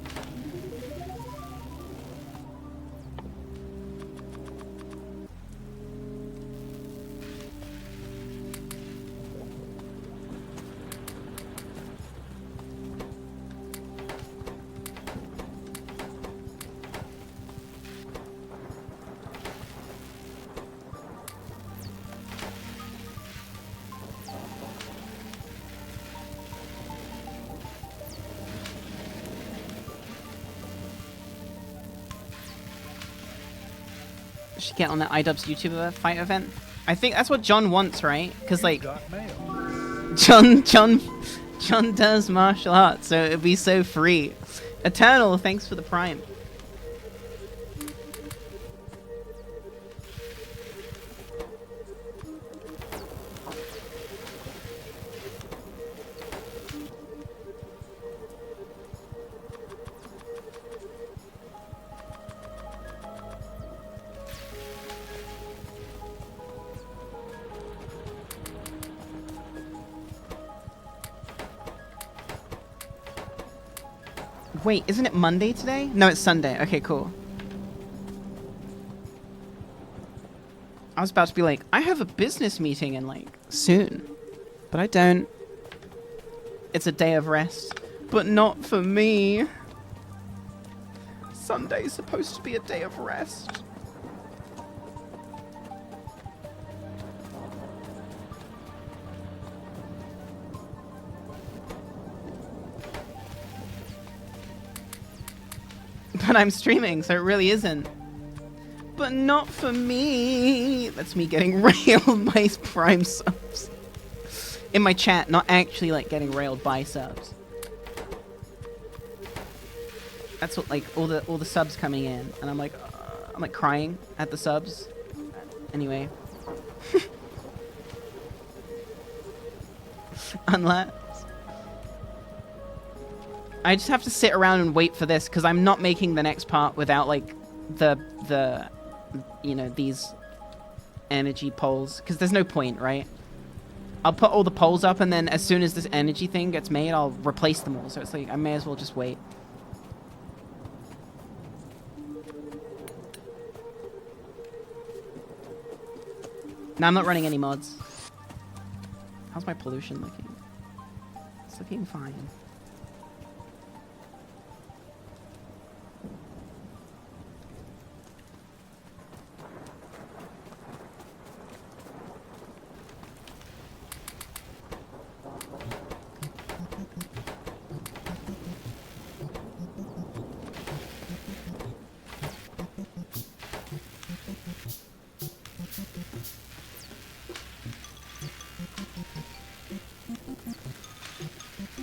Should get on the iDubbbz YouTuber fight event. I think that's what John wants, right? Because like, Got mail. John does martial arts, so it'd be so free. Eternal, thanks for the prime. Wait, isn't it Monday today? No, it's Sunday. Okay, cool. I was about to be like, I have a business meeting in like soon, but I don't. It's a day of rest, but not for me. Sunday's supposed to be a day of rest. But I'm streaming, so it really isn't. But not for me. That's me getting railed by prime subs. In my chat, not actually like getting railed by subs. That's what like all the subs coming in, and I'm like crying at the subs. Anyway. Unless I just have to sit around and wait for this because I'm not making the next part without like the you know, these energy poles, because there's no point, right? I'll put all the poles up, and then as soon as this energy thing gets made, I'll replace them all. So it's like, I may as well just wait. No, I'm not running any mods. How's my pollution looking? It's looking fine.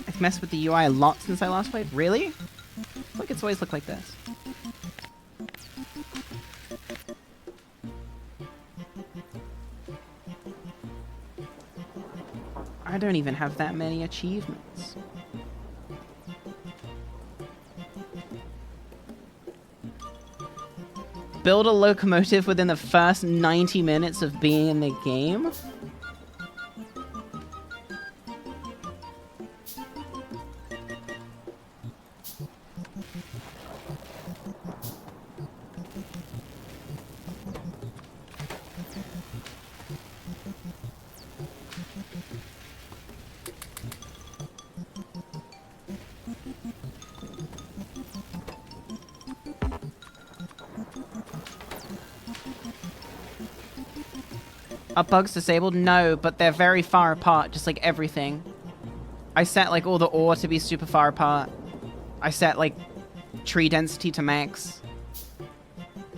I've messed with the UI a lot since I last played. Really? I feel like it's always looked like this. I don't even have that many achievements. Build a locomotive within the first 90 minutes of being in the game? Are bugs disabled? No, but they're very far apart, just like everything. I set like all the ore to be super far apart. I set like tree density to max.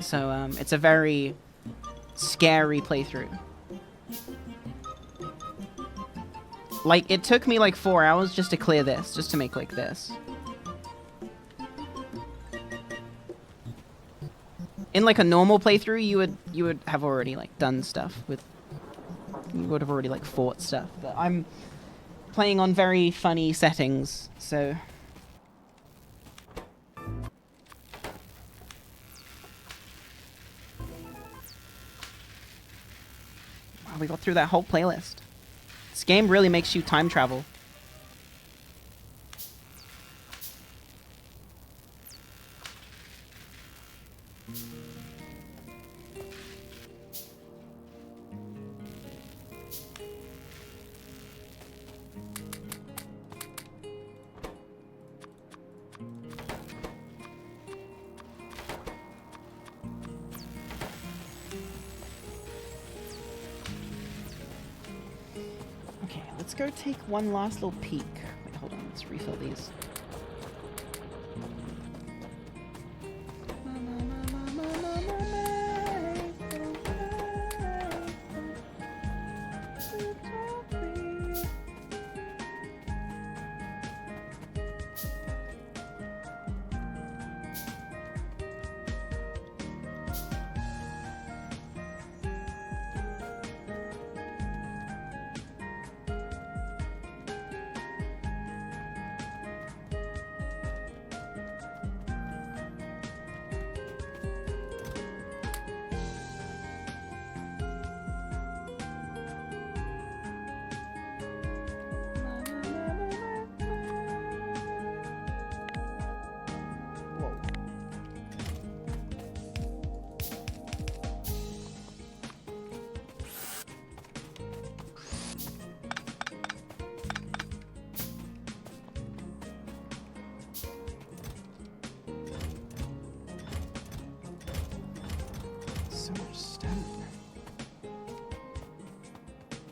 So it's a very scary playthrough. Like it took me like 4 hours just to clear this, just to make like this. In like a normal playthrough, you would have already like done stuff with. You would have already like fought stuff, but I'm playing on very funny settings, so. Wow, we got through that whole playlist. This game really makes you time travel. Let's go take one last little peek. Wait, hold on. Let's refill these.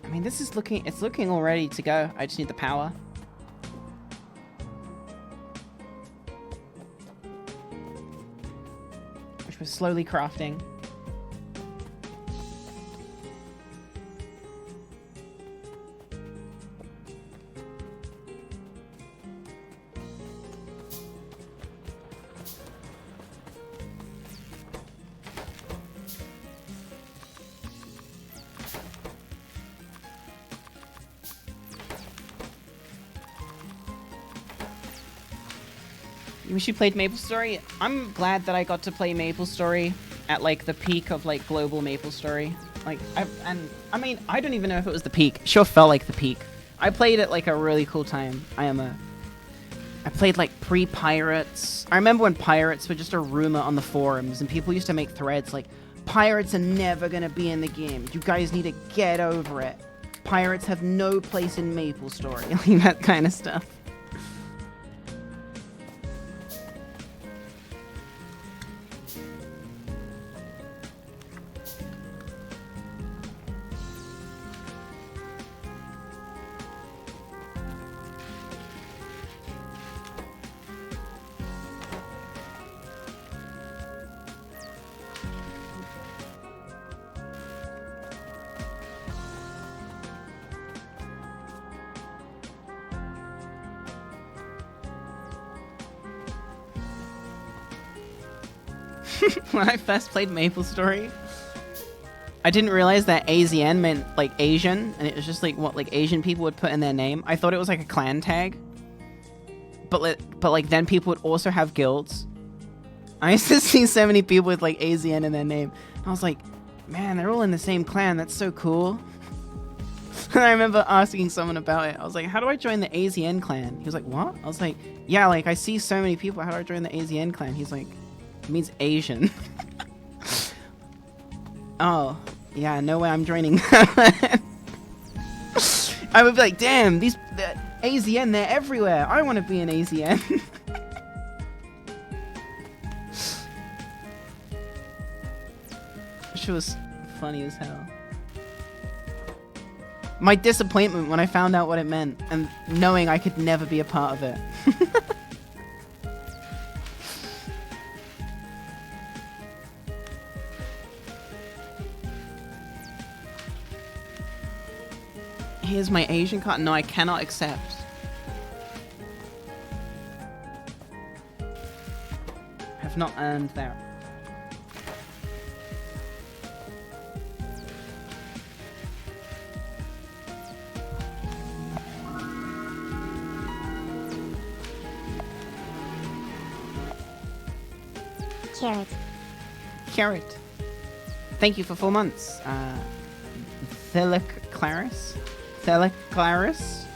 I mean, this is looking, it's looking all ready to go. I just need the power. Which we're slowly crafting. You wish you played MapleStory? I'm glad that I got to play MapleStory at like the peak of like global MapleStory. Like, I mean, I don't even know if it was the peak. Sure felt like the peak. I played it like a really cool time. I played like pre-pirates. I remember when pirates were just a rumor on the forums and people used to make threads like, pirates are never gonna be in the game. You guys need to get over it. Pirates have no place in MapleStory. Like that kind of stuff. When I first played MapleStory, I didn't realize that AZN meant like Asian, and it was just like what like Asian people would put in their name. I thought it was like a clan tag, but like then people would also have guilds. I used to see so many people with like AZN in their name. I was like, man, they're all in the same clan. That's so cool. And I remember asking someone about it. I was like, how do I join the AZN clan? He was like, what? I was like, yeah, like I see so many people. How do I join the AZN clan? He's like, it means Asian. Oh, yeah, no way I'm joining that. I would be like, damn, the AZN, they're everywhere. I want to be an AZN. Which was funny as hell. My disappointment when I found out what it meant and knowing I could never be a part of it. Here's my Asian card. No, I cannot accept. I have not earned that. Carrot. Carrot. Thank you for 4 months. Claris? Claris?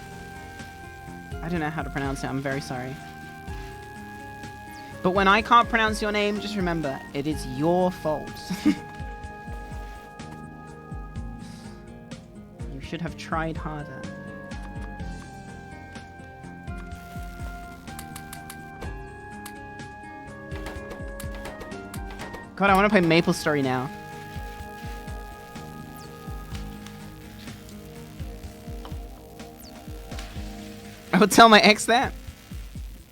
I don't know how to pronounce it. I'm very sorry. But when I can't pronounce your name, just remember, it is your fault. You should have tried harder. God, I want to play MapleStory now. I would tell my ex that.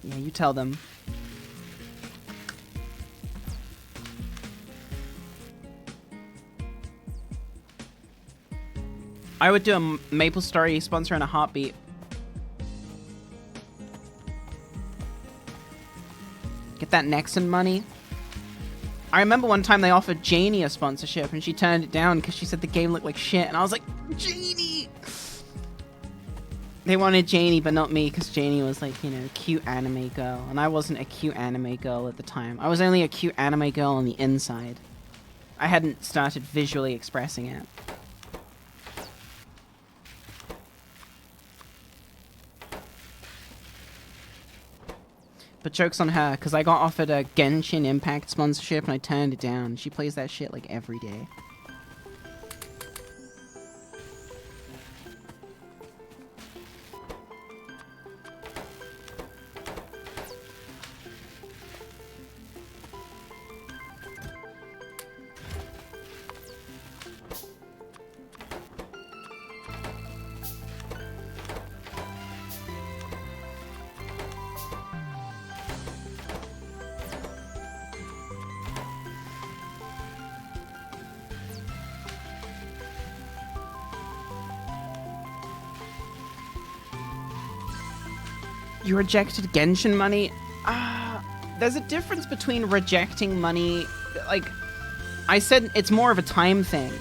Yeah, you tell them. I would do a MapleStory sponsor in a heartbeat. Get that Nexon money. I remember one time they offered Janie a sponsorship and she turned it down because she said the game looked like shit. And I was like, Janie! They wanted Janie, but not me, because Janie was like, you know, cute anime girl. And I wasn't a cute anime girl at the time. I was only a cute anime girl on the inside. I hadn't started visually expressing it. But joke's on her, because I got offered a Genshin Impact sponsorship and I turned it down. She plays that shit like every day. You rejected Genshin money? There's a difference between rejecting money. Like, I said it's more of a time thing.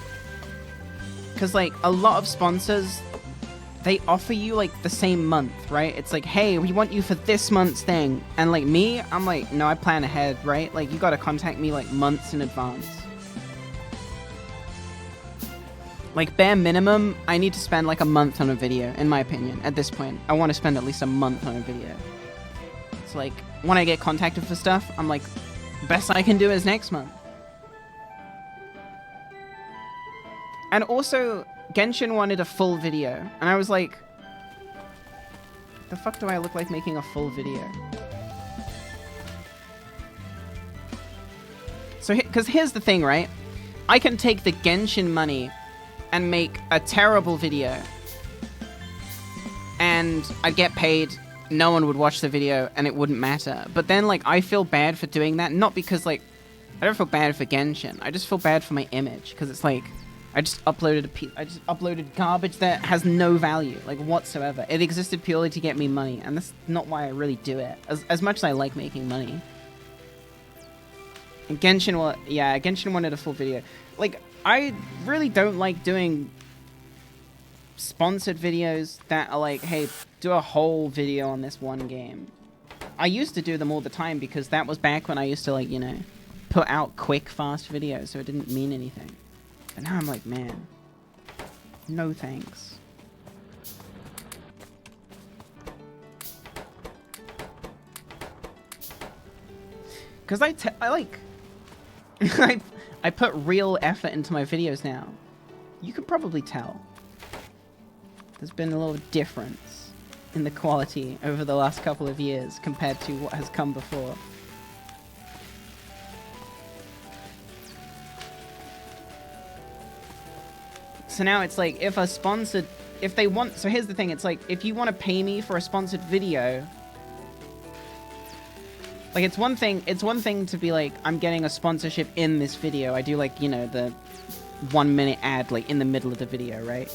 Because, like, a lot of sponsors, they offer you, like, the same month, right? It's like, hey, we want you for this month's thing. And, like, me, I'm like, no, I plan ahead, right? Like, you gotta contact me, like, months in advance. Like, bare minimum, I need to spend like a month on a video, in my opinion, at this point. I want to spend at least a month on a video. It's like, when I get contacted for stuff, I'm like, best I can do is next month. And also, Genshin wanted a full video, and I was like, the fuck do I look like making a full video? So, because here's the thing, right? I can take the Genshin money and make a terrible video, and I'd get paid, no one would watch the video, and it wouldn't matter. But then, like, I feel bad for doing that, not because, like, I don't feel bad for Genshin, I just feel bad for my image, because it's like, I just uploaded garbage that has no value, like, whatsoever. It existed purely to get me money, and that's not why I really do it, as much as I like making money. And Genshin, well, yeah, Genshin wanted a full video. Like, I really don't like doing sponsored videos that are like, hey, do a whole video on this one game. I used to do them all the time because that was back when I used to, like, you know, put out quick, fast videos, so it didn't mean anything. But now I'm like, man, no thanks. Because I like... I put real effort into my videos now. You could probably tell. There's been a little difference in the quality over the last couple of years compared to what has come before. So now it's like, if they want, so here's the thing, it's like, if you want to pay me for a sponsored video, like, it's one thing to be like, I'm getting a sponsorship in this video. I do, like, you know, the 1 minute ad, like, in the middle of the video, right?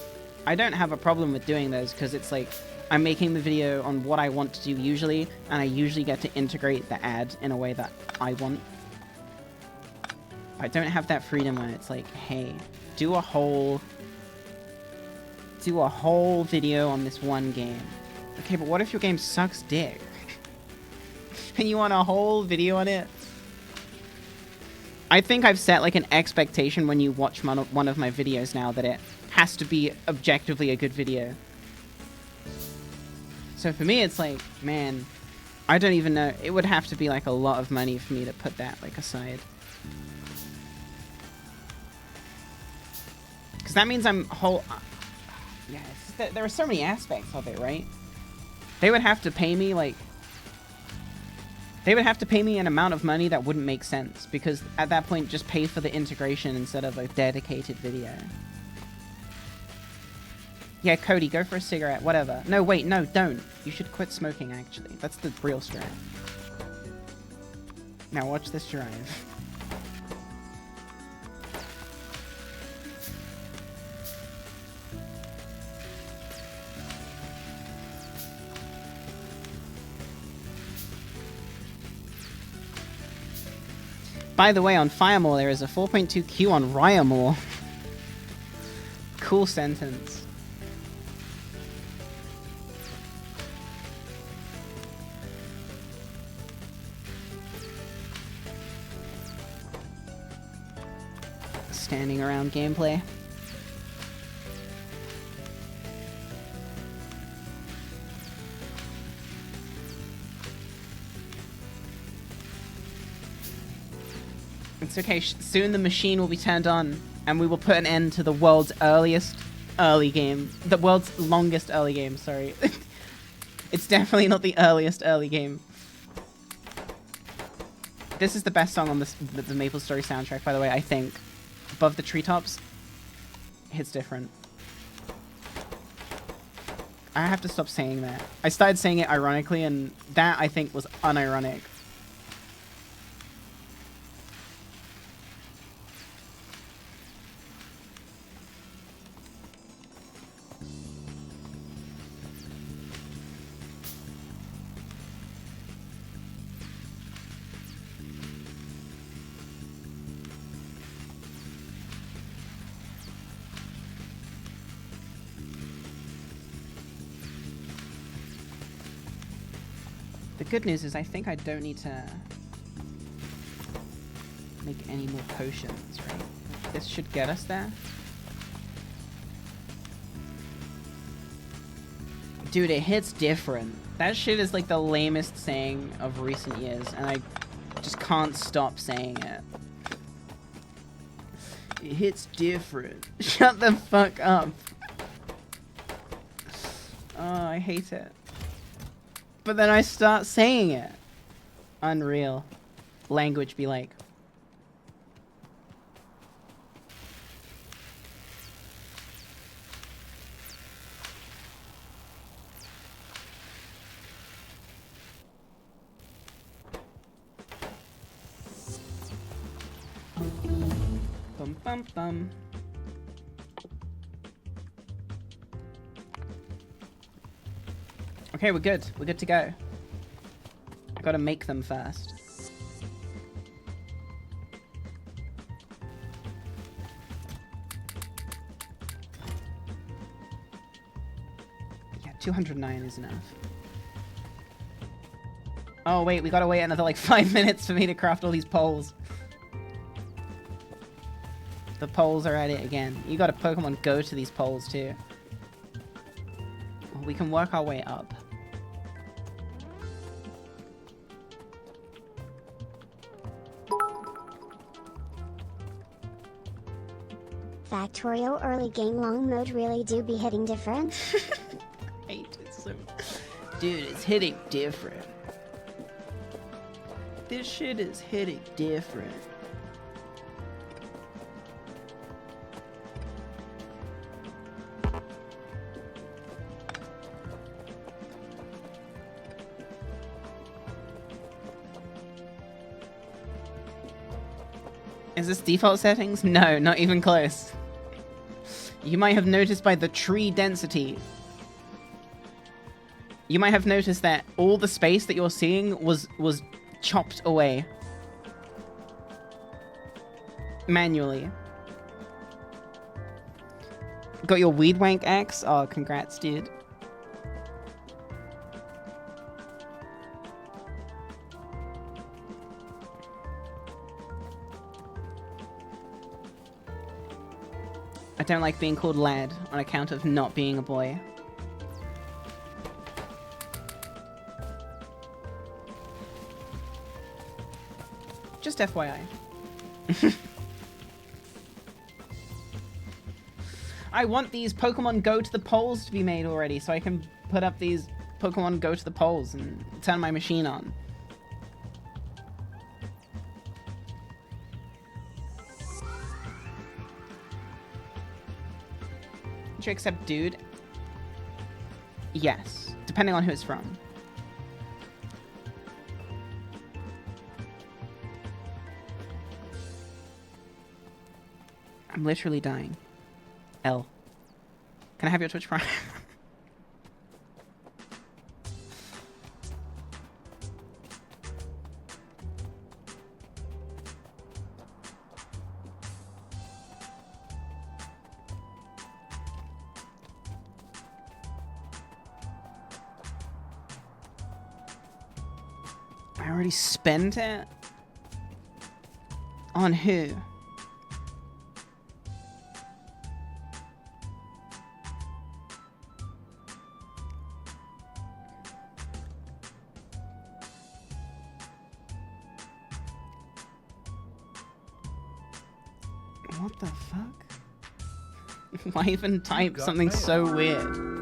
I don't have a problem with doing those, because it's like, I'm making the video on what I want to do usually, and I usually get to integrate the ad in a way that I want. I don't have that freedom when it's like, hey, do a whole video on this one game. Okay, but what if your game sucks dick? And you want a whole video on it? I think I've set, like, an expectation when you watch one of my videos now that it has to be objectively a good video. So for me, it's like, man, I don't even know. It would have to be, like, a lot of money for me to put that, like, aside. Because that means I'm yeah, there are so many aspects of it, right? They would have to pay me, like... They would have to pay me an amount of money that wouldn't make sense, because at that point, just pay for the integration instead of a dedicated video. Yeah, Cody, go for a cigarette, whatever. No, wait, no, don't. You should quit smoking, actually. That's the real strat. Now watch this drive. By the way, on Firemore, there is a 4.2Q on Ryamore. Cool sentence. Standing around gameplay. It's okay, soon the machine will be turned on, and we will put an end to the world's earliest early game. The world's longest early game, sorry. It's definitely not the earliest early game. This is the best song on the Maple Story soundtrack, by the way, I think. Above the Treetops, hits different. I have to stop saying that. I started saying it ironically, and that, I think, was unironic. The good news is I think I don't need to make any more potions, right? This should get us there. Dude, it hits different. That shit is like the lamest saying of recent years, and I just can't stop saying it. It hits different. Shut the fuck up. Oh, I hate it. But then I start saying it. Unreal. Language be like. Bum bum bum. Okay, we're good. We're good to go. I gotta make them first. Yeah, 209 is enough. Oh wait, we gotta wait another like 5 minutes for me to craft all these poles. The poles are at it again. You gotta Pokemon Go to these poles too. We can work our way up. Factorio early game long mode really do be hitting different. I hate it so. Dude, it's hitting different. This shit is hitting different. Is this default settings? No, not even close. You might have noticed by the tree density. You might have noticed that all the space that you're seeing was chopped away. Manually. Got your weed wank axe? Oh, congrats, dude. I don't like being called lad on account of not being a boy. Just FYI. I want these Pokemon Go to the polls to be made already so I can put up these Pokemon Go to the polls and turn my machine on. Should I accept dude? Yes, depending on who it's from. I'm literally dying. L. Can I have your Twitch Prime? I already spent it? On who? What the fuck? Why even type something so weird?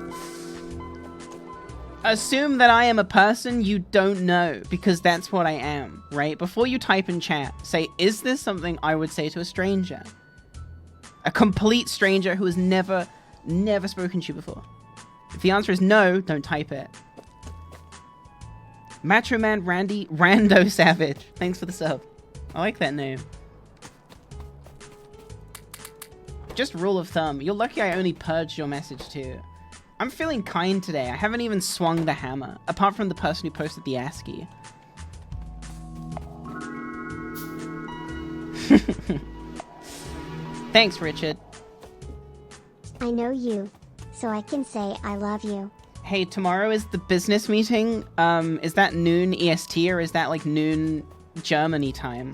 Assume that I am a person you don't know, because that's what I am, right? Before you type in chat, say, is this something I would say to a stranger? A complete stranger who has never spoken to you before. If the answer is no, don't type it. Macho Man Randy Rando Savage. Thanks for the sub. I like that name. Just rule of thumb. You're lucky I only purged your message too. I'm feeling kind today. I haven't even swung the hammer, apart from the person who posted the ASCII. Thanks, Richard. I know you, so I can say I love you. Hey, tomorrow is the business meeting. Is that noon EST or is that like noon Germany time?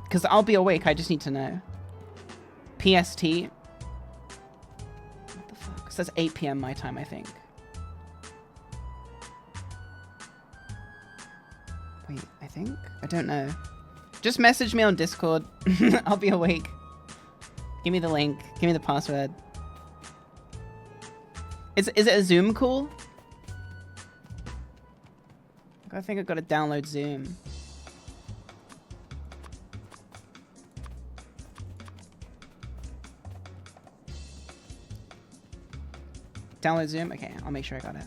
Because I'll be awake, I just need to know. PST? Because that's 8 p.m. my time, I think. Wait, I think? I don't know. Just message me on Discord. I'll be awake. Give me the link. Give me the password. Is it a Zoom call? I think I've got to download Zoom. Download Zoom? Okay, I'll make sure I got it.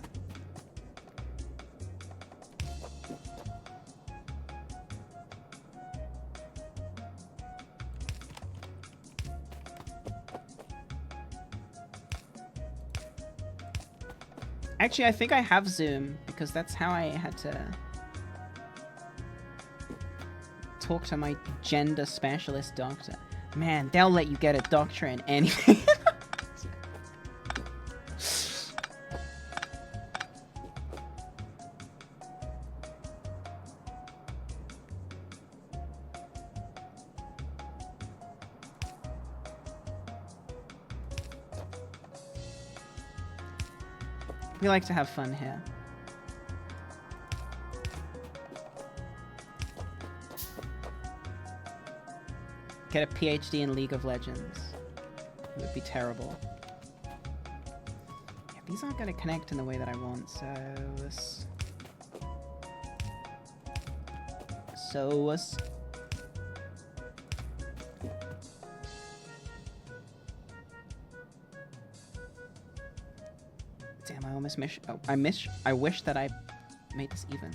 Actually, I think I have Zoom because that's how I had to talk to my gender specialist doctor. Man, they'll let you get a doctorate in anything. We like to have fun here. Get a PhD in League of Legends. It would be terrible. Yeah, these aren't going to connect in the way that I want, so... Damn, I almost miss... Oh, I wish that I made this even.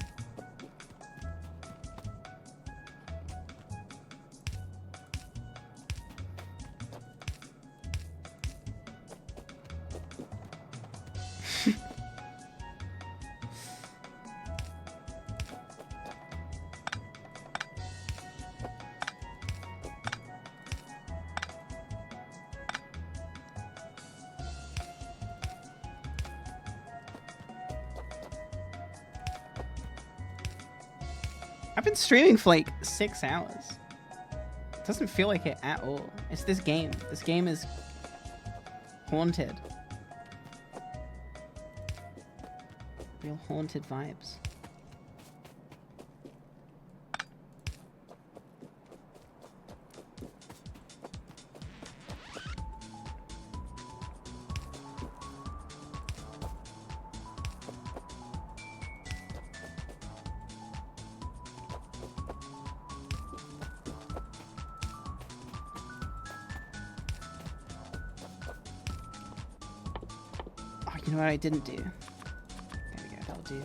I've been streaming for like 6 hours. It doesn't feel like it at all. It's this game. This game is haunted. Real haunted vibes. You know what I didn't do? There we go, that'll do.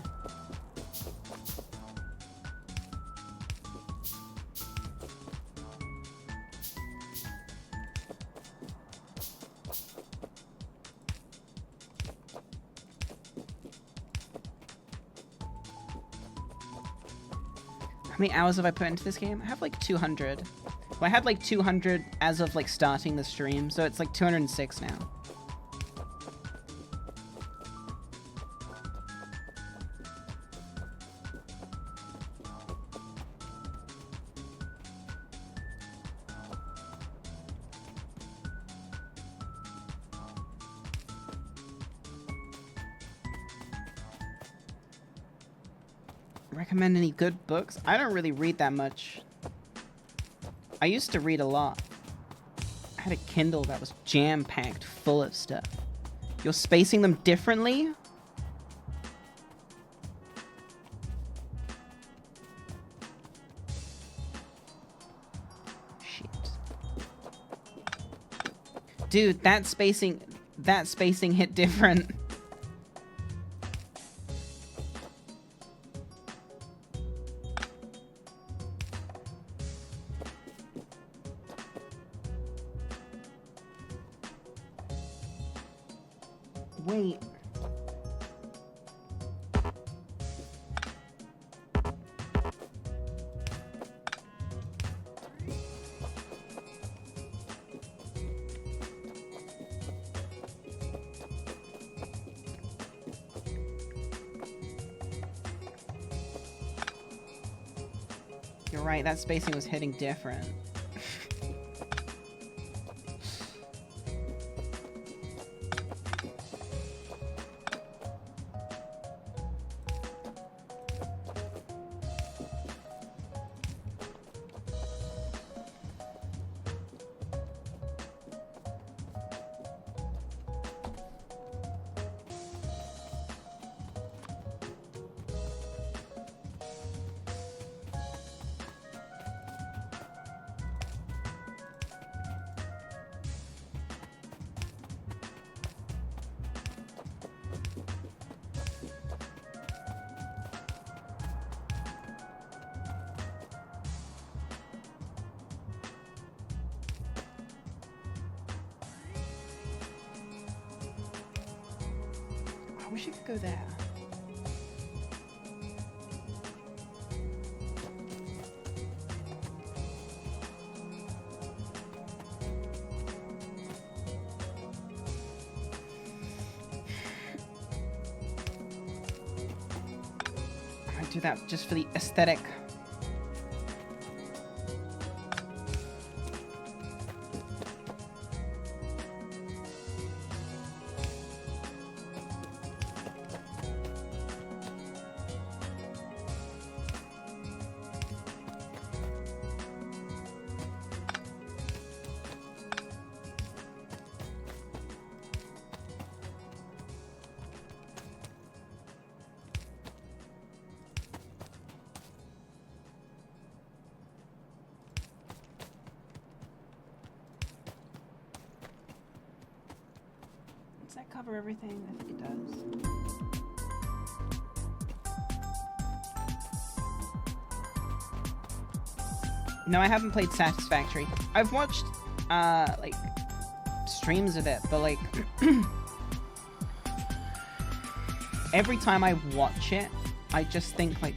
How many hours have I put into this game? I have like 200. Well, I had like 200 as of like starting the stream, so it's like 206 now. Recommend any good books? I don't really read that much. I used to read a lot. I had a Kindle that was jam-packed full of stuff. You're spacing them differently? Shit. Dude, that spacing hit different. Wait. You're right, that spacing was hitting different. I wish I could go there. I do that just for the aesthetic. Does that cover everything? I think it does. No, I haven't played Satisfactory. I've watched, like, streams of it, but, like, every time I watch it, I just think, like,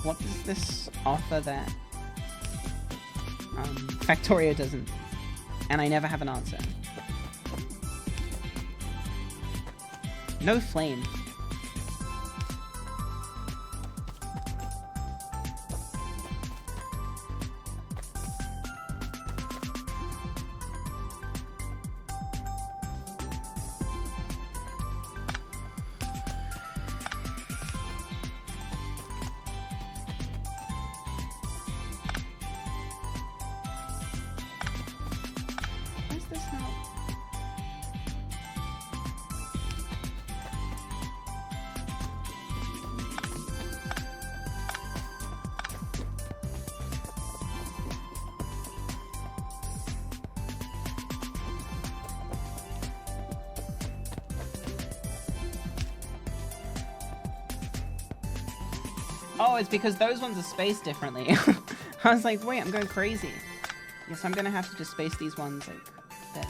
what does this offer that Factorio doesn't? And I never have an answer. No flame. Where's this now? Oh, it's because those ones are spaced differently. I was like, wait, I'm going crazy. Yes, I'm gonna have to just space these ones like this.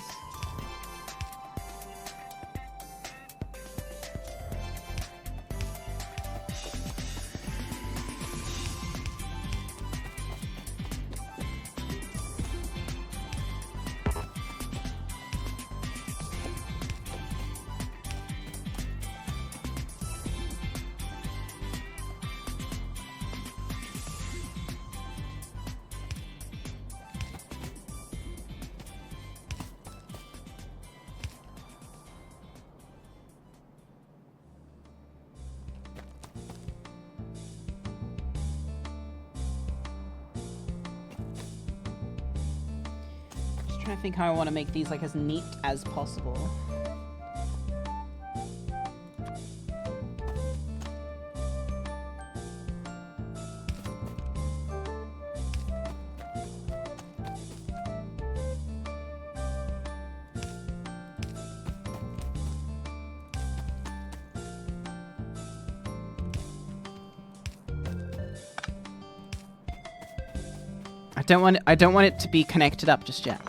Trying to think how I want to make these like as neat as possible. I don't want it to be connected up just yet.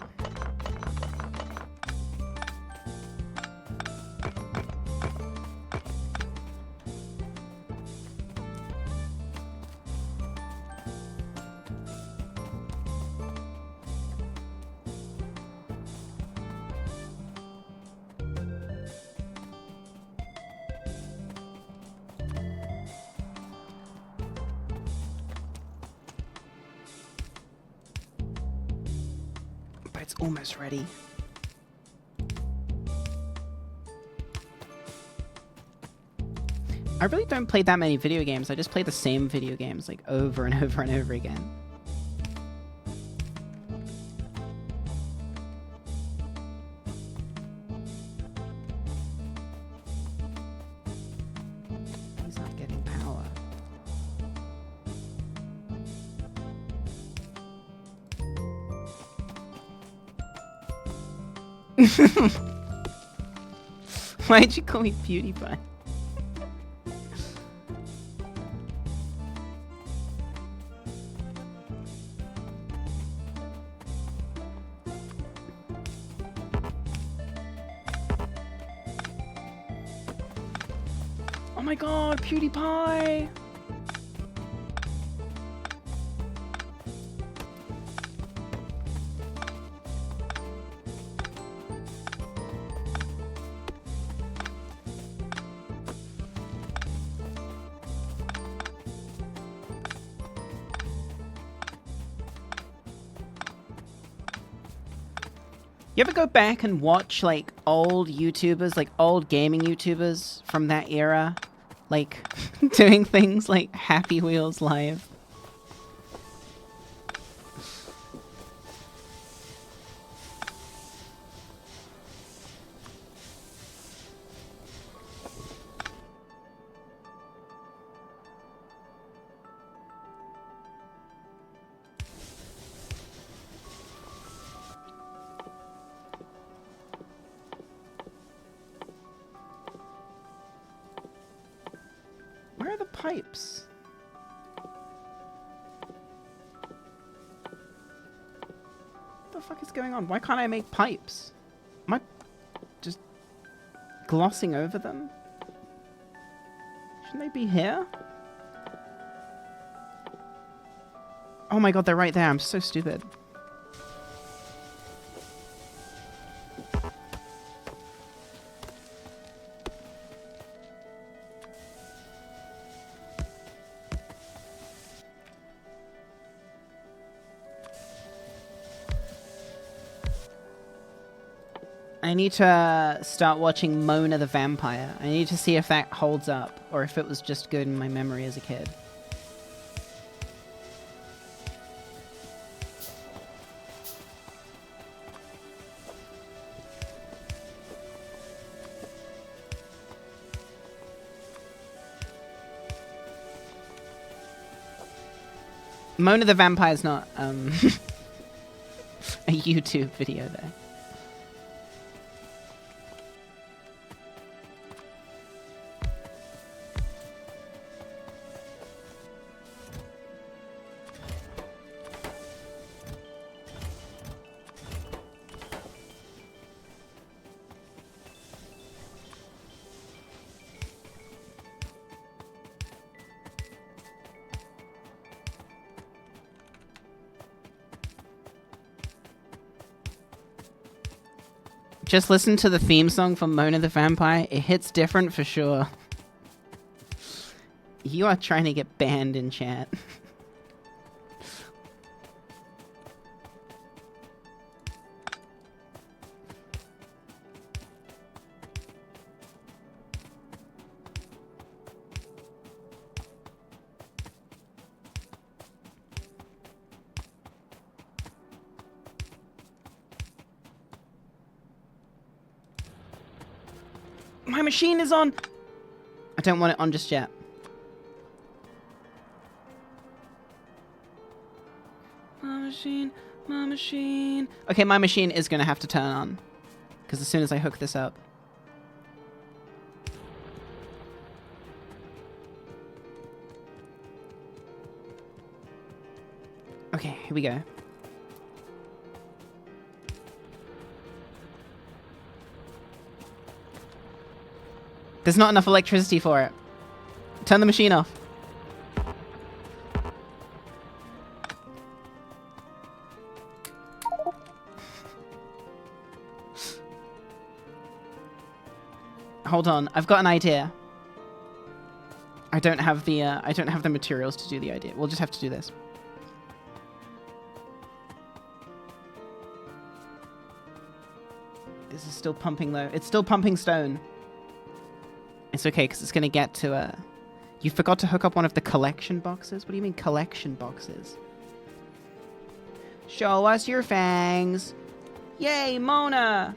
It's almost ready. I really don't play that many video games. I just play the same video games like over and over and over again. He's not getting power. Why'd you call me PewDiePie? my god, PewDiePie! You ever go back and watch, like, old YouTubers, like, old gaming YouTubers from that era? Like, doing things like Happy Wheels Live? Where are the pipes? What the fuck is going on? Why can't I make pipes? Am I just glossing over them? Shouldn't they be here? Oh my god, they're right there. I'm so stupid. I need to start watching Mona the Vampire. I need to see if that holds up, or if it was just good in my memory as a kid. Mona the Vampire's not, a YouTube video there. Just listen to the theme song from Mona the Vampire. It hits different for sure. You are trying to get banned in chat. My machine is on! I don't want it on just yet. My machine, my machine. Okay, my machine is gonna have to turn on. Because as soon as I hook this up. Okay, here we go. There's not enough electricity for it. Turn the machine off. Hold on, I've got an idea. I don't have the materials to do the idea. We'll just have to do this. This is still pumping though. It's still pumping stone. It's okay, because it's going to get to You forgot to hook up one of the collection boxes? What do you mean collection boxes? Show us your fangs. Yay, Mona!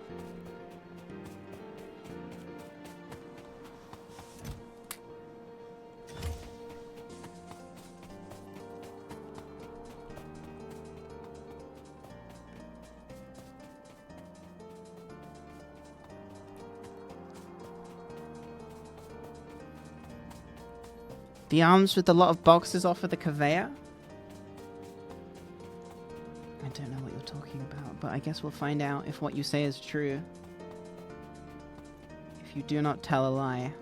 The arms with a lot of boxes off of the conveyor? I don't know what you're talking about, but I guess we'll find out if what you say is true. If you do not tell a lie.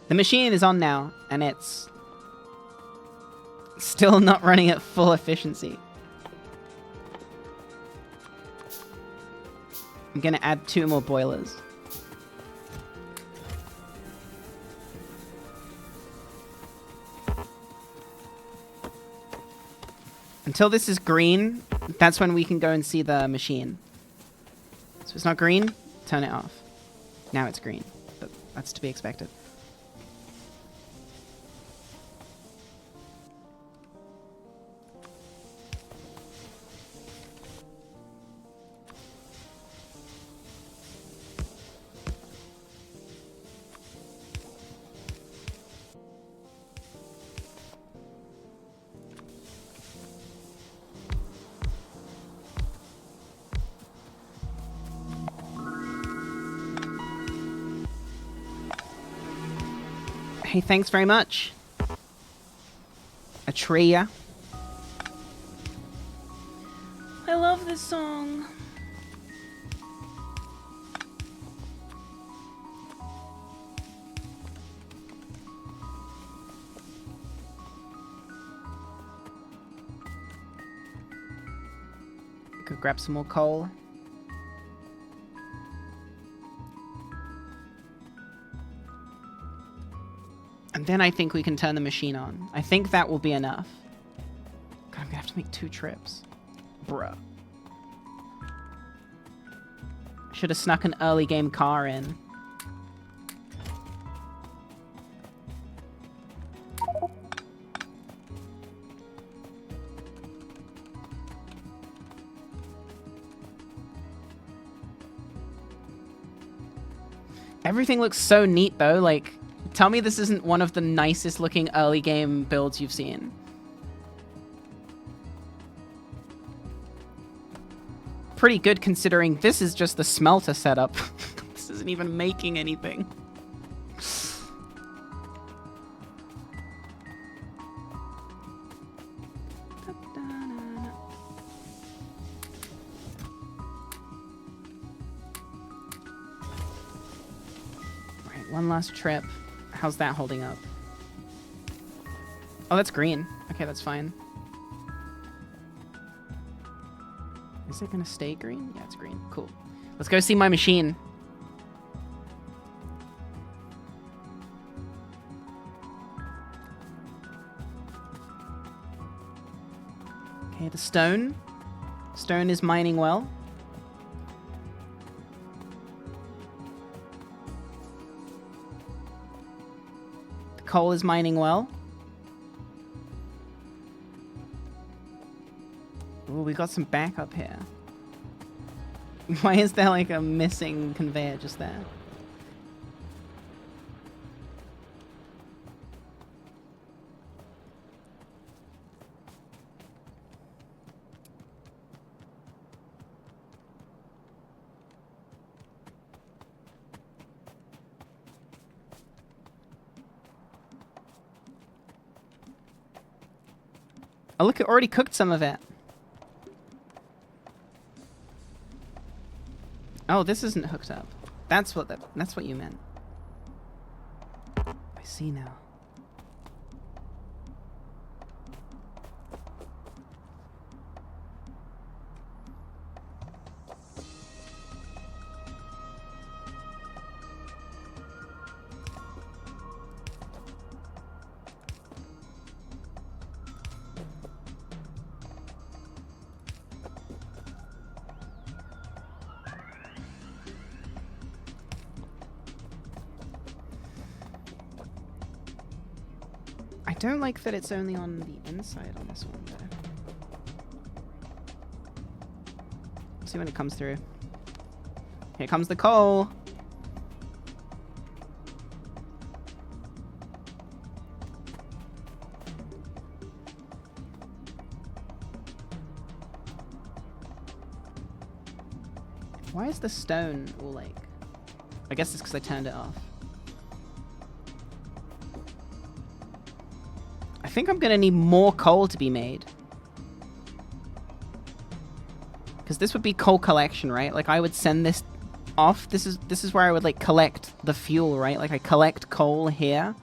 The machine is on now, and it's still not running at full efficiency. I'm gonna add 2 more boilers. Until this is green, that's when we can go and see the machine. So if it's not green, turn it off. Now it's green, but that's to be expected. Hey, thanks very much. Atreya. I love this song. Could grab some more coal. And then I think we can turn the machine on. I think that will be enough. God, I'm gonna have to make 2 trips. Bruh. Should have snuck an early game car in. Everything looks so neat though, like, tell me this isn't one of the nicest looking early game builds you've seen. Pretty good considering this is just the smelter setup. This isn't even making anything. Right, one last trip. How's that holding up? Oh, that's green. Okay, that's fine. Is it gonna stay green? Yeah, it's green. Cool. Let's go see my machine. Okay, the stone. Stone is mining well. The coal is mining well. Ooh, we got some backup here. Why is there like a missing conveyor just there? Oh, look, it already cooked some of it. Oh, this isn't hooked up. That's what you meant. I see now. I don't like that it's only on the inside on this one, though. Let's see when it comes through. Here comes the coal! Why is the stone all like... I guess it's because I turned it off. I think I'm gonna need more coal to be made. Because this would be coal collection, right? Like, I would send this off, this is where I would like collect the fuel, right? Like I collect coal here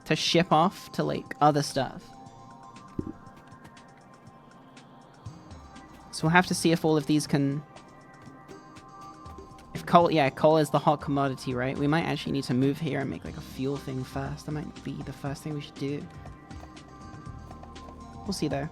to ship off to like other stuff. So we'll have to see if all of these can... If coal... Yeah, coal is the hot commodity, right? We might actually need to move here and make like a fuel thing first. That might be the first thing we should do. We'll see though.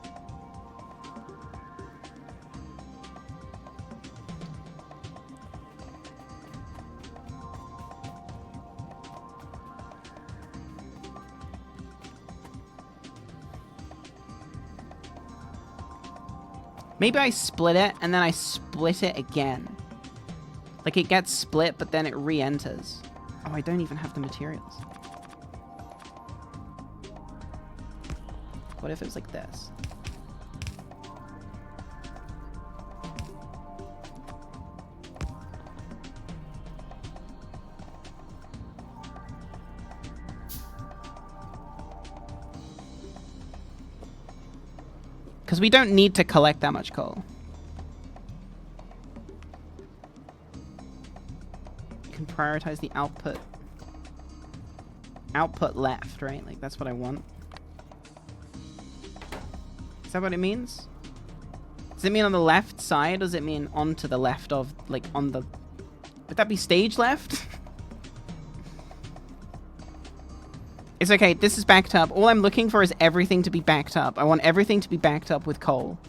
Maybe I split it, and then I split it again. Like, it gets split, but then it re-enters. Oh, I don't even have the materials. What if it was like this? Because we don't need to collect that much coal. You can prioritize the output. Output left, right? Like, that's what I want. Is that what it means? Does it mean on the left side, or does it mean onto the left of, like, on the... Would that be stage left? It's okay, this is backed up. All I'm looking for is everything to be backed up. I want everything to be backed up with coal.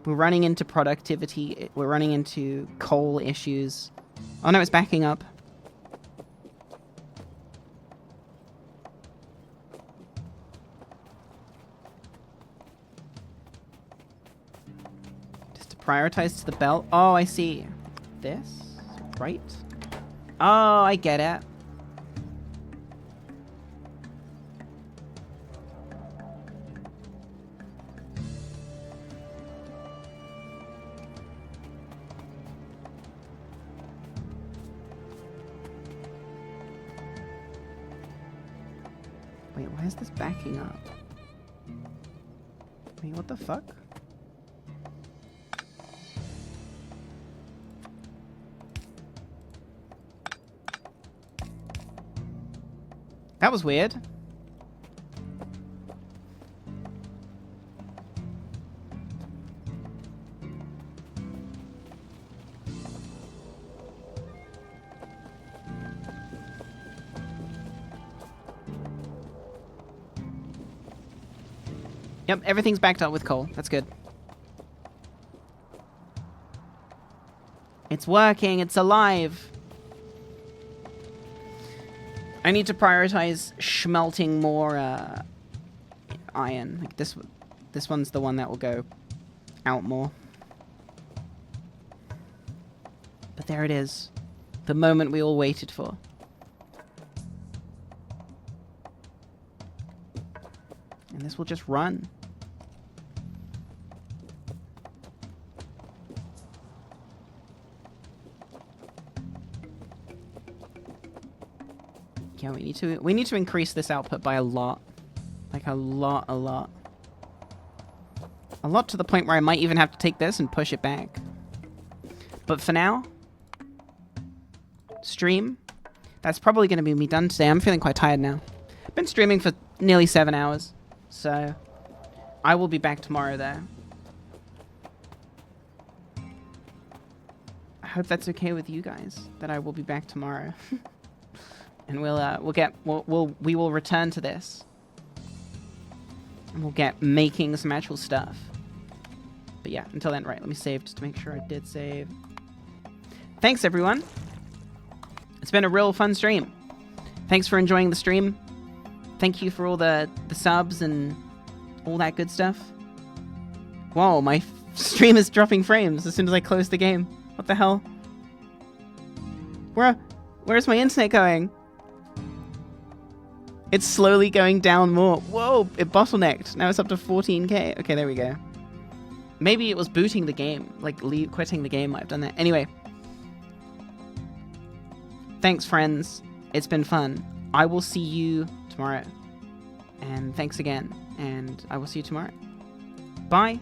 We're running into productivity. We're running into coal issues. Oh no, it's backing up. Just to prioritize to the belt. Oh, I see. This? Right? Oh, I get it. Wait, why is this backing up? Wait, what the fuck? That was weird. Yep, everything's backed up with coal. That's good. It's working. It's alive. I need to prioritize smelting more iron. Like this one's the one that will go out more. But there it is. The moment we all waited for. And this will just run. Yeah, we need to increase this output by a lot. Like a lot. A lot to the point where I might even have to take this and push it back. But for now, stream, that's probably going to be me done today. I'm feeling quite tired now. I've been streaming for nearly 7 hours. So, I will be back tomorrow though. I hope that's okay with you guys, that I will be back tomorrow. And we will return to this. And we'll get making some actual stuff. But yeah, until then, right, let me save just to make sure I did save. Thanks everyone. It's been a real fun stream. Thanks for enjoying the stream. Thank you for all the subs and all that good stuff. Whoa, my stream is dropping frames as soon as I close the game. What the hell? Where's my internet going? It's slowly going down more. Whoa, it bottlenecked. Now it's up to 14k. Okay, there we go. Maybe it was booting the game. Like, quitting the game might have done that. Anyway. Thanks, friends. It's been fun. I will see you tomorrow. And thanks again. And I will see you tomorrow. Bye.